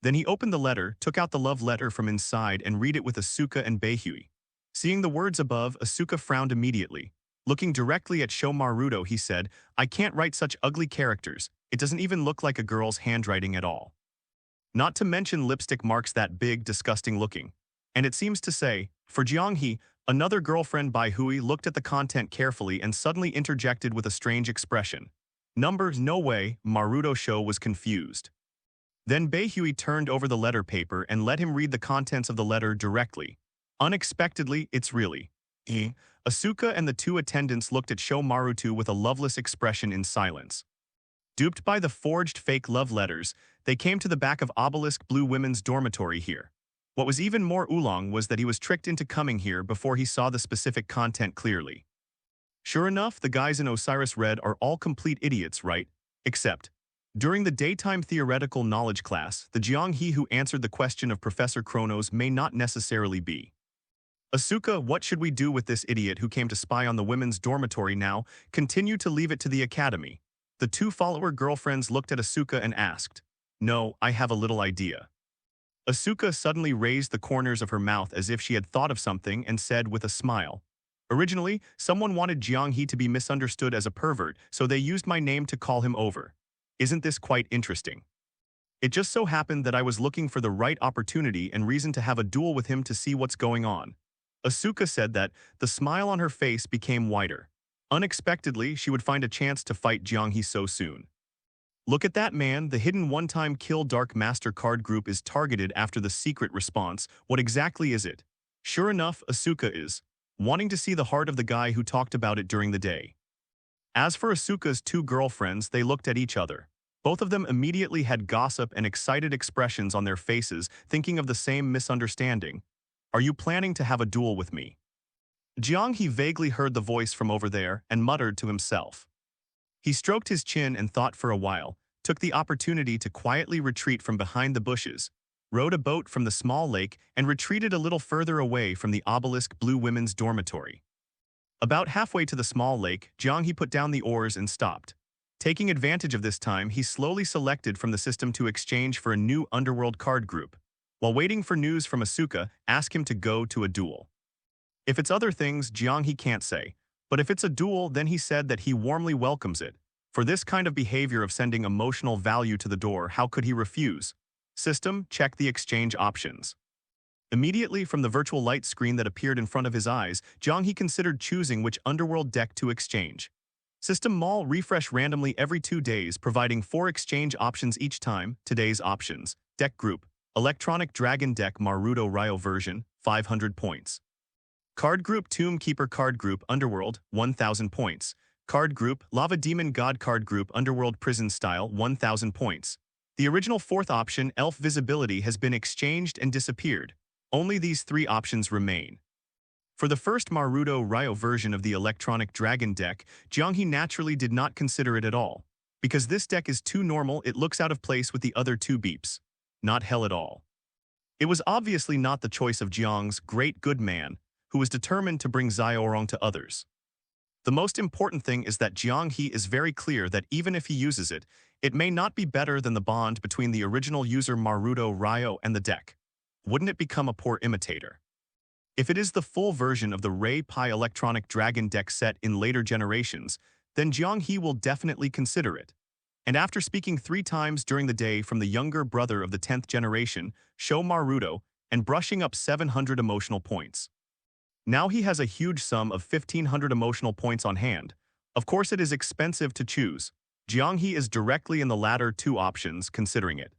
Then he opened the letter, took out the love letter from inside and read it with Asuka and Beihui. Seeing the words above, Asuka frowned immediately. Looking directly at Sho Maruto, he said, I can't write such ugly characters. It doesn't even look like a girl's handwriting at all. Not to mention lipstick marks that big, disgusting looking. And it seems to say, for Jiang He, another girlfriend Beihui looked at the content carefully and suddenly interjected with a strange expression. Numbers, no way, Maruto Sho was confused. Then Beihui turned over the letter paper and let him read the contents of the letter directly. Unexpectedly, it's really. Asuka and the two attendants looked at Sho Maruto with a loveless expression in silence. Duped by the forged fake love letters, they came to the back of Obelisk Blue Women's dormitory here. What was even more oolong was that he was tricked into coming here before he saw the specific content clearly. Sure enough, the guys in Osiris Red are all complete idiots, right? Except, during the daytime theoretical knowledge class, the Jiang He who answered the question of Professor Kronos may not necessarily be. Asuka, what should we do with this idiot who came to spy on the women's dormitory now? Continue to leave it to the academy. The two follower girlfriends looked at Asuka and asked, No, I have a little idea. Asuka suddenly raised the corners of her mouth as if she had thought of something and said with a smile, Originally, someone wanted Jiang He to be misunderstood as a pervert, so they used my name to call him over. Isn't this quite interesting? It just so happened that I was looking for the right opportunity and reason to have a duel with him to see what's going on. Asuka said that, the smile on her face became wider. Unexpectedly, she would find a chance to fight Jiang He so soon. Look at that man, the hidden one-time kill Dark Master card group is targeted after the secret response. What exactly is it? Sure enough, Asuka is wanting to see the heart of the guy who talked about it during the day. As for Asuka's two girlfriends, they looked at each other. Both of them immediately had gossip and excited expressions on their faces, thinking of the same misunderstanding. Are you planning to have a duel with me? Jiang He vaguely heard the voice from over there and muttered to himself. He stroked his chin and thought for a while, took the opportunity to quietly retreat from behind the bushes, rowed a boat from the small lake, and retreated a little further away from the Obelisk Blue Women's dormitory. About halfway to the small lake, Jiang He put down the oars and stopped. Taking advantage of this time, he slowly selected from the system to exchange for a new underworld card group. While waiting for news from Asuka, ask him to go to a duel. If it's other things, Jiang He can't say. But if it's a duel, then he said that he warmly welcomes it. For this kind of behavior of sending emotional value to the door, how could he refuse? System, check the exchange options. Immediately from the virtual light screen that appeared in front of his eyes, Jiang He considered choosing which underworld deck to exchange. System Mall refresh randomly every 2 days, providing 4 exchange options each time. Today's options. Deck Group. Electronic Dragon Deck Maruto Ryo version, 500 points. Card Group Tomb Keeper Card Group Underworld, 1000 points. Card Group Lava Demon God Card Group Underworld Prison Style, 1000 points. The original 4th option, Elf Visibility, has been exchanged and disappeared. Only these 3 options remain. For the first Maruto Ryo version of the Electronic Dragon deck, Jiang He naturally did not consider it at all. Because this deck is too normal, it looks out of place with the other 2 beeps. Not hell at all. It was obviously not the choice of Jiang's great good man, who was determined to bring Xiaorong to others. The most important thing is that Jiang He is very clear that even if he uses it, it may not be better than the bond between the original user Maruto Ryo and the deck. Wouldn't it become a poor imitator? If it is the full version of the Ray Pi Electronic Dragon deck set in later generations, then Jiang He will definitely consider it. And after speaking 3 times during the day from the younger brother of the 10th generation, Sho Maruto, and brushing up 700 emotional points. Now he has a huge sum of 1,500 emotional points on hand. Of course, it is expensive to choose. Jiang He is directly in the latter two options, considering it.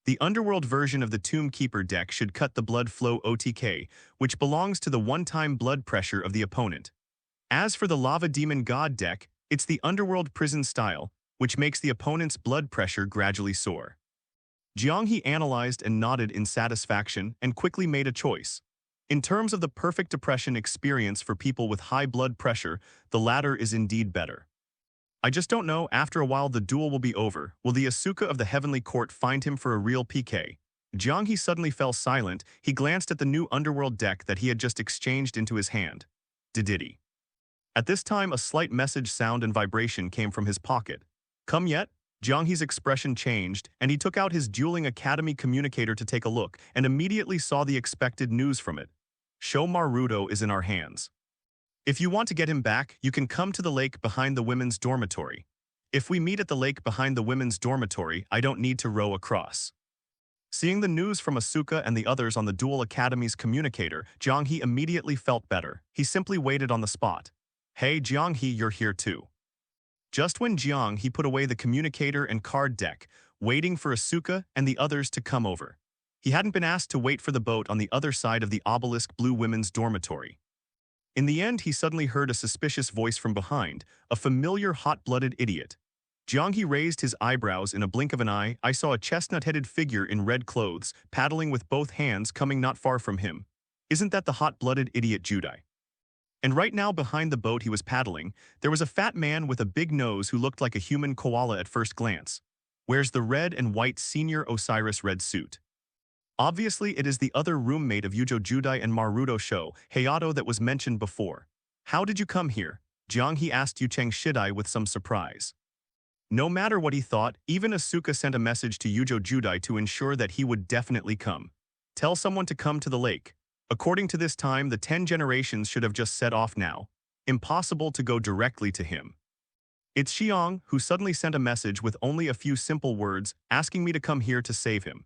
The Underworld version of the Tomb Keeper deck should cut the blood flow OTK, which belongs to the one-time blood pressure of the opponent. As for the Lava Demon God deck, it's the Underworld Prison style, which makes the opponent's blood pressure gradually soar. Jiang He analyzed and nodded in satisfaction and quickly made a choice. In terms of the perfect depression experience for people with high blood pressure, the latter is indeed better. I just don't know, after a while the duel will be over. Will the Asuka of the Heavenly Court find him for a real PK? Jiang He suddenly fell silent. He glanced at the new Underworld deck that he had just exchanged into his hand. Diddy. At this time, a slight message sound and vibration came from his pocket. Come yet? Jiang He's expression changed, and he took out his Dueling Academy communicator to take a look, and immediately saw the expected news from it. Sho Maruto is in our hands. If you want to get him back, you can come to the lake behind the women's dormitory. If we meet at the lake behind the women's dormitory, I don't need to row across. Seeing the news from Asuka and the others on the Duel Academy's communicator, Jiang He immediately felt better. He simply waited on the spot. Hey Jiang He, you're here too. Just when Jiang He put away the communicator and card deck, waiting for Asuka and the others to come over. He hadn't been asked to wait for the boat on the other side of the obelisk blue women's dormitory. In the end, he suddenly heard a suspicious voice from behind, a familiar hot-blooded idiot. Jiang He raised his eyebrows in a blink of an eye. I saw a chestnut-headed figure in red clothes, paddling with both hands coming not far from him. Isn't that the hot-blooded idiot Judai? And right now behind the boat he was paddling, there was a fat man with a big nose who looked like a human koala at first glance. Wears the red and white senior Osiris red suit. Obviously, it is the other roommate of Yujo Judai and Maruto Sho, Hayato, that was mentioned before. How did you come here? Jiang He asked Yucheng Shidai with some surprise. No matter what he thought, even Asuka sent a message to Yujo Judai to ensure that he would definitely come. Tell someone to come to the lake. According to this time, the 10 generations should have just set off now. Impossible to go directly to him. It's Xiang, who suddenly sent a message with only a few simple words, asking me to come here to save him.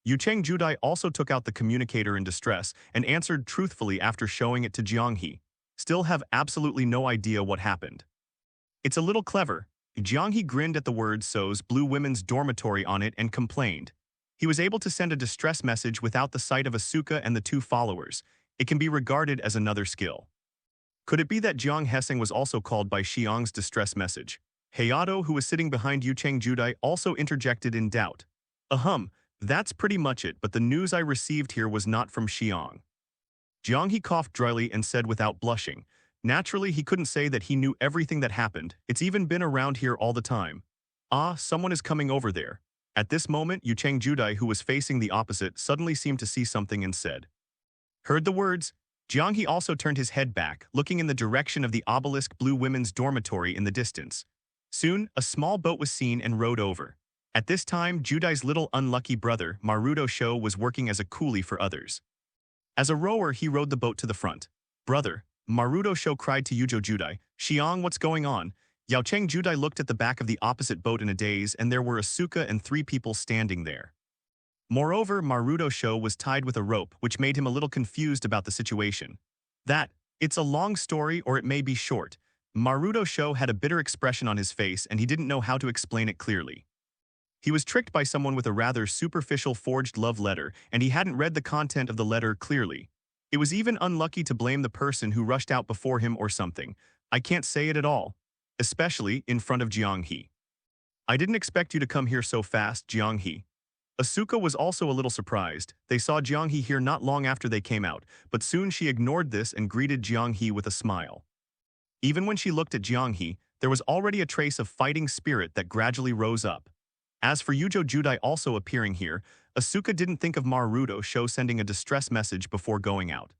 Yucheng Judai also took out the communicator in distress and answered truthfully after showing it to Jiang He. Still have absolutely no idea what happened. It's a little clever. Jiang He grinned at the words "So's Blue Women's Dormitory" on it and complained. He was able to send a distress message without the sight of Asuka and the two followers. It can be regarded as another skill. Could it be that Jiang Hesing was also called by Xiang's distress message? Hayato, who was sitting behind Yucheng Judai, also interjected in doubt. That's pretty much it, but the news I received here was not from Xiang. Jiang He coughed dryly and said without blushing. Naturally, he couldn't say that he knew everything that happened. It's even been around here all the time. Ah, someone is coming over there. At this moment, Yucheng Judai, who was facing the opposite, suddenly seemed to see something and said. Heard the words? Jiang He also turned his head back, looking in the direction of the obelisk blue women's dormitory in the distance. Soon, a small boat was seen and rowed over. At this time, Judai's little unlucky brother, Maruto Sho, was working as a coolie for others. As a rower, he rowed the boat to the front. Brother, Maruto Sho cried to Yujo Judai, Xiang, what's going on? Yaocheng Judai looked at the back of the opposite boat in a daze, and there were Asuka and 3 people standing there. Moreover, Maruto Sho was tied with a rope, which made him a little confused about the situation. It's a long story, or it may be short. Maruto Sho had a bitter expression on his face, and he didn't know how to explain it clearly. He was tricked by someone with a rather superficial forged love letter, and he hadn't read the content of the letter clearly. It was even unlucky to blame the person who rushed out before him or something. I can't say it at all. Especially in front of Jiang He. I didn't expect you to come here so fast, Jiang He. Asuka was also a little surprised. They saw Jiang He here not long after they came out, but soon she ignored this and greeted Jiang He with a smile. Even when she looked at Jiang He, there was already a trace of fighting spirit that gradually rose up. As for Yujo Judai also appearing here, Asuka didn't think of Maruto Sho sending a distress message before going out.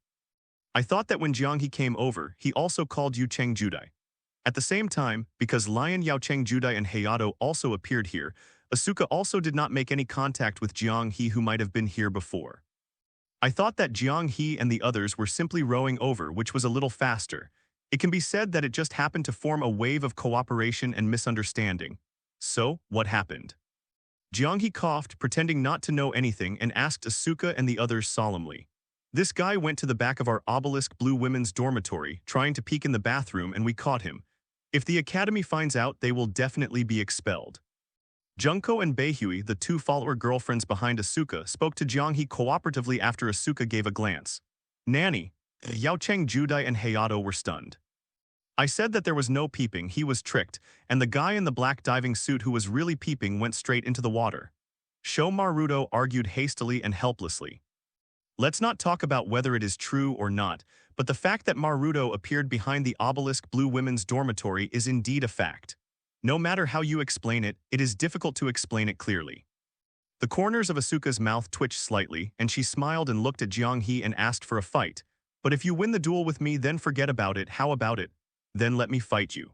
I thought that when Jiang He came over, he also called Yucheng Judai. At the same time, because Lion Yaocheng Judai and Hayato also appeared here, Asuka also did not make any contact with Jiang He, who might have been here before. I thought that Jiang He and the others were simply rowing over, which was a little faster. It can be said that it just happened to form a wave of cooperation and misunderstanding. So, what happened? Jiang He coughed, pretending not to know anything, and asked Asuka and the others solemnly. This guy went to the back of our obelisk blue women's dormitory, trying to peek in the bathroom, and we caught him. If the academy finds out, they will definitely be expelled. Junko and Beihui, the two follower girlfriends behind Asuka, spoke to Jiang He cooperatively after Asuka gave a glance. Nanny, Yaocheng Judai and Hayato were stunned. I said that there was no peeping, he was tricked, and the guy in the black diving suit who was really peeping went straight into the water. Sho Maruto argued hastily and helplessly. Let's not talk about whether it is true or not, but the fact that Maruto appeared behind the obelisk blue women's dormitory is indeed a fact. No matter how you explain it, it is difficult to explain it clearly. The corners of Asuka's mouth twitched slightly, and she smiled and looked at Jiang He and asked for a fight. But if you win the duel with me, then forget about it. How about it? Then let me fight you.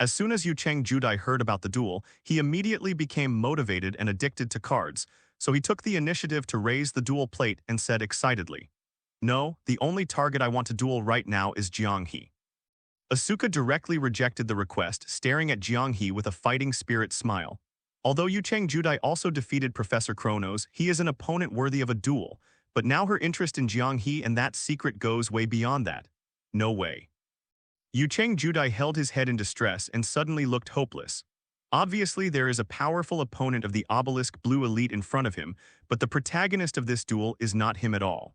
As soon as Yucheng Judai heard about the duel, he immediately became motivated and addicted to cards, so he took the initiative to raise the duel plate and said excitedly, "No, the only target I want to duel right now is Jiang He." Asuka directly rejected the request, staring at Jiang He with a fighting spirit smile. Although Yucheng Judai also defeated Professor Kronos, he is an opponent worthy of a duel, but now her interest in Jiang He and that secret goes way beyond that. No way. Yucheng Judai held his head in distress and suddenly looked hopeless. Obviously, there is a powerful opponent of the obelisk blue elite in front of him, but the protagonist of this duel is not him at all.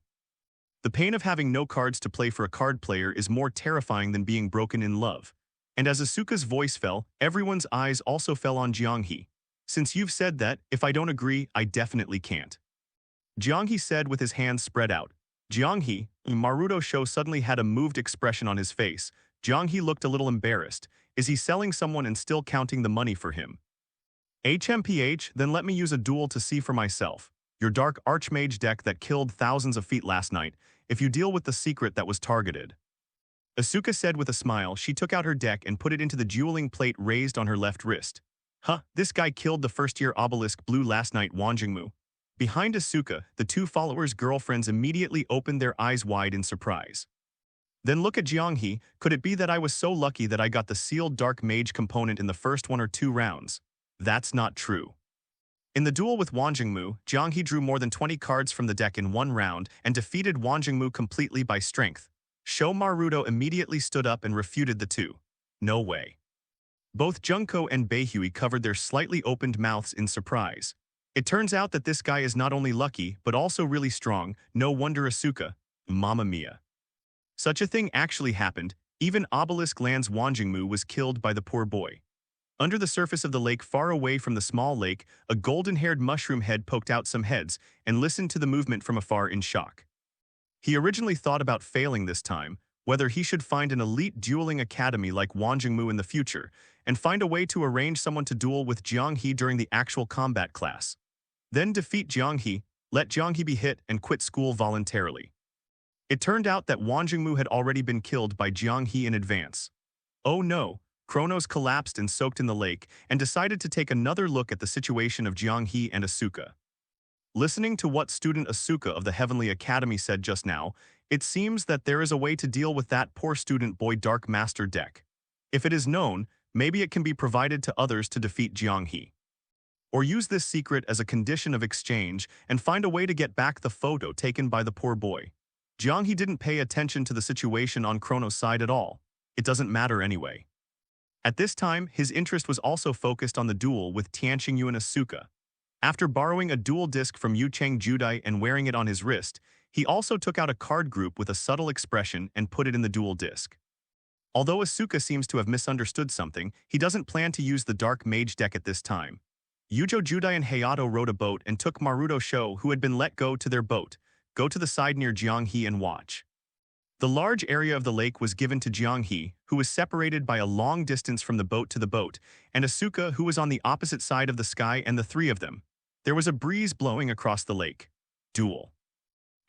The pain of having no cards to play for a card player is more terrifying than being broken in love. And as Asuka's voice fell, everyone's eyes also fell on Jiang He. Since you've said that, if I don't agree, I definitely can't. Jiang He said with his hands spread out. Jiang He, Maruto Sho suddenly had a moved expression on his face. Jiang He looked a little embarrassed. Is he selling someone and still counting the money for him? HMPH, then let me use a duel to see for myself. Your dark archmage deck that killed thousands of feet last night, if you deal with the secret that was targeted. Asuka said with a smile. She took out her deck and put it into the dueling plate raised on her left wrist. Huh, this guy killed the first-year obelisk blue last night, Wanjingmu. Behind Asuka, the two followers' girlfriends immediately opened their eyes wide in surprise. Then look at Jiang He. Could it be that I was so lucky that I got the sealed dark mage component in the first 1 or 2 rounds? That's not true. In the duel with Wanjingmu, Jiang He drew more than 20 cards from the deck in 1 round and defeated Wanjingmu completely by strength. Sho Maruto immediately stood up and refuted the two. No way. Both Junko and Beihui covered their slightly opened mouths in surprise. It turns out that this guy is not only lucky, but also really strong. No wonder Asuka. Mamma mia. Such a thing actually happened. Even Obelisk Land's Wanjingmu was killed by the poor boy. Under the surface of the lake, far away from the small lake, a golden-haired mushroom head poked out some heads and listened to the movement from afar in shock. He originally thought about failing this time, whether he should find an elite dueling academy like Wanjingmu in the future, and find a way to arrange someone to duel with Jiang He during the actual combat class. Then defeat Jiang He, let Jiang He be hit, and quit school voluntarily. It turned out that Wanjingmu had already been killed by Jiang He in advance. Oh no, Kronos collapsed and soaked in the lake and decided to take another look at the situation of Jiang He and Asuka. Listening to what student Asuka of the Heavenly Academy said just now, it seems that there is a way to deal with that poor student boy Dark Master deck. If it is known, maybe it can be provided to others to defeat Jiang He. Or use this secret as a condition of exchange and find a way to get back the photo taken by the poor boy. Jiang He didn't pay attention to the situation on Kronos' side at all. It doesn't matter anyway. At this time, his interest was also focused on the duel with Tianqingyu and Asuka. After borrowing a duel disc from Yucheng Judai and wearing it on his wrist, he also took out a card group with a subtle expression and put it in the duel disc. Although Asuka seems to have misunderstood something, he doesn't plan to use the Dark Mage deck at this time. Yujo Judai and Hayato rowed a boat and took Maruto Sho, who had been let go, to their boat. Go to the side near Jiang He and watch. The large area of the lake was given to Jiang He, who was separated by a long distance from the boat to the boat, and Asuka, who was on the opposite side of the sky, and the three of them. There was a breeze blowing across the lake. Duel.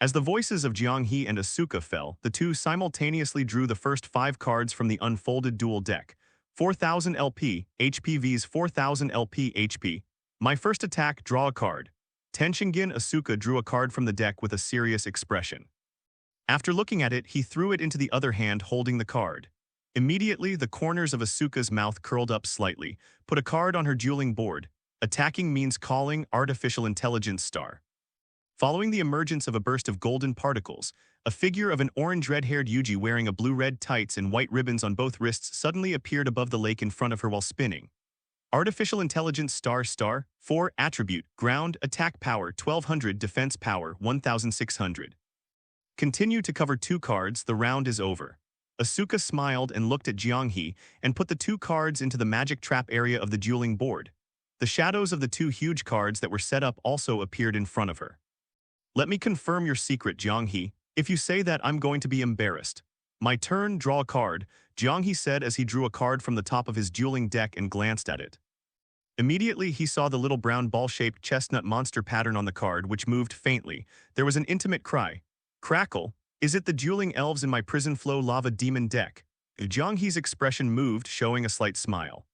As the voices of Jiang He and Asuka fell, the two simultaneously drew the first 5 cards from the unfolded duel deck. 4000 LP, HPV's 4000 LP HP. My first attack, draw a card. Tenshingen Asuka drew a card from the deck with a serious expression. After looking at it, he threw it into the other hand holding the card. Immediately, the corners of Asuka's mouth curled up slightly, put a card on her dueling board. Attacking means calling artificial intelligence star. Following the emergence of a burst of golden particles, a figure of an orange red-haired Yuji wearing a blue-red tights and white ribbons on both wrists suddenly appeared above the lake in front of her while spinning. Artificial Intelligence star 4 attribute, ground, attack power 1200, defense power 1600. Continue to cover 2 cards, the round is over. Asuka smiled and looked at Jiang He and put the 2 cards into the magic trap area of the dueling board. The shadows of the 2 huge cards that were set up also appeared in front of her. Let me confirm your secret, Jiang He. If you say that, I'm going to be embarrassed. My turn, draw a card, Jiang He said as he drew a card from the top of his dueling deck and glanced at it. Immediately, he saw the little brown ball-shaped chestnut monster pattern on the card, which moved faintly. There was an intimate cry. Crackle, is it the dueling elves in my prison flow lava demon deck? Jiang He's expression moved, showing a slight smile.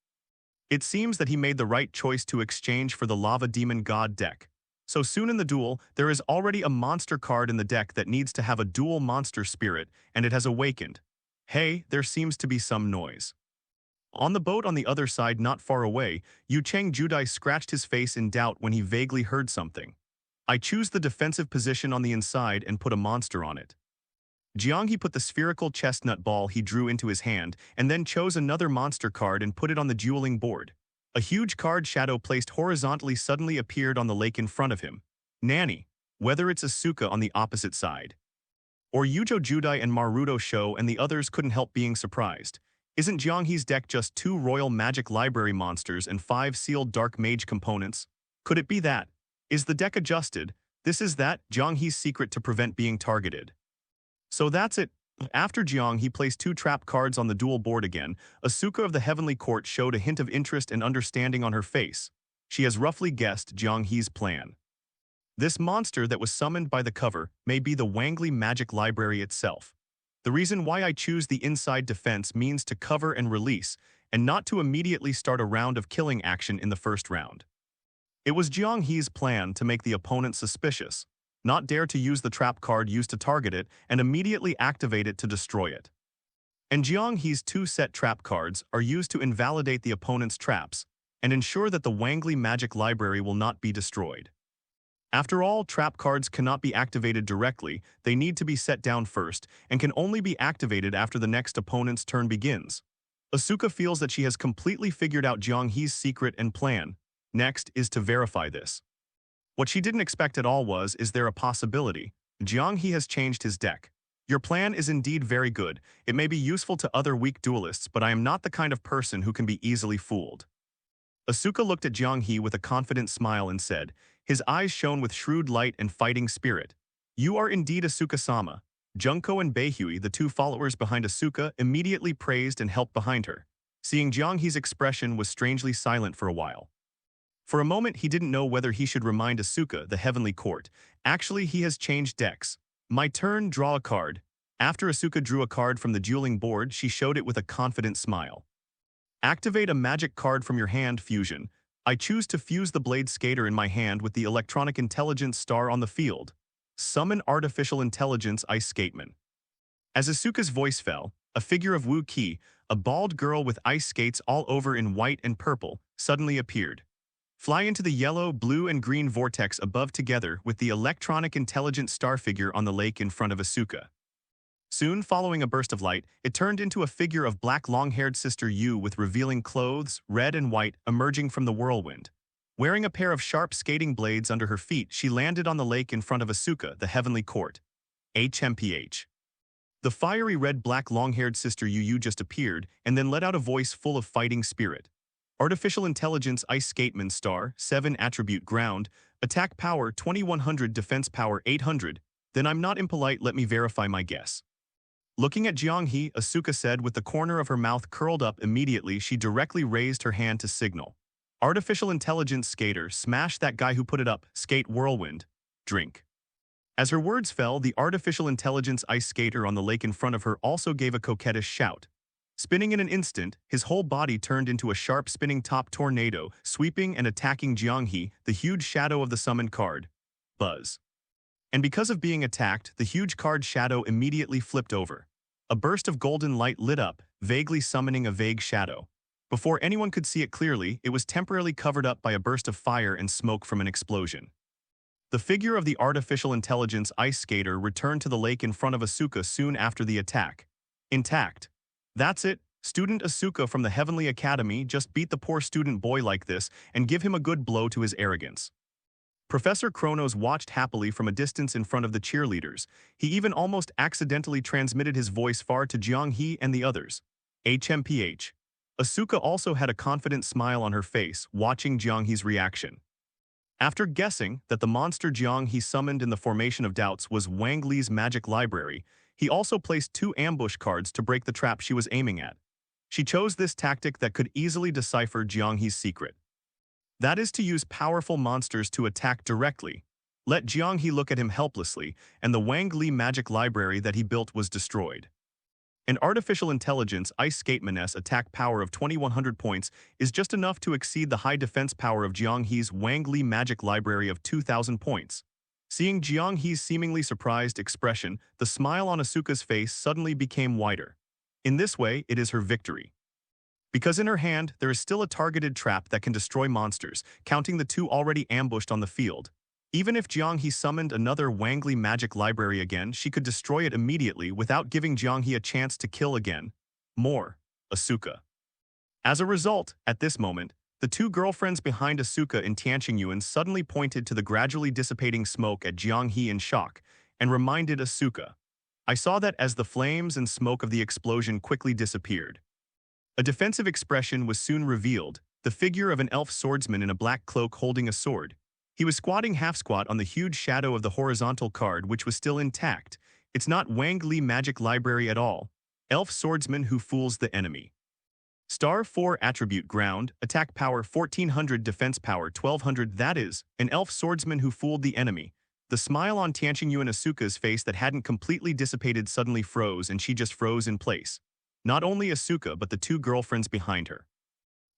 It seems that he made the right choice to exchange for the lava demon god deck. So soon in the duel, there is already a monster card in the deck that needs to have a dual monster spirit, and it has awakened. Hey, there seems to be some noise. On the boat on the other side not far away, Yu Cheng Judai scratched his face in doubt when he vaguely heard something. I choose the defensive position on the inside and put a monster on it. Jiang He put the spherical chestnut ball he drew into his hand and then chose another monster card and put it on the dueling board. A huge card shadow placed horizontally suddenly appeared on the lake in front of him. Nanny, whether it's Asuka on the opposite side, or Yujo Judai and Maruto Sho and the others couldn't help being surprised. Isn't Jiang He's deck just 2 Royal Magic Library monsters and 5 sealed Dark Mage components? Could it be that? Is the deck adjusted? This is that, Jiang He's secret to prevent being targeted. So that's it. After Jiang He placed 2 trap cards on the duel board again, Asuka of the Heavenly Court showed a hint of interest and understanding on her face. She has roughly guessed Jiang He's plan. This monster that was summoned by the cover may be the Wangli Magic Library itself. The reason why I choose the inside defense means to cover and release, and not to immediately start a round of killing action in the first round. It was Jiang He's plan to make the opponent suspicious, not dare to use the trap card used to target it and immediately activate it to destroy it. And Jiang He's 2 set trap cards are used to invalidate the opponent's traps and ensure that the Wangli Magic Library will not be destroyed. After all, trap cards cannot be activated directly, they need to be set down first and can only be activated after the next opponent's turn begins. Asuka feels that she has completely figured out Jiang He's secret and plan. Next is to verify this. What she didn't expect at all is there a possibility? Jiang He has changed his deck. Your plan is indeed very good. It may be useful to other weak duelists, but I am not the kind of person who can be easily fooled. Asuka looked at Jiang He with a confident smile and said, his eyes shone with shrewd light and fighting spirit. You are indeed Asuka-sama. Junko and Beihui, the 2 followers behind Asuka, immediately praised and helped behind her. Seeing Jiang He's expression was strangely silent for a while. For a moment, he didn't know whether he should remind Asuka, the Heavenly Court. Actually, he has changed decks. My turn, draw a card. After Asuka drew a card from the dueling board, she showed it with a confident smile. Activate a magic card from your hand, fusion. I choose to fuse the Blade Skater in my hand with the Electronic Intelligence star on the field. Summon Artificial Intelligence Ice Skateman. As Asuka's voice fell, a figure of Wu Qi, a bald girl with ice skates all over in white and purple, suddenly appeared. Fly into the yellow, blue, and green vortex above together with the electronic intelligent star figure on the lake in front of Asuka. Soon following a burst of light, it turned into a figure of black long-haired Sister Yu with revealing clothes, red and white, emerging from the whirlwind. Wearing a pair of sharp skating blades under her feet, she landed on the lake in front of Asuka, the Heavenly Court. HMPH. The fiery red-black long-haired Sister Yu just appeared and then let out a voice full of fighting spirit. Artificial Intelligence Ice Skateman star, 7 attribute ground, attack power 2100, defense power 800. Then I'm not impolite, let me verify my guess. Looking at Jiang He, Asuka said with the corner of her mouth curled up. Immediately she directly raised her hand to signal. Artificial Intelligence Skater, smash that guy who put it up, skate whirlwind, drink. As her words fell, the Artificial Intelligence Ice Skater on the lake in front of her also gave a coquettish shout. Spinning in an instant, his whole body turned into a sharp spinning top tornado, sweeping and attacking Jiang He, the huge shadow of the summoned card. Buzz. And because of being attacked, the huge card shadow immediately flipped over. A burst of golden light lit up, vaguely summoning a vague shadow. Before anyone could see it clearly, it was temporarily covered up by a burst of fire and smoke from an explosion. The figure of the artificial intelligence ice skater returned to the lake in front of Asuka soon after the attack. Intact. That's it, student Asuka from the Heavenly Academy just beat the poor student boy like this and give him a good blow to his arrogance. Professor Kronos watched happily from a distance in front of the cheerleaders. He even almost accidentally transmitted his voice far to Jiang He and the others. HMPH. Asuka also had a confident smile on her face, watching Jiang He's reaction. After guessing that the monster Jiang He summoned in the Formation of Doubts was Wang Li's magic library, he also placed 2 ambush cards to break the trap she was aiming at. She chose this tactic that could easily decipher Jiang He's secret. That is to use powerful monsters to attack directly. Let Jiang He look at him helplessly, and the Wang Li magic library that he built was destroyed. An artificial intelligence ice skateman's attack power of 2100 points is just enough to exceed the high defense power of Jiang He's Wang Li magic library of 2000 points. Seeing Jiang He's seemingly surprised expression, the smile on Asuka's face suddenly became wider. In this way, it is her victory. Because in her hand, there is still a targeted trap that can destroy monsters, counting the 2 already ambushed on the field. Even if Jiang He summoned another Wang Li magic library again, she could destroy it immediately without giving Jiang He a chance to kill again. More. Asuka. As a result, at this moment, the 2 girlfriends behind Asuka in Tianqingyuan suddenly pointed to the gradually dissipating smoke at Jiang He in shock, and reminded Asuka. I saw that as the flames and smoke of the explosion quickly disappeared. A defensive expression was soon revealed, the figure of an elf swordsman in a black cloak holding a sword. He was squatting half-squat on the huge shadow of the horizontal card which was still intact. It's not Wang Li magic library at all. Elf swordsman who fools the enemy. Star 4 attribute ground, attack power 1400, defense power 1200. That is, an elf swordsman who fooled the enemy. The smile on Tianqingyuan Asuka's face that hadn't completely dissipated suddenly froze, and she just froze in place. Not only Asuka but the 2 girlfriends behind her.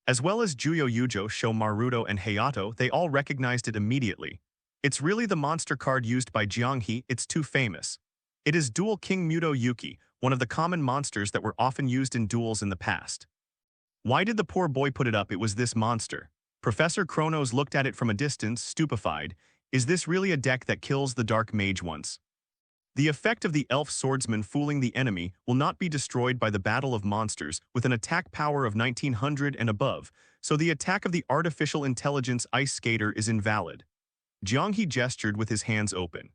As well as Juyo Yujo, Sho Maruto, and Hayato, they all recognized it immediately. It's really the monster card used by Jiang He, it's too famous. It is Duel King Muto Yuki, one of the common monsters that were often used in duels in the past. Why did the poor boy put it up? It was this monster. Professor Kronos looked at it from a distance, stupefied. Is this really a deck that kills the Dark Mage once? The effect of the elf swordsman fooling the enemy will not be destroyed by the battle of monsters with an attack power of 1900 and above, so the attack of the artificial intelligence ice skater is invalid. Jiang He gestured with his hands open.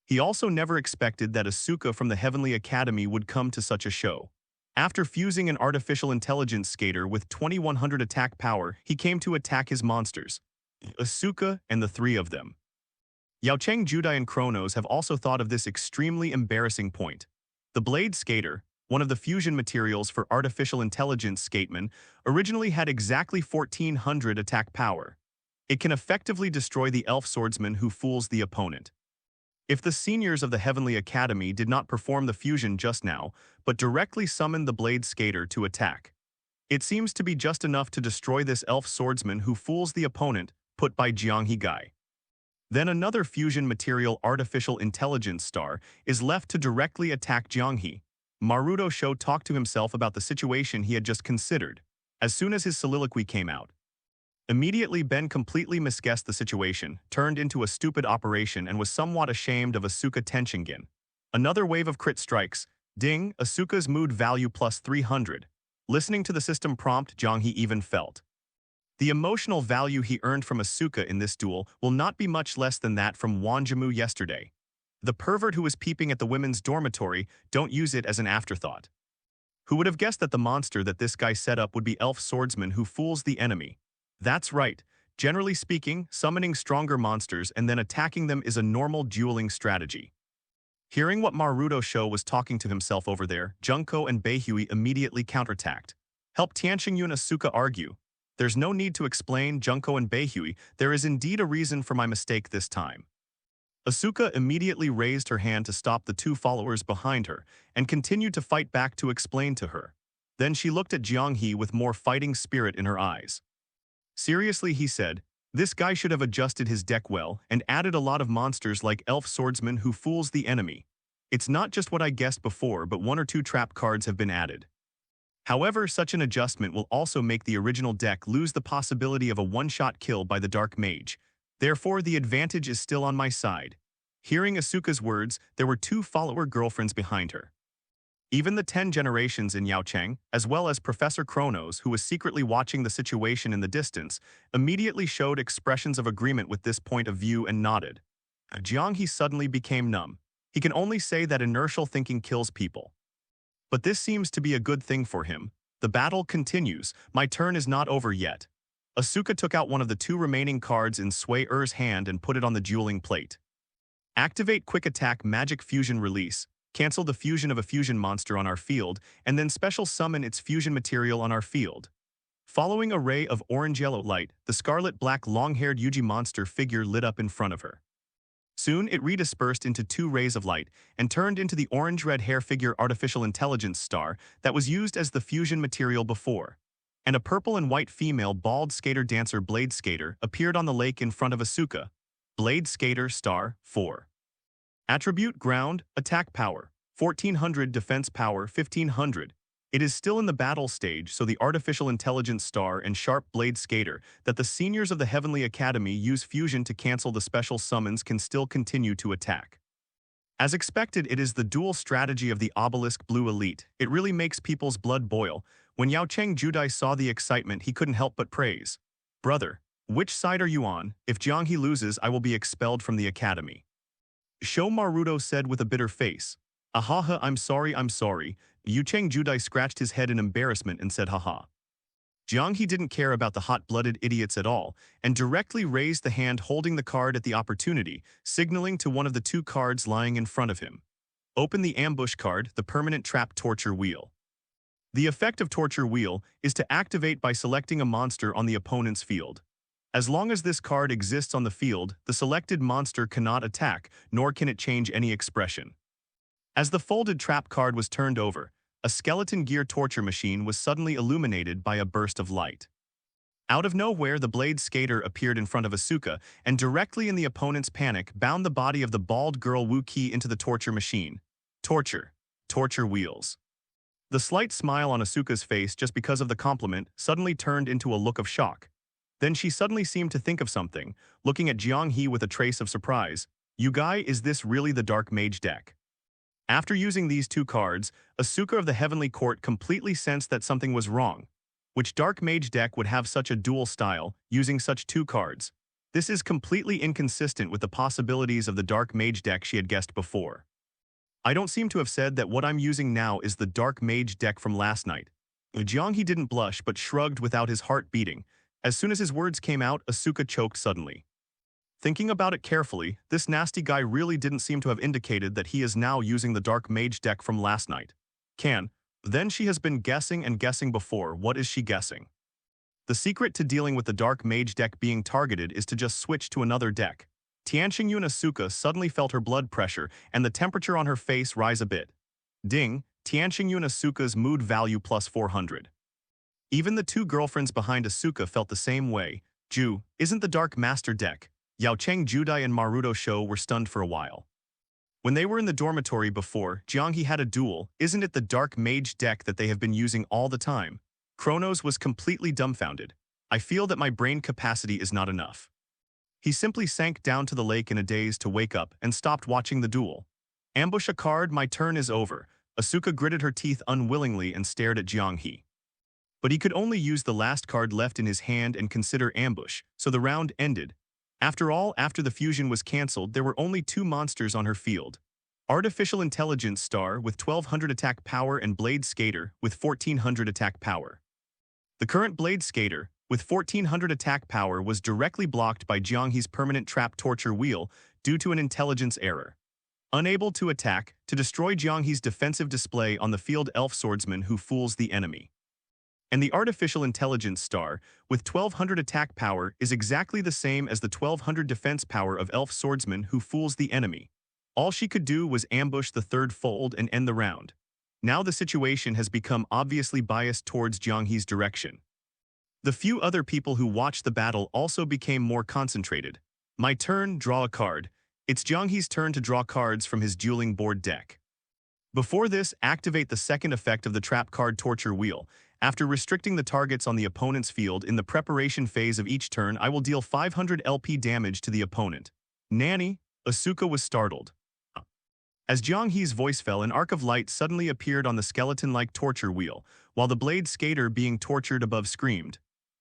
He also never expected that Asuka from the Heavenly Academy would come to such a show. After fusing an artificial intelligence skater with 2100 attack power, he came to attack his monsters. Asuka and the 3 of them. Yaocheng, Judai, and Kronos have also thought of this extremely embarrassing point. The Blade Skater, one of the fusion materials for artificial intelligence skatemen, originally had exactly 1400 attack power. It can effectively destroy the elf swordsman who fools the opponent. If the seniors of the Heavenly Academy did not perform the fusion just now, but directly summoned the Blade Skater to attack, it seems to be just enough to destroy this elf swordsman who fools the opponent, put by Jiang He Gai. Then another fusion material artificial intelligence star is left to directly attack Jiang He. Maruto Sho talked to himself about the situation he had just considered. As soon as his soliloquy came out, immediately Ben completely misguessed the situation, turned into a stupid operation, and was somewhat ashamed of Asuka Tenshingen. Another wave of crit strikes. Ding, Asuka's mood value plus 300. Listening to the system prompt, Jiang He even felt. The emotional value he earned from Asuka in this duel will not be much less than that from Wanjimu yesterday. The pervert who was peeping at the women's dormitory, don't use it as an afterthought. Who would have guessed that the monster that this guy set up would be elf swordsman who fools the enemy? That's right. Generally speaking, summoning stronger monsters and then attacking them is a normal dueling strategy. Hearing what Maruto Sho was talking to himself over there, Junko and Beihui immediately counterattacked. Help Tianqingyun Asuka argue. There's no need to explain, Junko and Beihui, there is indeed a reason for my mistake this time. Asuka immediately raised her hand to stop the 2 followers behind her and continued to fight back to explain to her. Then she looked at Jiang He with more fighting spirit in her eyes. Seriously, he said, this guy should have adjusted his deck well and added a lot of monsters like elf swordsman who fools the enemy. It's not just what I guessed before, but 1 or 2 trap cards have been added. However, such an adjustment will also make the original deck lose the possibility of a one-shot kill by the Dark Mage. Therefore, the advantage is still on my side. Hearing Asuka's words, there were two follower girlfriends behind her. Even the 10 generations in Yaocheng, as well as Professor Kronos, who was secretly watching the situation in the distance, immediately showed expressions of agreement with this point of view and nodded. Jiang He suddenly became numb. He can only say that inertial thinking kills people. But this seems to be a good thing for him. The battle continues. My turn is not over yet. Asuka took out one of the two remaining cards in Sui Er's hand and put it on the dueling plate. Activate Quick Attack Magic Fusion Release. Cancel the fusion of a fusion monster on our field, and then special summon its fusion material on our field. Following a ray of orange-yellow light, the scarlet-black long-haired Yuji monster figure lit up in front of her. Soon, it redispersed into two rays of light and turned into the orange-red hair figure artificial intelligence star that was used as the fusion material before. And a purple and white female bald skater dancer Blade Skater appeared on the lake in front of Asuka. Blade Skater star 4. Attribute Ground, Attack Power, 1400 Defense Power, 1500. It is still in the battle stage, so the Artificial Intelligence Star and Sharp Blade Skater that the seniors of the Heavenly Academy use fusion to cancel the special summons can still continue to attack. As expected, it is the dual strategy of the Obelisk Blue Elite. It really makes people's blood boil. When Yaocheng Judai saw the excitement, he couldn't help but praise. Brother, which side are you on? If Jiang He loses, I will be expelled from the academy. Sho Maruto said with a bitter face. Ahaha, I'm sorry. Yaocheng Judai scratched his head in embarrassment and said haha. Jiang He didn't care about the hot-blooded idiots at all, and directly raised the hand holding the card at the opportunity, signaling to one of the two cards lying in front of him. Open the ambush card, the permanent trap torture wheel. The effect of torture wheel is to activate by selecting a monster on the opponent's field. As long as this card exists on the field, the selected monster cannot attack, nor can it change any expression. As the folded trap card was turned over, a skeleton gear torture machine was suddenly illuminated by a burst of light. Out of nowhere, the Blade Skater appeared in front of Asuka and directly in the opponent's panic bound the body of the bald girl Wu Qi into the torture machine. Torture wheels. The slight smile on Asuka's face just because of the compliment suddenly turned into a look of shock. Then she suddenly seemed to think of something, looking at Jiang He with a trace of surprise. You guy, is this really the Dark Mage deck? After using these two cards, Asuka of the Heavenly Court completely sensed that something was wrong. Which Dark Mage deck would have such a duel style, using such two cards? This is completely inconsistent with the possibilities of the Dark Mage deck she had guessed before. I don't seem to have said that what I'm using now is the Dark Mage deck from last night. Jiang He didn't blush but shrugged without his heart beating. As soon as his words came out, Asuka choked suddenly. Thinking about it carefully, this nasty guy really didn't seem to have indicated that he is now using the Dark Mage deck from last night. Then she has been guessing and guessing before. What is she guessing? The secret to dealing with the Dark Mage deck being targeted is to just switch to another deck. Tianqingyu and Asuka suddenly felt her blood pressure and the temperature on her face rise a bit. Ding, Tianqingyu and Asuka's mood value plus 400. Even the two girlfriends behind Asuka felt the same way. Ju, isn't the Dark Master deck? Yaocheng Judai and Maruto Sho were stunned for a while. When they were in the dormitory before, Jiang He had a duel. Isn't it the Dark Mage deck that they have been using all the time? Kronos was completely dumbfounded. I feel that my brain capacity is not enough. He simply sank down to the lake in a daze to wake up and stopped watching the duel. Ambush a card, my turn is over. Asuka gritted her teeth unwillingly and stared at Jiang He. But he could only use the last card left in his hand and consider ambush, so the round ended. After all, after the fusion was cancelled, there were only two monsters on her field. Artificial Intelligence Star with 1200 attack power and Blade Skater with 1400 attack power. The current Blade Skater, with 1400 attack power, was directly blocked by Jiang He's permanent trap torture wheel due to an intelligence error. Unable to attack, to destroy Jiang He's defensive display on the field elf swordsman who fools the enemy. And the Artificial Intelligence Star, with 1200 attack power, is exactly the same as the 1200 defense power of elf swordsman who fools the enemy. All she could do was ambush the third fold and end the round. Now the situation has become obviously biased towards Jiang He's direction. The few other people who watched the battle also became more concentrated. My turn, draw a card. It's Jiang He's turn to draw cards from his dueling board deck. Before this, activate the second effect of the trap card Torture Wheel. After restricting the targets on the opponent's field in the preparation phase of each turn, I will deal 500 LP damage to the opponent. Nanny, Asuka was startled. As Jiang He's voice fell, an arc of light suddenly appeared on the skeleton-like torture wheel, while the blade skater being tortured above screamed.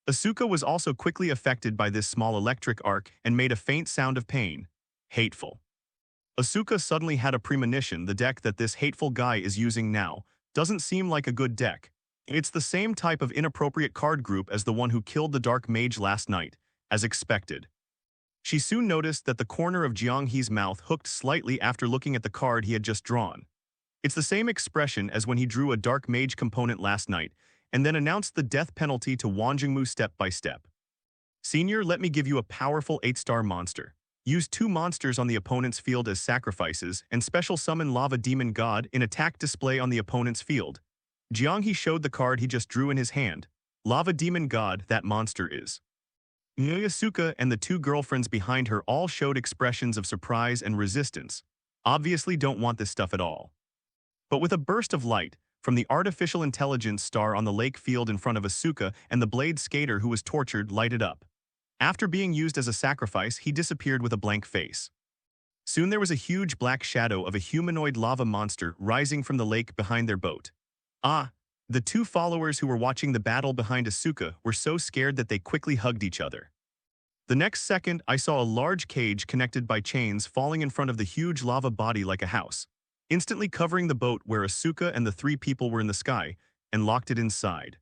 Asuka was also quickly affected by this small electric arc and made a faint sound of pain. Hateful. Asuka suddenly had a premonition. The deck that this hateful guy is using now doesn't seem like a good deck. It's the same type of inappropriate card group as the one who killed the Dark Mage last night, as expected. She soon noticed that the corner of Jiang He's mouth hooked slightly after looking at the card he had just drawn. It's the same expression as when he drew a Dark Mage component last night, and then announced the death penalty to Wang Jingmu step by step. Senior, let me give you a powerful 8-star monster. Use 2 monsters on the opponent's field as sacrifices, and special summon Lava Demon God in attack display on the opponent's field. Jiang He showed the card he just drew in his hand. Lava Demon God, that monster is. Asuka and the 2 girlfriends behind her all showed expressions of surprise and resistance. Obviously don't want this stuff at all. But with a burst of light, from the artificial intelligence star on the lake field in front of Asuka and the blade skater who was tortured lighted up. After being used as a sacrifice, he disappeared with a blank face. Soon there was a huge black shadow of a humanoid lava monster rising from the lake behind their boat. The 2 followers who were watching the battle behind Asuka were so scared that they quickly hugged each other. The next second, I saw a large cage connected by chains falling in front of the huge lava body like a house, instantly covering the boat where Asuka and the 3 people were in the sky, and locked it inside.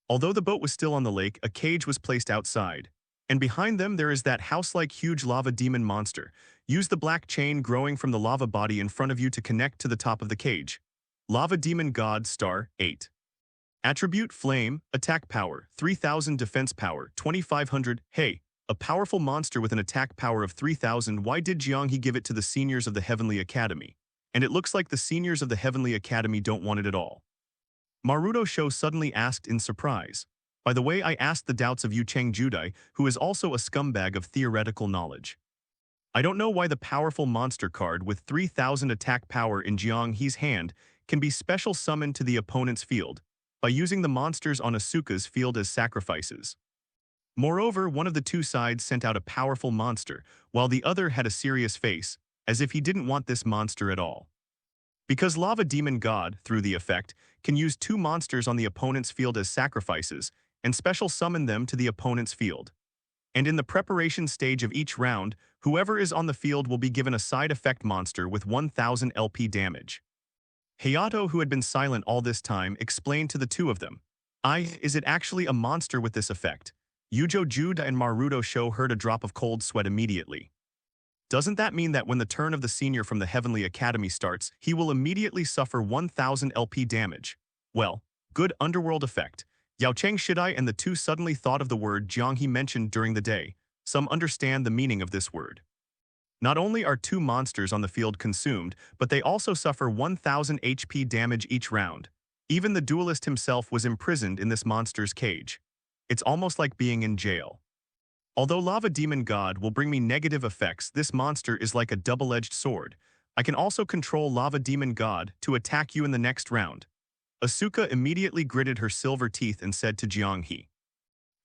Although the boat was still on the lake, a cage was placed outside, and behind them there is that house-like huge lava demon monster. Use the black chain growing from the lava body in front of you to connect to the top of the cage. Lava Demon God Star 8. Attribute Flame, Attack Power, 3000 Defense Power, 2500. Hey, a powerful monster with an attack power of 3000. Why did Jiang He give it to the seniors of the Heavenly Academy? And it looks like the seniors of the Heavenly Academy don't want it at all. Maruto Sho suddenly asked in surprise. By the way, I asked the doubts of Yu Cheng Judai, who is also a scumbag of theoretical knowledge. I don't know why the powerful monster card with 3000 attack power in Jiang He's hand can be special summoned to the opponent's field by using the monsters on Asuka's field as sacrifices. Moreover, one of the 2 sides sent out a powerful monster, while the other had a serious face, as if he didn't want this monster at all. Because Lava Demon God, through the effect, can use 2 monsters on the opponent's field as sacrifices and special summon them to the opponent's field. And in the preparation stage of each round, whoever is on the field will be given a side effect monster with 1000 LP damage. Hayato, who had been silent all this time, explained to the 2 of them. Is it actually a monster with this effect? Yujo Jude and Maruto Sho heard a drop of cold sweat immediately. Doesn't that mean that when the turn of the senior from the Heavenly Academy starts, he will immediately suffer 1000 LP damage? Well, good underworld effect. Yao Cheng Shidai and the 2 suddenly thought of the word Jiang He mentioned during the day. Some understand the meaning of this word. Not only are 2 monsters on the field consumed, but they also suffer 1000 HP damage each round. Even the duelist himself was imprisoned in this monster's cage. It's almost like being in jail. Although Lava Demon God will bring me negative effects, this monster is like a double-edged sword. I can also control Lava Demon God to attack you in the next round. Asuka immediately gritted her silver teeth and said to Jiang He.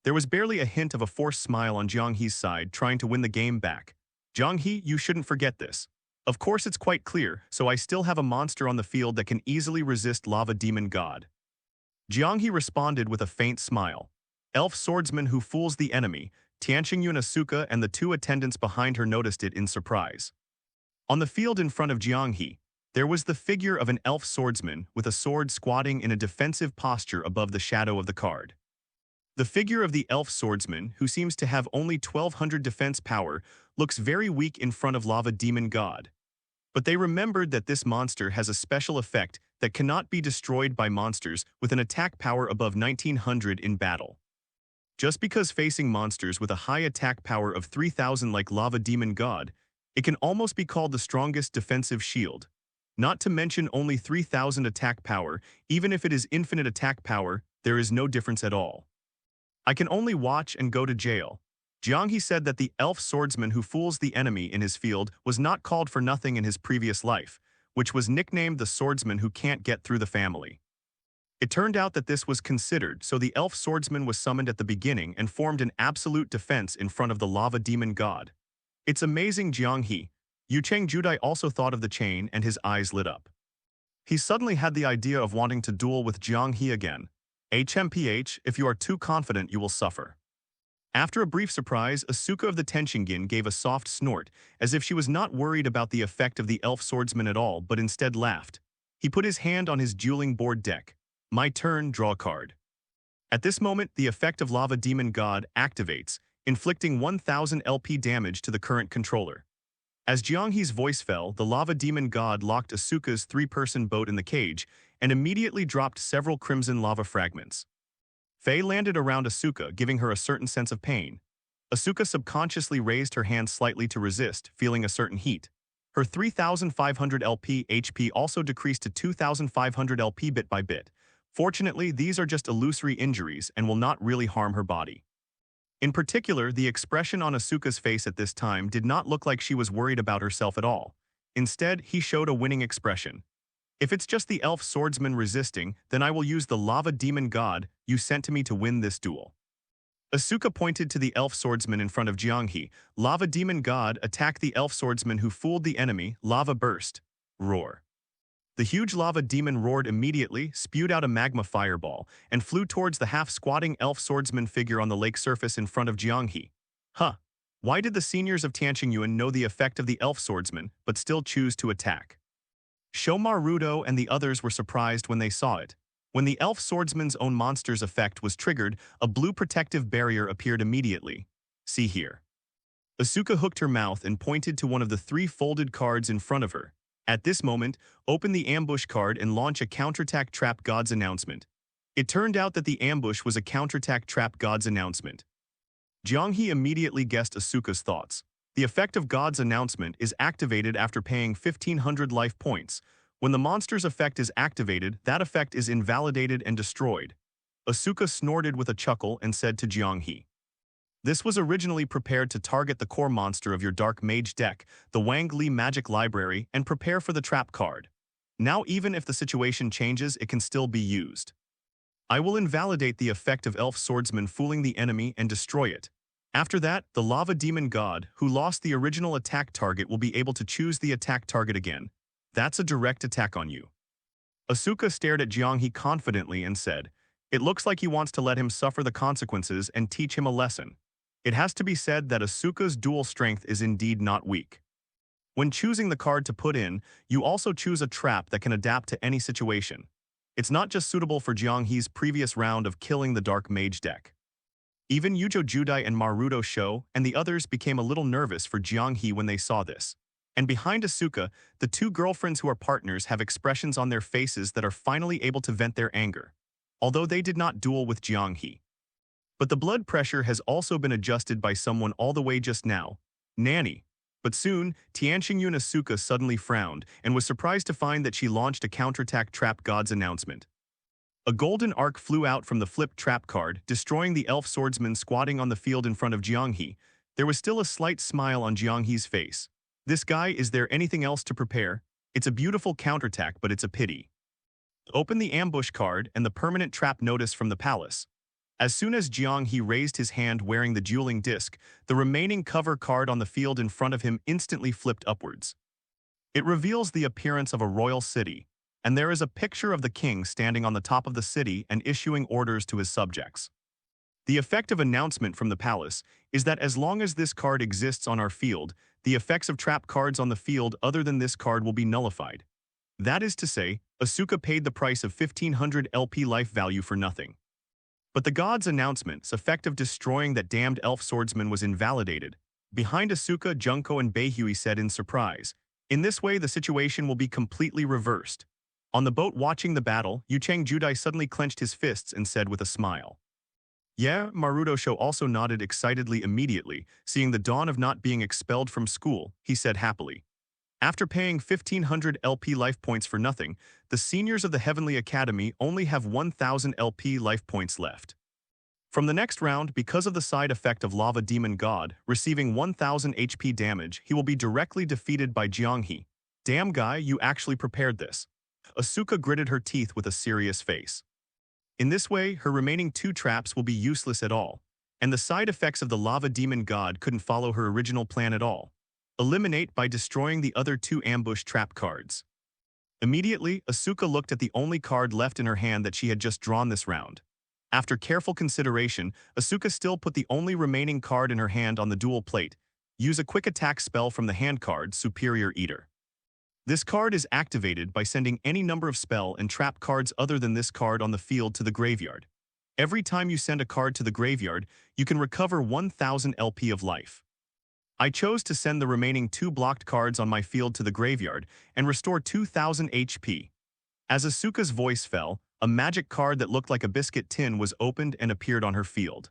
There was barely a hint of a forced smile on Jiang He's side, trying to win the game back. Jiang He, you shouldn't forget this. Of course it's quite clear, so I still have a monster on the field that can easily resist Lava Demon God. Jiang He responded with a faint smile. Elf swordsman who fools the enemy. Tianqingyun Asuka and the 2 attendants behind her noticed it in surprise. On the field in front of Jiang He, there was the figure of an elf swordsman with a sword squatting in a defensive posture above the shadow of the card. The figure of the elf swordsman, who seems to have only 1200 defense power, looks very weak in front of Lava Demon God. But they remembered that this monster has a special effect that cannot be destroyed by monsters with an attack power above 1900 in battle. Just because facing monsters with a high attack power of 3000 like Lava Demon God, it can almost be called the strongest defensive shield. Not to mention only 3000 attack power, even if it is infinite attack power, there is no difference at all. I can only watch and go to jail. Jiang He said that the elf swordsman who fools the enemy in his field was not called for nothing in his previous life. which was nicknamed the swordsman who can't get through the family. It turned out that this was considered, so the elf swordsman was summoned at the beginning and formed an absolute defense in front of the lava demon god. It's amazing. Jiang He, Yucheng Judai also thought of the chain and his eyes lit up. He suddenly had the idea of wanting to duel with Jiang He again. HMPH, if you are too confident you will suffer. After a brief surprise, Asuka of the Tenshingin gave a soft snort, as if she was not worried about the effect of the elf swordsman at all but instead laughed. He put his hand on his dueling board deck. My turn, draw a card. At this moment, the effect of Lava Demon God activates, inflicting 1000 LP damage to the current controller. As Jiang He's voice fell, the Lava Demon God locked Asuka's three-person boat in the cage and immediately dropped several crimson lava fragments. Faye landed around Asuka, giving her a certain sense of pain. Asuka subconsciously raised her hand slightly to resist, feeling a certain heat. Her 3,500 LP HP also decreased to 2,500 LP bit by bit. Fortunately, these are just illusory injuries and will not really harm her body. In particular, the expression on Asuka's face at this time did not look like she was worried about herself at all. Instead, he showed a winning expression. If it's just the elf swordsman resisting, then I will use the lava demon god you sent to me to win this duel. Asuka pointed to the elf swordsman in front of Jiang He. Lava demon god attacked the elf swordsman who fooled the enemy. Lava burst. Roar. The huge lava demon roared immediately, spewed out a magma fireball, and flew towards the half-squatting elf swordsman figure on the lake surface in front of Jiang He. Huh. Why did the seniors of Tanshingyuan know the effect of the elf swordsman, but still choose to attack? Shomarudo and the others were surprised when they saw it. When the elf swordsman's own monster's effect was triggered, a blue protective barrier appeared immediately. See here. Asuka hooked her mouth and pointed to one of the three folded cards in front of her. At this moment, open the ambush card and launch a counterattack trap god's announcement. It turned out that the ambush was a counterattack trap god's announcement. Jiang He immediately guessed Asuka's thoughts. The effect of God's announcement is activated after paying 1,500 life points. When the monster's effect is activated, that effect is invalidated and destroyed. Asuka snorted with a chuckle and said to Jiang He, this was originally prepared to target the core monster of your Dark Mage deck, the Wang Li Magic Library, and prepare for the trap card. Now even if the situation changes, it can still be used. I will invalidate the effect of Elf Swordsman fooling the enemy and destroy it. After that, the Lava Demon God, who lost the original attack target, will be able to choose the attack target again. That's a direct attack on you. Asuka stared at Jiang He confidently and said, it looks like he wants to let him suffer the consequences and teach him a lesson. It has to be said that Asuka's dual strength is indeed not weak. When choosing the card to put in, you also choose a trap that can adapt to any situation. It's not just suitable for Jiang He's previous round of killing the Dark Mage deck. Even Yujo Judai and Maruto Sho and the others became a little nervous for Jiang He when they saw this. And behind Asuka, the two girlfriends who are partners have expressions on their faces that are finally able to vent their anger, although they did not duel with Jiang He. But the blood pressure has also been adjusted by someone all the way just now, Nanny. But soon, Tianxingyun Asuka suddenly frowned and was surprised to find that she launched a counterattack trap god's announcement. A golden arc flew out from the flipped trap card, destroying the elf swordsman squatting on the field in front of Jiang He. There was still a slight smile on Jiang He's face. This guy, is there anything else to prepare? It's a beautiful counterattack, but it's a pity. Open the ambush card and the permanent trap notice from the palace. As soon as Jiang He raised his hand wearing the dueling disc, the remaining cover card on the field in front of him instantly flipped upwards. It reveals the appearance of a royal city, and there is a picture of the king standing on the top of the city and issuing orders to his subjects. The effect of announcement from the palace is that as long as this card exists on our field, the effects of trap cards on the field other than this card will be nullified. That is to say, Asuka paid the price of 1,500 LP life value for nothing. But the god's announcement's effect of destroying that damned elf swordsman was invalidated. Behind Asuka, Junko and Beihui said in surprise, in this way the situation will be completely reversed. On the boat watching the battle, Yucheng Judai suddenly clenched his fists and said with a smile. Yeah, Maruto Sho also nodded excitedly immediately, seeing the dawn of not being expelled from school, he said happily. After paying 1,500 LP life points for nothing, the seniors of the Heavenly Academy only have 1,000 LP life points left. From the next round, because of the side effect of Lava Demon God, receiving 1,000 HP damage, he will be directly defeated by Jiang He. Damn guy, you actually prepared this. Asuka gritted her teeth with a serious face. In this way, her remaining two traps will be useless at all, and the side effects of the lava demon god couldn't follow her original plan at all. Eliminate by destroying the other two ambush trap cards. Immediately, Asuka looked at the only card left in her hand that she had just drawn this round. After careful consideration, Asuka still put the only remaining card in her hand on the duel plate. Use a quick attack spell from the hand card, Superior Eater. This card is activated by sending any number of spell and trap cards other than this card on the field to the graveyard. Every time you send a card to the graveyard, you can recover 1000 LP of life. I chose to send the remaining two blocked cards on my field to the graveyard and restore 2000 HP. As Asuka's voice fell, a magic card that looked like a biscuit tin was opened and appeared on her field.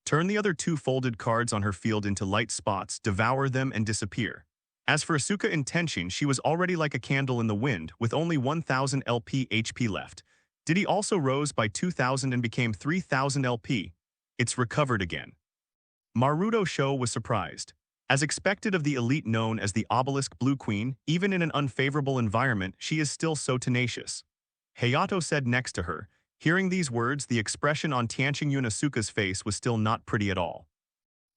Turn the other two folded cards on her field into light spots, devour them, and disappear. As for Asuka intention, she was already like a candle in the wind, with only 1000 LP HP left. Diddy also rose by 2000 and became 3000 LP. It's recovered again. Maruto Sho was surprised. As expected of the elite known as the Obelisk Blue Queen, even in an unfavorable environment, she is still so tenacious. Hayato said next to her. Hearing these words, the expression on Tianqingyun Asuka's face was still not pretty at all.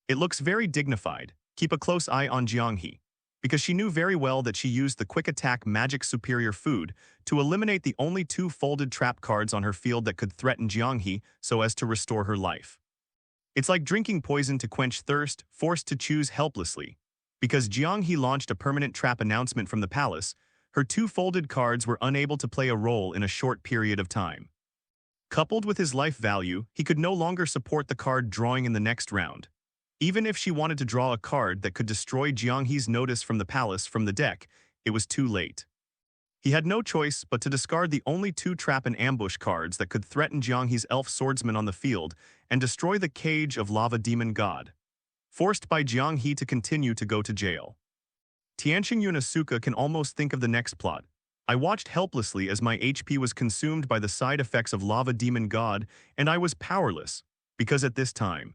It looks very dignified. Keep a close eye on Jiang He, because she knew very well that she used the quick attack magic superior food to eliminate the only two folded trap cards on her field that could threaten Jiang He so as to restore her life. It's like drinking poison to quench thirst, forced to choose helplessly. Because Jiang He launched a permanent trap announcement from the palace, her two folded cards were unable to play a role in a short period of time. Coupled with his life value, he could no longer support the card drawing in the next round. Even if she wanted to draw a card that could destroy Jiang He's notice from the palace from the deck, it was too late. He had no choice but to discard the only two trap and ambush cards that could threaten Jiang He's elf swordsman on the field and destroy the cage of lava demon god. Forced by Jiang He to continue to go to jail. Tianqingyun Asuka can almost think of the next plot. I watched helplessly as my HP was consumed by the side effects of lava demon god, and I was powerless, because at this time,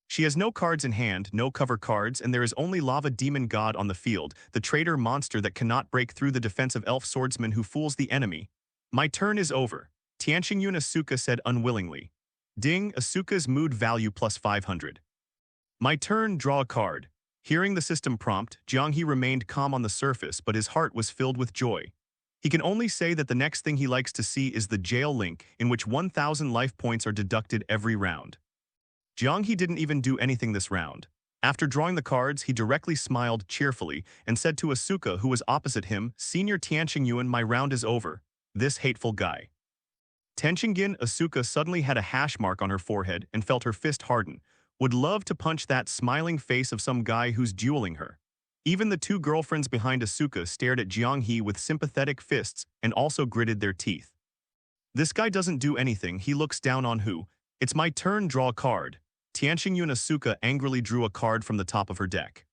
she has no cards in hand, no cover cards, and there is only lava demon god on the field, the traitor monster that cannot break through the defense of elf swordsman who fools the enemy. My turn is over, Tianqingyun Asuka said unwillingly. Ding, Asuka's mood value plus 500. My turn, draw a card. Hearing the system prompt, Jiang He remained calm on the surface, but his heart was filled with joy. He can only say that the next thing he likes to see is the jail link, in which 1000 life points are deducted every round. Jiang He didn't even do anything this round. After drawing the cards, he directly smiled cheerfully and said to Asuka, who was opposite him, Senior Tianqingyun, my round is over. This hateful guy. Tianqingyun Asuka suddenly had a hash mark on her forehead and felt her fist harden. Would love to punch that smiling face of some guy who's dueling her. Even the two girlfriends behind Asuka stared at Jiang He with sympathetic fists and also gritted their teeth. This guy doesn't do anything, he looks down on who. It's my turn, draw a card. Tianqingyun Asuka angrily drew a card from the top of her deck.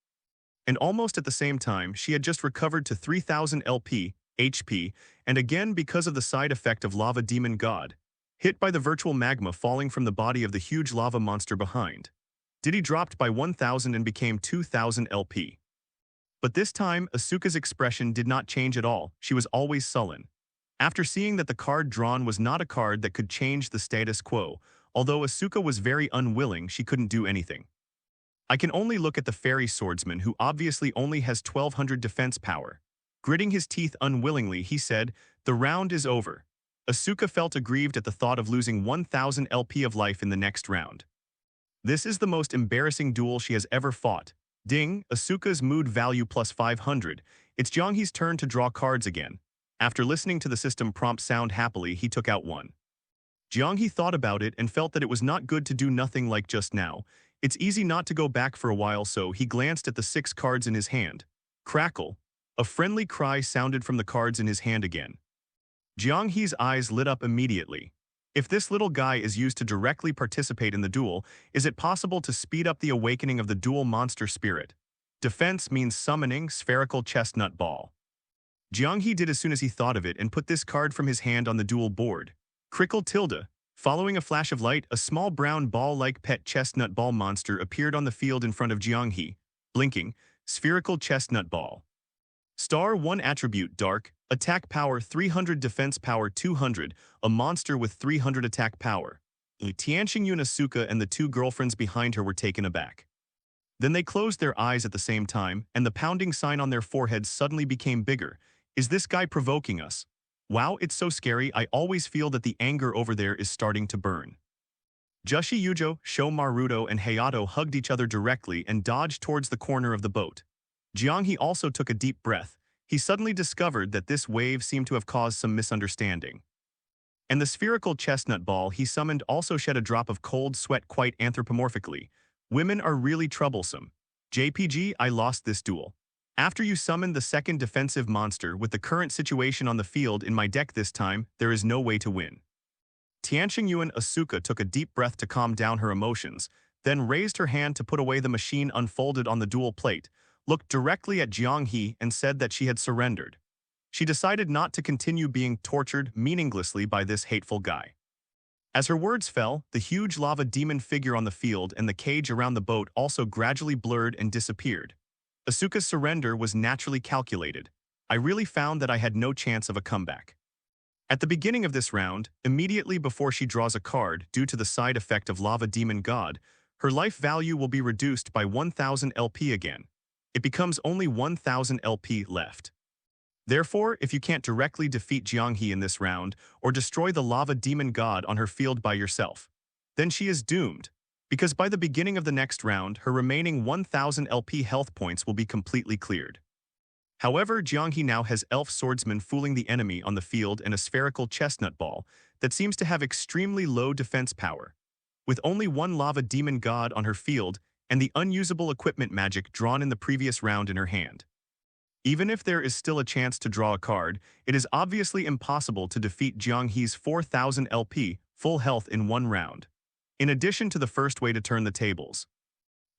And almost at the same time, she had just recovered to 3000 LP, HP, and again because of the side effect of lava demon god, hit by the virtual magma falling from the body of the huge lava monster behind. Diddy dropped by 1000 and became 2000 LP. But this time, Asuka's expression did not change at all, she was always sullen. After seeing that the card drawn was not a card that could change the status quo, although Asuka was very unwilling, she couldn't do anything. I can only look at the fairy swordsman who obviously only has 1200 defense power. Gritting his teeth unwillingly, he said, the round is over. Asuka felt aggrieved at the thought of losing 1000 LP of life in the next round. This is the most embarrassing duel she has ever fought. Ding, Asuka's mood value plus 500. It's Jiang He's turn to draw cards again. After listening to the system prompt sound happily, he took out one. Jiang He thought about it and felt that it was not good to do nothing like just now. It's easy not to go back for a while, so he glanced at the 6 cards in his hand. Crackle. A friendly cry sounded from the cards in his hand again. Jiang He's eyes lit up immediately. If this little guy is used to directly participate in the duel, is it possible to speed up the awakening of the duel monster spirit? Defense means summoning spherical chestnut ball. Jiang He did as soon as he thought of it and put this card from his hand on the duel board. Crickle tilde. Following a flash of light, a small brown ball-like pet chestnut ball monster appeared on the field in front of Jiang He. Blinking, spherical chestnut ball. Star 1 attribute Dark, attack power 300 defense power 200, a monster with 300 attack power. Tianqingyun Asuka and the two girlfriends behind her were taken aback. Then they closed their eyes at the same time, and the pounding sign on their foreheads suddenly became bigger. Is this guy provoking us? Wow, it's so scary. I always feel that the anger over there is starting to burn. Jushi Yujo, Sho Maruto, and Hayato hugged each other directly and dodged towards the corner of the boat. Jiang He also took a deep breath. He suddenly discovered that this wave seemed to have caused some misunderstanding. And the spherical chestnut ball he summoned also shed a drop of cold sweat quite anthropomorphically. Women are really troublesome. JPG, I lost this duel. After you summoned the second defensive monster with the current situation on the field in my deck this time, there is no way to win. Tianqingyuan Asuka took a deep breath to calm down her emotions, then raised her hand to put away the machine unfolded on the duel plate, looked directly at Jiang He and said that she had surrendered. She decided not to continue being tortured meaninglessly by this hateful guy. As her words fell, the huge lava demon figure on the field and the cage around the boat also gradually blurred and disappeared. Asuka's surrender was naturally calculated. I really found that I had no chance of a comeback. At the beginning of this round, immediately before she draws a card due to the side effect of Lava Demon God, her life value will be reduced by 1000 LP again. It becomes only 1000 LP left. Therefore, if you can't directly defeat Jiang He in this round or destroy the Lava Demon God on her field by yourself, then she is doomed, because by the beginning of the next round, her remaining 1000 LP health points will be completely cleared. However, Jiang He now has Elf Swordsman fooling the enemy on the field and a spherical chestnut ball that seems to have extremely low defense power. With only one Lava Demon God on her field and the unusable equipment magic drawn in the previous round in her hand. Even if there is still a chance to draw a card, it is obviously impossible to defeat Jiang He's 4000 LP full health in one round, in addition to the first way to turn the tables.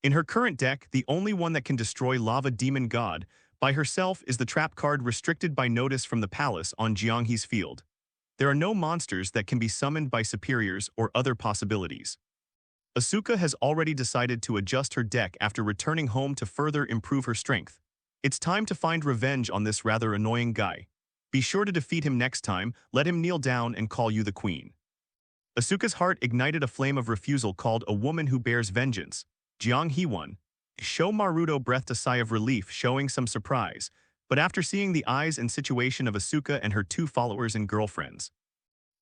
In her current deck, the only one that can destroy Lava Demon God by herself is the trap card restricted by notice from the palace on Jiang He's field. There are no monsters that can be summoned by superiors or other possibilities. Asuka has already decided to adjust her deck after returning home to further improve her strength. It's time to find revenge on this rather annoying guy. Be sure to defeat him next time, let him kneel down and call you the queen. Asuka's heart ignited a flame of refusal called A Woman Who Bears Vengeance. Jiang He won. Sho Maruto breathed a sigh of relief, showing some surprise, but after seeing the eyes and situation of Asuka and her two followers and girlfriends.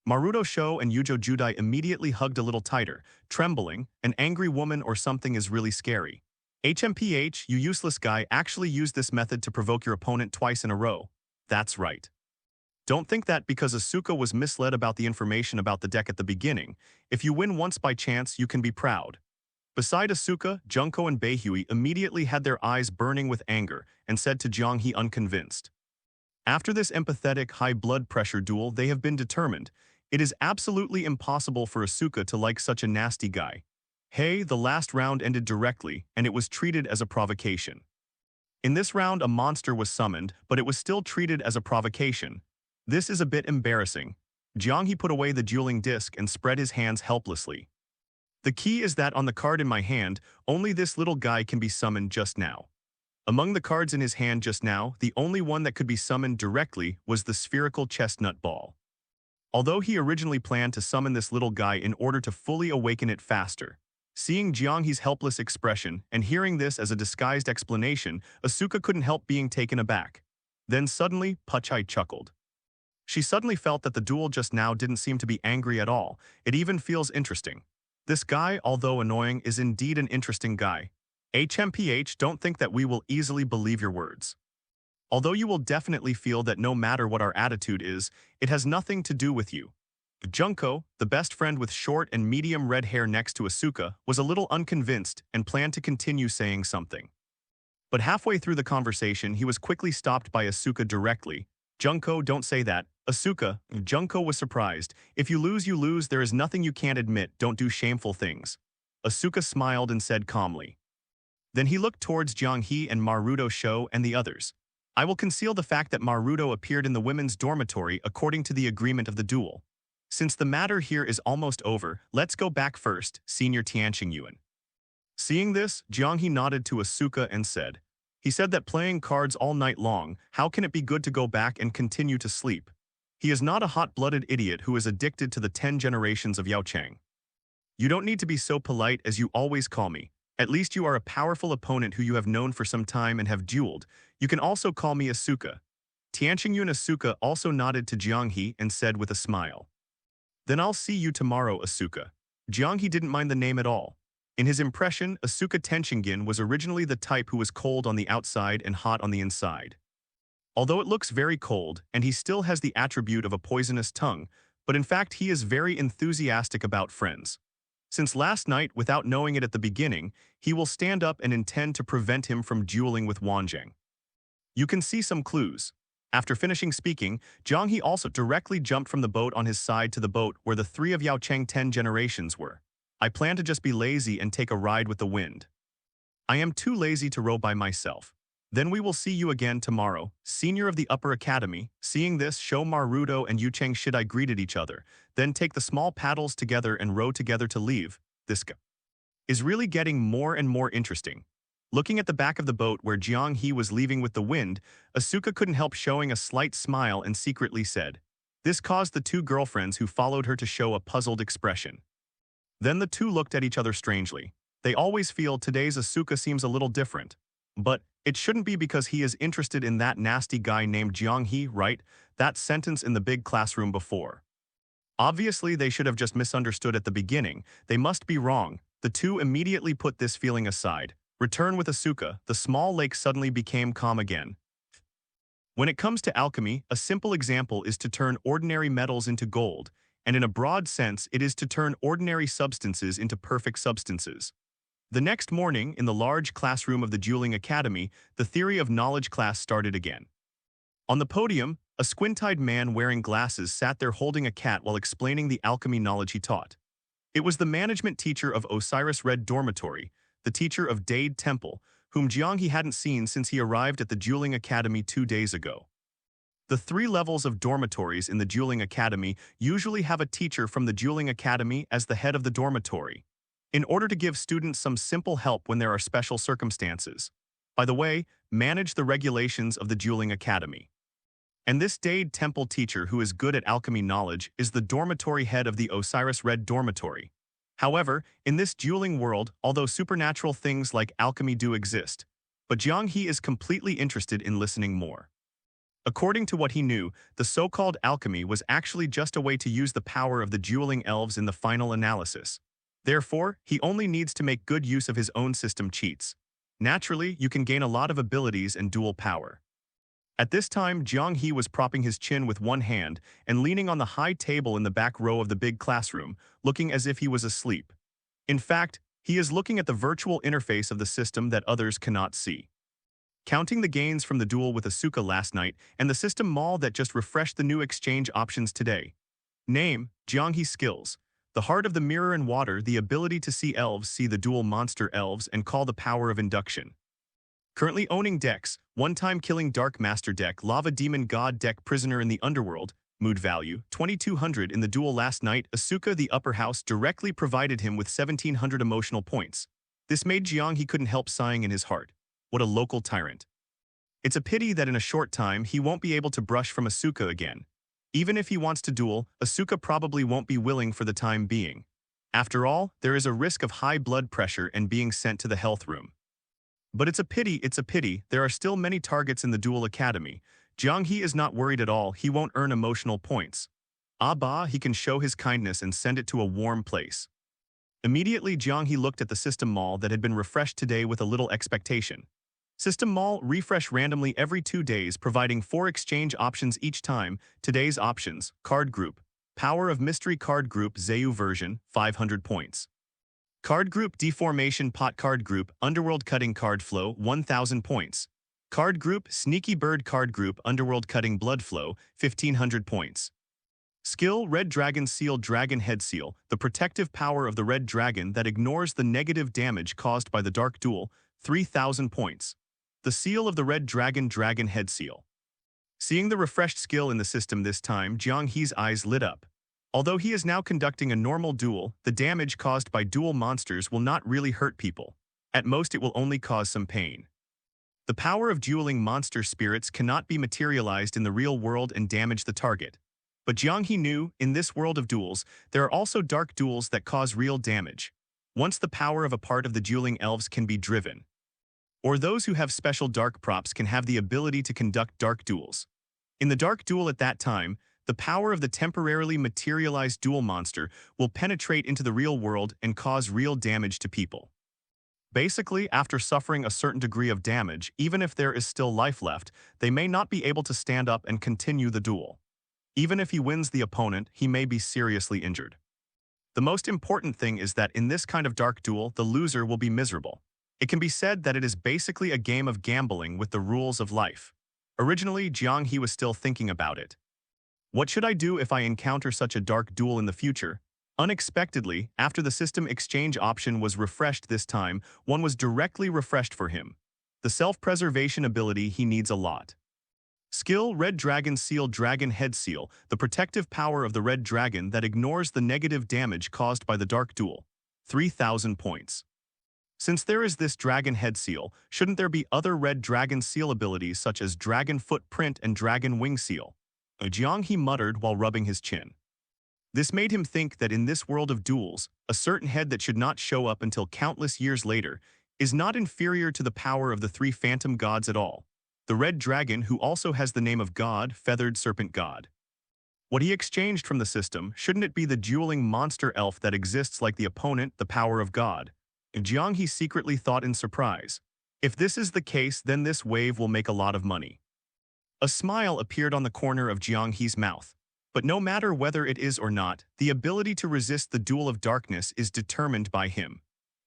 Maruto Sho and Yujo Judai immediately hugged a little tighter, trembling. An angry woman or something is really scary. HMPH, you useless guy, actually used this method to provoke your opponent twice in a row. That's right. Don't think that because Asuka was misled about the information about the deck at the beginning, if you win once by chance, you can be proud. Beside Asuka, Junko and Beihui immediately had their eyes burning with anger and said to Jiang He unconvinced. After this empathetic high blood pressure duel, they have been determined. It is absolutely impossible for Asuka to like such a nasty guy. Hey, the last round ended directly, and it was treated as a provocation. In this round, a monster was summoned, but it was still treated as a provocation. This is a bit embarrassing. Jiang He put away the dueling disc and spread his hands helplessly. The key is that on the card in my hand, only this little guy can be summoned just now. Among the cards in his hand just now, the only one that could be summoned directly was the spherical chestnut ball. Although he originally planned to summon this little guy in order to fully awaken it faster. Seeing Jiang He's helpless expression and hearing this as a disguised explanation, Asuka couldn't help being taken aback. Then suddenly, Puchai chuckled. She suddenly felt that the duel just now didn't seem to be angry at all. It even feels interesting. This guy, although annoying, is indeed an interesting guy. HMPH, don't think that we will easily believe your words. Although you will definitely feel that no matter what our attitude is, it has nothing to do with you. Junko, the best friend with short and medium red hair next to Asuka, was a little unconvinced and planned to continue saying something. But halfway through the conversation, he was quickly stopped by Asuka directly. Junko, don't say that. Asuka, Junko was surprised. If you lose, there is nothing you can't admit, don't do shameful things. Asuka smiled and said calmly. Then he looked towards Jiang He and Maruto Sho and the others. I will conceal the fact that Maruto appeared in the women's dormitory according to the agreement of the duel. Since the matter here is almost over, let's go back first, Senior Tianqingyuan. Seeing this, Jiang He nodded to Asuka and said, He said that playing cards all night long, how can it be good to go back and continue to sleep? He is not a hot-blooded idiot who is addicted to the 10 generations of Yaocheng. You don't need to be so polite as you always call me. At least you are a powerful opponent who you have known for some time and have dueled. You can also call me Asuka. Tianqingyun Asuka also nodded to Jiang He and said with a smile. Then I'll see you tomorrow, Asuka. Jiang He didn't mind the name at all. In his impression, Asuka Tenshinggin was originally the type who was cold on the outside and hot on the inside. Although it looks very cold, and he still has the attribute of a poisonous tongue, but in fact he is very enthusiastic about friends. Since last night, without knowing it at the beginning, he will stand up and intend to prevent him from dueling with Wanzheng. You can see some clues. After finishing speaking, Jiang He also directly jumped from the boat on his side to the boat where the 3 of Yaocheng 10 generations were. I plan to just be lazy and take a ride with the wind. I am too lazy to row by myself. Then we will see you again tomorrow, senior of the upper academy. Seeing this, Shou Maruto and Yucheng Shidai greeted each other, then take the small paddles together and row together to leave. This is really getting more and more interesting. Looking at the back of the boat where Jiang He was leaving with the wind, Asuka couldn't help showing a slight smile and secretly said. This caused the 2 girlfriends who followed her to show a puzzled expression. Then the 2 looked at each other strangely. They always feel today's Asuka seems a little different. But it shouldn't be because he is interested in that nasty guy named Jiang He, right? That sentence in the big classroom before. Obviously, they should have just misunderstood at the beginning. They must be wrong. The 2 immediately put this feeling aside. Return with Asuka, the small lake suddenly became calm again. When it comes to alchemy, a simple example is to turn ordinary metals into gold, and in a broad sense, it is to turn ordinary substances into perfect substances. The next morning, in the large classroom of the Dueling Academy, the theory of knowledge class started again. On the podium, a squint-eyed man wearing glasses sat there holding a cat while explaining the alchemy knowledge he taught. It was the management teacher of Osiris Red Dormitory, the teacher of Dade Temple, whom Jiang He hadn't seen since he arrived at the Dueling Academy 2 days ago. The 3 levels of dormitories in the Dueling Academy usually have a teacher from the Dueling Academy as the head of the dormitory, in order to give students some simple help when there are special circumstances. By the way, manage the regulations of the Dueling Academy. And this Dade Temple teacher who is good at alchemy knowledge is the dormitory head of the Osiris Red Dormitory. However, in this dueling world, although supernatural things like alchemy do exist, but Jiang He is completely interested in listening more. According to what he knew, the so-called alchemy was actually just a way to use the power of the dueling elves in the final analysis. Therefore, he only needs to make good use of his own system cheats. Naturally, you can gain a lot of abilities and dual power. At this time, Jiang He was propping his chin with one hand and leaning on the high table in the back row of the big classroom, looking as if he was asleep. In fact, he is looking at the virtual interface of the system that others cannot see. Counting the gains from the duel with Asuka last night and the system mall that just refreshed the new exchange options today. Name, Jiang He skills. The heart of the mirror and water, the ability to see elves, see the dual monster elves, and call the power of induction. Currently owning decks, one-time killing Dark Master deck, Lava Demon God deck, Prisoner in the Underworld, mood value, 2200 in the duel last night, Asuka the upper house directly provided him with 1700 emotional points. This made Jiang He couldn't help sighing in his heart. What a local tyrant. It's a pity that in a short time he won't be able to brush from Asuka again. Even if he wants to duel, Asuka probably won't be willing for the time being. After all, there is a risk of high blood pressure and being sent to the health room. But it's a pity, there are still many targets in the Duel Academy. Jiang He is not worried at all, he won't earn emotional points. He can show his kindness and send it to a warm place. Immediately, Jiang He looked at the system mall that had been refreshed today with a little expectation. System mall refresh randomly every 2 days, providing 4 exchange options each time. Today's options: card group, Power of Mystery card group, Zayu version, 500 points. Card group Deformation Pot card group, Underworld Cutting card flow, 1000 points. Card group Sneaky Bird card group, Underworld Cutting blood flow, 1500 points. Skill Red Dragon Seal Dragon Head Seal, the protective power of the red dragon that ignores the negative damage caused by the dark duel, 3000 points. The seal of the red dragon Dragon Head Seal. Seeing the refreshed skill in the system this time, Jiang He's eyes lit up. Although he is now conducting a normal duel, the damage caused by duel monsters will not really hurt people. At most, it will only cause some pain. The power of dueling monster spirits cannot be materialized in the real world and damage the target. But Jiang He knew, in this world of duels, there are also dark duels that cause real damage. Once the power of a part of the dueling elves can be driven, or those who have special dark props can have the ability to conduct dark duels. In the dark duel at that time, the power of the temporarily materialized duel monster will penetrate into the real world and cause real damage to people. Basically, after suffering a certain degree of damage, even if there is still life left, they may not be able to stand up and continue the duel. Even if he wins the opponent, he may be seriously injured. The most important thing is that in this kind of dark duel, the loser will be miserable. It can be said that it is basically a game of gambling with the rules of life. Originally, Jiang He was still thinking about it. What should I do if I encounter such a dark duel in the future? Unexpectedly, after the system exchange option was refreshed this time, one was directly refreshed for him. The self-preservation ability he needs a lot. Skill Red Dragon Seal Dragon Head Seal, the protective power of the red dragon that ignores the negative damage caused by the dark duel. 3,000 points. Since there is this Dragon Head Seal, shouldn't there be other Red Dragon Seal abilities such as Dragon Footprint and Dragon Wing Seal? Jiang He muttered while rubbing his chin. This made him think that in this world of duels, a certain head that should not show up until countless years later is not inferior to the power of the three phantom gods at all. The red dragon, who also has the name of God, Feathered Serpent God. What he exchanged from the system, shouldn't it be the dueling monster elf that exists like the opponent, the power of God? Jiang He secretly thought in surprise. If this is the case, then this wave will make a lot of money. A smile appeared on the corner of Jiang He's mouth. But no matter whether it is or not, the ability to resist the duel of darkness is determined by him.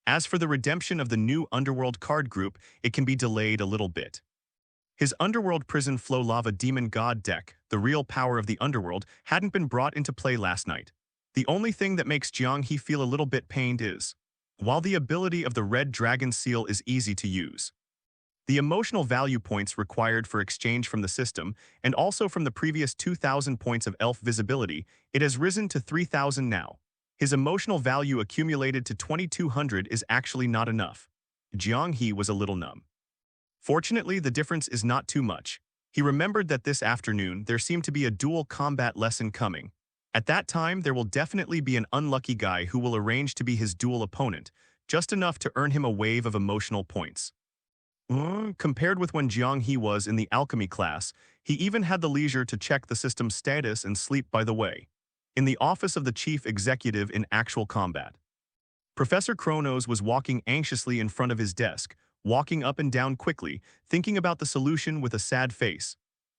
As for the redemption of the new Underworld card group, it can be delayed a little bit. His Underworld Prison Flow Lava Demon God deck, the real power of the Underworld, hadn't been brought into play last night. The only thing that makes Jiang He feel a little bit pained is, while the ability of the Red Dragon Seal is easy to use, the emotional value points required for exchange from the system, and also from the previous 2,000 points of elf visibility, it has risen to 3,000 now. His emotional value accumulated to 2,200 is actually not enough. Jiang He was a little numb. Fortunately, the difference is not too much. He remembered that this afternoon there seemed to be a dual combat lesson coming. At that time, there will definitely be an unlucky guy who will arrange to be his duel opponent, just enough to earn him a wave of emotional points. Compared with when Jiang He was in the alchemy class, he even had the leisure to check the system's status and sleep by the way. In the office of the chief executive in actual combat, Professor Kronos was walking anxiously in front of his desk, walking up and down quickly, thinking about the solution with a sad face.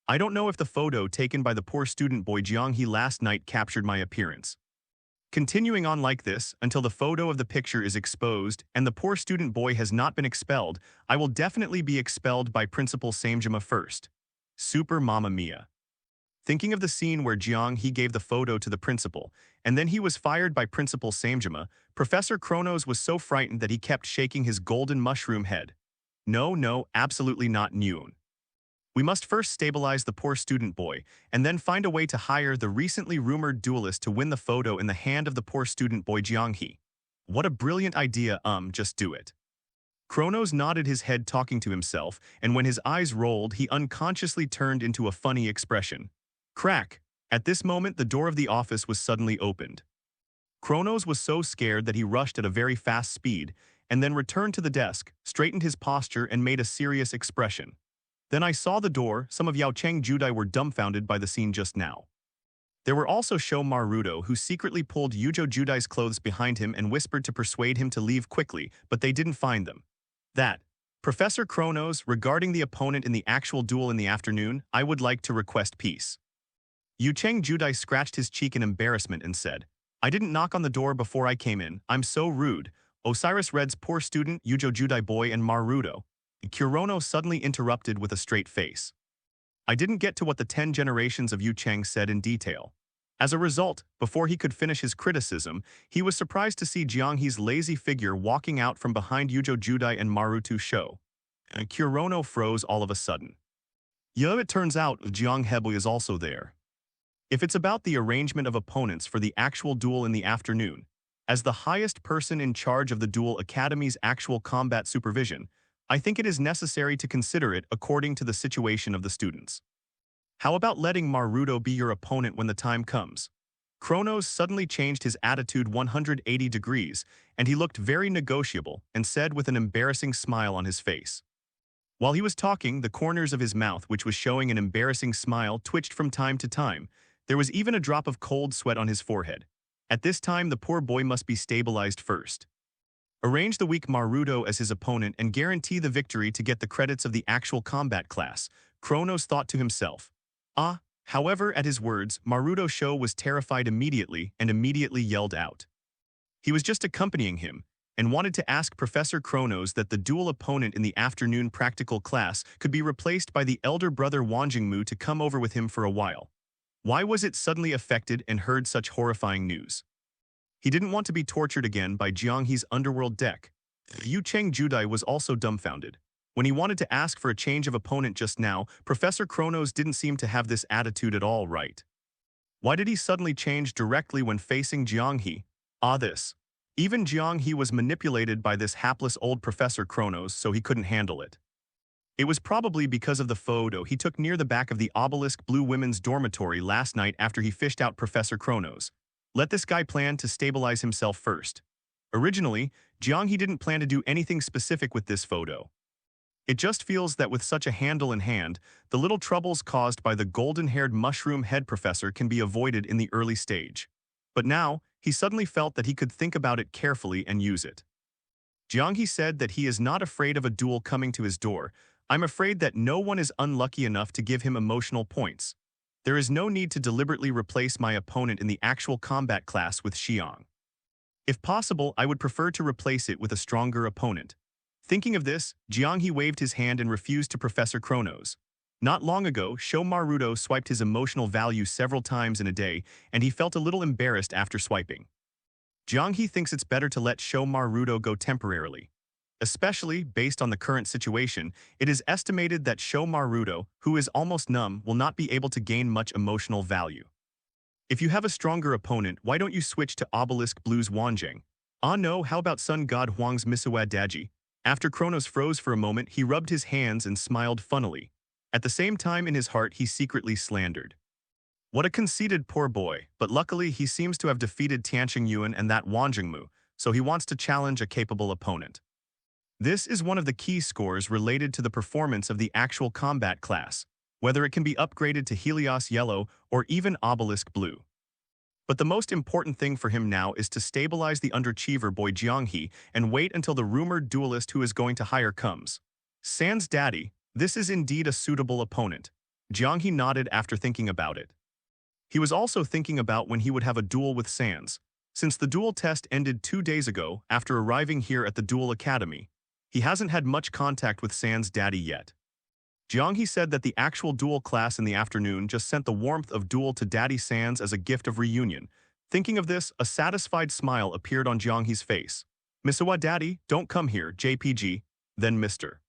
I don't know if the photo taken by the poor student boy Jiang He last night captured my appearance. Continuing on like this, until the photo of the picture is exposed and the poor student boy has not been expelled, I will definitely be expelled by Principal Samejima first. Super Mamma Mia. Thinking of the scene where Jiang He gave the photo to the principal, and then he was fired by Principal Samejima, Professor Kronos was so frightened that he kept shaking his golden mushroom head. No, absolutely not Noon. We must first stabilize the poor student boy, and then find a way to hire the recently rumored duelist to win the photo in the hand of the poor student boy Jiang He. What a brilliant idea, just do it. Kronos nodded his head talking to himself, and when his eyes rolled, he unconsciously turned into a funny expression. Crack! At this moment, the door of the office was suddenly opened. Kronos was so scared that he rushed at a very fast speed, and then returned to the desk, straightened his posture, and made a serious expression. Then I saw the door. Some of Yao Cheng Judai were dumbfounded by the scene just now. There were also Sho Maruto, who secretly pulled Yujo Judai's clothes behind him and whispered to persuade him to leave quickly, but they didn't find them. That. Professor Kronos, regarding the opponent in the actual duel in the afternoon, I would like to request peace. Yu Cheng Judai scratched his cheek in embarrassment and said, I didn't knock on the door before I came in. I'm so rude. Osiris Red's poor student, Yujo Judai boy, and Maruto. Kurono suddenly interrupted with a straight face. I didn't get to what the 10 generations of Yu Cheng said in detail. As a result, before he could finish his criticism, he was surprised to see Jiang He's lazy figure walking out from behind Yujo Judai and Maruto Sho. And Kurono froze all of a sudden. It turns out Jiang He is also there. If it's about the arrangement of opponents for the actual duel in the afternoon, as the highest person in charge of the Duel Academy's actual combat supervision, I think it is necessary to consider it according to the situation of the students. How about letting Maruto be your opponent when the time comes? Kronos suddenly changed his attitude 180 degrees, and he looked very negotiable and said with an embarrassing smile on his face. While he was talking, the corners of his mouth, which was showing an embarrassing smile, twitched from time to time. There was even a drop of cold sweat on his forehead. At this time, the poor boy must be stabilized first. Arrange the weak Maruto as his opponent and guarantee the victory to get the credits of the actual combat class, Kronos thought to himself. However, at his words, Maruto Sho was terrified immediately and immediately yelled out. He was just accompanying him and wanted to ask Professor Kronos that the dual opponent in the afternoon practical class could be replaced by the elder brother Wanjingmu to come over with him for a while. Why was it suddenly affected and heard such horrifying news? He didn't want to be tortured again by Jiang He's underworld deck. Yu Cheng Judai was also dumbfounded. When he wanted to ask for a change of opponent just now, Professor Kronos didn't seem to have this attitude at all right. Why did he suddenly change directly when facing Jiang He? This. Even Jiang He was manipulated by this hapless old Professor Kronos, so he couldn't handle it. It was probably because of the photo he took near the back of the obelisk blue women's dormitory last night after he fished out Professor Kronos. Let this guy plan to stabilize himself first. Originally, Jiang He didn't plan to do anything specific with this photo. It just feels that with such a handle in hand, the little troubles caused by the golden-haired mushroom head professor can be avoided in the early stage. But now, he suddenly felt that he could think about it carefully and use it. Jiang He said that he is not afraid of a duel coming to his door. I'm afraid that no one is unlucky enough to give him emotional points. There is no need to deliberately replace my opponent in the actual combat class with Xiang. If possible, I would prefer to replace it with a stronger opponent. Thinking of this, Jiang He waved his hand and refused to Professor Kronos. Not long ago, Sho Maruto swiped his emotional value several times in a day, and he felt a little embarrassed after swiping. Jiang He thinks it's better to let Sho Maruto go temporarily. Especially, based on the current situation, it is estimated that Sho Maruto, who is almost numb, will not be able to gain much emotional value. If you have a stronger opponent, why don't you switch to Obelisk Blue's Wanjing? No, how about Sun God Huang's Misuwa Daji? After Kronos froze for a moment, he rubbed his hands and smiled funnily. At the same time, in his heart, he secretly slandered. What a conceited poor boy, but luckily he seems to have defeated Tianqing Yuan and that Wanjingmu, so he wants to challenge a capable opponent. This is one of the key scores related to the performance of the actual combat class, whether it can be upgraded to Helios Yellow or even Obelisk Blue. But the most important thing for him now is to stabilize the underachiever boy Jiang He and wait until the rumored duelist who is going to hire comes. Sans daddy, this is indeed a suitable opponent. Jiang He nodded after thinking about it. He was also thinking about when he would have a duel with Sans. Since the duel test ended 2 days ago after arriving here at the Duel Academy, he hasn't had much contact with Sans daddy yet. Jiang He said that the actual duel class in the afternoon just sent the warmth of duel to Daddy Sans as a gift of reunion. Thinking of this, a satisfied smile appeared on Jiang He's face. Misuwa Daddy, don't come here, JPG, then Mr.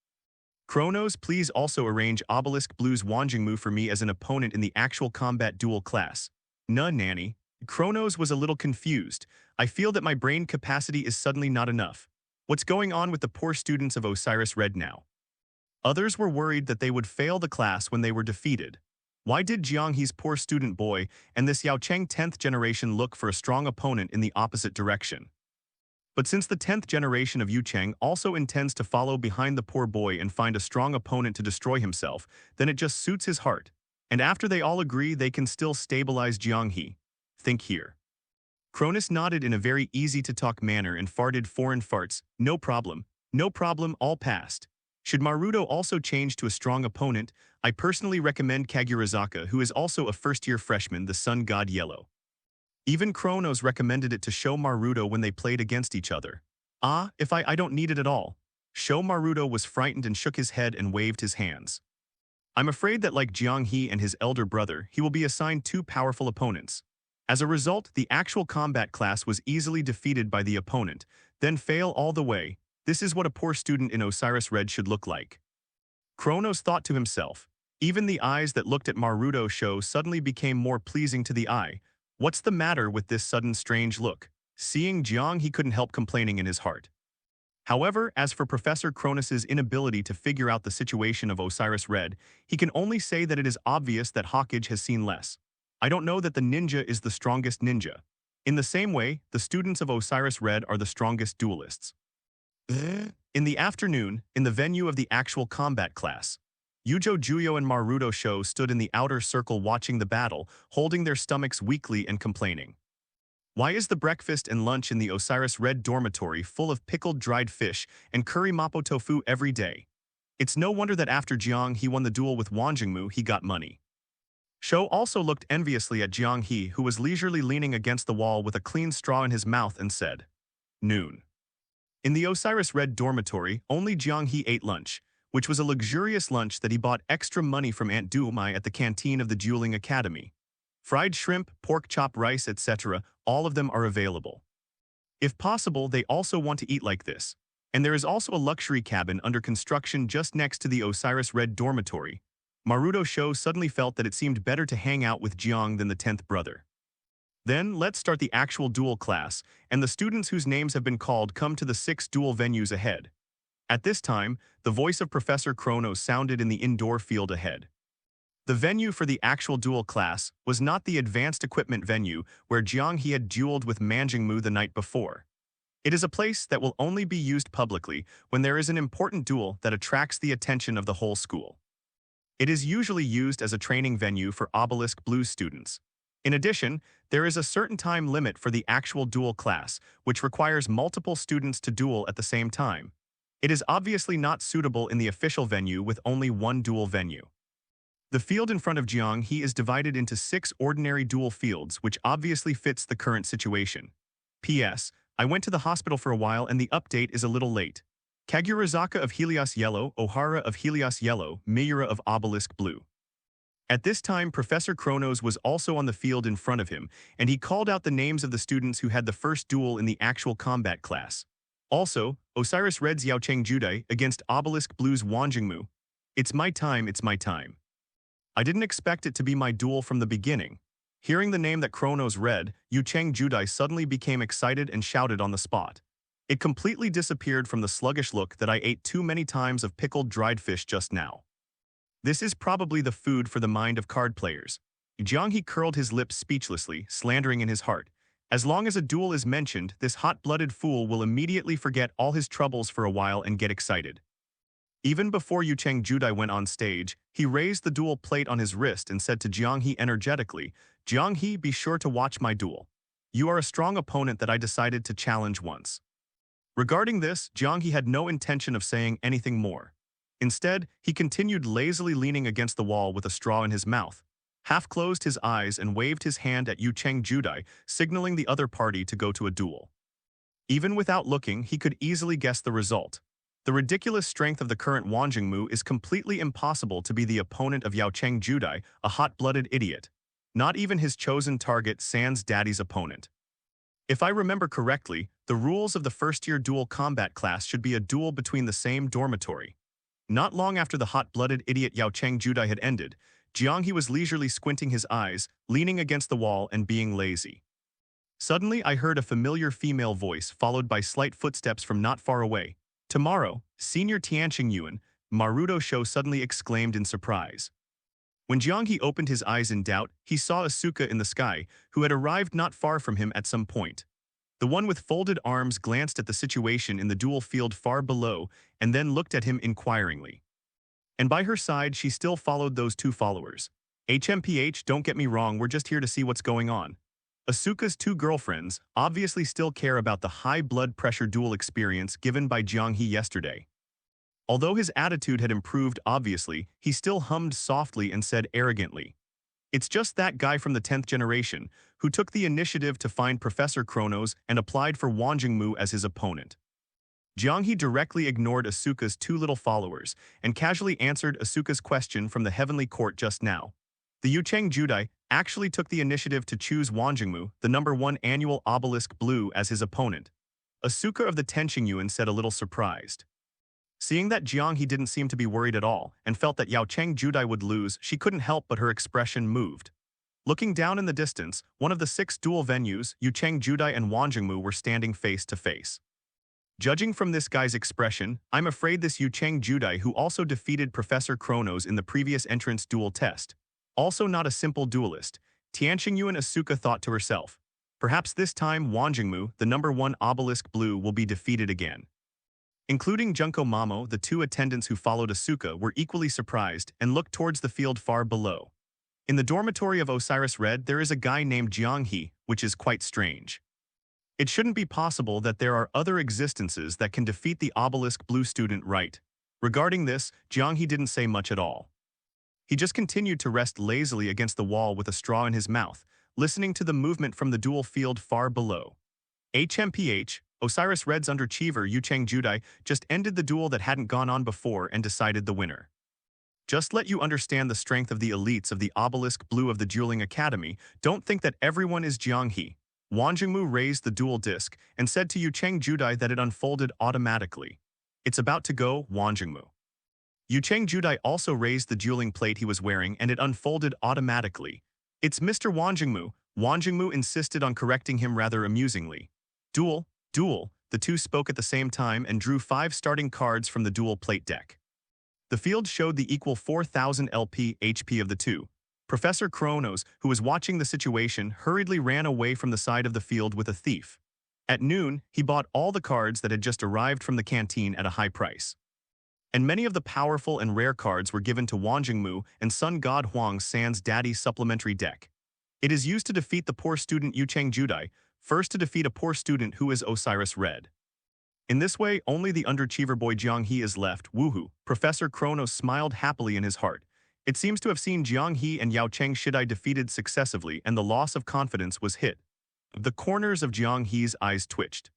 Kronos, please also arrange Obelisk Blue's Wanjingmu for me as an opponent in the actual combat duel class. Nah, nanny. Kronos was a little confused. I feel that my brain capacity is suddenly not enough. What's going on with the poor students of Osiris Red now? Others were worried that they would fail the class when they were defeated. Why did Jiang He's poor student boy and this Yao Cheng 10th generation look for a strong opponent in the opposite direction? But since the 10th generation of Yu Cheng also intends to follow behind the poor boy and find a strong opponent to destroy himself, then it just suits his heart. And after they all agree, they can still stabilize Jiang He. Think here. Cronus nodded in a very easy-to-talk manner and farted foreign farts. No problem, all passed. Should Maruto also change to a strong opponent, I personally recommend Kagurazaka, who is also a first-year freshman, the Sun God Yellow. Even Kronos recommended it to Sho Maruto when they played against each other. If I don't need it at all. Sho Maruto was frightened and shook his head and waved his hands. I'm afraid that like Jiang He and his elder brother, he will be assigned 2 powerful opponents. As a result, the actual combat class was easily defeated by the opponent, then fail all the way. This is what a poor student in Osiris Red should look like. Kronos thought to himself. Even the eyes that looked at Maruto Sho suddenly became more pleasing to the eye. What's the matter with this sudden strange look? Seeing Jiang, he couldn't help complaining in his heart. However, as for Professor Cronus's inability to figure out the situation of Osiris Red, he can only say that it is obvious that Hawkage has seen less. I don't know that the ninja is the strongest ninja. In the same way, the students of Osiris Red are the strongest duelists. In the afternoon, in the venue of the actual combat class, Yujo Juyo and Maruto Sho stood in the outer circle watching the battle, holding their stomachs weakly and complaining. Why is the breakfast and lunch in the Osiris Red dormitory full of pickled dried fish and curry mapo tofu every day? It's no wonder that after Jiang He won the duel with Wang Jingmu, he got money. Sho also looked enviously at Jiang He, who was leisurely leaning against the wall with a clean straw in his mouth, and said, "Noon." In the Osiris Red dormitory, only Jiang He ate lunch, which was a luxurious lunch that he bought extra money from Aunt Duomai at the canteen of the Dueling Academy. Fried shrimp, pork chop, rice, etc., all of them are available. If possible, they also want to eat like this. And there is also a luxury cabin under construction just next to the Osiris Red dormitory. Maruto Sho suddenly felt that it seemed better to hang out with Jiang than the 10th brother. Then, let's start the actual duel class, and the students whose names have been called come to the 6 duel venues ahead. At this time, the voice of Professor Chronos sounded in the indoor field ahead. The venue for the actual duel class was not the advanced equipment venue where Jiang He had dueled with Manjingmu the night before. It is a place that will only be used publicly when there is an important duel that attracts the attention of the whole school. It is usually used as a training venue for Obelisk Blues students. In addition, there is a certain time limit for the actual duel class, which requires multiple students to duel at the same time. It is obviously not suitable in the official venue with only one duel venue. The field in front of Jiang He is divided into 6 ordinary duel fields, which obviously fits the current situation. P.S. I went to the hospital for a while and the update is a little late. Kagurazaka of Helios Yellow, Ohara of Helios Yellow, Miura of Obelisk Blue. At this time, Professor Chronos was also on the field in front of him, and he called out the names of the students who had the first duel in the actual combat class. Also, Osiris Red's Yaocheng Judai against Obelisk Blue's Wang Jingmu. It's my time, it's my time. I didn't expect it to be my duel from the beginning. Hearing the name that Chronos read, Yaocheng Judai suddenly became excited and shouted on the spot. It completely disappeared from the sluggish look that I ate too many times of pickled dried fish just now. This is probably the food for the mind of card players. Jiang He curled his lips speechlessly, slandering in his heart. As long as a duel is mentioned, this hot-blooded fool will immediately forget all his troubles for a while and get excited. Even before Yaocheng Judai went on stage, he raised the duel plate on his wrist and said to Jiang He energetically, "Jiang He, be sure to watch my duel. You are a strong opponent that I decided to challenge once." Regarding this, Jiang He had no intention of saying anything more. Instead, he continued lazily leaning against the wall with a straw in his mouth, half-closed his eyes and waved his hand at Yaocheng Judai, signaling the other party to go to a duel. Even without looking, he could easily guess the result. The ridiculous strength of the current Wang Jingmu is completely impossible to be the opponent of Yaocheng Judai, a hot-blooded idiot. Not even his chosen target, Sans Daddy's opponent. If I remember correctly, the rules of the first-year duel combat class should be a duel between the same dormitory. Not long after the hot-blooded idiot Yaocheng Judai had ended, Jiang He was leisurely squinting his eyes, leaning against the wall and being lazy. Suddenly, I heard a familiar female voice followed by slight footsteps from not far away. "Tomorrow, Senior Tianqing Yuan," Maruto Sho suddenly exclaimed in surprise. When Jiang He opened his eyes in doubt, he saw Asuka in the sky, who had arrived not far from him at some point. The one with folded arms glanced at the situation in the duel field far below and then looked at him inquiringly. And by her side, she still followed those 2 followers. "HMPH, don't get me wrong, we're just here to see what's going on." Asuka's 2 girlfriends obviously still care about the high blood pressure duel experience given by Jiang He yesterday. Although his attitude had improved obviously, he still hummed softly and said arrogantly, "It's just that guy from the 10th generation who took the initiative to find Professor Chronos and applied for Wang Jingmu as his opponent." Jiang He directly ignored Asuka's 2 little followers and casually answered Asuka's question from the heavenly court just now. The Yaocheng Judai actually took the initiative to choose Wang Jingmu, the number 1 annual Obelisk Blue, as his opponent. Asuka of the Tenqing Yuan said a little surprised. Seeing that Jiang He didn't seem to be worried at all and felt that Yaocheng Judai would lose, she couldn't help but her expression moved. Looking down in the distance, one of the 6 duel venues, Yaocheng Judai and Wang Jingmu, were standing face to face. Judging from this guy's expression, I'm afraid this Yucheng Judai who also defeated Professor Kronos in the previous entrance duel test. Also not a simple duelist. Tianqingyuan Asuka thought to herself. Perhaps this time Wang Jingmu, the #1 obelisk blue, will be defeated again. Including Junko Mamo, the two attendants who followed Asuka were equally surprised and looked towards the field far below. In the dormitory of Osiris Red, there is a guy named Jiang He, which is quite strange. It shouldn't be possible that there are other existences that can defeat the obelisk blue student, right? Regarding this, Jiang He didn't say much at all. He just continued to rest lazily against the wall with a straw in his mouth, listening to the movement from the duel field far below. HMPH, Osiris Red's underachiever Yucheng Judai just ended the duel that hadn't gone on before and decided the winner. Just let you understand the strength of the elites of the obelisk blue of the Dueling Academy, don't think that everyone is Jiang He. Wang Jingmu raised the duel disc and said to Yucheng Judai that it unfolded automatically. It's about to go, Wang Jingmu. Yucheng Judai also raised the dueling plate he was wearing and it unfolded automatically. It's Mr. Wang Jingmu. Wang Jingmu insisted on correcting him rather amusingly. Duel, duel, the two spoke at the same time and drew 5 starting cards from the duel plate deck. The field showed the equal 4,000 LP HP of the two. Professor Kronos, who was watching the situation, hurriedly ran away from the side of the field with a thief. At noon, he bought all the cards that had just arrived from the canteen at a high price. And many of the powerful and rare cards were given to Wang Jingmu and Sun God Huang San's daddy supplementary deck. It is used to defeat the poor student Yucheng Judai, first to defeat a poor student who is Osiris Red. In this way, only the underachiever boy Jiang He is left, woohoo. Professor Kronos smiled happily in his heart. It seems to have seen Jiang He and Yucheng Judai defeated successively and the loss of confidence was hit. The corners of Jiang He's eyes twitched.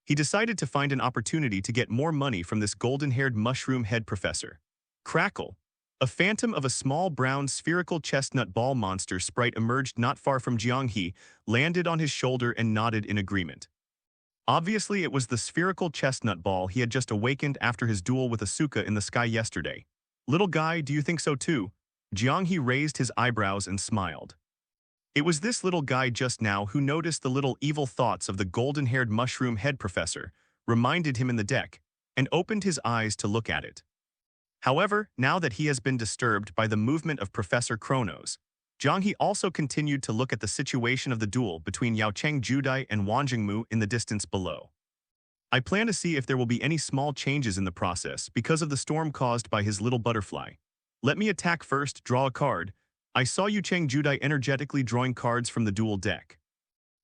He decided to find an opportunity to get more money from this golden-haired mushroom head professor. Crackle! A phantom of a small brown spherical chestnut ball monster sprite emerged not far from Jiang He, landed on his shoulder and nodded in agreement. Obviously, it was the spherical chestnut ball he had just awakened after his duel with Asuka in the sky yesterday. Little guy, do you think so too? Jiang He raised his eyebrows and smiled. It was this little guy just now who noticed the little evil thoughts of the golden-haired mushroom head professor, reminded him in the deck, and opened his eyes to look at it. However, now that he has been disturbed by the movement of Professor Kronos, Jiang He also continued to look at the situation of the duel between Yucheng Judai and Wang Jingmu in the distance below. I plan to see if there will be any small changes in the process because of the storm caused by his little butterfly. Let me attack first, draw a card. I saw Yucheng Judai energetically drawing cards from the duel deck.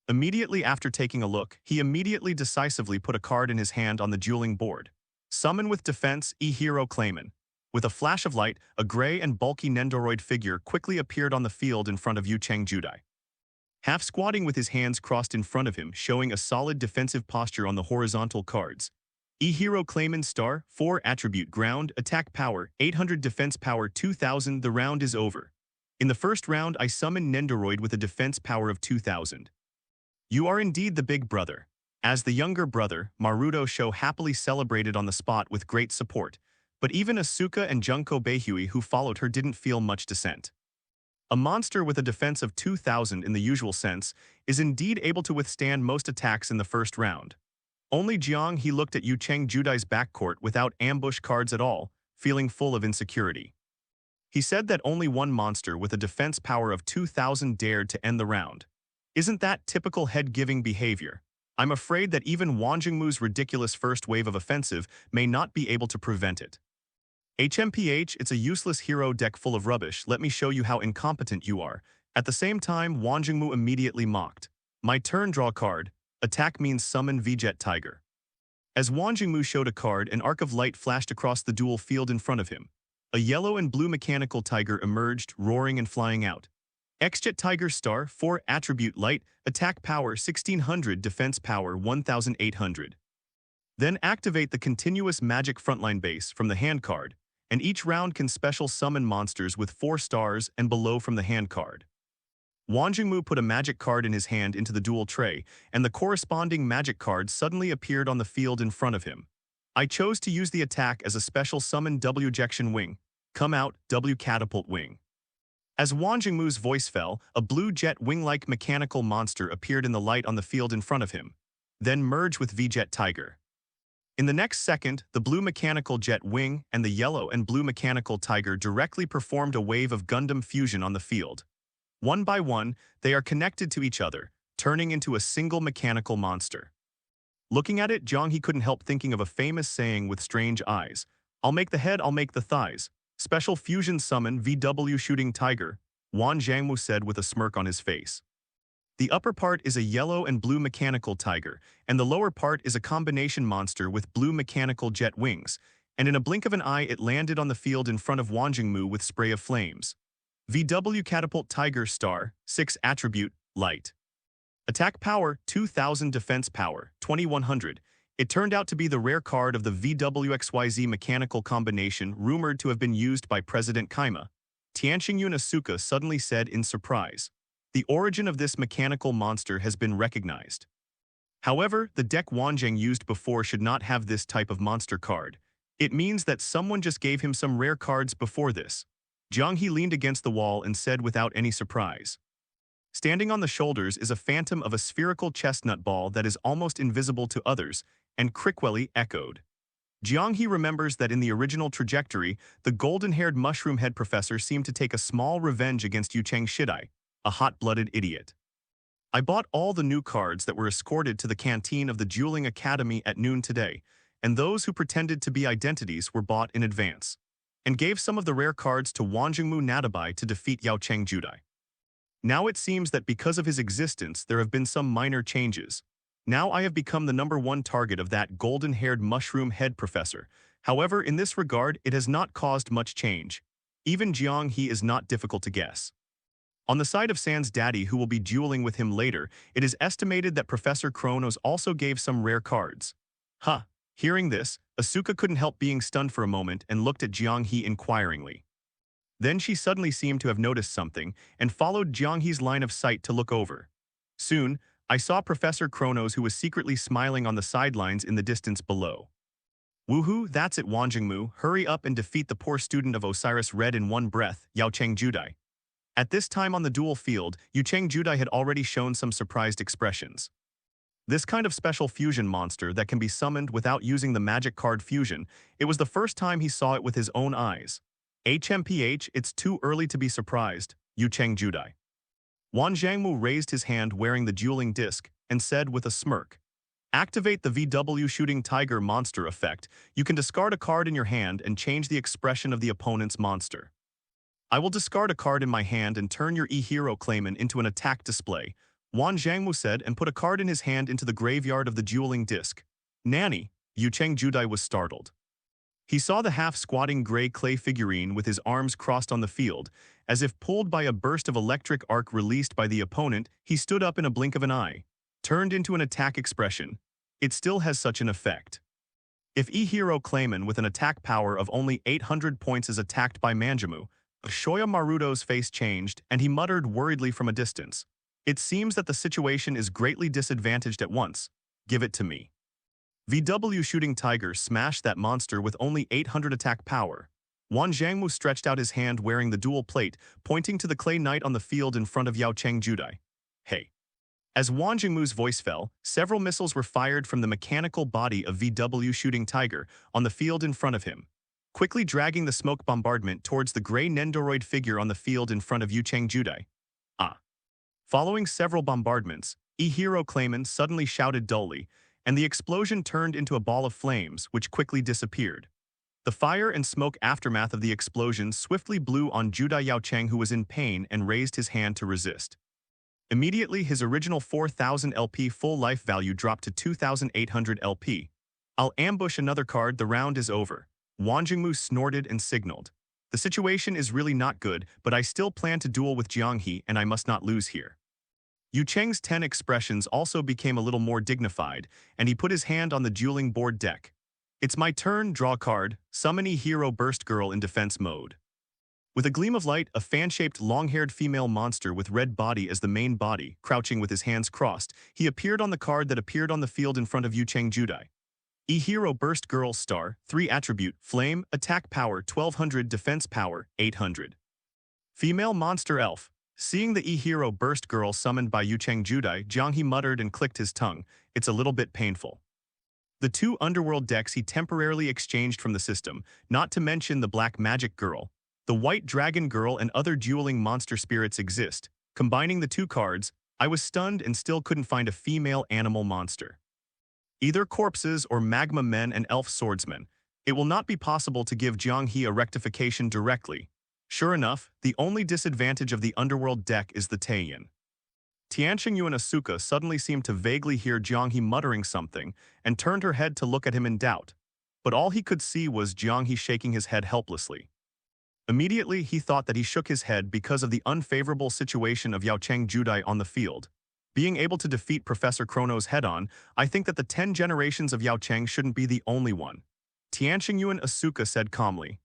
Immediately after taking a look, he immediately decisively put a card in his hand on the dueling board. Summon with defense, E-Hero Clayman. With a flash of light, a gray and bulky Nendoroid figure quickly appeared on the field in front of Yucheng Judai. Half squatting with his hands crossed in front of him, showing a solid defensive posture on the horizontal cards. E-Hero Clayman Star, 4 Attribute Ground, Attack Power, 800 Defense Power 2000. The round is over. In the first round, I summon Nendoroid with a defense power of 2000. You are indeed the big brother. As the younger brother, Maruto Sho happily celebrated on the spot with great support, but even Asuka and Junko Beihui who followed her didn't feel much dissent. A monster with a defense of 2000 in the usual sense is indeed able to withstand most attacks in the first round. Only Jiang He looked at Yucheng Judai's backcourt without ambush cards at all, feeling full of insecurity. He said that only one monster with a defense power of 2000 dared to end the round. Isn't that typical head-giving behavior? I'm afraid that even Wang Jingmu's ridiculous first wave of offensive may not be able to prevent it. HMPH, it's a useless hero deck full of rubbish. Let me show you how incompetent you are. At the same time, Wang Jingmu immediately mocked. My turn, draw card. Attack means summon Vjet Tiger. As Wang Jingmu showed a card, an arc of light flashed across the duel field in front of him. A yellow and blue mechanical tiger emerged, roaring and flying out. Xjet Tiger Star, 4 Attribute Light, Attack Power 1600, Defense Power 1800. Then activate the continuous magic frontline base from the hand card, and each round can special summon monsters with 4 stars and below from the hand card. Wang Jingmu put a magic card in his hand into the duel tray, and the corresponding magic card suddenly appeared on the field in front of him. I chose to use the attack as a special summon W Ejection Wing. Come out, W Catapult Wing. As Wang Jingmu's voice fell, a blue jet wing-like mechanical monster appeared in the light on the field in front of him. Then merge with Vjet Tiger. In the next second, the blue mechanical jet wing and the yellow and blue mechanical tiger directly performed a wave of Gundam fusion on the field. One by one, they are connected to each other, turning into a single mechanical monster. Looking at it, Jiang He couldn't help thinking of a famous saying with strange eyes. "I'll make the head, I'll make the thighs. Special fusion summon VW shooting tiger," Wan Zhangmu said with a smirk on his face. The upper part is a yellow and blue mechanical tiger, and the lower part is a combination monster with blue mechanical jet wings, and in a blink of an eye it landed on the field in front of Wan Zhangmu with spray of flames. VW catapult tiger star, 6 attribute, light. Attack power, 2000 defense power, 2100. It turned out to be the rare card of the VWXYZ mechanical combination rumored to have been used by President Kaima. Tianqingyun Asuka suddenly said in surprise. The origin of this mechanical monster has been recognized. However, the deck Wanzheng used before should not have this type of monster card. It means that someone just gave him some rare cards before this. Jiang He leaned against the wall and said without any surprise. Standing on the shoulders is a phantom of a spherical chestnut ball that is almost invisible to others, and Crickwelly echoed. Jiang He remembers that in the original trajectory, the golden-haired mushroom head professor seemed to take a small revenge against Yu Cheng Shidai, a hot-blooded idiot. I bought all the new cards that were escorted to the canteen of the Dueling Academy at noon today, and those who pretended to be identities were bought in advance, and gave some of the rare cards to Wanjingmu Nadabai to defeat Yao Cheng Judai. Now it seems that because of his existence there have been some minor changes. Now I have become the #1 target of that golden-haired mushroom head professor. However, in this regard it has not caused much change. Even Jiang He is not difficult to guess. On the side of San's daddy, who will be dueling with him later, it is estimated that Professor Kronos also gave some rare cards. Huh. Hearing this, Asuka couldn't help being stunned for a moment and looked at Jiang He inquiringly. Then she suddenly seemed to have noticed something and followed Jiang He's line of sight to look over. Soon, I saw Professor Kronos, who was secretly smiling on the sidelines in the distance below. Woohoo, that's it, Wanjingmu, hurry up and defeat the poor student of Osiris Red in one breath, Yao Cheng Judai. At this time on the duel field, Yu Cheng Judai had already shown some surprised expressions. This kind of special fusion monster that can be summoned without using the magic card fusion, it was the first time he saw it with his own eyes. HMPH, it's too early to be surprised, Yu Cheng Judai. Wan Zhangmu raised his hand wearing the dueling disc and said with a smirk, "Activate the VW Shooting Tiger monster effect. You can discard a card in your hand and change the expression of the opponent's monster. I will discard a card in my hand and turn your E-Hero claimant into an attack display," Wan Zhangmu said and put a card in his hand into the graveyard of the dueling disc. "Nanny," Yu Cheng Judai was startled. He saw the half-squatting gray clay figurine with his arms crossed on the field. As if pulled by a burst of electric arc released by the opponent, he stood up in a blink of an eye, turned into an attack expression. It still has such an effect. If E-Hero claimant with an attack power of only 800 points is attacked by Manjamu, Shoya Maruto's face changed and he muttered worriedly from a distance. "It seems that the situation is greatly disadvantaged at once. Give it to me." VW Shooting Tiger smashed that monster with only 800 attack power. Wan Zhangmu stretched out his hand wearing the dual plate, pointing to the clay knight on the field in front of Yao Cheng Judai. "Hey." As Wan Zhangmu's voice fell, several missiles were fired from the mechanical body of VW Shooting Tiger on the field in front of him, quickly dragging the smoke bombardment towards the gray Nendoroid figure on the field in front of Yu Cheng Judai. "Ah." Following several bombardments, E-Hero claimant suddenly shouted dully, and the explosion turned into a ball of flames, which quickly disappeared. The fire and smoke aftermath of the explosion swiftly blew on Judai Yao Cheng, who was in pain and raised his hand to resist. Immediately, his original 4,000 LP full life value dropped to 2,800 LP. "I'll ambush another card, the round is over." Wanjingmu snorted and signaled. "The situation is really not good, but I still plan to duel with Jiang He and I must not lose here." Yu Cheng's 10 expressions also became a little more dignified, and he put his hand on the dueling board deck. "It's my turn, draw card, summon E-Hero Burst Girl in defense mode." With a gleam of light, a fan-shaped long-haired female monster with red body as the main body, crouching with his hands crossed, he appeared on the card that appeared on the field in front of Yu Cheng Judai. E-Hero Burst Girl star, 3 attribute, flame, attack power 1200, defense power 800. Female monster elf. Seeing the E-Hero Burst Girl summoned by Yu Cheng Judai, Jiang He muttered and clicked his tongue. "It's a little bit painful." The two underworld decks he temporarily exchanged from the system, not to mention the black magic girl. The white dragon girl and other dueling monster spirits exist. Combining the two cards, I was stunned and still couldn't find a female animal monster. Either corpses or magma men and elf swordsmen. It will not be possible to give Jiang He a rectification directly. Sure enough, the only disadvantage of the underworld deck is the Taiyan. Tianqingyu and Asuka suddenly seemed to vaguely hear Jiang He muttering something and turned her head to look at him in doubt. But all he could see was Jiang He shaking his head helplessly. Immediately, he thought that he shook his head because of the unfavorable situation of Yaocheng Judai on the field. Being able to defeat Professor Chronos head-on, I think that the 10 generations of Yaocheng shouldn't be the only one. Tianqingyu and Asuka said calmly,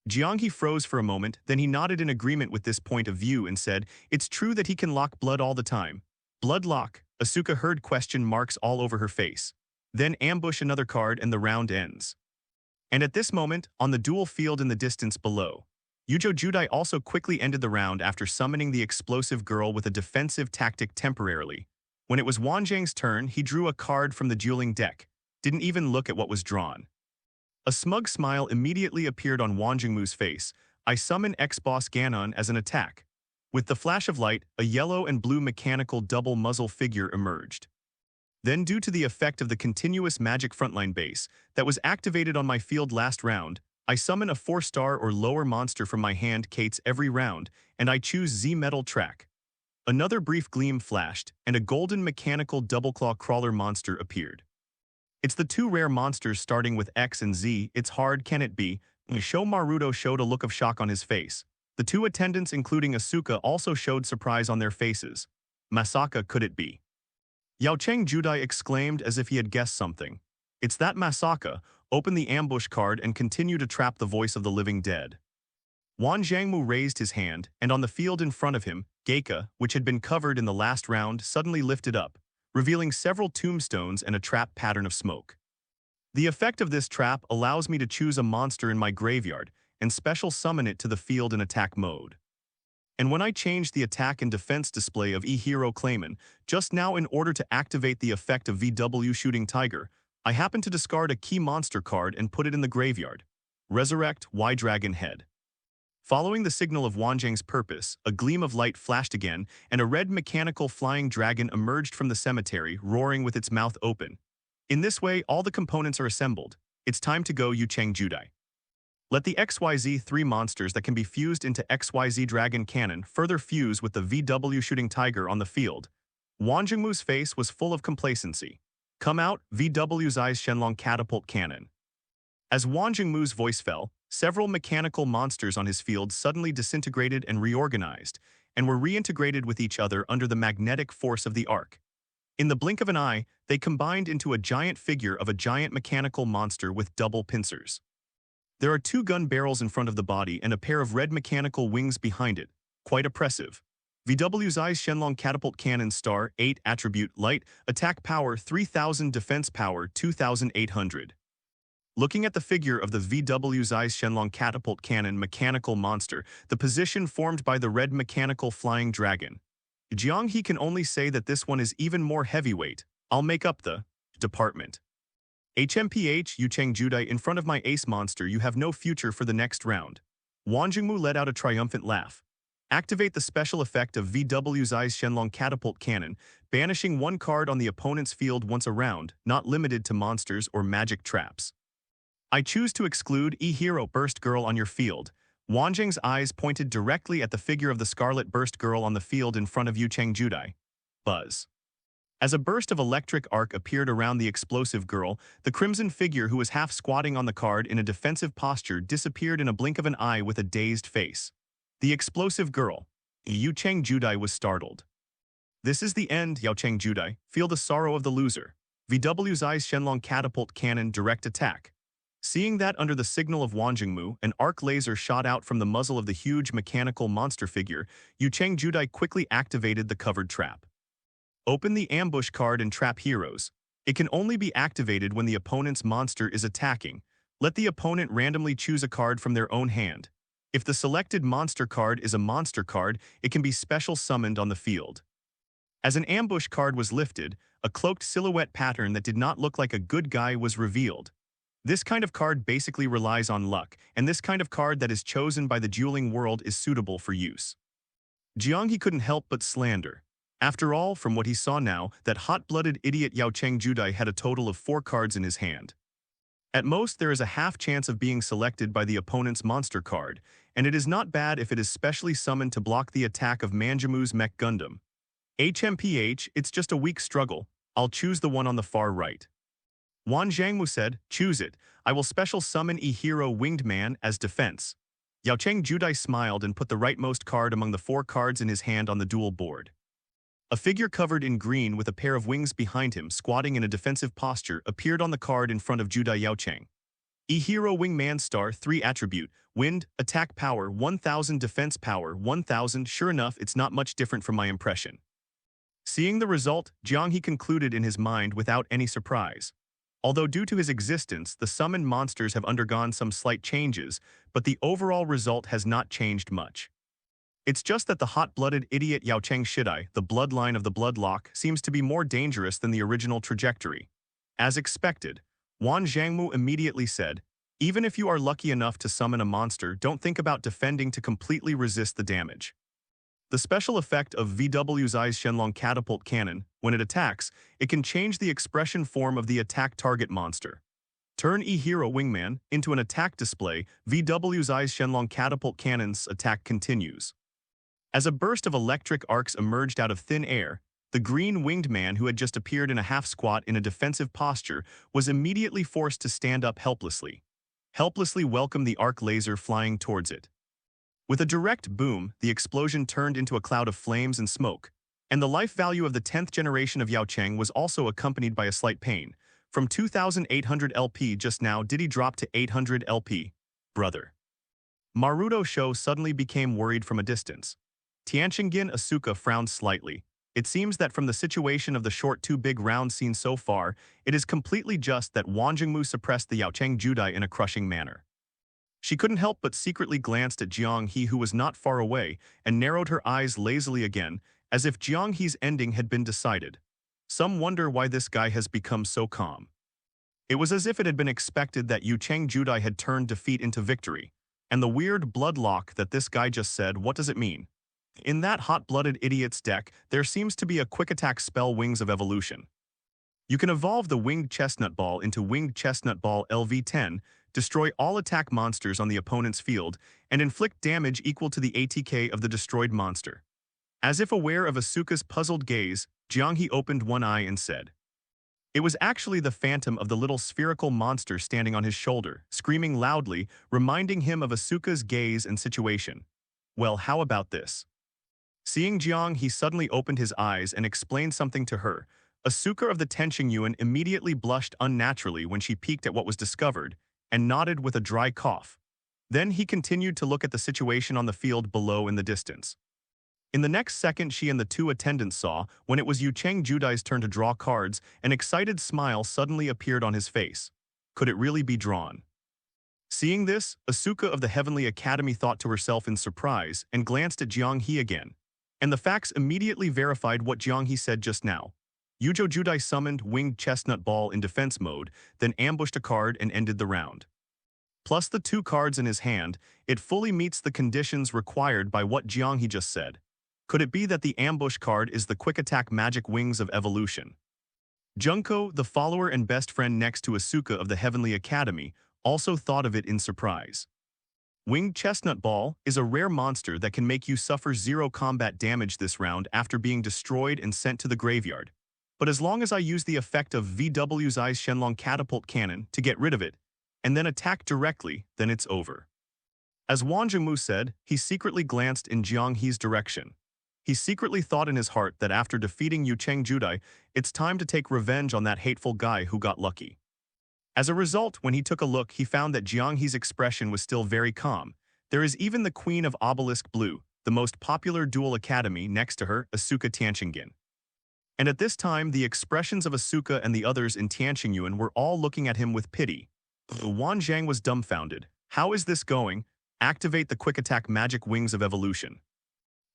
Jiang He froze for a moment, then he nodded in agreement with this point of view and said, it's true that he can lock blood all the time. Blood lock, Asuka heard question marks all over her face. Then ambush another card and the round ends. And at this moment, on the duel field in the distance below, Yujo Judai also quickly ended the round after summoning the explosive girl with a defensive tactic temporarily. When it was Wanzhang's turn, he drew a card from the dueling deck, didn't even look at what was drawn. A smug smile immediately appeared on Wang Jingmu's face. I summon X-Boss Ganon as an attack. With the flash of light, a yellow and blue mechanical double muzzle figure emerged. Then, due to the effect of the continuous magic frontline base that was activated on my field last round, I summon a 4-star or lower monster from my hand Kates every round, and I choose Z-Metal Track. Another brief gleam flashed, and a golden mechanical double-claw crawler monster appeared. It's the two rare monsters starting with X and Z. It's hard, can it be? Sho Maruto showed a look of shock on his face. The two attendants, including Asuka, also showed surprise on their faces. Masaka, could it be? Yaocheng Judai exclaimed as if he had guessed something. It's that Masaka. Open the ambush card and continue to trap the voice of the living dead. Wan Zhangmu raised his hand, and on the field in front of him, Geika, which had been covered in the last round, suddenly lifted up, revealing several tombstones and a trap pattern of smoke. The effect of this trap allows me to choose a monster in my graveyard and special summon it to the field in attack mode. And when I change the attack and defense display of E-Hero Clayman, just now in order to activate the effect of VW Shooting Tiger, I happen to discard a key monster card and put it in the graveyard. Resurrect Y-Dragon Head. Following the signal of Wanzhang's purpose, a gleam of light flashed again, and a red mechanical flying dragon emerged from the cemetery, roaring with its mouth open. In this way, all the components are assembled. It's time to go, Yaocheng Judai. Let the XYZ-3 monsters that can be fused into XYZ Dragon Cannon further fuse with the VW Shooting Tiger on the field. Wang Jingmu's face was full of complacency. Come out, VW's eyes Shenlong Catapult Cannon. As Wang Jingmu's voice fell, several mechanical monsters on his field suddenly disintegrated and reorganized, and were reintegrated with each other under the magnetic force of the arc. In the blink of an eye, they combined into a giant figure of a giant mechanical monster with double pincers. There are 2 gun barrels in front of the body and a pair of red mechanical wings behind it. Quite oppressive. VW's eyes Shenlong Catapult Cannon Star 8 Attribute Light Attack Power 3000 Defense Power 2800. Looking at the figure of the VW's eyes Shenlong Catapult Cannon mechanical monster, the position formed by the red mechanical flying dragon, Jiang He can only say that this one is even more heavyweight. I'll make up the department. HMPH Yaocheng Judai, in front of my ace monster, you have no future for the next round. Wang Jingmu let out a triumphant laugh. Activate the special effect of VW's eyes Shenlong Catapult Cannon, banishing 1 card on the opponent's field once a round, not limited to monsters or magic traps. I choose to exclude E-Hero Burst Girl on your field. Wanzhang's eyes pointed directly at the figure of the Scarlet Burst Girl on the field in front of Yaocheng Judai. Buzz. As a burst of electric arc appeared around the explosive girl, the crimson figure who was half squatting on the card in a defensive posture disappeared in a blink of an eye with a dazed face. The explosive girl. Yaocheng Judai was startled. This is the end, Yaocheng Judai. Feel the sorrow of the loser. VW's eyes Shenlong Catapult Cannon Direct Attack. Seeing that under the signal of Wang Jingmu, an arc laser shot out from the muzzle of the huge mechanical monster figure, Yaocheng Judai quickly activated the covered trap. Open the ambush card and trap heroes. It can only be activated when the opponent's monster is attacking. Let the opponent randomly choose a card from their own hand. If the selected monster card is a monster card, it can be special summoned on the field. As an ambush card was lifted, a cloaked silhouette pattern that did not look like a good guy was revealed. This kind of card basically relies on luck, and this kind of card that is chosen by the dueling world is suitable for use. Jiang He couldn't help but slander. After all, from what he saw now, that hot-blooded idiot Yaocheng Judai had a total of 4 cards in his hand. At most, there is a half chance of being selected by the opponent's monster card, and it is not bad if it is specially summoned to block the attack of Manjamu's Mech Gundam. HMPH, it's just a weak struggle. I'll choose the one on the far right. Wan Zhangmu said, choose it. I will special summon E-Hero Winged Man as defense. Yaocheng Judai smiled and put the rightmost card among the 4 cards in his hand on the duel board. A figure covered in green with a pair of wings behind him, squatting in a defensive posture, appeared on the card in front of Judai Yaocheng. E-Hero Wingman Star 3 attribute, Wind, Attack Power 1000, Defense Power 1000. Sure enough, it's not much different from my impression. Seeing the result, Jiang He concluded in his mind without any surprise. Although due to his existence, the summoned monsters have undergone some slight changes, but the overall result has not changed much. It's just that the hot-blooded idiot Yaocheng Shidai, the bloodline of the Bloodlock, seems to be more dangerous than the original trajectory. As expected, Wan Zhangmu immediately said, even if you are lucky enough to summon a monster, don't think about defending to completely resist the damage. The special effect of VW's Eyes Shenlong Catapult Cannon, when it attacks, it can change the expression form of the attack target monster. Turn E-Hero Wingman into an attack display. VW's Eyes Shenlong Catapult Cannon's attack continues. As a burst of electric arcs emerged out of thin air, the green winged man who had just appeared in a half squat in a defensive posture was immediately forced to stand up helplessly. Helplessly welcome the arc laser flying towards it. With a direct boom, the explosion turned into a cloud of flames and smoke, and the life value of the 10th generation of Yaocheng was also accompanied by a slight pain. From 2,800 LP just now did he drop to 800 LP? Brother. Maruto Sho suddenly became worried from a distance. Tianqingin Asuka frowned slightly. It seems that from the situation of the short 2 big rounds seen so far, it is completely just that Wan Zhangmu suppressed the Yaocheng Judai in a crushing manner. She couldn't help but secretly glanced at Jiang He, who was not far away, and narrowed her eyes lazily again, as if Jiang He's ending had been decided. Some wonder why this guy has become so calm. It was as if it had been expected that Yaocheng Judai had turned defeat into victory. And the weird bloodlock that this guy just said, what does it mean? In that hot-blooded idiot's deck, there seems to be a quick attack spell, Wings of Evolution. You can evolve the Winged Chestnut Ball into Winged Chestnut Ball LV10, destroy all attack monsters on the opponent's field, and inflict damage equal to the ATK of the destroyed monster. As if aware of Asuka's puzzled gaze, Jiang He opened one eye and said. It was actually the phantom of the little spherical monster standing on his shoulder, screaming loudly, reminding him of Asuka's gaze and situation. Well, how about this? Seeing Jiang He suddenly opened his eyes and explained something to her, Asuka of the Tenqingyuan immediately blushed unnaturally when she peeked at what was discovered, and nodded with a dry cough. Then he continued to look at the situation on the field below in the distance. In the next second, she and the 2 attendants saw, when it was Yaocheng Judai's turn to draw cards, an excited smile suddenly appeared on his face. Could it really be drawn? Seeing this, Asuka of the Heavenly Academy thought to herself in surprise and glanced at Jiang He again. And the facts immediately verified what Jiang He said just now. Yujo Judai summoned Winged Chestnut Ball in defense mode, then ambushed a card and ended the round. Plus the 2 cards in his hand, it fully meets the conditions required by what Jiang He just said. Could it be that the ambush card is the quick attack magic Wings of Evolution? Junko, the follower and best friend next to Asuka of the Heavenly Academy, also thought of it in surprise. Winged Chestnut Ball is a rare monster that can make you suffer 0 combat damage this round after being destroyed and sent to the graveyard. But as long as I use the effect of VW's Eyes Shenlong Catapult Cannon to get rid of it, and then attack directly, then it's over. As Wan Zhangmu said, he secretly glanced in Jiang He's direction. He secretly thought in his heart that after defeating Yaocheng Judai, it's time to take revenge on that hateful guy who got lucky. As a result, when he took a look, he found that Jiang He's expression was still very calm. There is even the Queen of Obelisk Blue, the most popular duel academy, next to her, Asuka Tianqingin. And at this time, the expressions of Asuka and the others in Tianqingyuan were all looking at him with pity. Wan Zhang was dumbfounded. How is this going? Activate the quick attack magic Wings of Evolution.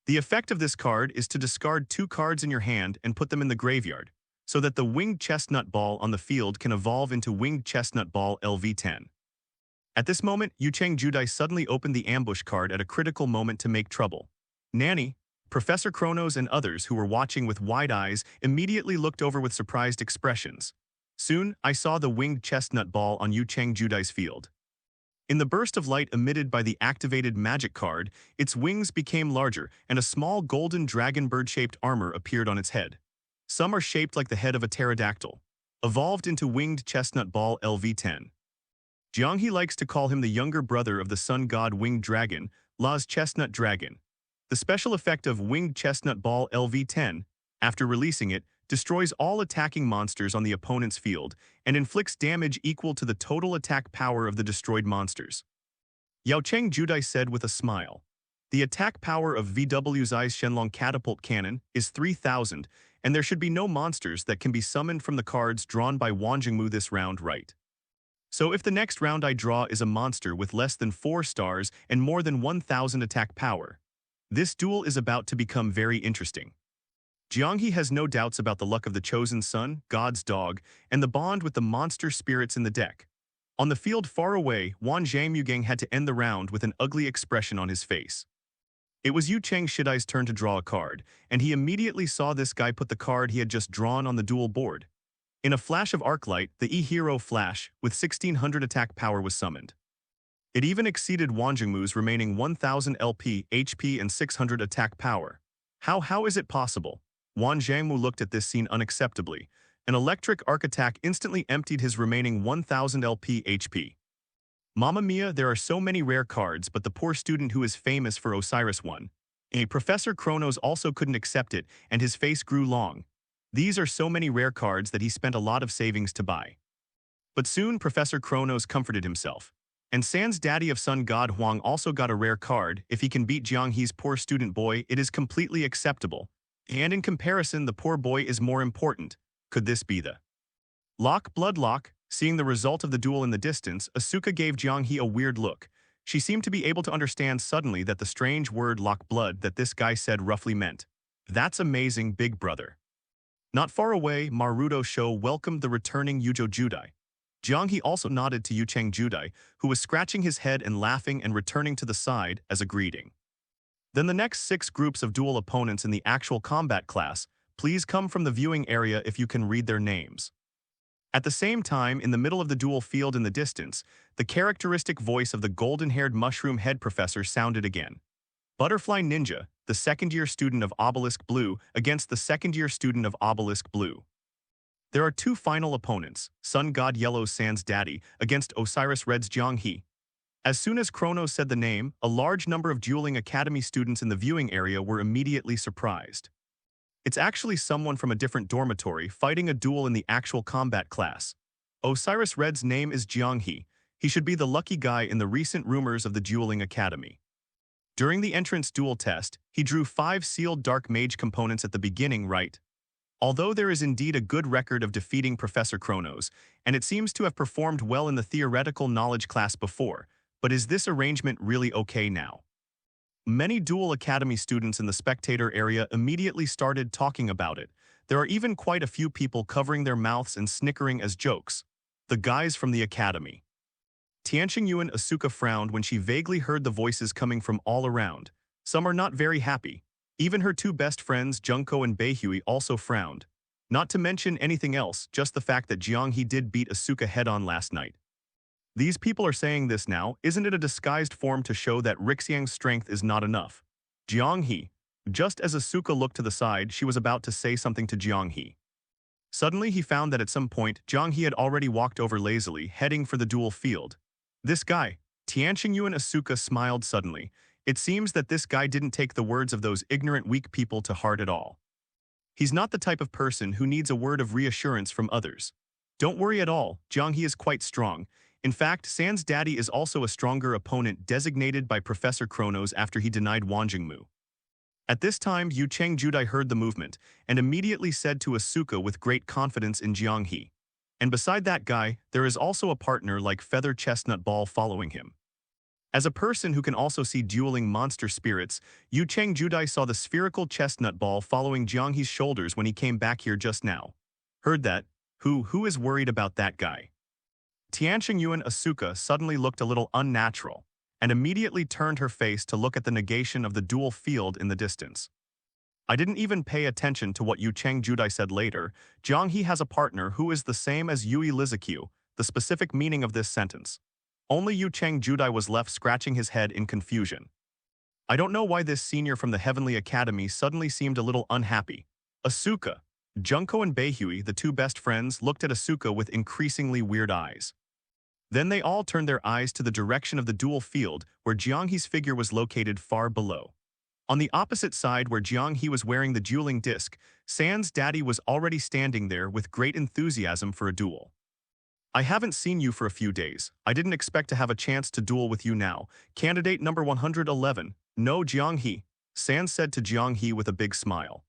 The effect of this card is to discard 2 cards in your hand and put them in the graveyard. so that the winged chestnut ball on the field can evolve into winged chestnut ball LV10. At this moment, Yu Chang Judai suddenly opened the ambush card at a critical moment to make trouble. Nanny, Professor Kronos and others who were watching with wide eyes immediately looked over with surprised expressions. Soon, I saw the winged chestnut ball on Yu Chang Judai's field. In the burst of light emitted by the activated magic card, its wings became larger and a small golden dragon bird-shaped armor appeared on its head. Some are shaped like the head of a pterodactyl, evolved into winged chestnut ball LV10. Jiang He likes to call him the younger brother of the sun god winged dragon, La's chestnut dragon. The special effect of winged chestnut ball LV10, after releasing it, destroys all attacking monsters on the opponent's field and inflicts damage equal to the total attack power of the destroyed monsters. Yao Cheng Judai said with a smile. The attack power of VW's Shenlong catapult cannon is 3,000, and there should be no monsters that can be summoned from the cards drawn by Wang Jingmu this round, right? So if the next round I draw is a monster with less than 4 stars and more than 1,000 attack power, this duel is about to become very interesting. Jiang He has no doubts about the luck of the chosen son, God's dog, and the bond with the monster spirits in the deck. On the field far away, Wan Zhangmugang had to end the round with an ugly expression on his face. It was Yu Cheng Shidai's turn to draw a card, and he immediately saw this guy put the card he had just drawn on the duel board. In a flash of arc light, the E-Hero Flash, with 1,600 attack power was summoned. It even exceeded Wang Jingmu's remaining 1,000 LP, HP and 600 attack power. How is it possible? Wang Zhangmu looked at this scene unacceptably. An electric arc attack instantly emptied his remaining 1,000 LP HP. Mamma mia, there are so many rare cards, but the poor student who is famous for Osiris won. Professor Kronos also couldn't accept it, and his face grew long. These are so many rare cards that he spent a lot of savings to buy. But soon Professor Kronos comforted himself. And San's daddy of Sun God Huang also got a rare card. If he can beat Jiang He's poor student boy, it is completely acceptable. And in comparison, the poor boy is more important. Could this be the blood lock? Seeing the result of the duel in the distance, Asuka gave Jiang He a weird look. She seemed to be able to understand suddenly that the strange word lock blood that this guy said roughly meant. That's amazing, big brother. Not far away, Maruto Sho welcomed the returning Yujo Judai. Jiang He also nodded to Yu Cheng Judai, who was scratching his head and laughing and returning to the side as a greeting. Then the next 6 groups of duel opponents in the actual combat class, please come from the viewing area if you can read their names. At the same time, in the middle of the duel field in the distance, the characteristic voice of the golden-haired mushroom head professor sounded again. Butterfly Ninja, the second-year student of Obelisk Blue, against the second-year student of Obelisk Blue. There are 2 final opponents, Sun God Yellow's Sans Daddy against Osiris Red's Jiang He. As soon as Kronos said the name, a large number of Dueling Academy students in the viewing area were immediately surprised. It's actually someone from a different dormitory fighting a duel in the actual combat class. Osiris Red's name is Jiang He. He should be the lucky guy in the recent rumors of the Dueling Academy. During the entrance duel test, he drew 5 sealed Dark Mage components at the beginning, right? Although there is indeed a good record of defeating Professor Kronos, and it seems to have performed well in the theoretical knowledge class before, but is this arrangement really okay now? Many Duel Academy students in the spectator area immediately started talking about it. There are even quite a few people covering their mouths and snickering as jokes. The guys from the academy. Tianqing Yuan Asuka frowned when she vaguely heard the voices coming from all around. Some are not very happy. Even her 2 best friends, Junko and Beihui, also frowned. Not to mention anything else, just the fact that Jiang He did beat Asuka head-on last night. These people are saying this now, isn't it a disguised form to show that Rixiang's strength is not enough? Jiang He. Just as Asuka looked to the side, she was about to say something to Jiang He. Suddenly he found that at some point, Jiang He had already walked over lazily, heading for the duel field. This guy, Tianqing Yuan Asuka smiled suddenly. It seems that this guy didn't take the words of those ignorant weak people to heart at all. He's not the type of person who needs a word of reassurance from others. Don't worry at all, Jiang He is quite strong. In fact, Sans Daddy is also a stronger opponent designated by Professor Kronos after he denied Wang Jingmu. At this time, Yu Cheng Judai heard the movement and immediately said to Asuka with great confidence in Jiang He. And beside that guy, there is also a partner like Feather Chestnut Ball following him. As a person who can also see dueling monster spirits, Yu Cheng Judai saw the spherical chestnut ball following Jiang He's shoulders when he came back here just now. Heard that? Who is worried about that guy? Tianqing Yuan Asuka suddenly looked a little unnatural and immediately turned her face to look at the negation of the dual field in the distance. I didn't even pay attention to what Yu Cheng Judai said later. Jiang He has a partner who is the same as Yui Lizakyu, the specific meaning of this sentence. Only Yu Cheng Judai was left scratching his head in confusion. I don't know why this senior from the Heavenly Academy suddenly seemed a little unhappy. Asuka, Junko and Beihui, the two best friends, looked at Asuka with increasingly weird eyes. Then they all turned their eyes to the direction of the dual field where Jiang He's figure was located far below. On the opposite side where Jiang He was wearing the dueling disc, San's daddy was already standing there with great enthusiasm for a duel. I haven't seen you for a few days. I didn't expect to have a chance to duel with you now. Candidate number 111, no Jiang He, San said to Jiang He with a big smile.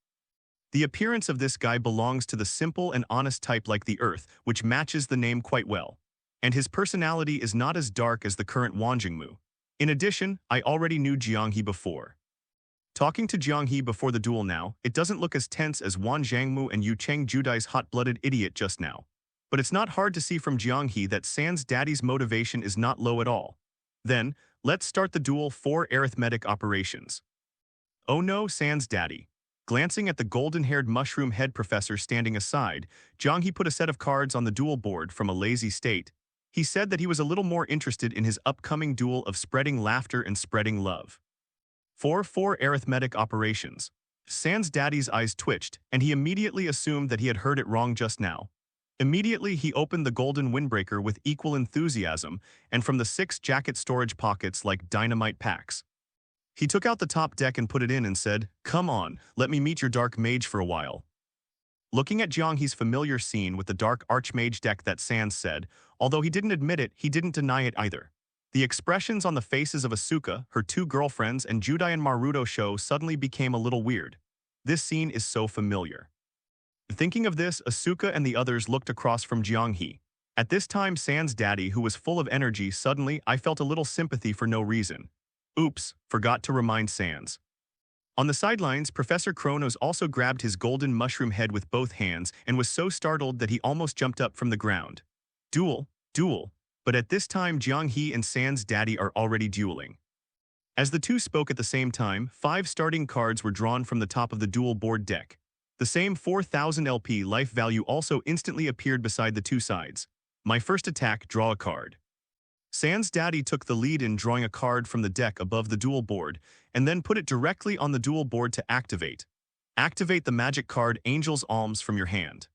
The appearance of this guy belongs to the simple and honest type like the earth, which matches the name quite well. And his personality is not as dark as the current Wang Jingmu. In addition, I already knew Jiang He before. Talking to Jiang He before the duel now, it doesn't look as tense as Wang Zhangmu and Yu Cheng Judai's hot-blooded idiot just now. But it's not hard to see from Jiang He that San's daddy's motivation is not low at all. Then, let's start the duel for arithmetic operations. Oh no, San's daddy. Glancing at the golden-haired mushroom head professor standing aside, Jiang He put a set of cards on the duel board from a lazy state. He said that he was a little more interested in his upcoming duel of spreading laughter and spreading love. For arithmetic operations. San's daddy's eyes twitched, and he immediately assumed that he had heard it wrong just now. Immediately, he opened the golden windbreaker with equal enthusiasm, and from the 6 jacket storage pockets like dynamite packs. He took out the top deck and put it in and said, "Come on, let me meet your dark mage for a while." Looking at Jiang He's familiar scene with the dark archmage deck that Sans said, although he didn't admit it, he didn't deny it either. The expressions on the faces of Asuka, her 2 girlfriends, and Judai and Maruto show suddenly became a little weird. This scene is so familiar. Thinking of this, Asuka and the others looked across from Jiang He. At this time, San's daddy, who was full of energy, suddenly I felt a little sympathy for no reason. Oops, forgot to remind Sans. On the sidelines, Professor Kronos also grabbed his golden mushroom head with both hands and was so startled that he almost jumped up from the ground. Duel. But at this time, Jiang He and San's daddy are already dueling. As the two spoke at the same time, 5 starting cards were drawn from the top of the duel board deck. The same 4,000 LP life value also instantly appeared beside the 2 sides. My first attack, draw a card. San's daddy took the lead in drawing a card from the deck above the duel board, and then put it directly on the duel board to activate. Activate the magic card Angel's Alms from your hand.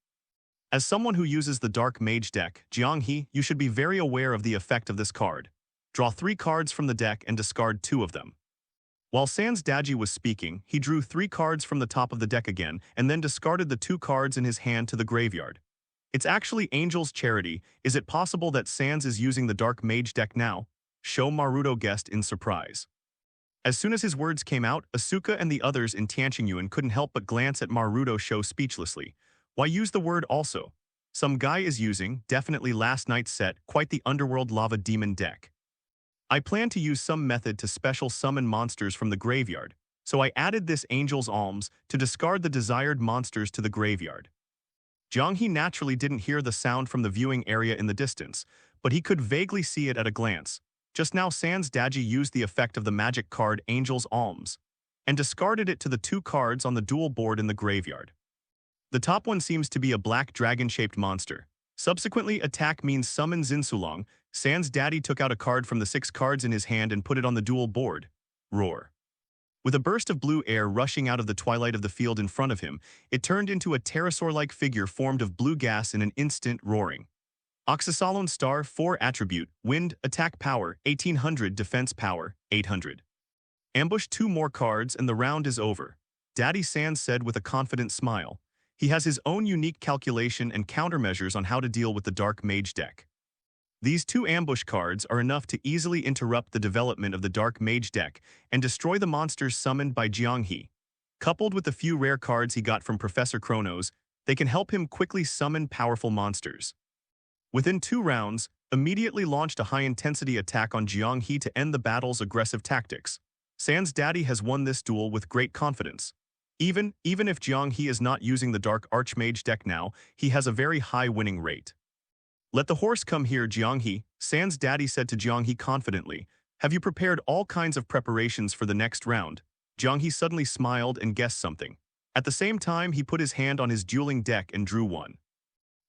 As someone who uses the Dark Mage deck, Jiang He, you should be very aware of the effect of this card. Draw 3 cards from the deck and discard 2 of them. While San's daddy was speaking, he drew 3 cards from the top of the deck again and then discarded the 2 cards in his hand to the graveyard. It's actually Angel's Charity. Is it possible that Sans is using the Dark Mage deck now? Sho Maruto guessed in surprise. As soon as his words came out, Asuka and the others in Tianqingyuan couldn't help but glance at Maruto Sho speechlessly. Why use the word also? Some guy is using, definitely last night's set, quite the underworld lava demon deck. I plan to use some method to special summon monsters from the graveyard, so I added this Angel's Alms to discard the desired monsters to the graveyard. Jiang He naturally didn't hear the sound from the viewing area in the distance, but he could vaguely see it at a glance. Just now Sans daddy used the effect of the magic card Angel's Alms and discarded it to the 2 cards on the duel board in the graveyard. The top one seems to be a black dragon-shaped monster. Subsequently, attack means summon Zinsulong. Sans daddy took out a card from the 6 cards in his hand and put it on the duel board. Roar. With a burst of blue air rushing out of the twilight of the field in front of him, it turned into a pterosaur-like figure formed of blue gas in an instant, roaring. Oxysolone star 4 attribute, wind, attack power, 1800, defense power, 800. Ambush 2 more cards and the round is over. Daddy Sans said with a confident smile. He has his own unique calculation and countermeasures on how to deal with the Dark Mage deck. These 2 ambush cards are enough to easily interrupt the development of the Dark Mage deck and destroy the monsters summoned by Jiang He. Coupled with the few rare cards he got from Professor Kronos, they can help him quickly summon powerful monsters. Within 2 rounds, immediately launched a high-intensity attack on Jiang He to end the battle's aggressive tactics. Sans daddy has won this duel with great confidence. Even if Jiang He is not using the Dark Archmage deck now, he has a very high winning rate. Let the horse come here, Jiang He, San's daddy said to Jiang He confidently. Have you prepared all kinds of preparations for the next round? Jiang He suddenly smiled and guessed something. At the same time, he put his hand on his dueling deck and drew one.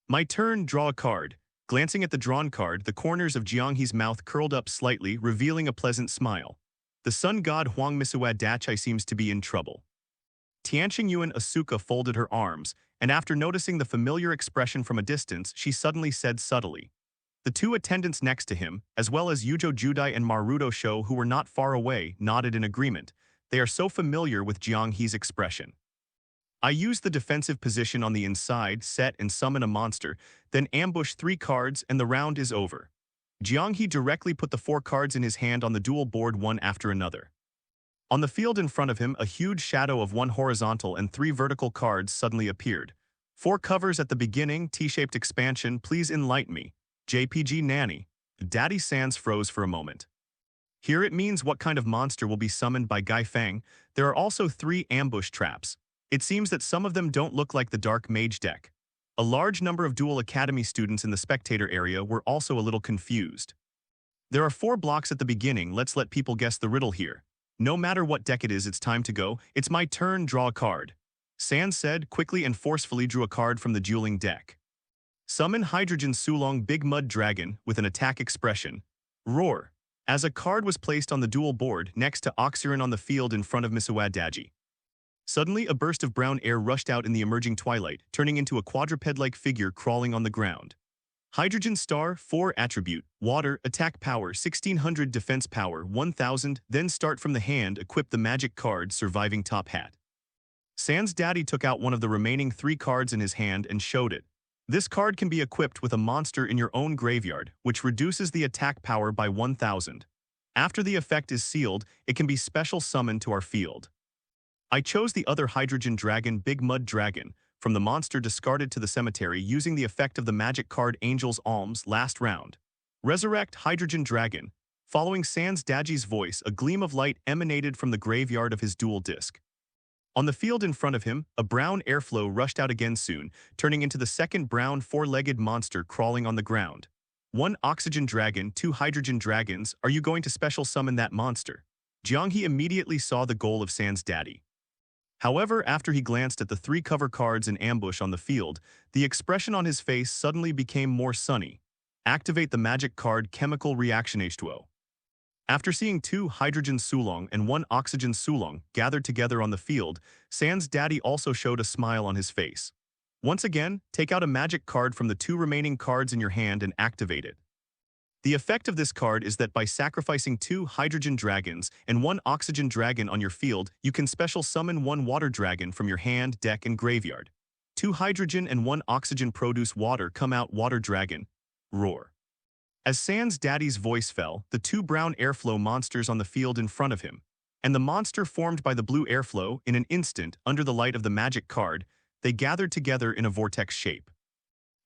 My turn, draw a card. Glancing at the drawn card, the corners of Jiang He's mouth curled up slightly, revealing a pleasant smile. The sun god Huang Misuad Dachai seems to be in trouble. Tianqing Yuan Asuka folded her arms, and after noticing the familiar expression from a distance, she suddenly said subtly. The two attendants next to him, as well as Yujo Judai and Maruto Sho who were not far away, nodded in agreement. They are so familiar with Jiang He's expression. I use the defensive position on the inside, set and summon a monster, then ambush 3 cards and the round is over. Jiang He directly put the 4 cards in his hand on the duel board one after another. On the field in front of him, a huge shadow of 1 horizontal and 3 vertical cards suddenly appeared. 4 covers at the beginning, T-shaped expansion, please enlighten me. JPG Nanny. Daddy Sans froze for a moment. Here it means what kind of monster will be summoned by Gai Feng. There are also 3 ambush traps. It seems that some of them don't look like the Dark Mage deck. A large number of Duel Academy students in the spectator area were also a little confused. There are 4 blocks at the beginning, let's let people guess the riddle here. No matter what deck it is, it's time to go. It's my turn, draw a card. Sans said, quickly and forcefully drew a card from the dueling deck. Summon Hydrogen Sulong Big Mud Dragon with an attack expression. Roar. As a card was placed on the duel board next to Oxiran on the field in front of Misuad Daji. Suddenly, a burst of brown air rushed out in the emerging twilight, turning into a quadruped-like figure crawling on the ground. Hydrogen Star, 4 attribute, water, attack power, 1600 defense power, 1000, then start from the hand, equip the magic card, surviving top hat. Sans daddy took out one of the remaining 3 cards in his hand and showed it. This card can be equipped with a monster in your own graveyard, which reduces the attack power by 1000. After the effect is sealed, it can be special summoned to our field. I chose the other Hydrogen Dragon Big Mud Dragon from the monster discarded to the cemetery using the effect of the magic card Angel's Alms last round. Resurrect Hydrogen Dragon. Following Sans Daji's voice, a gleam of light emanated from the graveyard of his duel disc. On the field in front of him, a brown airflow rushed out again soon, turning into the second brown 4-legged monster crawling on the ground. 1 Oxygen Dragon, 2 Hydrogen Dragons, are you going to special summon that monster? Jiang He immediately saw the goal of Sans Daddy. However, after he glanced at the 3 cover cards in ambush on the field, the expression on his face suddenly became more sunny. Activate the magic card Chemical Reaction H2O. After seeing 2 Hydrogen Sulong and 1 Oxygen Sulong gathered together on the field, Sans Daddy also showed a smile on his face. Once again, take out a magic card from the 2 remaining cards in your hand and activate it. The effect of this card is that by sacrificing 2 Hydrogen Dragons and 1 Oxygen Dragon on your field, you can special summon 1 Water Dragon from your hand, deck, and graveyard. 2 Hydrogen and 1 Oxygen produce water, come out Water Dragon. Roar. As Sans Daddy's voice fell, the 2 brown airflow monsters on the field in front of him, and the monster formed by the blue airflow in an instant under the light of the magic card, they gathered together in a vortex shape.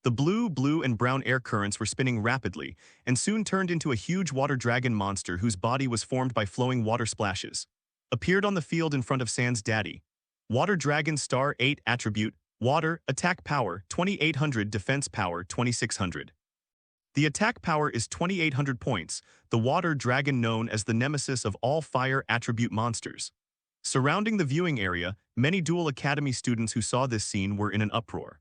The blue, and brown air currents were spinning rapidly and soon turned into a huge water dragon monster whose body was formed by flowing water splashes. Appeared on the field in front of Sans Daddy. Water Dragon Star 8 attribute, water, attack power, 2800 defense power, 2600. The attack power is 2800 points, the water dragon known as the nemesis of all fire attribute monsters. Surrounding the viewing area, many Duel Academy students who saw this scene were in an uproar.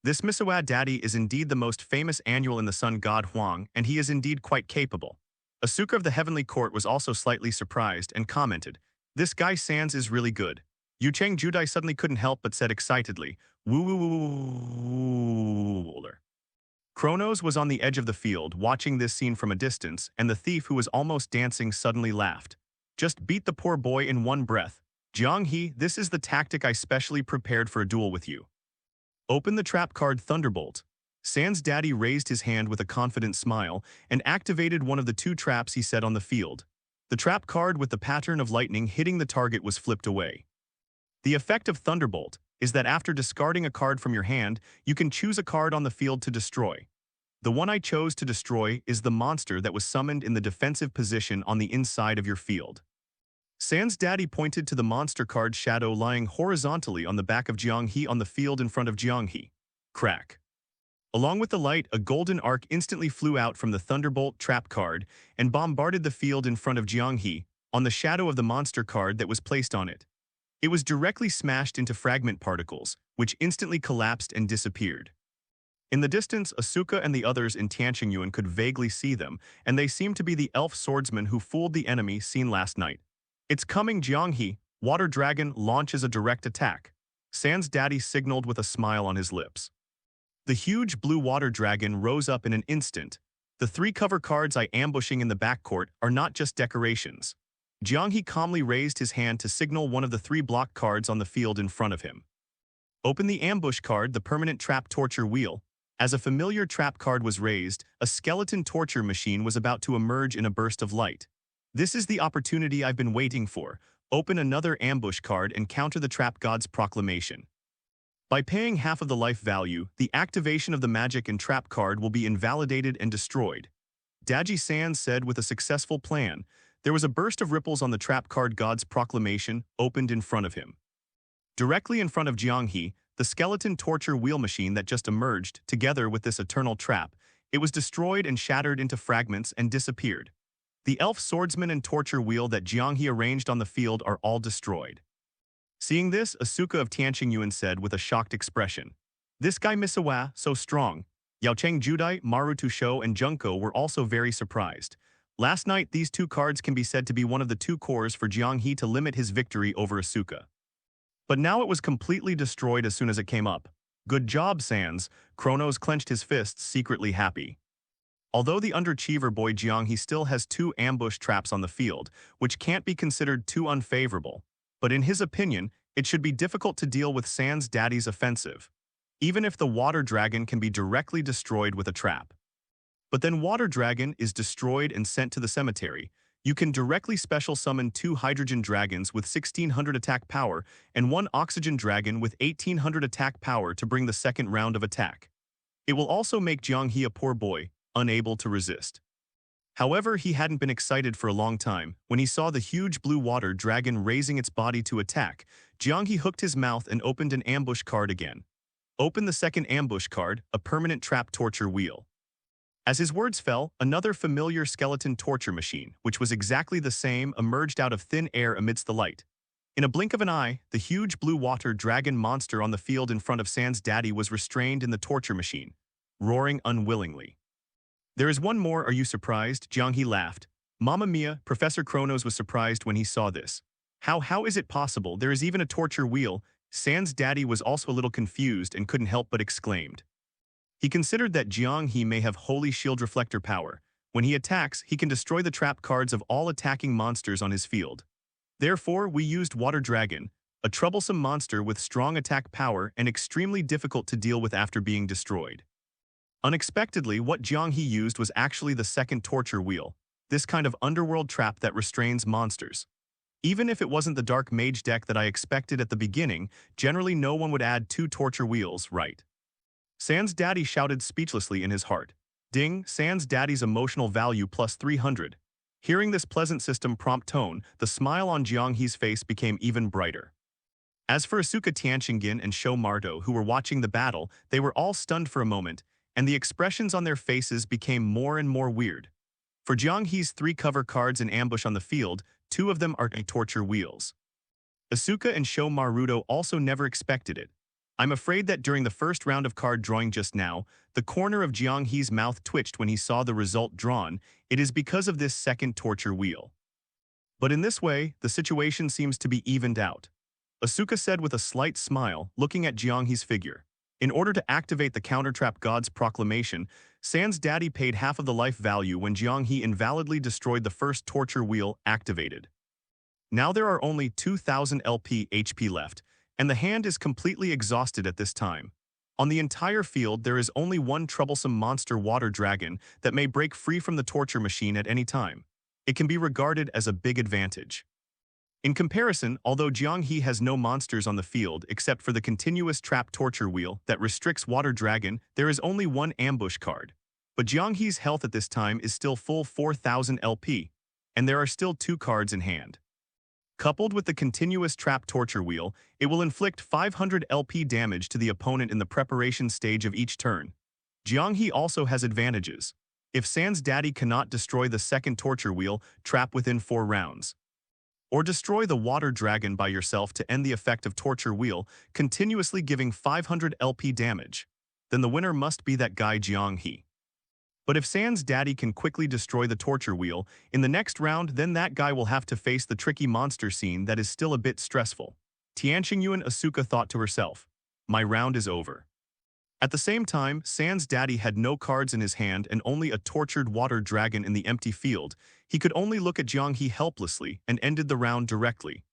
This Misuad Daddy is indeed the most famous annual in the sun god Huang, and he is indeed quite capable. Asuka of the Heavenly Court was also slightly surprised and commented, "This guy Sans is really good." Yucheng Judai suddenly couldn't help but said excitedly, "Woo woo woo woo." Kronos was on the edge of the field, watching this scene from a distance, and the thief who was almost dancing suddenly laughed. "Just beat the poor boy in one breath. Jiang He, this is the tactic I specially prepared for a duel with you. Open the trap card Thunderbolt." Sans Daddy raised his hand with a confident smile and activated one of the 2 traps he set on the field. The trap card with the pattern of lightning hitting the target was flipped away. The effect of Thunderbolt is that after discarding a card from your hand, you can choose a card on the field to destroy. The one I chose to destroy is the monster that was summoned in the defensive position on the inside of your field. Sans daddy pointed to the monster card shadow lying horizontally on the back of Jiang He on the field in front of Jiang He. Crack. Along with the light, a golden arc instantly flew out from the Thunderbolt trap card and bombarded the field in front of Jiang He, on the shadow of the monster card that was placed on it. It was directly smashed into fragment particles, which instantly collapsed and disappeared. In the distance, Asuka and the others in Tianqingyuan could vaguely see them, and they seemed to be the elf swordsman who fooled the enemy seen last night. It's coming, Jiang He. Water Dragon launches a direct attack. Sans daddy signaled with a smile on his lips. The huge blue water dragon rose up in an instant. The 3 cover cards I ambushing in the backcourt are not just decorations. Jiang He calmly raised his hand to signal one of the 3 block cards on the field in front of him. Open the ambush card, the permanent trap torture wheel. As a familiar trap card was raised, a skeleton torture machine was about to emerge in a burst of light. This is the opportunity I've been waiting for. Open another ambush card and counter the trap god's proclamation. By paying half of the life value, the activation of the magic and trap card will be invalidated and destroyed. Daji Sans said with a successful plan. There was a burst of ripples on the trap card god's proclamation, opened in front of him. Directly in front of Jiang He, the skeleton torture wheel machine that just emerged, together with this eternal trap, it was destroyed and shattered into fragments and disappeared. The elf swordsman and torture wheel that Jiang He arranged on the field are all destroyed. Seeing this, Asuka of Tianqingyuan said with a shocked expression, "This guy Misawa, so strong." Yaocheng Judai, Marutu Shou, and Junko were also very surprised. Last night, these 2 cards can be said to be one of the 2 cores for Jiang He to limit his victory over Asuka. But now it was completely destroyed as soon as it came up. Good job, Sans. Kronos clenched his fists, secretly happy. Although the underachiever boy Jiang He still has 2 ambush traps on the field, which can't be considered too unfavorable, but in his opinion, it should be difficult to deal with Sans daddy's offensive, even if the water dragon can be directly destroyed with a trap. But then water dragon is destroyed and sent to the cemetery. You can directly special summon 2 hydrogen dragons with 1600 attack power and 1 oxygen dragon with 1800 attack power to bring the second round of attack. It will also make Jiang He a poor boy, unable to resist. However, he hadn't been excited for a long time. When he saw the huge blue water dragon raising its body to attack, Jiang He hooked his mouth and opened an ambush card again. Open the second ambush card, a permanent trap torture wheel. As his words fell, another familiar skeleton torture machine, which was exactly the same, emerged out of thin air amidst the light. In a blink of an eye, the huge blue water dragon monster on the field in front of Sans daddy was restrained in the torture machine, roaring unwillingly. "There is one more, are you surprised?" Jiang He laughed. "Mamma mia," Professor Kronos was surprised when he saw this. How is it possible? There is even a torture wheel." Sans daddy was also a little confused and couldn't help but exclaimed. He considered that Jiang He may have holy shield reflector power. When he attacks, he can destroy the trap cards of all attacking monsters on his field. Therefore, we used Water Dragon, a troublesome monster with strong attack power and extremely difficult to deal with after being destroyed. Unexpectedly, what Jiang He used was actually the second torture wheel, this kind of underworld trap that restrains monsters. Even if it wasn't the dark mage deck that I expected at the beginning, generally no one would add 2 torture wheels, right? Sans daddy shouted speechlessly in his heart. Ding, Sans daddy's emotional value plus 300. Hearing this pleasant system prompt tone, the smile on Jiang He's face became even brighter. As for Asuka Tianqingyun and Shou Mardo, who were watching the battle, they were all stunned for a moment, and the expressions on their faces became more and more weird. For Jiang He's 3 cover cards in ambush on the field, 2 of them are torture wheels. Asuka and Shou Maruto also never expected it. I'm afraid that during the first round of card drawing just now, the corner of Jiang He's mouth twitched when he saw the result drawn. It is because of this second torture wheel. But in this way, the situation seems to be evened out. Asuka said with a slight smile, looking at Jiang He's figure. In order to activate the countertrap god's proclamation, Sans daddy paid half of the life value when Jiang He invalidly destroyed the first torture wheel activated. Now there are only 2000 LP HP left, and the hand is completely exhausted at this time. On the entire field, there is only one troublesome monster water dragon that may break free from the torture machine at any time. It can be regarded as a big advantage. In comparison, although Jiang He has no monsters on the field except for the continuous trap torture wheel that restricts Water Dragon, there is only one ambush card. But Jiang He's health at this time is still full 4000 LP, and there are still 2 cards in hand. Coupled with the continuous trap torture wheel, it will inflict 500 LP damage to the opponent in the preparation stage of each turn. Jiang He also has advantages. If Sans Daddy cannot destroy the second torture wheel, trap within 4 rounds. Or destroy the water dragon by yourself to end the effect of torture wheel, continuously giving 500 LP damage. Then the winner must be that guy Jiang He. But if Sans Daddy can quickly destroy the torture wheel, in the next round then that guy will have to face the tricky monster scene that is still a bit stressful. Tianqingyuan Asuka thought to herself, my round is over. At the same time, Sans Daddy had no cards in his hand and only a tortured water dragon in the empty field. He could only look at Jiang He helplessly and ended the round directly.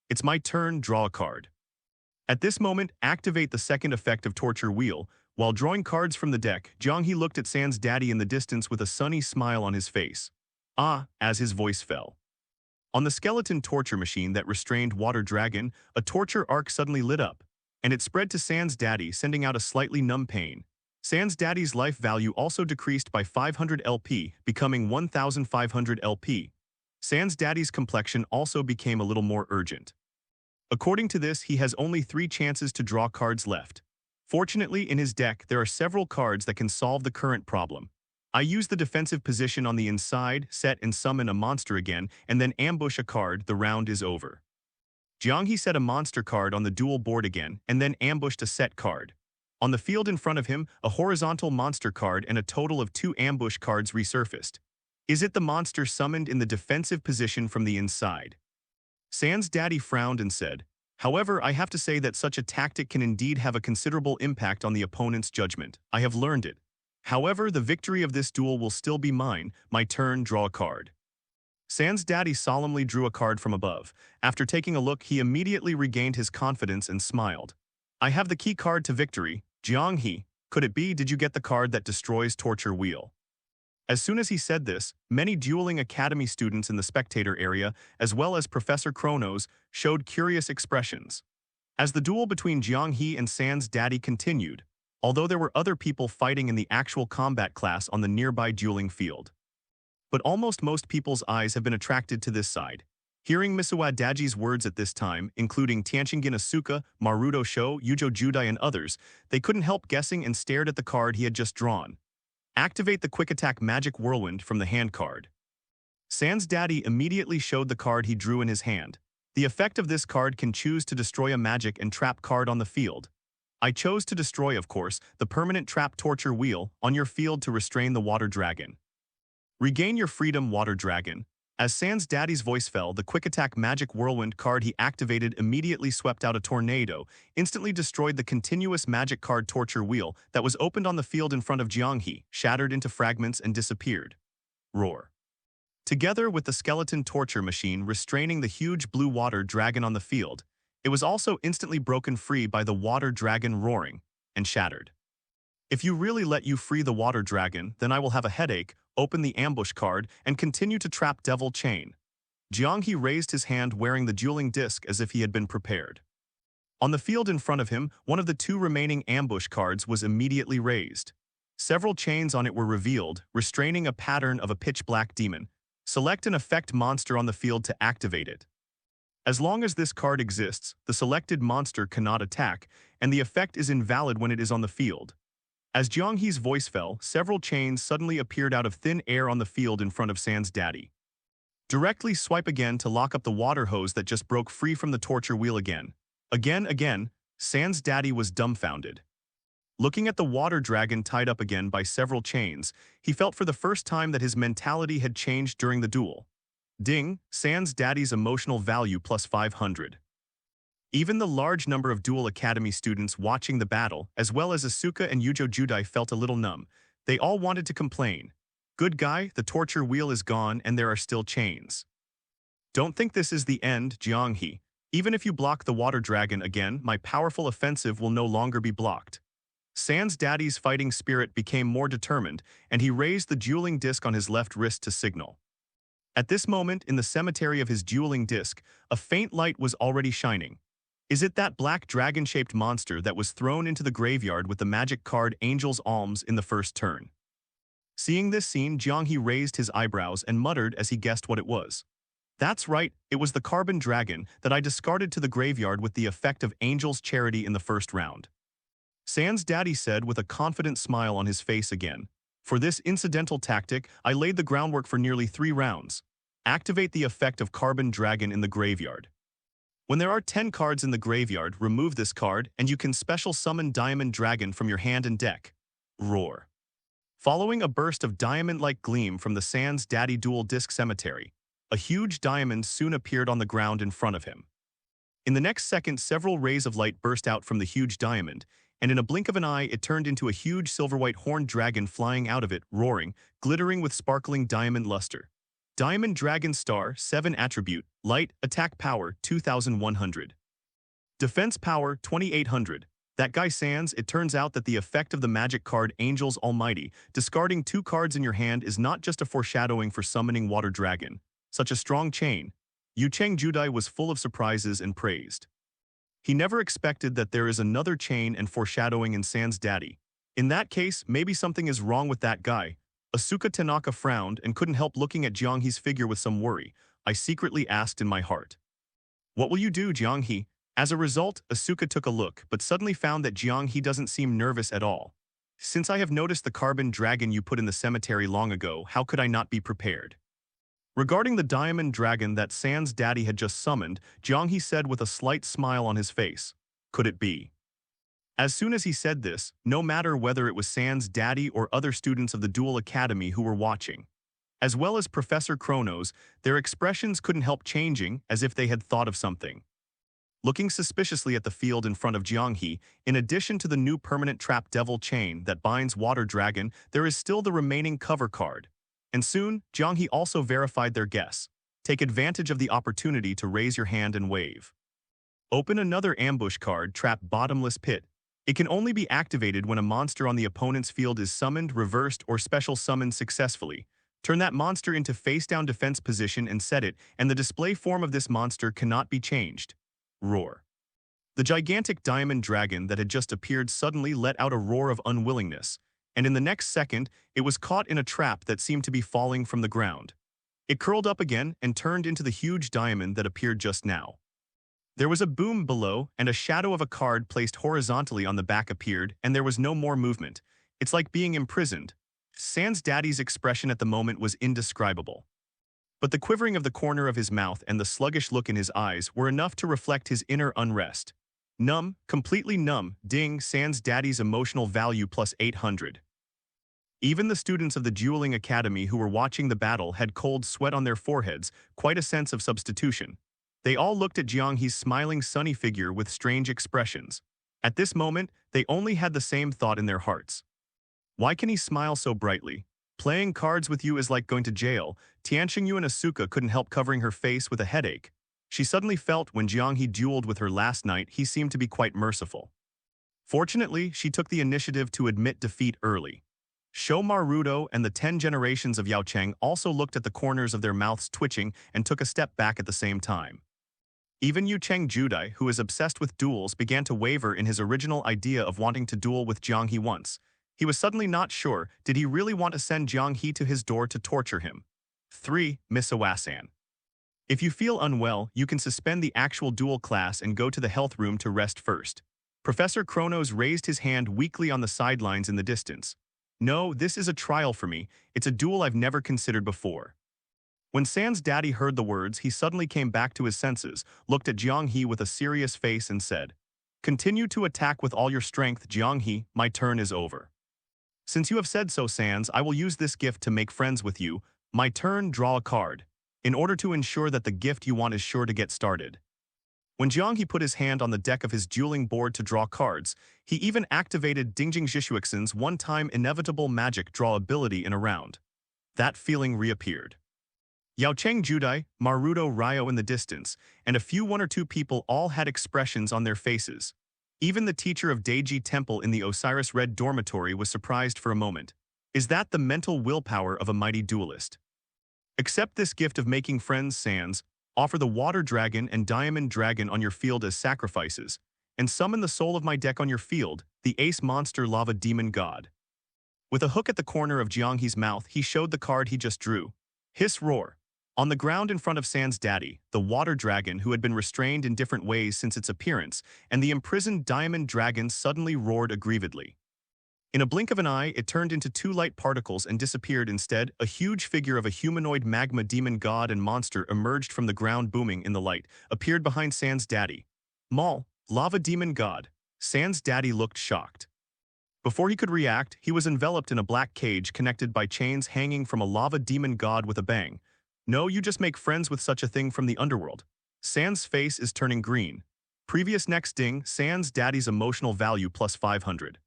It's my turn, draw a card. At this moment, activate the second effect of torture wheel. While drawing cards from the deck, Jiang He looked at Sans Daddy in the distance with a sunny smile on his face. Ah, as his voice fell. On the skeleton torture machine that restrained Water Dragon, a torture arc suddenly lit up, and it spread to Sans Daddy, sending out a slightly numb pain. Sans Daddy's life value also decreased by 500 LP, becoming 1,500 LP. Sans Daddy's complexion also became a little more urgent. According to this, he has only 3 chances to draw cards left. Fortunately, in his deck, there are several cards that can solve the current problem. I use the defensive position on the inside, set and summon a monster again, and then ambush a card. The round is over. Jiang He set a monster card on the duel board again, and then ambushed a set card. On the field in front of him, a horizontal monster card and a total of 2 ambush cards resurfaced. Is it the monster summoned in the defensive position from the inside? Sans Daddy frowned and said, however, I have to say that such a tactic can indeed have a considerable impact on the opponent's judgment. I have learned it. However, the victory of this duel will still be mine. My turn, draw a card. Sans Daddy solemnly drew a card from above. After taking a look, he immediately regained his confidence and smiled. I have the key card to victory, Jiang He. Could it be, did you get the card that destroys torture wheel? As soon as he said this, many Dueling Academy students in the spectator area, as well as Professor Kronos, showed curious expressions. As the duel between Jiang He and Sans Daddy continued, although there were other people fighting in the actual combat class on the nearby dueling field. But almost most people's eyes have been attracted to this side. Hearing Misuwa Daji's words at this time, including Tianqingyuan Asuka, Maruto Sho, Yujo Judai and others, they couldn't help guessing and stared at the card he had just drawn. Activate the Quick Attack Magic Whirlwind from the hand card. Sans Daddy immediately showed the card he drew in his hand. The effect of this card can choose to destroy a magic and trap card on the field. I chose to destroy, of course, the permanent trap torture wheel on your field to restrain the Water Dragon. Regain your freedom, Water Dragon. As Sans Daddy's voice fell, the Quick Attack Magic Whirlwind card he activated immediately swept out a tornado, instantly destroyed the continuous magic card torture wheel that was opened on the field in front of Jiang He, shattered into fragments and disappeared. Roar. Together with the skeleton torture machine restraining the huge blue water dragon on the field, it was also instantly broken free by the water dragon roaring and shattered. If you really let you free the water dragon, then I will have a headache. Open the ambush card, and continue to trap Devil Chain. Jiang He raised his hand wearing the dueling disc as if he had been prepared. On the field in front of him, one of the 2 remaining ambush cards was immediately raised. Several chains on it were revealed, restraining a pattern of a pitch-black demon. Select an effect monster on the field to activate it. As long as this card exists, the selected monster cannot attack, and the effect is invalid when it is on the field. As Jiang He's voice fell, several chains suddenly appeared out of thin air on the field in front of Sans Daddy. Directly swipe again to lock up the water hose that just broke free from the torture wheel again. Again, Sans Daddy was dumbfounded. Looking at the water dragon tied up again by several chains, he felt for the first time that his mentality had changed during the duel. Ding, Sans Daddy's emotional value plus 500. Even the large number of Duel Academy students watching the battle, as well as Asuka and Yujo Judai, felt a little numb. They all wanted to complain. Good guy, the torture wheel is gone and there are still chains. Don't think this is the end, Jiang He. Even if you block the water dragon again, my powerful offensive will no longer be blocked. Sans Daddy's fighting spirit became more determined, and he raised the dueling disc on his left wrist to signal. At this moment, in the cemetery of his dueling disc, a faint light was already shining. Is it that black dragon-shaped monster that was thrown into the graveyard with the magic card Angel's Alms in the first turn? Seeing this scene, Jiang He raised his eyebrows and muttered as he guessed what it was. That's right, it was the carbon dragon that I discarded to the graveyard with the effect of Angel's Charity in the first round. Sans daddy said with a confident smile on his face again. For this incidental tactic, I laid the groundwork for nearly 3 rounds. Activate the effect of carbon dragon in the graveyard. When there are 10 cards in the graveyard, remove this card and you can special summon Diamond Dragon from your hand and deck. Roar. Following a burst of diamond-like gleam from the Sans Daddy Duel Disc Cemetery, a huge diamond soon appeared on the ground in front of him. In the next second, several rays of light burst out from the huge diamond, and in a blink of an eye it turned into a huge silver-white horned dragon flying out of it, roaring, glittering with sparkling diamond luster. Diamond Dragon Star, 7 Attribute, Light, Attack Power, 2100. Defense Power, 2800. That guy Sans, it turns out that the effect of the magic card Angel's Almighty, discarding 2 cards in your hand is not just a foreshadowing for summoning Water Dragon. Such a strong chain. Yu Cheng Judai was full of surprises and praised. He never expected that there is another chain and foreshadowing in Sans Daddy. In that case, maybe something is wrong with that guy. Asuka Tanaka frowned and couldn't help looking at Jiang He's figure with some worry. I secretly asked in my heart. What will you do, Jiang He? As a result, Asuka took a look, but suddenly found that Jiang He doesn't seem nervous at all. Since I have noticed the carbon dragon you put in the cemetery long ago, how could I not be prepared? Regarding the diamond dragon that Sans Daddy had just summoned, Jiang He said with a slight smile on his face. Could it be? As soon as he said this, no matter whether it was Sans Daddy or other students of the Duel Academy who were watching, as well as Professor Kronos, their expressions couldn't help changing as if they had thought of something. Looking suspiciously at the field in front of Jiang He, in addition to the new permanent trap devil chain that binds Water Dragon, there is still the remaining cover card. And soon, Jiang He also verified their guess. Take advantage of the opportunity to raise your hand and wave. Open another ambush card, Trap Bottomless Pit. It can only be activated when a monster on the opponent's field is summoned, reversed, or special summoned successfully. Turn that monster into face-down defense position and set it, and the display form of this monster cannot be changed. Roar. The gigantic diamond dragon that had just appeared suddenly let out a roar of unwillingness, and in the next second, it was caught in a trap that seemed to be falling from the ground. It curled up again and turned into the huge diamond that appeared just now. There was a boom below, and a shadow of a card placed horizontally on the back appeared, and there was no more movement. It's like being imprisoned. Sans Daddy's expression at the moment was indescribable. But the quivering of the corner of his mouth and the sluggish look in his eyes were enough to reflect his inner unrest. Numb, completely numb, ding, Sans Daddy's emotional value plus 800. Even the students of the Dueling Academy who were watching the battle had cold sweat on their foreheads, quite a sense of substitution. They all looked at Jiang He's smiling sunny figure with strange expressions. At this moment, they only had the same thought in their hearts. Why can he smile so brightly? Playing cards with you is like going to jail. Tianxingyu and Asuka couldn't help covering her face with a headache. She suddenly felt when Jiang He dueled with her last night, he seemed to be quite merciful. Fortunately, she took the initiative to admit defeat early. Shou Marudo and the 10 generations of Yao Cheng also looked at the corners of their mouths twitching and took a step back at the same time. Even Yu Cheng Judai, who is obsessed with duels, began to waver in his original idea of wanting to duel with Jiang He once. He was suddenly not sure, did he really want to send Jiang He to his door to torture him? 3. Miss Awasan. If you feel unwell, you can suspend the actual duel class and go to the health room to rest first. Professor Kronos raised his hand weakly on the sidelines in the distance. No, this is a trial for me. It's a duel I've never considered before. When Sans Daddy heard the words, he suddenly came back to his senses, looked at Jiang He with a serious face and said, Continue to attack with all your strength, Jiang He, my turn is over. Since you have said so, Sans, I will use this gift to make friends with you. My turn, draw a card. In order to ensure that the gift you want is sure to get started. When Jiang He put his hand on the deck of his dueling board to draw cards, he even activated Dingjing Jishuixin's one-time inevitable magic draw ability in a round. That feeling reappeared. Yao Cheng Judai, Marudo Ryo in the distance, and a few 1 or 2 people all had expressions on their faces. Even the teacher of Deiji Temple in the Osiris Red dormitory was surprised for a moment. Is that the mental willpower of a mighty duelist? Accept this gift of making friends, Sans. Offer the Water Dragon and Diamond Dragon on your field as sacrifices, and summon the soul of my deck on your field, the Ace Monster Lava Demon God. With a hook at the corner of Jiang He's mouth, he showed the card he just drew. Hiss roar. On the ground in front of Sand's daddy, the water dragon who had been restrained in different ways since its appearance, and the imprisoned diamond dragon suddenly roared aggrievedly. In a blink of an eye, it turned into two light particles and disappeared instead. A huge figure of a humanoid magma demon god and monster emerged from the ground booming in the light, appeared behind Sand's daddy. Maul, lava demon god. Sand's daddy looked shocked. Before he could react, he was enveloped in a black cage connected by chains hanging from a lava demon god with a bang. No, you just make friends with such a thing from the underworld. Sand's face is turning green. Previous next ding, Sand's daddy's emotional value plus 500.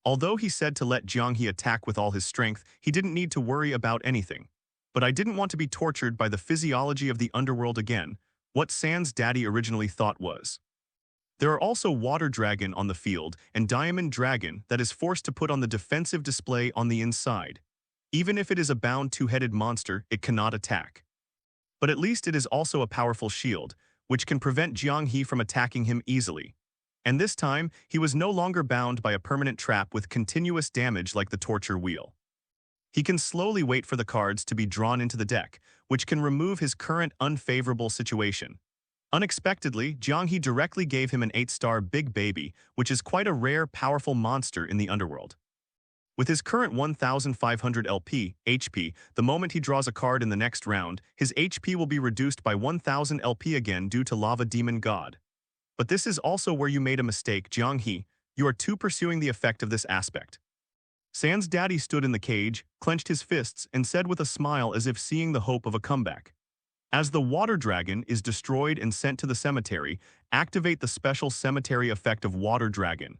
Although he said to let Jiang He attack with all his strength, he didn't need to worry about anything. But I didn't want to be tortured by the physiology of the underworld again, what Sand's daddy originally thought was. There are also water dragon on the field and diamond dragon that is forced to put on the defensive display on the inside. Even if it is a bound two-headed monster, it cannot attack. But at least it is also a powerful shield, which can prevent Jiang He from attacking him easily. And this time, he was no longer bound by a permanent trap with continuous damage like the torture wheel. He can slowly wait for the cards to be drawn into the deck, which can remove his current unfavorable situation. Unexpectedly, Jiang He directly gave him an 8-star Big Baby, which is quite a rare, powerful monster in the underworld. With his current 1500 HP, the moment he draws a card in the next round, his HP will be reduced by 1000 LP again due to Lava Demon God. But this is also where you made a mistake, Jiang He. You are too pursuing the effect of this aspect. Sand's daddy stood in the cage, clenched his fists, and said with a smile as if seeing the hope of a comeback. As the water dragon is destroyed and sent to the cemetery, activate the special cemetery effect of water dragon.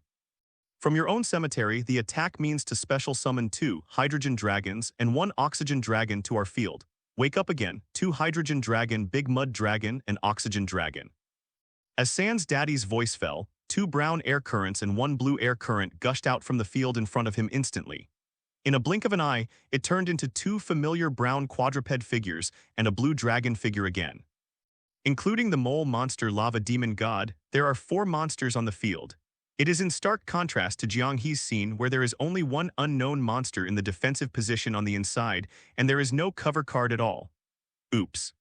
From your own cemetery, the attack means to special summon 2 hydrogen dragons and 1 oxygen dragon to our field. Wake up again, 2 hydrogen dragon, big mud dragon, and oxygen dragon. As Sand's daddy's voice fell, 2 brown air currents and 1 blue air current gushed out from the field in front of him instantly. In a blink of an eye, it turned into 2 familiar brown quadruped figures and a blue dragon figure again. Including the mole monster Lava Demon God, there are 4 monsters on the field. It is in stark contrast to Jiang He's scene where there is only 1 unknown monster in the defensive position on the inside and there is no cover card at all. Oops.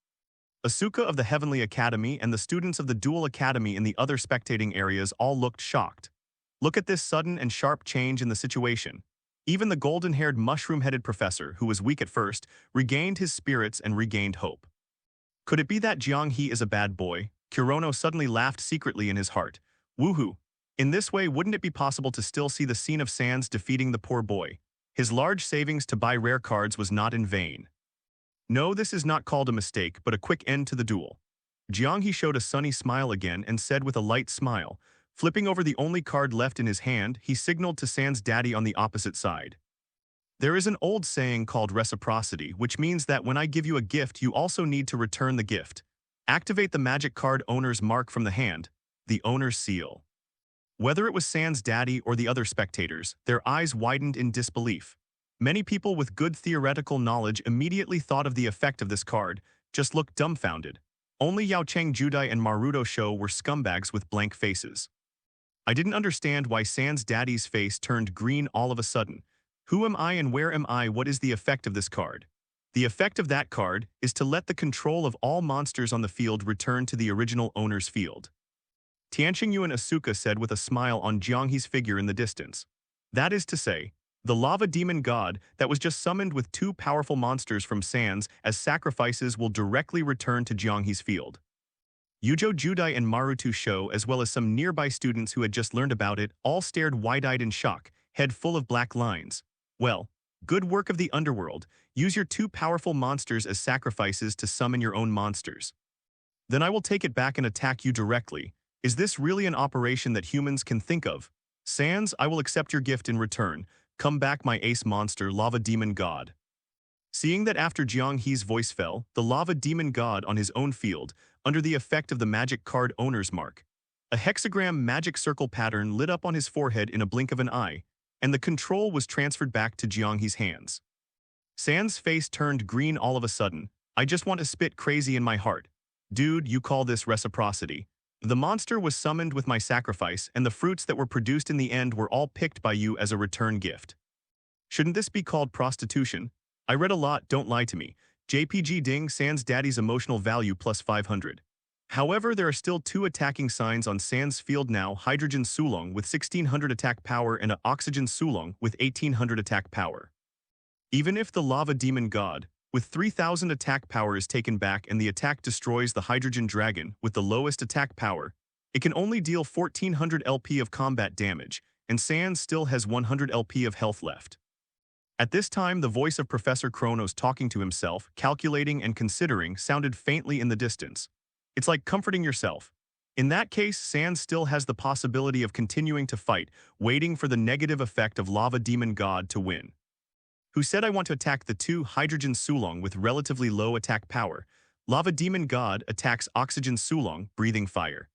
Asuka of the Heavenly Academy and the students of the Duel Academy in the other spectating areas all looked shocked. Look at this sudden and sharp change in the situation. Even the golden-haired mushroom-headed professor, who was weak at first, regained his spirits and regained hope. Could it be that Jiang He is a bad boy? Kurono suddenly laughed secretly in his heart. Woohoo! In this way, wouldn't it be possible to still see the scene of Sans defeating the poor boy? His large savings to buy rare cards was not in vain. No, this is not called a mistake, but a quick end to the duel. Jiang He showed a sunny smile again and said with a light smile, flipping over the only card left in his hand, he signaled to Sand's daddy on the opposite side. There is an old saying called reciprocity, which means that when I give you a gift, you also need to return the gift. Activate the magic card owner's mark from the hand, the owner's seal. Whether it was Sand's daddy or the other spectators, their eyes widened in disbelief. Many people with good theoretical knowledge immediately thought of the effect of this card, just looked dumbfounded. Only Yao Cheng Judai and Maruto Sho were scumbags with blank faces. I didn't understand why Sand's daddy's face turned green all of a sudden. Who am I and where am I? What is the effect of this card? The effect of that card is to let the control of all monsters on the field return to the original owner's field. Tianqing Yu and Asuka said with a smile on Jiang He's figure in the distance. That is to say, the lava demon god that was just summoned with 2 powerful monsters from Sans as sacrifices will directly return to Jiang He's field. Yujo Judai and Maruto Sho, as well as some nearby students who had just learned about it, all stared wide-eyed in shock, head full of black lines. Well, good work of the underworld. Use your 2 powerful monsters as sacrifices to summon your own monsters. Then I will take it back and attack you directly. Is this really an operation that humans can think of? Sans, I will accept your gift in return. Come back, my ace monster, Lava Demon God. Seeing that after Jiang He's voice fell, the Lava Demon God on his own field, under the effect of the magic card owner's mark, a hexagram magic circle pattern lit up on his forehead in a blink of an eye, and the control was transferred back to Jiang He's hands. Sans' face turned green all of a sudden. I just want to spit crazy in my heart. Dude, you call this reciprocity. The monster was summoned with my sacrifice, and the fruits that were produced in the end were all picked by you as a return gift. Shouldn't this be called prostitution? I read a lot, don't lie to me. JPG Ding Sans Daddy's emotional value plus 500. However, there are still two attacking signs on Sans field now: Hydrogen Sulong with 1600 attack power and a Oxygen Sulong with 1800 attack power. Even if the Lava Demon God with 3000 attack power is taken back and the attack destroys the Hydrogen Dragon with the lowest attack power, it can only deal 1400 LP of combat damage, and Sans still has 100 LP of health left. At this time, the voice of Professor Kronos talking to himself, calculating and considering, sounded faintly in the distance. It's like comforting yourself. In that case, Sans still has the possibility of continuing to fight, waiting for the negative effect of Lava Demon God to win. Who said I want to attack the two Hydrogen Sulong with relatively low attack power? Lava Demon God attacks Oxygen Sulong, breathing fire.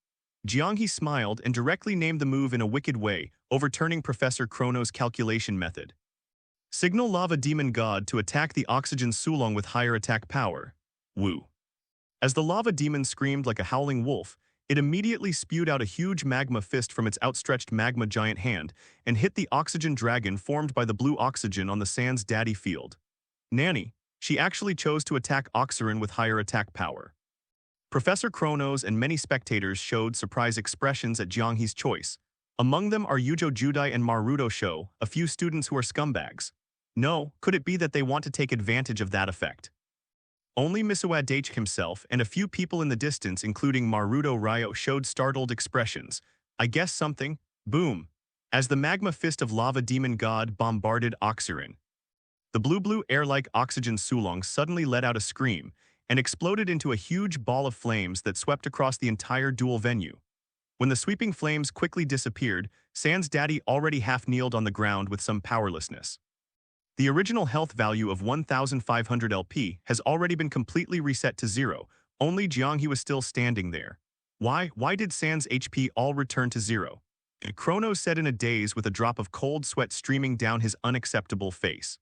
Jiang He smiled and directly named the move in a wicked way, overturning Professor Kronos' calculation method. Signal Lava Demon God to attack the Oxygen Sulong with higher attack power. Woo. As the lava demon screamed like a howling wolf, it immediately spewed out a huge magma fist from its outstretched magma giant hand and hit the oxygen dragon formed by the blue oxygen on the Sans Daddy field. Nanny, she actually chose to attack Oxygen with higher attack power. Professor Kronos and many spectators showed surprised expressions at Jiang He's choice. Among them are Yujo Judai and Maruto Sho, a few students who are scumbags. No, could it be that they want to take advantage of that effect? Only Misuad Daich himself and a few people in the distance, including Maruto Ryo, showed startled expressions. I guess something. Boom. As the magma fist of Lava Demon God bombarded Oxygen. The blue air-like Oxygen Sulong suddenly let out a scream and exploded into a huge ball of flames that swept across the entire duel venue. When the sweeping flames quickly disappeared, Sans Daddy already half-kneeled on the ground with some powerlessness. The original health value of 1500 LP has already been completely reset to 0, only Jiang He was still standing there. Why did Sans HP all return to 0? Kronos said in a daze with a drop of cold sweat streaming down his unacceptable face.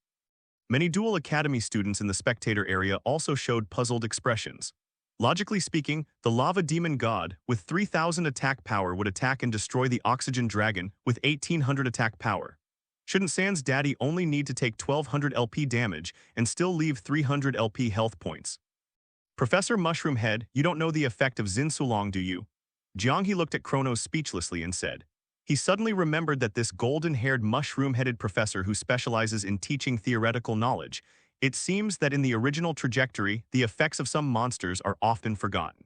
Many Duel Academy students in the spectator area also showed puzzled expressions. Logically speaking, the Lava Demon God with 3000 attack power would attack and destroy the Oxygen Dragon with 1800 attack power. Shouldn't Sans Daddy only need to take 1200 LP damage and still leave 300 LP health points? Professor Mushroom Head, you don't know the effect of Xin Sulong, do you? Jiang He looked at Kronos speechlessly and said. He suddenly remembered that this golden-haired mushroom-headed professor who specializes in teaching theoretical knowledge, it seems that in the original trajectory, the effects of some monsters are often forgotten.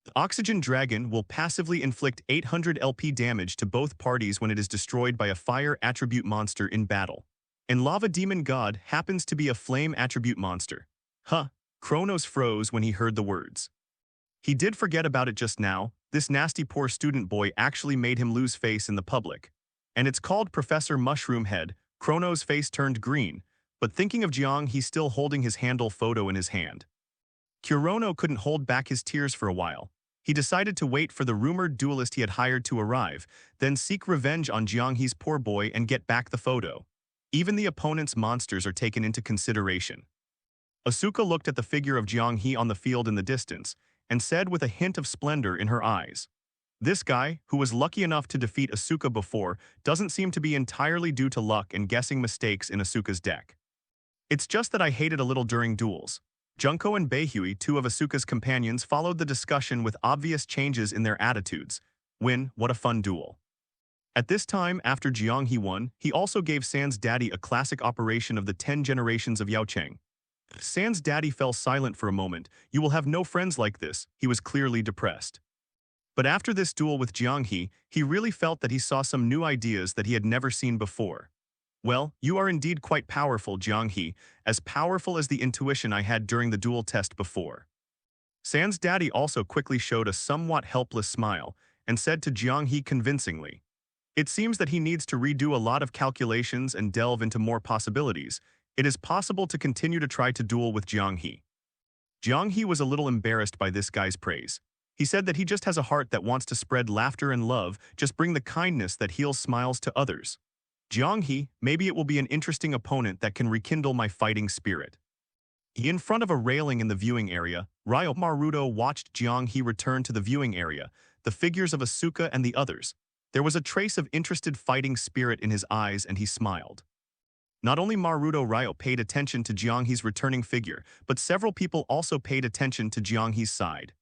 The Oxygen Dragon will passively inflict 800 LP damage to both parties when it is destroyed by a fire attribute monster in battle. And Lava Demon God happens to be a flame attribute monster. Huh, Kronos froze when he heard the words. He did forget about it just now. This nasty poor student boy actually made him lose face in the public. And it's called Professor Mushroom Head. Kronos' face turned green, but thinking of Jiang, he's still holding his handle photo in his hand. Kurono couldn't hold back his tears for a while. He decided to wait for the rumored duelist he had hired to arrive, then seek revenge on Jiang He's poor boy and get back the photo. Even the opponent's monsters are taken into consideration. Asuka looked at the figure of Jiang He on the field in the distance and said with a hint of splendor in her eyes, "This guy, who was lucky enough to defeat Asuka before, doesn't seem to be entirely due to luck and guessing mistakes in Asuka's deck. It's just that I hated a little during duels." Junko and Beihui, two of Asuka's companions, followed the discussion with obvious changes in their attitudes. Win, what a fun duel. At this time, after Jiang He won, he also gave Sans Daddy a classic operation of the 10 generations of Yaocheng. Sans Daddy fell silent for a moment. You will have no friends like this. He was clearly depressed. But after this duel with Jiang he really felt that he saw some new ideas that he had never seen before. Well, you are indeed quite powerful, Jiang He, as powerful as the intuition I had during the duel test before. Sans Daddy also quickly showed a somewhat helpless smile and said to Jiang He convincingly, "It seems that he needs to redo a lot of calculations and delve into more possibilities. It is possible to continue to try to duel with Jiang He." Jiang He was a little embarrassed by this guy's praise. He said that he just has a heart that wants to spread laughter and love, just bring the kindness that heals smiles to others. Jiang He, maybe it will be an interesting opponent that can rekindle my fighting spirit. In front of a railing in the viewing area, Ryo Maruto watched Jiang He return to the viewing area, the figures of Asuka and the others. There was a trace of interested fighting spirit in his eyes and he smiled. Not only Maruto Ryo paid attention to Jiang He's returning figure, but several people also paid attention to Jiang He's side.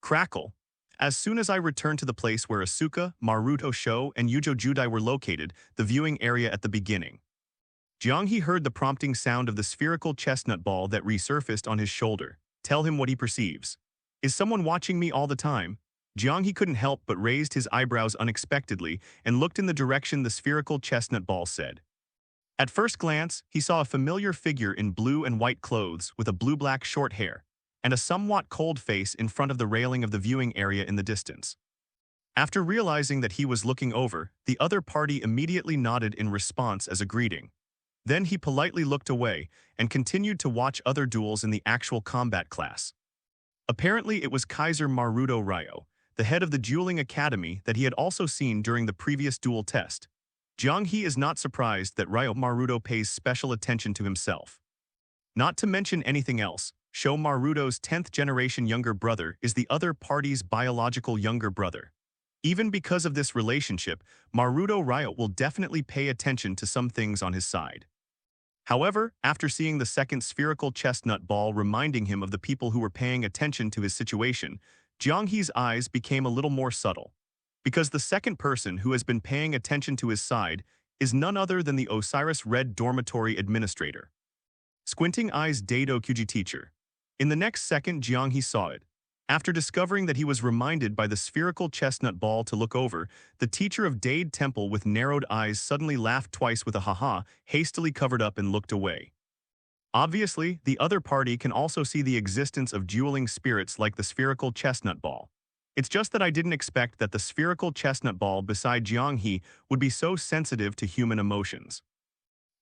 Crackle. As soon as I returned to the place where Asuka, Maruto Sho, and Yujo Judai were located, the viewing area at the beginning, Jiang He heard the prompting sound of the spherical chestnut ball that resurfaced on his shoulder. Tell him what he perceives. Is someone watching me all the time? Jiang He couldn't help but raised his eyebrows unexpectedly and looked in the direction the spherical chestnut ball said. At first glance, he saw a familiar figure in blue and white clothes with a blue-black short hair and a somewhat cold face in front of the railing of the viewing area in the distance. After realizing that he was looking over, the other party immediately nodded in response as a greeting. Then he politely looked away and continued to watch other duels in the actual combat class. Apparently, it was Kaiser Maruto Ryo, the head of the dueling academy that he had also seen during the previous duel test. Jiang He is not surprised that Ryo Maruto pays special attention to himself. Not to mention anything else, Sho Maruto's 10th generation younger brother is the other party's biological younger brother. Even because of this relationship, Maruto Ryo will definitely pay attention to some things on his side. However, after seeing the second spherical chestnut ball reminding him of the people who were paying attention to his situation, Jiang He's eyes became a little more subtle. Because the second person who has been paying attention to his side is none other than the Osiris Red Dormitory Administrator. Squinting Eyes Dado Kyuji Teacher. In the next second, Jiang He saw it. After discovering that he was reminded by the spherical chestnut ball to look over, the teacher of Dade Temple with narrowed eyes suddenly laughed twice with a haha, hastily covered up and looked away. Obviously, the other party can also see the existence of dueling spirits like the spherical chestnut ball. It's just that I didn't expect that the spherical chestnut ball beside Jiang He would be so sensitive to human emotions.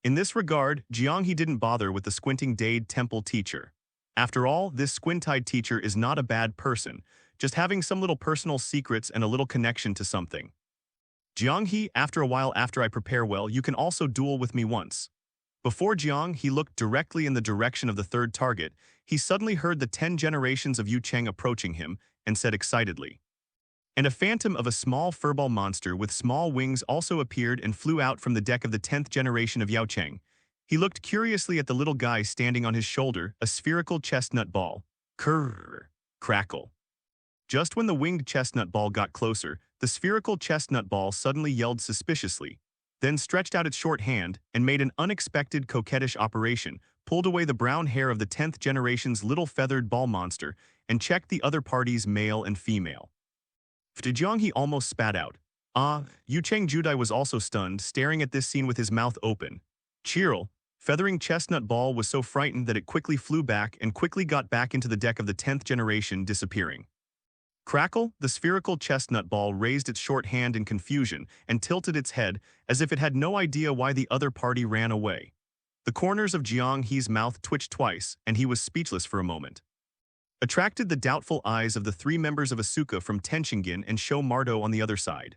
In this regard, Jiang He didn't bother with the squinting Dade Temple teacher. After all, this squint-eyed teacher is not a bad person, just having some little personal secrets and a little connection to something. Jiang He, after a while after I prepare well, you can also duel with me once. Before Jiang He looked directly in the direction of the third target, he suddenly heard the 10 generations of Yu Cheng approaching him and said excitedly. And a phantom of a small furball monster with small wings also appeared and flew out from the deck of the 10th generation of Yao Cheng. He looked curiously at the little guy standing on his shoulder, a spherical chestnut ball. Krrr. Crackle. Just when the winged chestnut ball got closer, the spherical chestnut ball suddenly yelled suspiciously, then stretched out its short hand and made an unexpected coquettish operation, pulled away the brown hair of the 10th generation's little feathered ball monster, and checked the other parties male and female. Jiang He almost spat out. Yu Cheng Judai was also stunned, staring at this scene with his mouth open. Cheerl, feathering chestnut ball was so frightened that it quickly flew back and quickly got back into the deck of the 10th generation, disappearing. Crackle, the spherical chestnut ball raised its short hand in confusion and tilted its head as if it had no idea why the other party ran away. The corners of Jiang He's mouth twitched twice, and he was speechless for a moment. Attracted the doubtful eyes of the three members of Asuka from Tenshingen and Sho Mardo on the other side.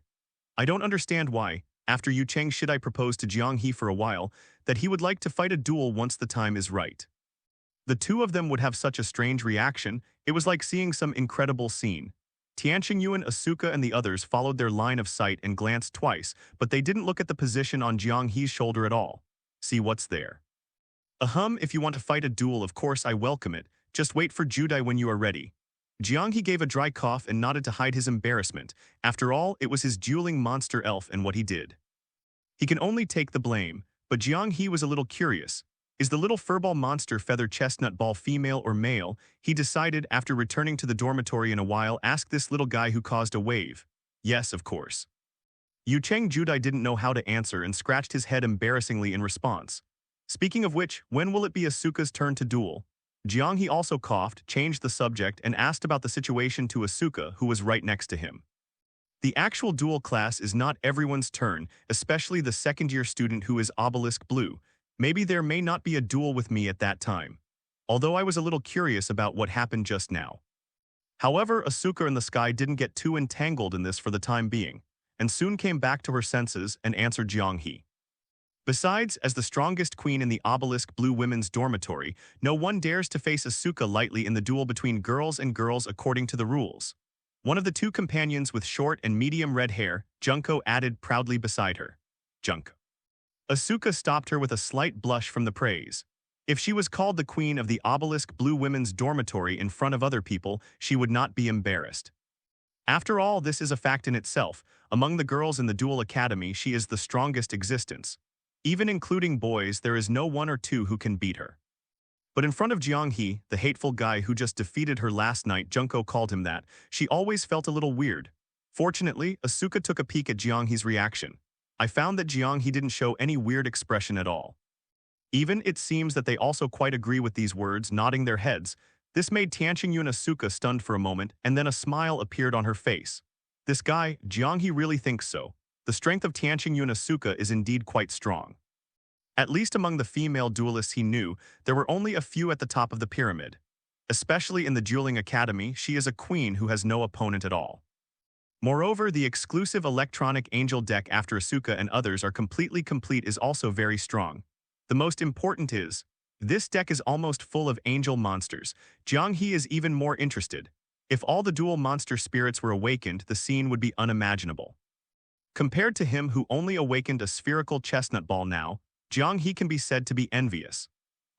I don't understand why, after Yu Cheng Shidai proposed to Jiang He for a while, that he would like to fight a duel once the time is right. The two of them would have such a strange reaction, it was like seeing some incredible scene. Tianqingyuan, Asuka, and the others followed their line of sight and glanced twice, but they didn't look at the position on Jiang He's shoulder at all. See what's there. If you want to fight a duel, of course I welcome it. Just wait for Judai when you are ready. Jiang He gave a dry cough and nodded to hide his embarrassment. After all, it was his dueling monster elf and what he did. He can only take the blame, but Jiang He was a little curious. Is the little furball monster feather chestnut ball female or male? He decided after returning to the dormitory in a while, ask this little guy who caused a wave. Yes, of course. Yu Cheng Judai didn't know how to answer and scratched his head embarrassingly in response. Speaking of which, when will it be Asuka's turn to duel? Jiang He also coughed, changed the subject, and asked about the situation to Asuka, who was right next to him. The actual duel class is not everyone's turn, especially the second-year student who is obelisk blue. Maybe there may not be a duel with me at that time. Although I was a little curious about what happened just now. However, Asuka in the sky didn't get too entangled in this for the time being, and soon came back to her senses and answered Jiang He. Besides, as the strongest queen in the obelisk blue women's dormitory, no one dares to face Asuka lightly in the duel between girls and girls according to the rules. One of the two companions with short and medium red hair, Junko, added proudly beside her. Junko. Asuka stopped her with a slight blush from the praise. If she was called the queen of the obelisk blue women's dormitory in front of other people, she would not be embarrassed. After all, this is a fact in itself. Among the girls in the Duel Academy, she is the strongest existence. Even including boys, there is no one or two who can beat her. But in front of Jiang He, the hateful guy who just defeated her last night, Junko called him that, she always felt a little weird. Fortunately, Asuka took a peek at Jiang He's reaction. I found that Jiang He didn't show any weird expression at all. Even it seems that they also quite agree with these words, nodding their heads. This made Tianqingyu and Asuka stunned for a moment, and then a smile appeared on her face. This guy, Jiang He, really thinks so. The strength of Tianqingyu and Asuka is indeed quite strong. At least among the female duelists he knew, there were only a few at the top of the pyramid. Especially in the Dueling Academy, she is a queen who has no opponent at all. Moreover, the exclusive electronic angel deck after Asuka and others are completely complete is also very strong. The most important is, this deck is almost full of angel monsters. Jiang He is even more interested. If all the dual monster spirits were awakened, the scene would be unimaginable. Compared to him who only awakened a spherical chestnut ball now, Jiang He can be said to be envious.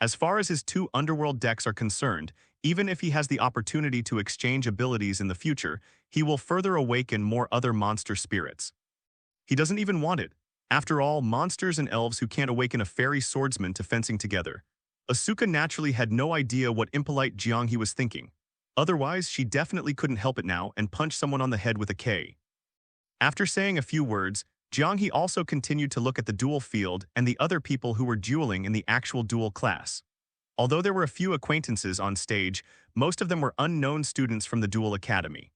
As far as his two underworld decks are concerned, even if he has the opportunity to exchange abilities in the future, he will further awaken more other monster spirits. He doesn't even want it. After all, monsters and elves who can't awaken a fairy swordsman to fencing together. Asuka naturally had no idea what impolite Jiang He was thinking. Otherwise, she definitely couldn't help it now and punch someone on the head with a K. After saying a few words, Jiang He also continued to look at the duel field and the other people who were dueling in the actual duel class. Although there were a few acquaintances on stage, most of them were unknown students from the Duel Academy.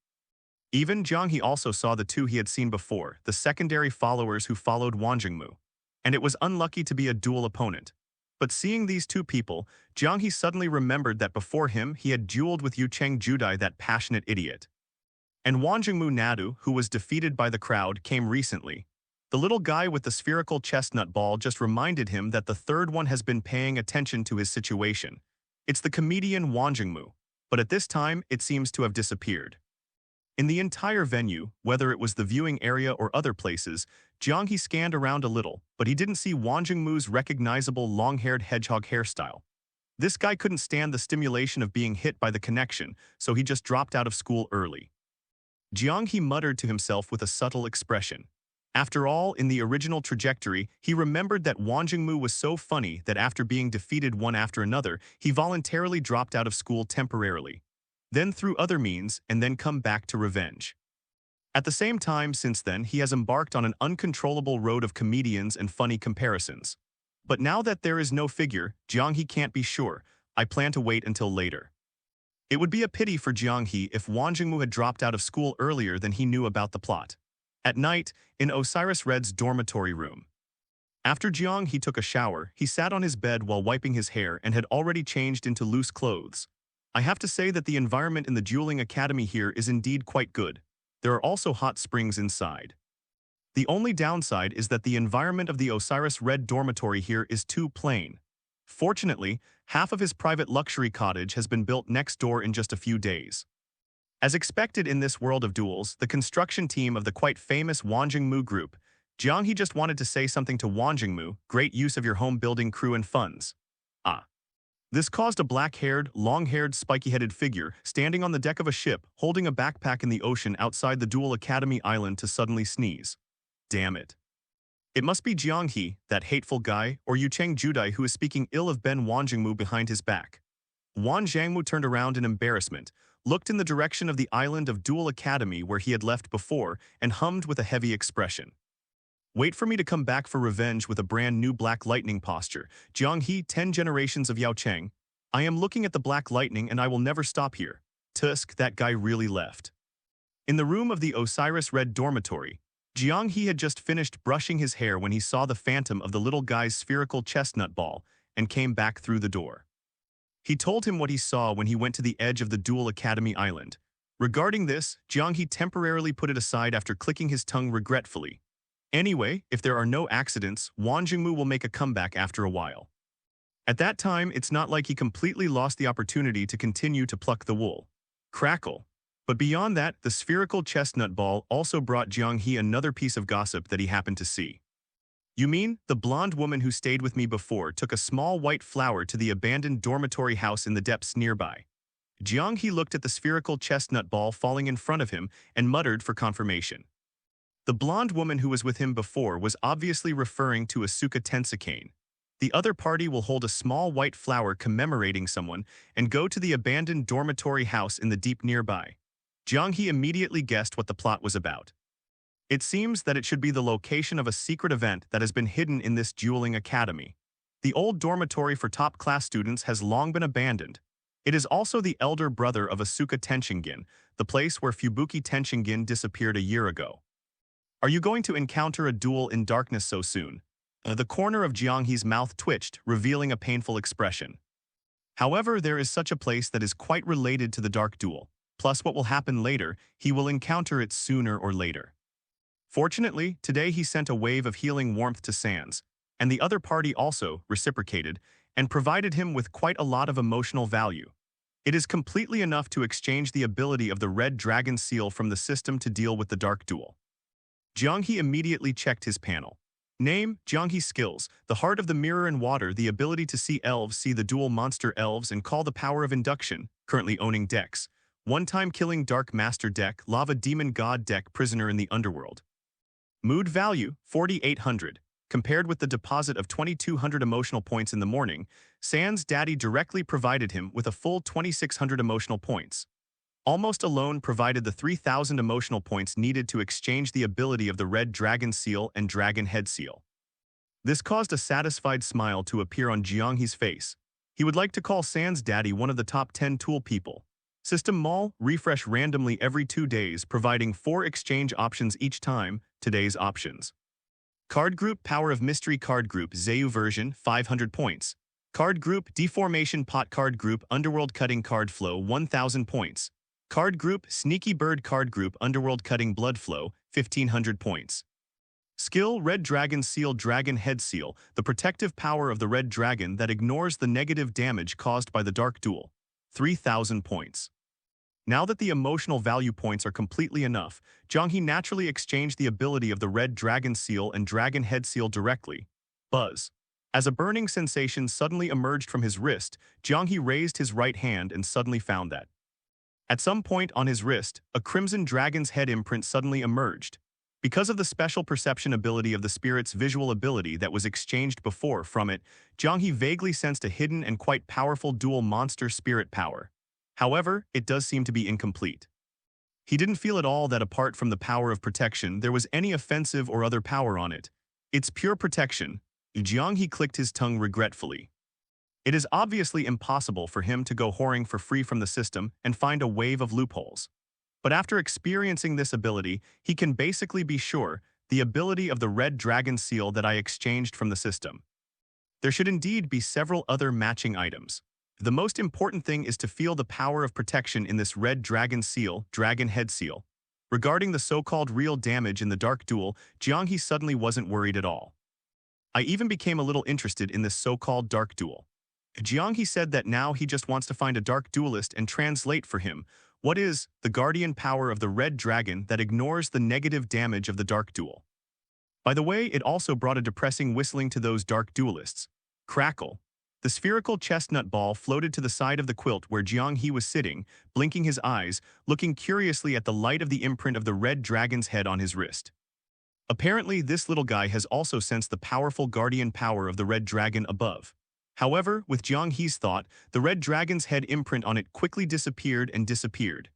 Even Jiang He also saw the two he had seen before, the secondary followers who followed Wang Jingmu. And it was unlucky to be a duel opponent. But seeing these two people, Jiang He suddenly remembered that before him he had dueled with Yu Cheng Judai, that passionate idiot. And Wang Jingmu Nadu, who was defeated by the crowd, came recently. The little guy with the spherical chestnut ball just reminded him that the third one has been paying attention to his situation. It's the comedian Wang Jingmu, but at this time it seems to have disappeared. In the entire venue, whether it was the viewing area or other places, Jiang He scanned around a little, but he didn't see Wang Jingmu's recognizable long-haired hedgehog hairstyle. This guy couldn't stand the stimulation of being hit by the connection, so he just dropped out of school early. Jiang He muttered to himself with a subtle expression. After all, in the original trajectory, he remembered that Wang Jingmu was so funny that after being defeated one after another, he voluntarily dropped out of school temporarily. Then through other means, and then come back to revenge. At the same time, since then, he has embarked on an uncontrollable road of comedians and funny comparisons. But now that there is no figure, Jiang He can't be sure. I plan to wait until later. It would be a pity for Jiang He if Wang Jingmu had dropped out of school earlier than he knew about the plot. At night, in Osiris Red's dormitory room. After Jiang He took a shower, he sat on his bed while wiping his hair and had already changed into loose clothes. I have to say that the environment in the Dueling Academy here is indeed quite good. There are also hot springs inside. The only downside is that the environment of the Osiris Red dormitory here is too plain. Fortunately, half of his private luxury cottage has been built next door in just a few days. As expected in this world of duels, the construction team of the quite famous Wang Jingmu group, Jiang He just wanted to say something to Wang Jingmu, great use of your home building crew and funds. This caused a black-haired, long-haired, spiky-headed figure standing on the deck of a ship holding a backpack in the ocean outside the Duel Academy island to suddenly sneeze. Damn it. It must be Jiang He, that hateful guy, or Yu Cheng Judai who is speaking ill of Ben Wang Jingmu behind his back. Wang Jingmu turned around in embarrassment, looked in the direction of the island of Duel Academy where he had left before, and hummed with a heavy expression. Wait for me to come back for revenge with a brand new Black Lightning posture. Jiang He, 10 generations of Yao Cheng. I am looking at the Black Lightning and I will never stop here. Tusk, that guy really left. In the room of the Osiris Red dormitory, Jiang He had just finished brushing his hair when he saw the phantom of the little guy's spherical chestnut ball and came back through the door. He told him what he saw when he went to the edge of the Duel Academy island. Regarding this, Jiang He temporarily put it aside after clicking his tongue regretfully. Anyway, if there are no accidents, Wang Jingmu will make a comeback after a while. At that time, it's not like he completely lost the opportunity to continue to pluck the wool. Crackle. But beyond that, the spherical chestnut ball also brought Jiang He another piece of gossip that he happened to see. You mean, the blonde woman who stayed with me before took a small white flower to the abandoned dormitory house in the depths nearby. Jiang He looked at the spherical chestnut ball falling in front of him and muttered for confirmation. The blonde woman who was with him before was obviously referring to Asuka Tensukane. The other party will hold a small white flower commemorating someone and go to the abandoned dormitory house in the deep nearby. Jiang He immediately guessed what the plot was about. It seems that it should be the location of a secret event that has been hidden in this dueling academy. The old dormitory for top-class students has long been abandoned. It is also the elder brother of Asuka Tenshingen, the place where Fubuki Tenshingen disappeared a year ago. Are you going to encounter a duel in darkness so soon? The corner of Jiang He's mouth twitched, revealing a painful expression. However, there is such a place that is quite related to the dark duel. Plus what will happen later, he will encounter it sooner or later. Fortunately, today he sent a wave of healing warmth to Sans, and the other party also reciprocated and provided him with quite a lot of emotional value. It is completely enough to exchange the ability of the red dragon seal from the system to deal with the dark duel. Jiang He immediately checked his panel. Name, Jiang He skills, the heart of the mirror and water, the ability to see elves, see the dual monster elves and call the power of induction, currently owning decks. One-time killing dark master deck, lava demon god deck, prisoner in the underworld. Mood value, 4,800. Compared with the deposit of 2,200 emotional points in the morning, Sans' daddy directly provided him with a full 2,600 emotional points. Almost alone provided the 3,000 emotional points needed to exchange the ability of the red dragon seal and dragon head seal. This caused a satisfied smile to appear on Jiang He's face. He would like to call Sans' daddy one of the top 10 tool people. System Mall, refresh randomly every 2 days, providing 4 exchange options each time, today's options. Card Group, Power of Mystery Card Group, Zayu version, 500 points. Card Group, Deformation Pot Card Group, Underworld Cutting Card Flow, 1,000 points. Card Group, Sneaky Bird Card Group, Underworld Cutting Blood Flow, 1,500 points. Skill, Red Dragon Seal, Dragon Head Seal, the protective power of the red dragon that ignores the negative damage caused by the dark duel, 3,000 points. Now that the emotional value points are completely enough, Jiang He naturally exchanged the ability of the red dragon seal and dragon head seal directly. Buzz. As a burning sensation suddenly emerged from his wrist, Jiang He raised his right hand and suddenly found that at some point on his wrist, a crimson dragon's head imprint suddenly emerged. Because of the special perception ability of the spirit's visual ability that was exchanged before from it, Jiang He vaguely sensed a hidden and quite powerful dual monster spirit power. However, it does seem to be incomplete. He didn't feel at all that apart from the power of protection, there was any offensive or other power on it. It's pure protection. Jiang He clicked his tongue regretfully. It is obviously impossible for him to go whoring for free from the system and find a wave of loopholes. But after experiencing this ability, he can basically be sure the ability of the red dragon seal that I exchanged from the system. There should indeed be several other matching items. The most important thing is to feel the power of protection in this red dragon seal, dragon head seal. Regarding the so-called real damage in the dark duel, Jiang He suddenly wasn't worried at all. I even became a little interested in this so-called dark duel. Jiang He said that now he just wants to find a dark duelist and translate for him what is the guardian power of the red dragon that ignores the negative damage of the dark duel. By the way, it also brought a depressing whistling to those dark duelists. Crackle. The spherical chestnut ball floated to the side of the quilt where Jiang He was sitting, blinking his eyes, looking curiously at the light of the imprint of the red dragon's head on his wrist. Apparently, this little guy has also sensed the powerful guardian power of the red dragon above. However, with Jiang He's thought, the red dragon's head imprint on it quickly disappeared and disappeared.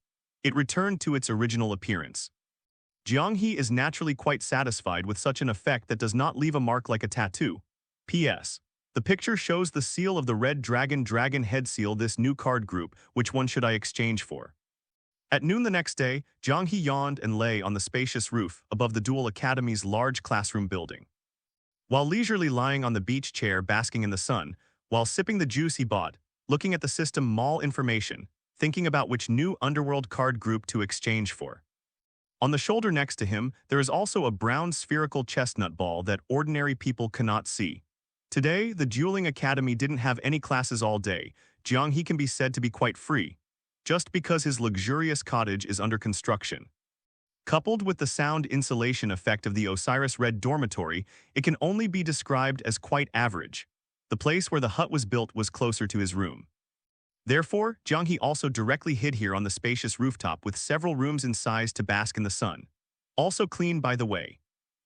It returned to its original appearance. Jiang He is naturally quite satisfied with such an effect that does not leave a mark like a tattoo. P.S. The picture shows the seal of the red dragon head seal. This new card group, which one should I exchange for? At noon the next day, Jiang He yawned and lay on the spacious roof above the Duel Academy's large classroom building. While leisurely lying on the beach chair basking in the sun, while sipping the juice he bought, looking at the system mall information, thinking about which new underworld card group to exchange for. On the shoulder next to him, there is also a brown spherical chestnut ball that ordinary people cannot see. Today, the Dueling Academy didn't have any classes all day. Jiang He can be said to be quite free, just because his luxurious cottage is under construction. Coupled with the sound insulation effect of the Osiris Red dormitory, it can only be described as quite average. The place where the hut was built was closer to his room. Therefore, Jiang He also directly hid here on the spacious rooftop with several rooms in size to bask in the sun. Also clean, by the way.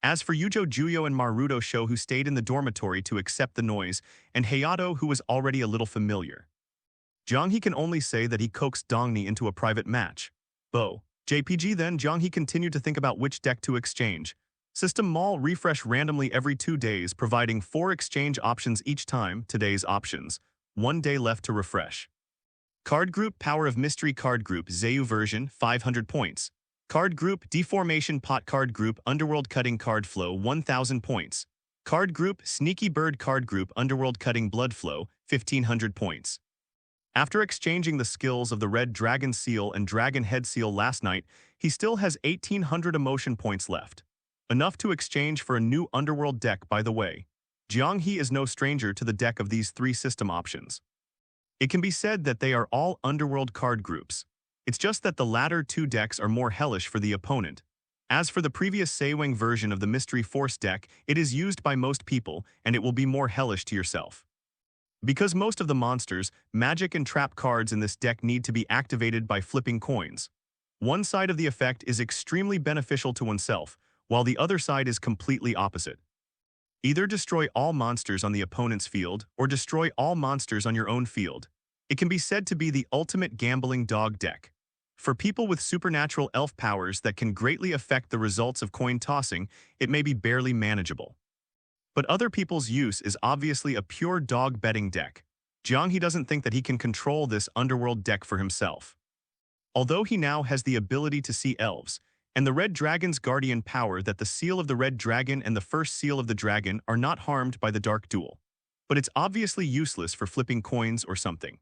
As for Yujo Juyo and Maruto Sho, who stayed in the dormitory to accept the noise, and Hayato, who was already a little familiar, Jiang He can only say that he coaxed Dongni into a private match. Bo. JPG. Then Jiang He continued to think about which deck to exchange. System Mall refresh randomly every 2 days, providing 4 exchange options each time. Today's options. 1 day left to refresh. Card Group Power of Mystery Card Group Zayu version 500 points. Card Group Deformation Pot Card Group Underworld Cutting Card Flow 1000 points. Card Group Sneaky Bird Card Group Underworld Cutting Blood Flow 1500 points. After exchanging the skills of the Red Dragon Seal and Dragon Head Seal last night, he still has 1800 emotion points left. Enough to exchange for a new Underworld deck, by the way. Jiang He is no stranger to the deck of these 3 system options. It can be said that they are all Underworld card groups. It's just that the latter 2 decks are more hellish for the opponent. As for the previous Seiweng version of the Mystery Force deck, it is used by most people, and it will be more hellish to yourself. Because most of the monsters, magic and trap cards in this deck need to be activated by flipping coins. One side of the effect is extremely beneficial to oneself, while the other side is completely opposite. Either destroy all monsters on the opponent's field, or destroy all monsters on your own field. It can be said to be the ultimate gambling dog deck. For people with supernatural elf powers that can greatly affect the results of coin tossing, it may be barely manageable. But other people's use is obviously a pure dog betting deck. Jiang He doesn't think that he can control this Underworld deck for himself. Although he now has the ability to see elves, and the Red Dragon's guardian power that the seal of the Red Dragon and the first seal of the dragon are not harmed by the Dark Duel. But it's obviously useless for flipping coins or something.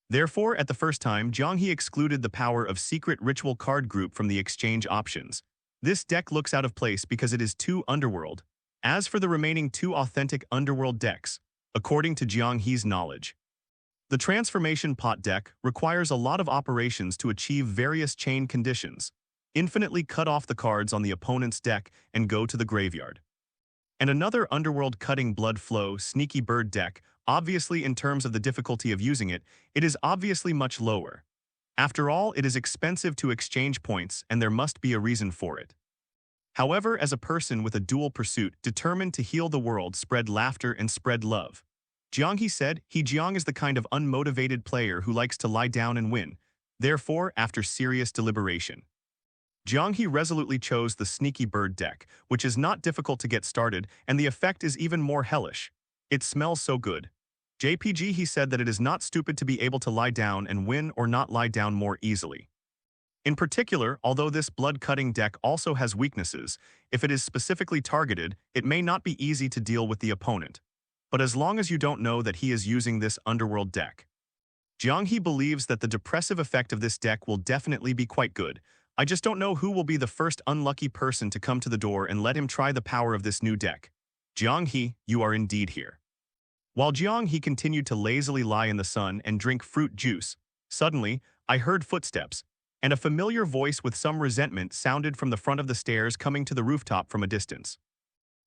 Therefore, at the first time, Jiang He excluded the power of Secret Ritual Card Group from the exchange options. This deck looks out of place because it is too Underworld. As for the remaining 2 authentic Underworld decks, according to Jiang He's knowledge, the Transformation Pot deck requires a lot of operations to achieve various chain conditions. Infinitely cut off the cards on the opponent's deck and go to the graveyard. And another Underworld Cutting Blood Flow Sneaky Bird deck, obviously in terms of the difficulty of using it, it is obviously much lower. After all, it is expensive to exchange points, and there must be a reason for it. However, as a person with a dual pursuit determined to heal the world, spread laughter and spread love, Jiang He said, Jiang is the kind of unmotivated player who likes to lie down and win. Therefore, after serious deliberation, Jiang He resolutely chose the Sneaky Bird deck, which is not difficult to get started, and the effect is even more hellish. It smells so good. JPG. He said that it is not stupid to be able to lie down and win or not lie down more easily. In particular, although this blood-cutting deck also has weaknesses, if it is specifically targeted, it may not be easy to deal with the opponent. But as long as you don't know that he is using this Underworld deck, Jiang He believes that the depressive effect of this deck will definitely be quite good. I just don't know who will be the first unlucky person to come to the door and let him try the power of this new deck. Jiang He, you are indeed here. While Jiang He continued to lazily lie in the sun and drink fruit juice, suddenly, I heard footsteps, and a familiar voice with some resentment sounded from the front of the stairs coming to the rooftop from a distance.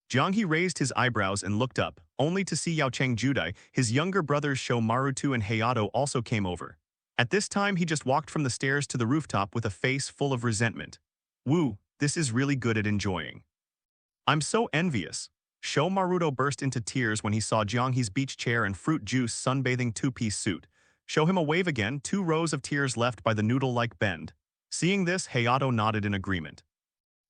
Jiang He raised his eyebrows and looked up, only to see Yaocheng Judai, his younger brothers Sho Marutu and Hayato also came over. At this time, he just walked from the stairs to the rooftop with a face full of resentment. Woo, this is really good at enjoying. I'm so envious. Sho Maruto burst into tears when he saw Jiang He's beach chair and fruit juice sunbathing 2-piece suit. Show him a wave again, 2 rows of tears left by the noodle-like bend. Seeing this, Hayato nodded in agreement.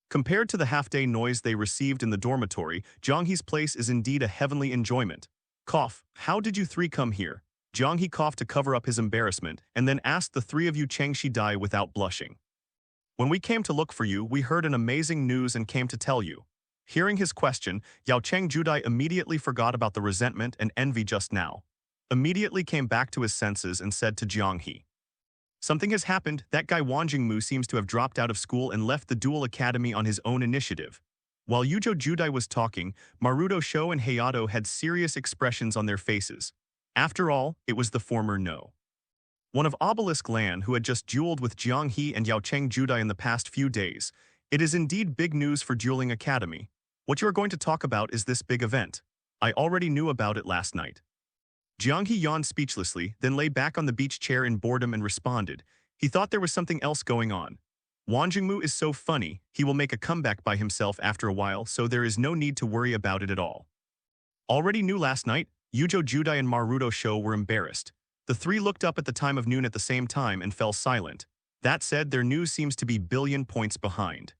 Compared to the half-day noise they received in the dormitory, Jiang He's place is indeed a heavenly enjoyment. Cough, how did you 3 come here? Jiang He coughed to cover up his embarrassment, and then asked the 3 of you Cheng Shi-dai without blushing. When we came to look for you, we heard an amazing news and came to tell you. Hearing his question, Yaocheng Judai immediately forgot about the resentment and envy just now. Immediately came back to his senses and said to Jiang He, something has happened. That guy Wang Jingmu seems to have dropped out of school and left the Duel Academy on his own initiative. While Yujo Judai was talking, Maruto Sho and Hayato had serious expressions on their faces. After all, it was the former No. One of Obelisk Lan who had just dueled with Jiang He and Yaocheng Judai in the past few days. It is indeed big news for Dueling Academy. What you are going to talk about is this big event. I already knew about it last night. Jiang He yawned speechlessly, then lay back on the beach chair in boredom and responded. He thought there was something else going on. Wang Jingmu is so funny, he will make a comeback by himself after a while, so there is no need to worry about it at all. Already knew last night, Yujo Judai and Maruto Sho were embarrassed. The three looked up at the time of noon at the same time and fell silent. That said, their news seems to be billion points behind.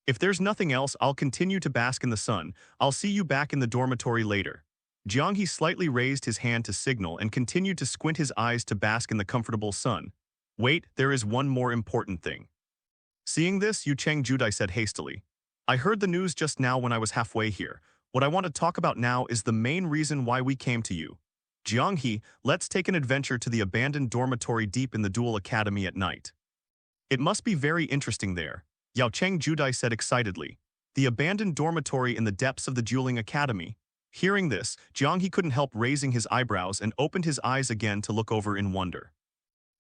If there's nothing else, I'll continue to bask in the sun. I'll see you back in the dormitory later. Jiang He slightly raised his hand to signal and continued to squint his eyes to bask in the comfortable sun. Wait, there is one more important thing. Seeing this, Yu Cheng Judai said hastily. I heard the news just now when I was halfway here. What I want to talk about now is the main reason why we came to you. Jiang He, let's take an adventure to the abandoned dormitory deep in the Duel Academy at night. It must be very interesting there, Yao Cheng Judai said excitedly. The abandoned dormitory in the depths of the Dueling Academy. Hearing this, Jiang He couldn't help raising his eyebrows and opened his eyes again to look over in wonder.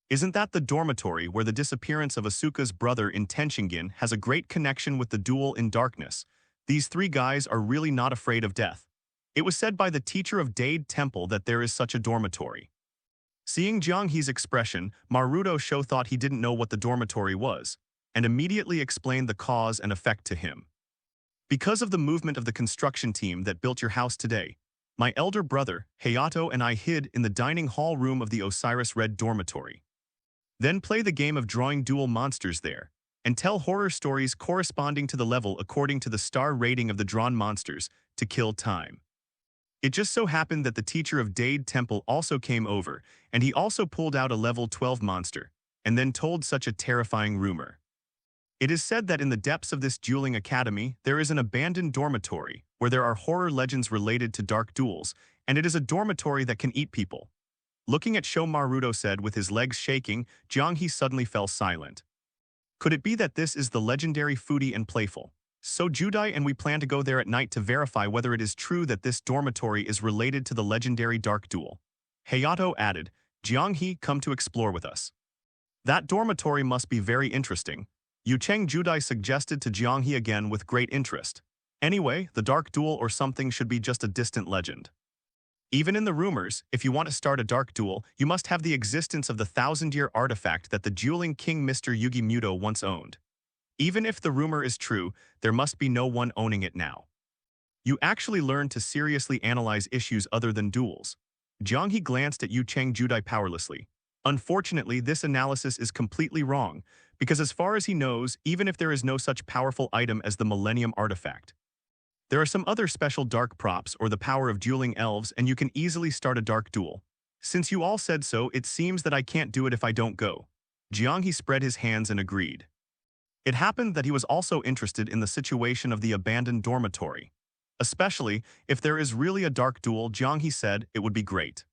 Isn't that the dormitory where the disappearance of Asuka's brother in Tenshingen has a great connection with the duel in darkness? These three guys are really not afraid of death. It was said by the teacher of Dade Temple that there is such a dormitory. Seeing Jiang He's expression, Maruto Sho thought he didn't know what the dormitory was, and immediately explained the cause and effect to him. Because of the movement of the construction team that built your house today, my elder brother, Hayato, and I hid in the dining hall room of the Osiris Red dormitory. Then play the game of drawing duel monsters there, and tell horror stories corresponding to the level according to the star rating of the drawn monsters to kill time. It just so happened that the teacher of Dade Temple also came over, and he also pulled out a level 12 monster, and then told such a terrifying rumor. It is said that in the depths of this dueling academy, there is an abandoned dormitory where there are horror legends related to dark duels, and it is a dormitory that can eat people. Looking at Sho, Maruto said with his legs shaking, Jiang He suddenly fell silent. Could it be that this is the legendary Foodie and Playful? So Judai and we plan to go there at night to verify whether it is true that this dormitory is related to the legendary dark duel. Hayato added, Jiang He, come to explore with us. That dormitory must be very interesting. Yu Cheng Judai suggested to Jiang He again with great interest. Anyway, the dark duel or something should be just a distant legend. Even in the rumors, if you want to start a dark duel, you must have the existence of the 1,000-year artifact that the dueling king Mr. Yugi Muto once owned. Even if the rumor is true, there must be no one owning it now. You actually learn to seriously analyze issues other than duels. Jiang He glanced at Yu Cheng Judai powerlessly. Unfortunately, this analysis is completely wrong, because as far as he knows, even if there is no such powerful item as the Millennium Artifact, there are some other special dark props or the power of dueling elves, and you can easily start a dark duel. Since you all said so, it seems that I can't do it if I don't go. Jiang He spread his hands and agreed. It happened that he was also interested in the situation of the abandoned dormitory. Especially, if there is really a dark duel, Jiang He said, it would be great.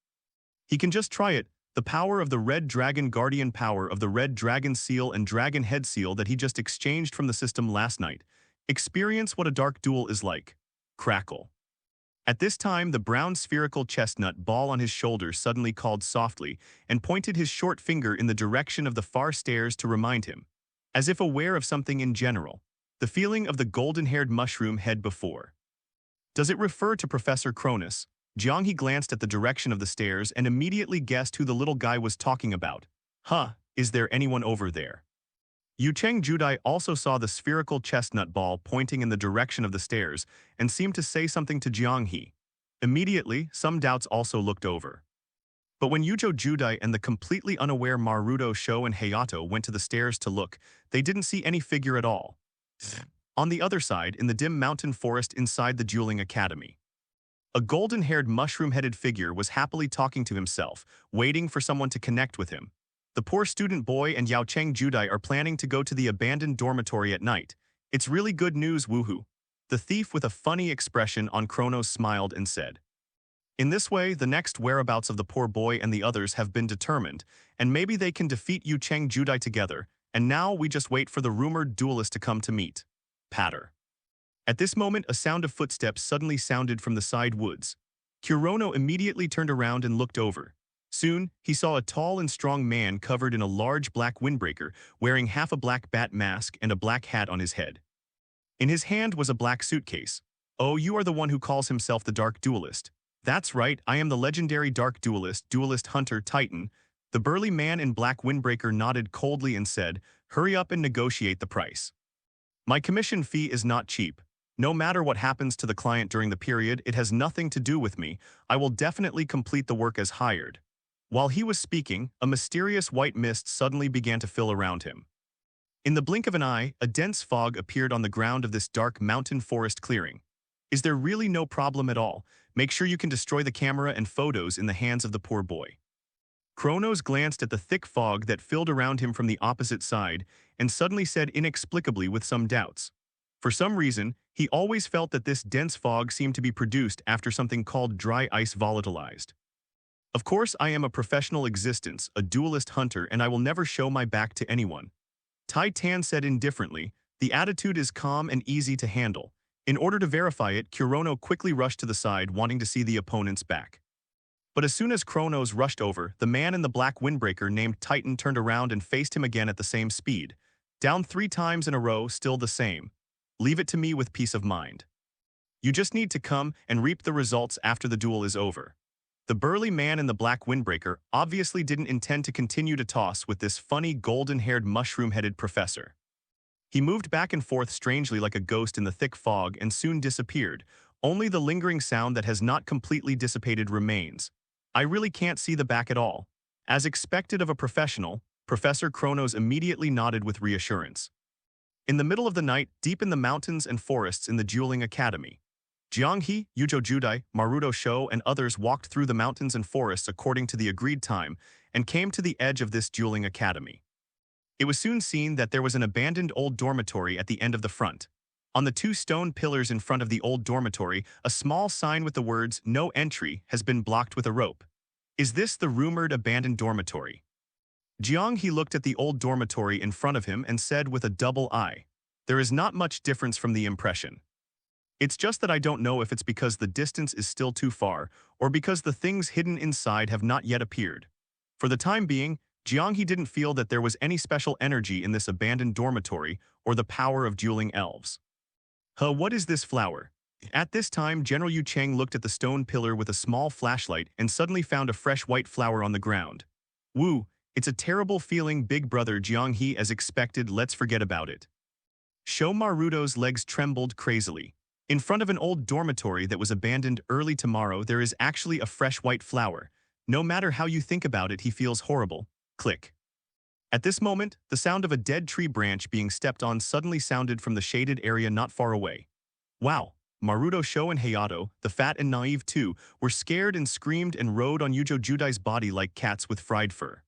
He can just try it, the power of the Red Dragon Guardian power of the Red Dragon Seal and Dragon Head Seal that he just exchanged from the system last night. Experience what a dark duel is like. Crackle. At this time, the brown spherical chestnut ball on his shoulder suddenly called softly and pointed his short finger in the direction of the far stairs to remind him, as if aware of something in general, the feeling of the golden-haired mushroom head before. Does it refer to Professor Cronus? Jiang He glanced at the direction of the stairs and immediately guessed who the little guy was talking about. Huh, is there anyone over there? Yu Cheng Judai also saw the spherical chestnut ball pointing in the direction of the stairs and seemed to say something to Jiang He. Immediately, some doubts also looked over. But when Yujo Judai and the completely unaware Maruto Sho and Hayato went to the stairs to look, they didn't see any figure at all. On the other side, in the dim mountain forest inside the dueling academy, a golden-haired mushroom-headed figure was happily talking to himself, waiting for someone to connect with him. The poor student boy and Yao Cheng Judai are planning to go to the abandoned dormitory at night. It's really good news, woohoo. The thief with a funny expression on Kronos smiled and said. In this way, the next whereabouts of the poor boy and the others have been determined, and maybe they can defeat Yu Cheng Judai together, and now we just wait for the rumored duelist to come to meet. Patter. At this moment, a sound of footsteps suddenly sounded from the side woods. Kurono immediately turned around and looked over. Soon, he saw a tall and strong man covered in a large black windbreaker, wearing half a black bat mask and a black hat on his head. In his hand was a black suitcase. "Oh, you are the one who calls himself the Dark Duelist." "That's right, I am the legendary Dark Duelist, Duelist Hunter Titan." The burly man in black windbreaker nodded coldly and said, "Hurry up and negotiate the price. My commission fee is not cheap. No matter what happens to the client during the period, it has nothing to do with me. I will definitely complete the work as hired." While he was speaking, a mysterious white mist suddenly began to fill around him. In the blink of an eye, a dense fog appeared on the ground of this dark mountain forest clearing. "Is there really no problem at all? Make sure you can destroy the camera and photos in the hands of the poor boy." Kronos glanced at the thick fog that filled around him from the opposite side and suddenly said inexplicably with some doubts. For some reason, he always felt that this dense fog seemed to be produced after something called dry ice volatilized. "Of course, I am a professional existence, a duelist hunter, and I will never show my back to anyone." Titan said indifferently, "The attitude is calm and easy to handle." In order to verify it, Kurono quickly rushed to the side, wanting to see the opponent's back. But as soon as Kronos rushed over, the man in the black windbreaker named Titan turned around and faced him again at the same speed. "Down 3 times in a row, still the same. Leave it to me with peace of mind. You just need to come and reap the results after the duel is over." The burly man in the black windbreaker obviously didn't intend to continue to toss with this funny golden-haired mushroom-headed professor. He moved back and forth strangely like a ghost in the thick fog and soon disappeared. Only the lingering sound that has not completely dissipated remains. "I really can't see the back at all." As expected of a professional, Professor Kronos immediately nodded with reassurance. In the middle of the night, deep in the mountains and forests in the Dueling Academy, Jiang He, Yujo Judai, Maruto Sho, and others walked through the mountains and forests according to the agreed time and came to the edge of this Dueling Academy. It was soon seen that there was an abandoned old dormitory at the end of the front. On the 2 stone pillars in front of the old dormitory, a small sign with the words "No Entry" has been blocked with a rope. Is this the rumored abandoned dormitory? Jiang He looked at the old dormitory in front of him and said with a double eye, "There is not much difference from the impression. It's just that I don't know if it's because the distance is still too far or because the things hidden inside have not yet appeared." For the time being, Jiang He didn't feel that there was any special energy in this abandoned dormitory or the power of dueling elves. What is this flower?" At this time, General Yu Cheng looked at the stone pillar with a small flashlight and suddenly found a fresh white flower on the ground. "Woo, it's a terrible feeling, big brother." Jiang He, as expected, "Let's forget about it." Sho Maruto's legs trembled crazily. In front of an old dormitory that was abandoned early tomorrow, there is actually a fresh white flower. No matter how you think about it, he feels horrible. Click. At this moment, the sound of a dead tree branch being stepped on suddenly sounded from the shaded area not far away. Wow! Maruto Sho and Hayato, the fat and naive two, were scared and screamed and rode on Yujo Judai's body like cats with fried fur.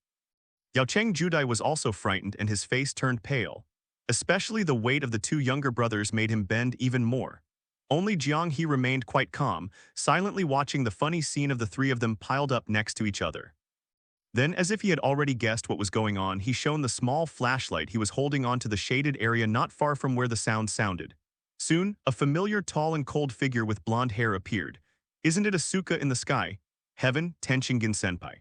Yao Cheng Judai was also frightened and his face turned pale. Especially the weight of the 2 younger brothers made him bend even more. Only Jiang He remained quite calm, silently watching the funny scene of the 3 of them piled up next to each other. Then, as if he had already guessed what was going on, he shone the small flashlight he was holding onto the shaded area not far from where the sound sounded. Soon, a familiar tall and cold figure with blonde hair appeared. Isn't it Asuka in the sky? Heaven, Tenshingen Senpai.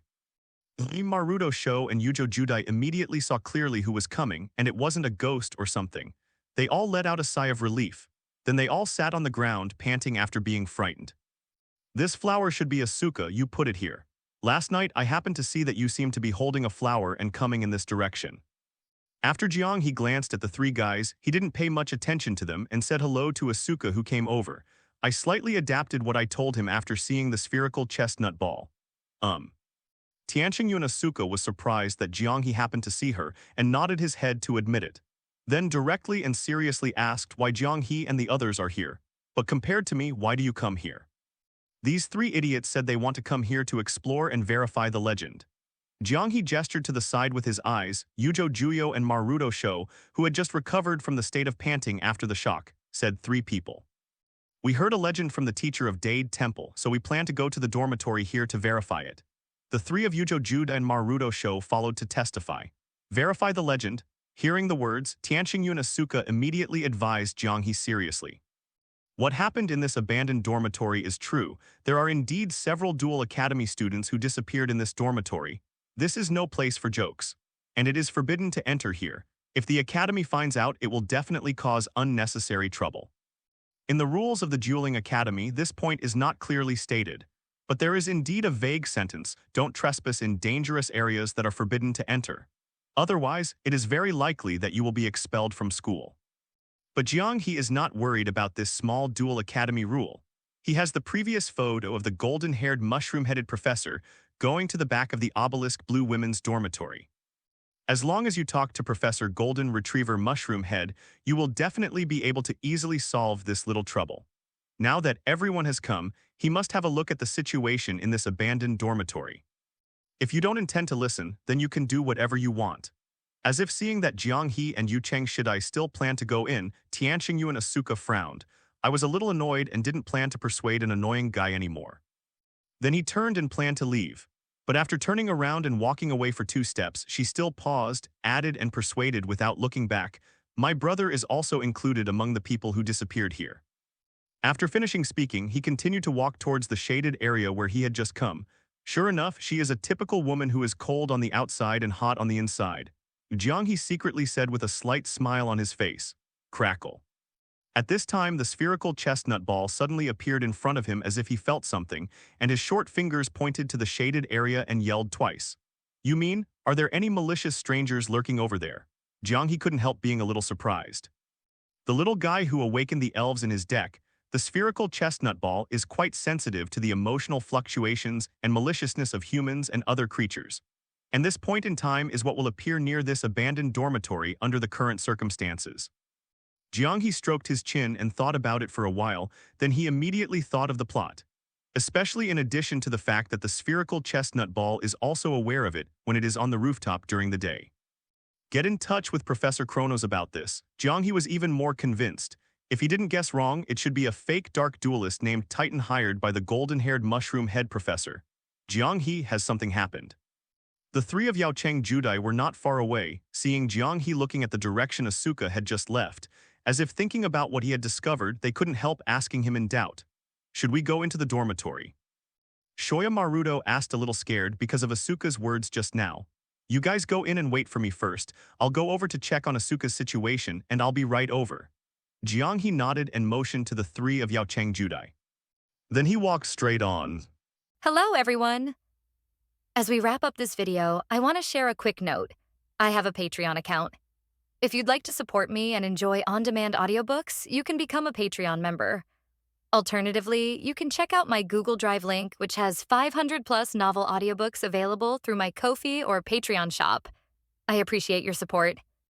Maruto Sho and Yujo Judai immediately saw clearly who was coming, and it wasn't a ghost or something. They all let out a sigh of relief. Then they all sat on the ground, panting after being frightened. "This flower should be Asuka, you put it here. Last night I happened to see that you seemed to be holding a flower and coming in this direction." After Jiang He glanced at the 3 guys, he didn't pay much attention to them and said hello to Asuka, who came over. I slightly adapted what I told him after seeing the spherical chestnut ball. Tianqingyun Asuka was surprised that Jiang He happened to see her and nodded his head to admit it. Then directly and seriously asked why Jiang He and the others are here. "But compared to me, why do you come here?" These 3 idiots said they want to come here to explore and verify the legend. Jiang He gestured to the side with his eyes. Yujo Juyo and Maruto Sho, who had just recovered from the state of panting after the shock, said 3 people. "We heard a legend from the teacher of Dade Temple, so we plan to go to the dormitory here to verify it." The 3 of Yujo Juda and Maruto Sho followed to testify. "Verify the legend." Hearing the words, Tianqingyun Asuka immediately advised Jiang He seriously. What happened in this abandoned dormitory is true. There are indeed several Duel Academy students who disappeared in this dormitory. This is no place for jokes, and it is forbidden to enter here. If the Academy finds out, it will definitely cause unnecessary trouble. In the rules of the Dueling Academy, this point is not clearly stated, but there is indeed a vague sentence: don't trespass in dangerous areas that are forbidden to enter. Otherwise, it is very likely that you will be expelled from school. But Jiang He is not worried about this small Duel Academy rule. He has the previous photo of the golden-haired mushroom-headed professor going to the back of the obelisk blue women's dormitory. As long as you talk to Professor Golden Retriever Mushroom Head, you will definitely be able to easily solve this little trouble. Now that everyone has come, he must have a look at the situation in this abandoned dormitory. If you don't intend to listen, then you can do whatever you want. As if seeing that Jiang He and Yu Cheng Shidai still plan to go in, Tianqing Yu and Asuka frowned. I was a little annoyed and didn't plan to persuade an annoying guy anymore. Then he turned and planned to leave. But after turning around and walking away for 2 steps, she still paused, added and persuaded without looking back. My brother is also included among the people who disappeared here. After finishing speaking, he continued to walk towards the shaded area where he had just come. Sure enough, she is a typical woman who is cold on the outside and hot on the inside. Jiang He secretly said with a slight smile on his face. Crackle. At this time, the spherical chestnut ball suddenly appeared in front of him as if he felt something, and his short fingers pointed to the shaded area and yelled twice. You mean, are there any malicious strangers lurking over there? Jiang He couldn't help being a little surprised. The little guy who awakened the elves in his deck, the spherical chestnut ball, is quite sensitive to the emotional fluctuations and maliciousness of humans and other creatures. And this point in time is what will appear near this abandoned dormitory under the current circumstances. Jiang He stroked his chin and thought about it for a while, then he immediately thought of the plot. Especially in addition to the fact that the spherical chestnut ball is also aware of it when it is on the rooftop during the day. Get in touch with Professor Kronos about this. Jiang He was even more convinced. If he didn't guess wrong, it should be a fake dark duelist named Titan hired by the golden-haired mushroom head professor. Jiang He has something happened. The 3 of Yao Cheng Judai were not far away, seeing Jiang He looking at the direction Asuka had just left. As if thinking about what he had discovered, they couldn't help asking him in doubt. Should we go into the dormitory? Shoya Maruto asked, a little scared because of Asuka's words just now. You guys go in and wait for me first. I'll go over to check on Asuka's situation and I'll be right over. Jiang He nodded and motioned to the 3 of Yao Cheng Judai. Then he walked straight on. Hello, everyone. As we wrap up this video, I want to share a quick note. I have a Patreon account. If you'd like to support me and enjoy on-demand audiobooks, you can become a Patreon member. Alternatively, you can check out my Google Drive link, which has 500+ novel audiobooks available through my Ko-fi or Patreon shop. I appreciate your support.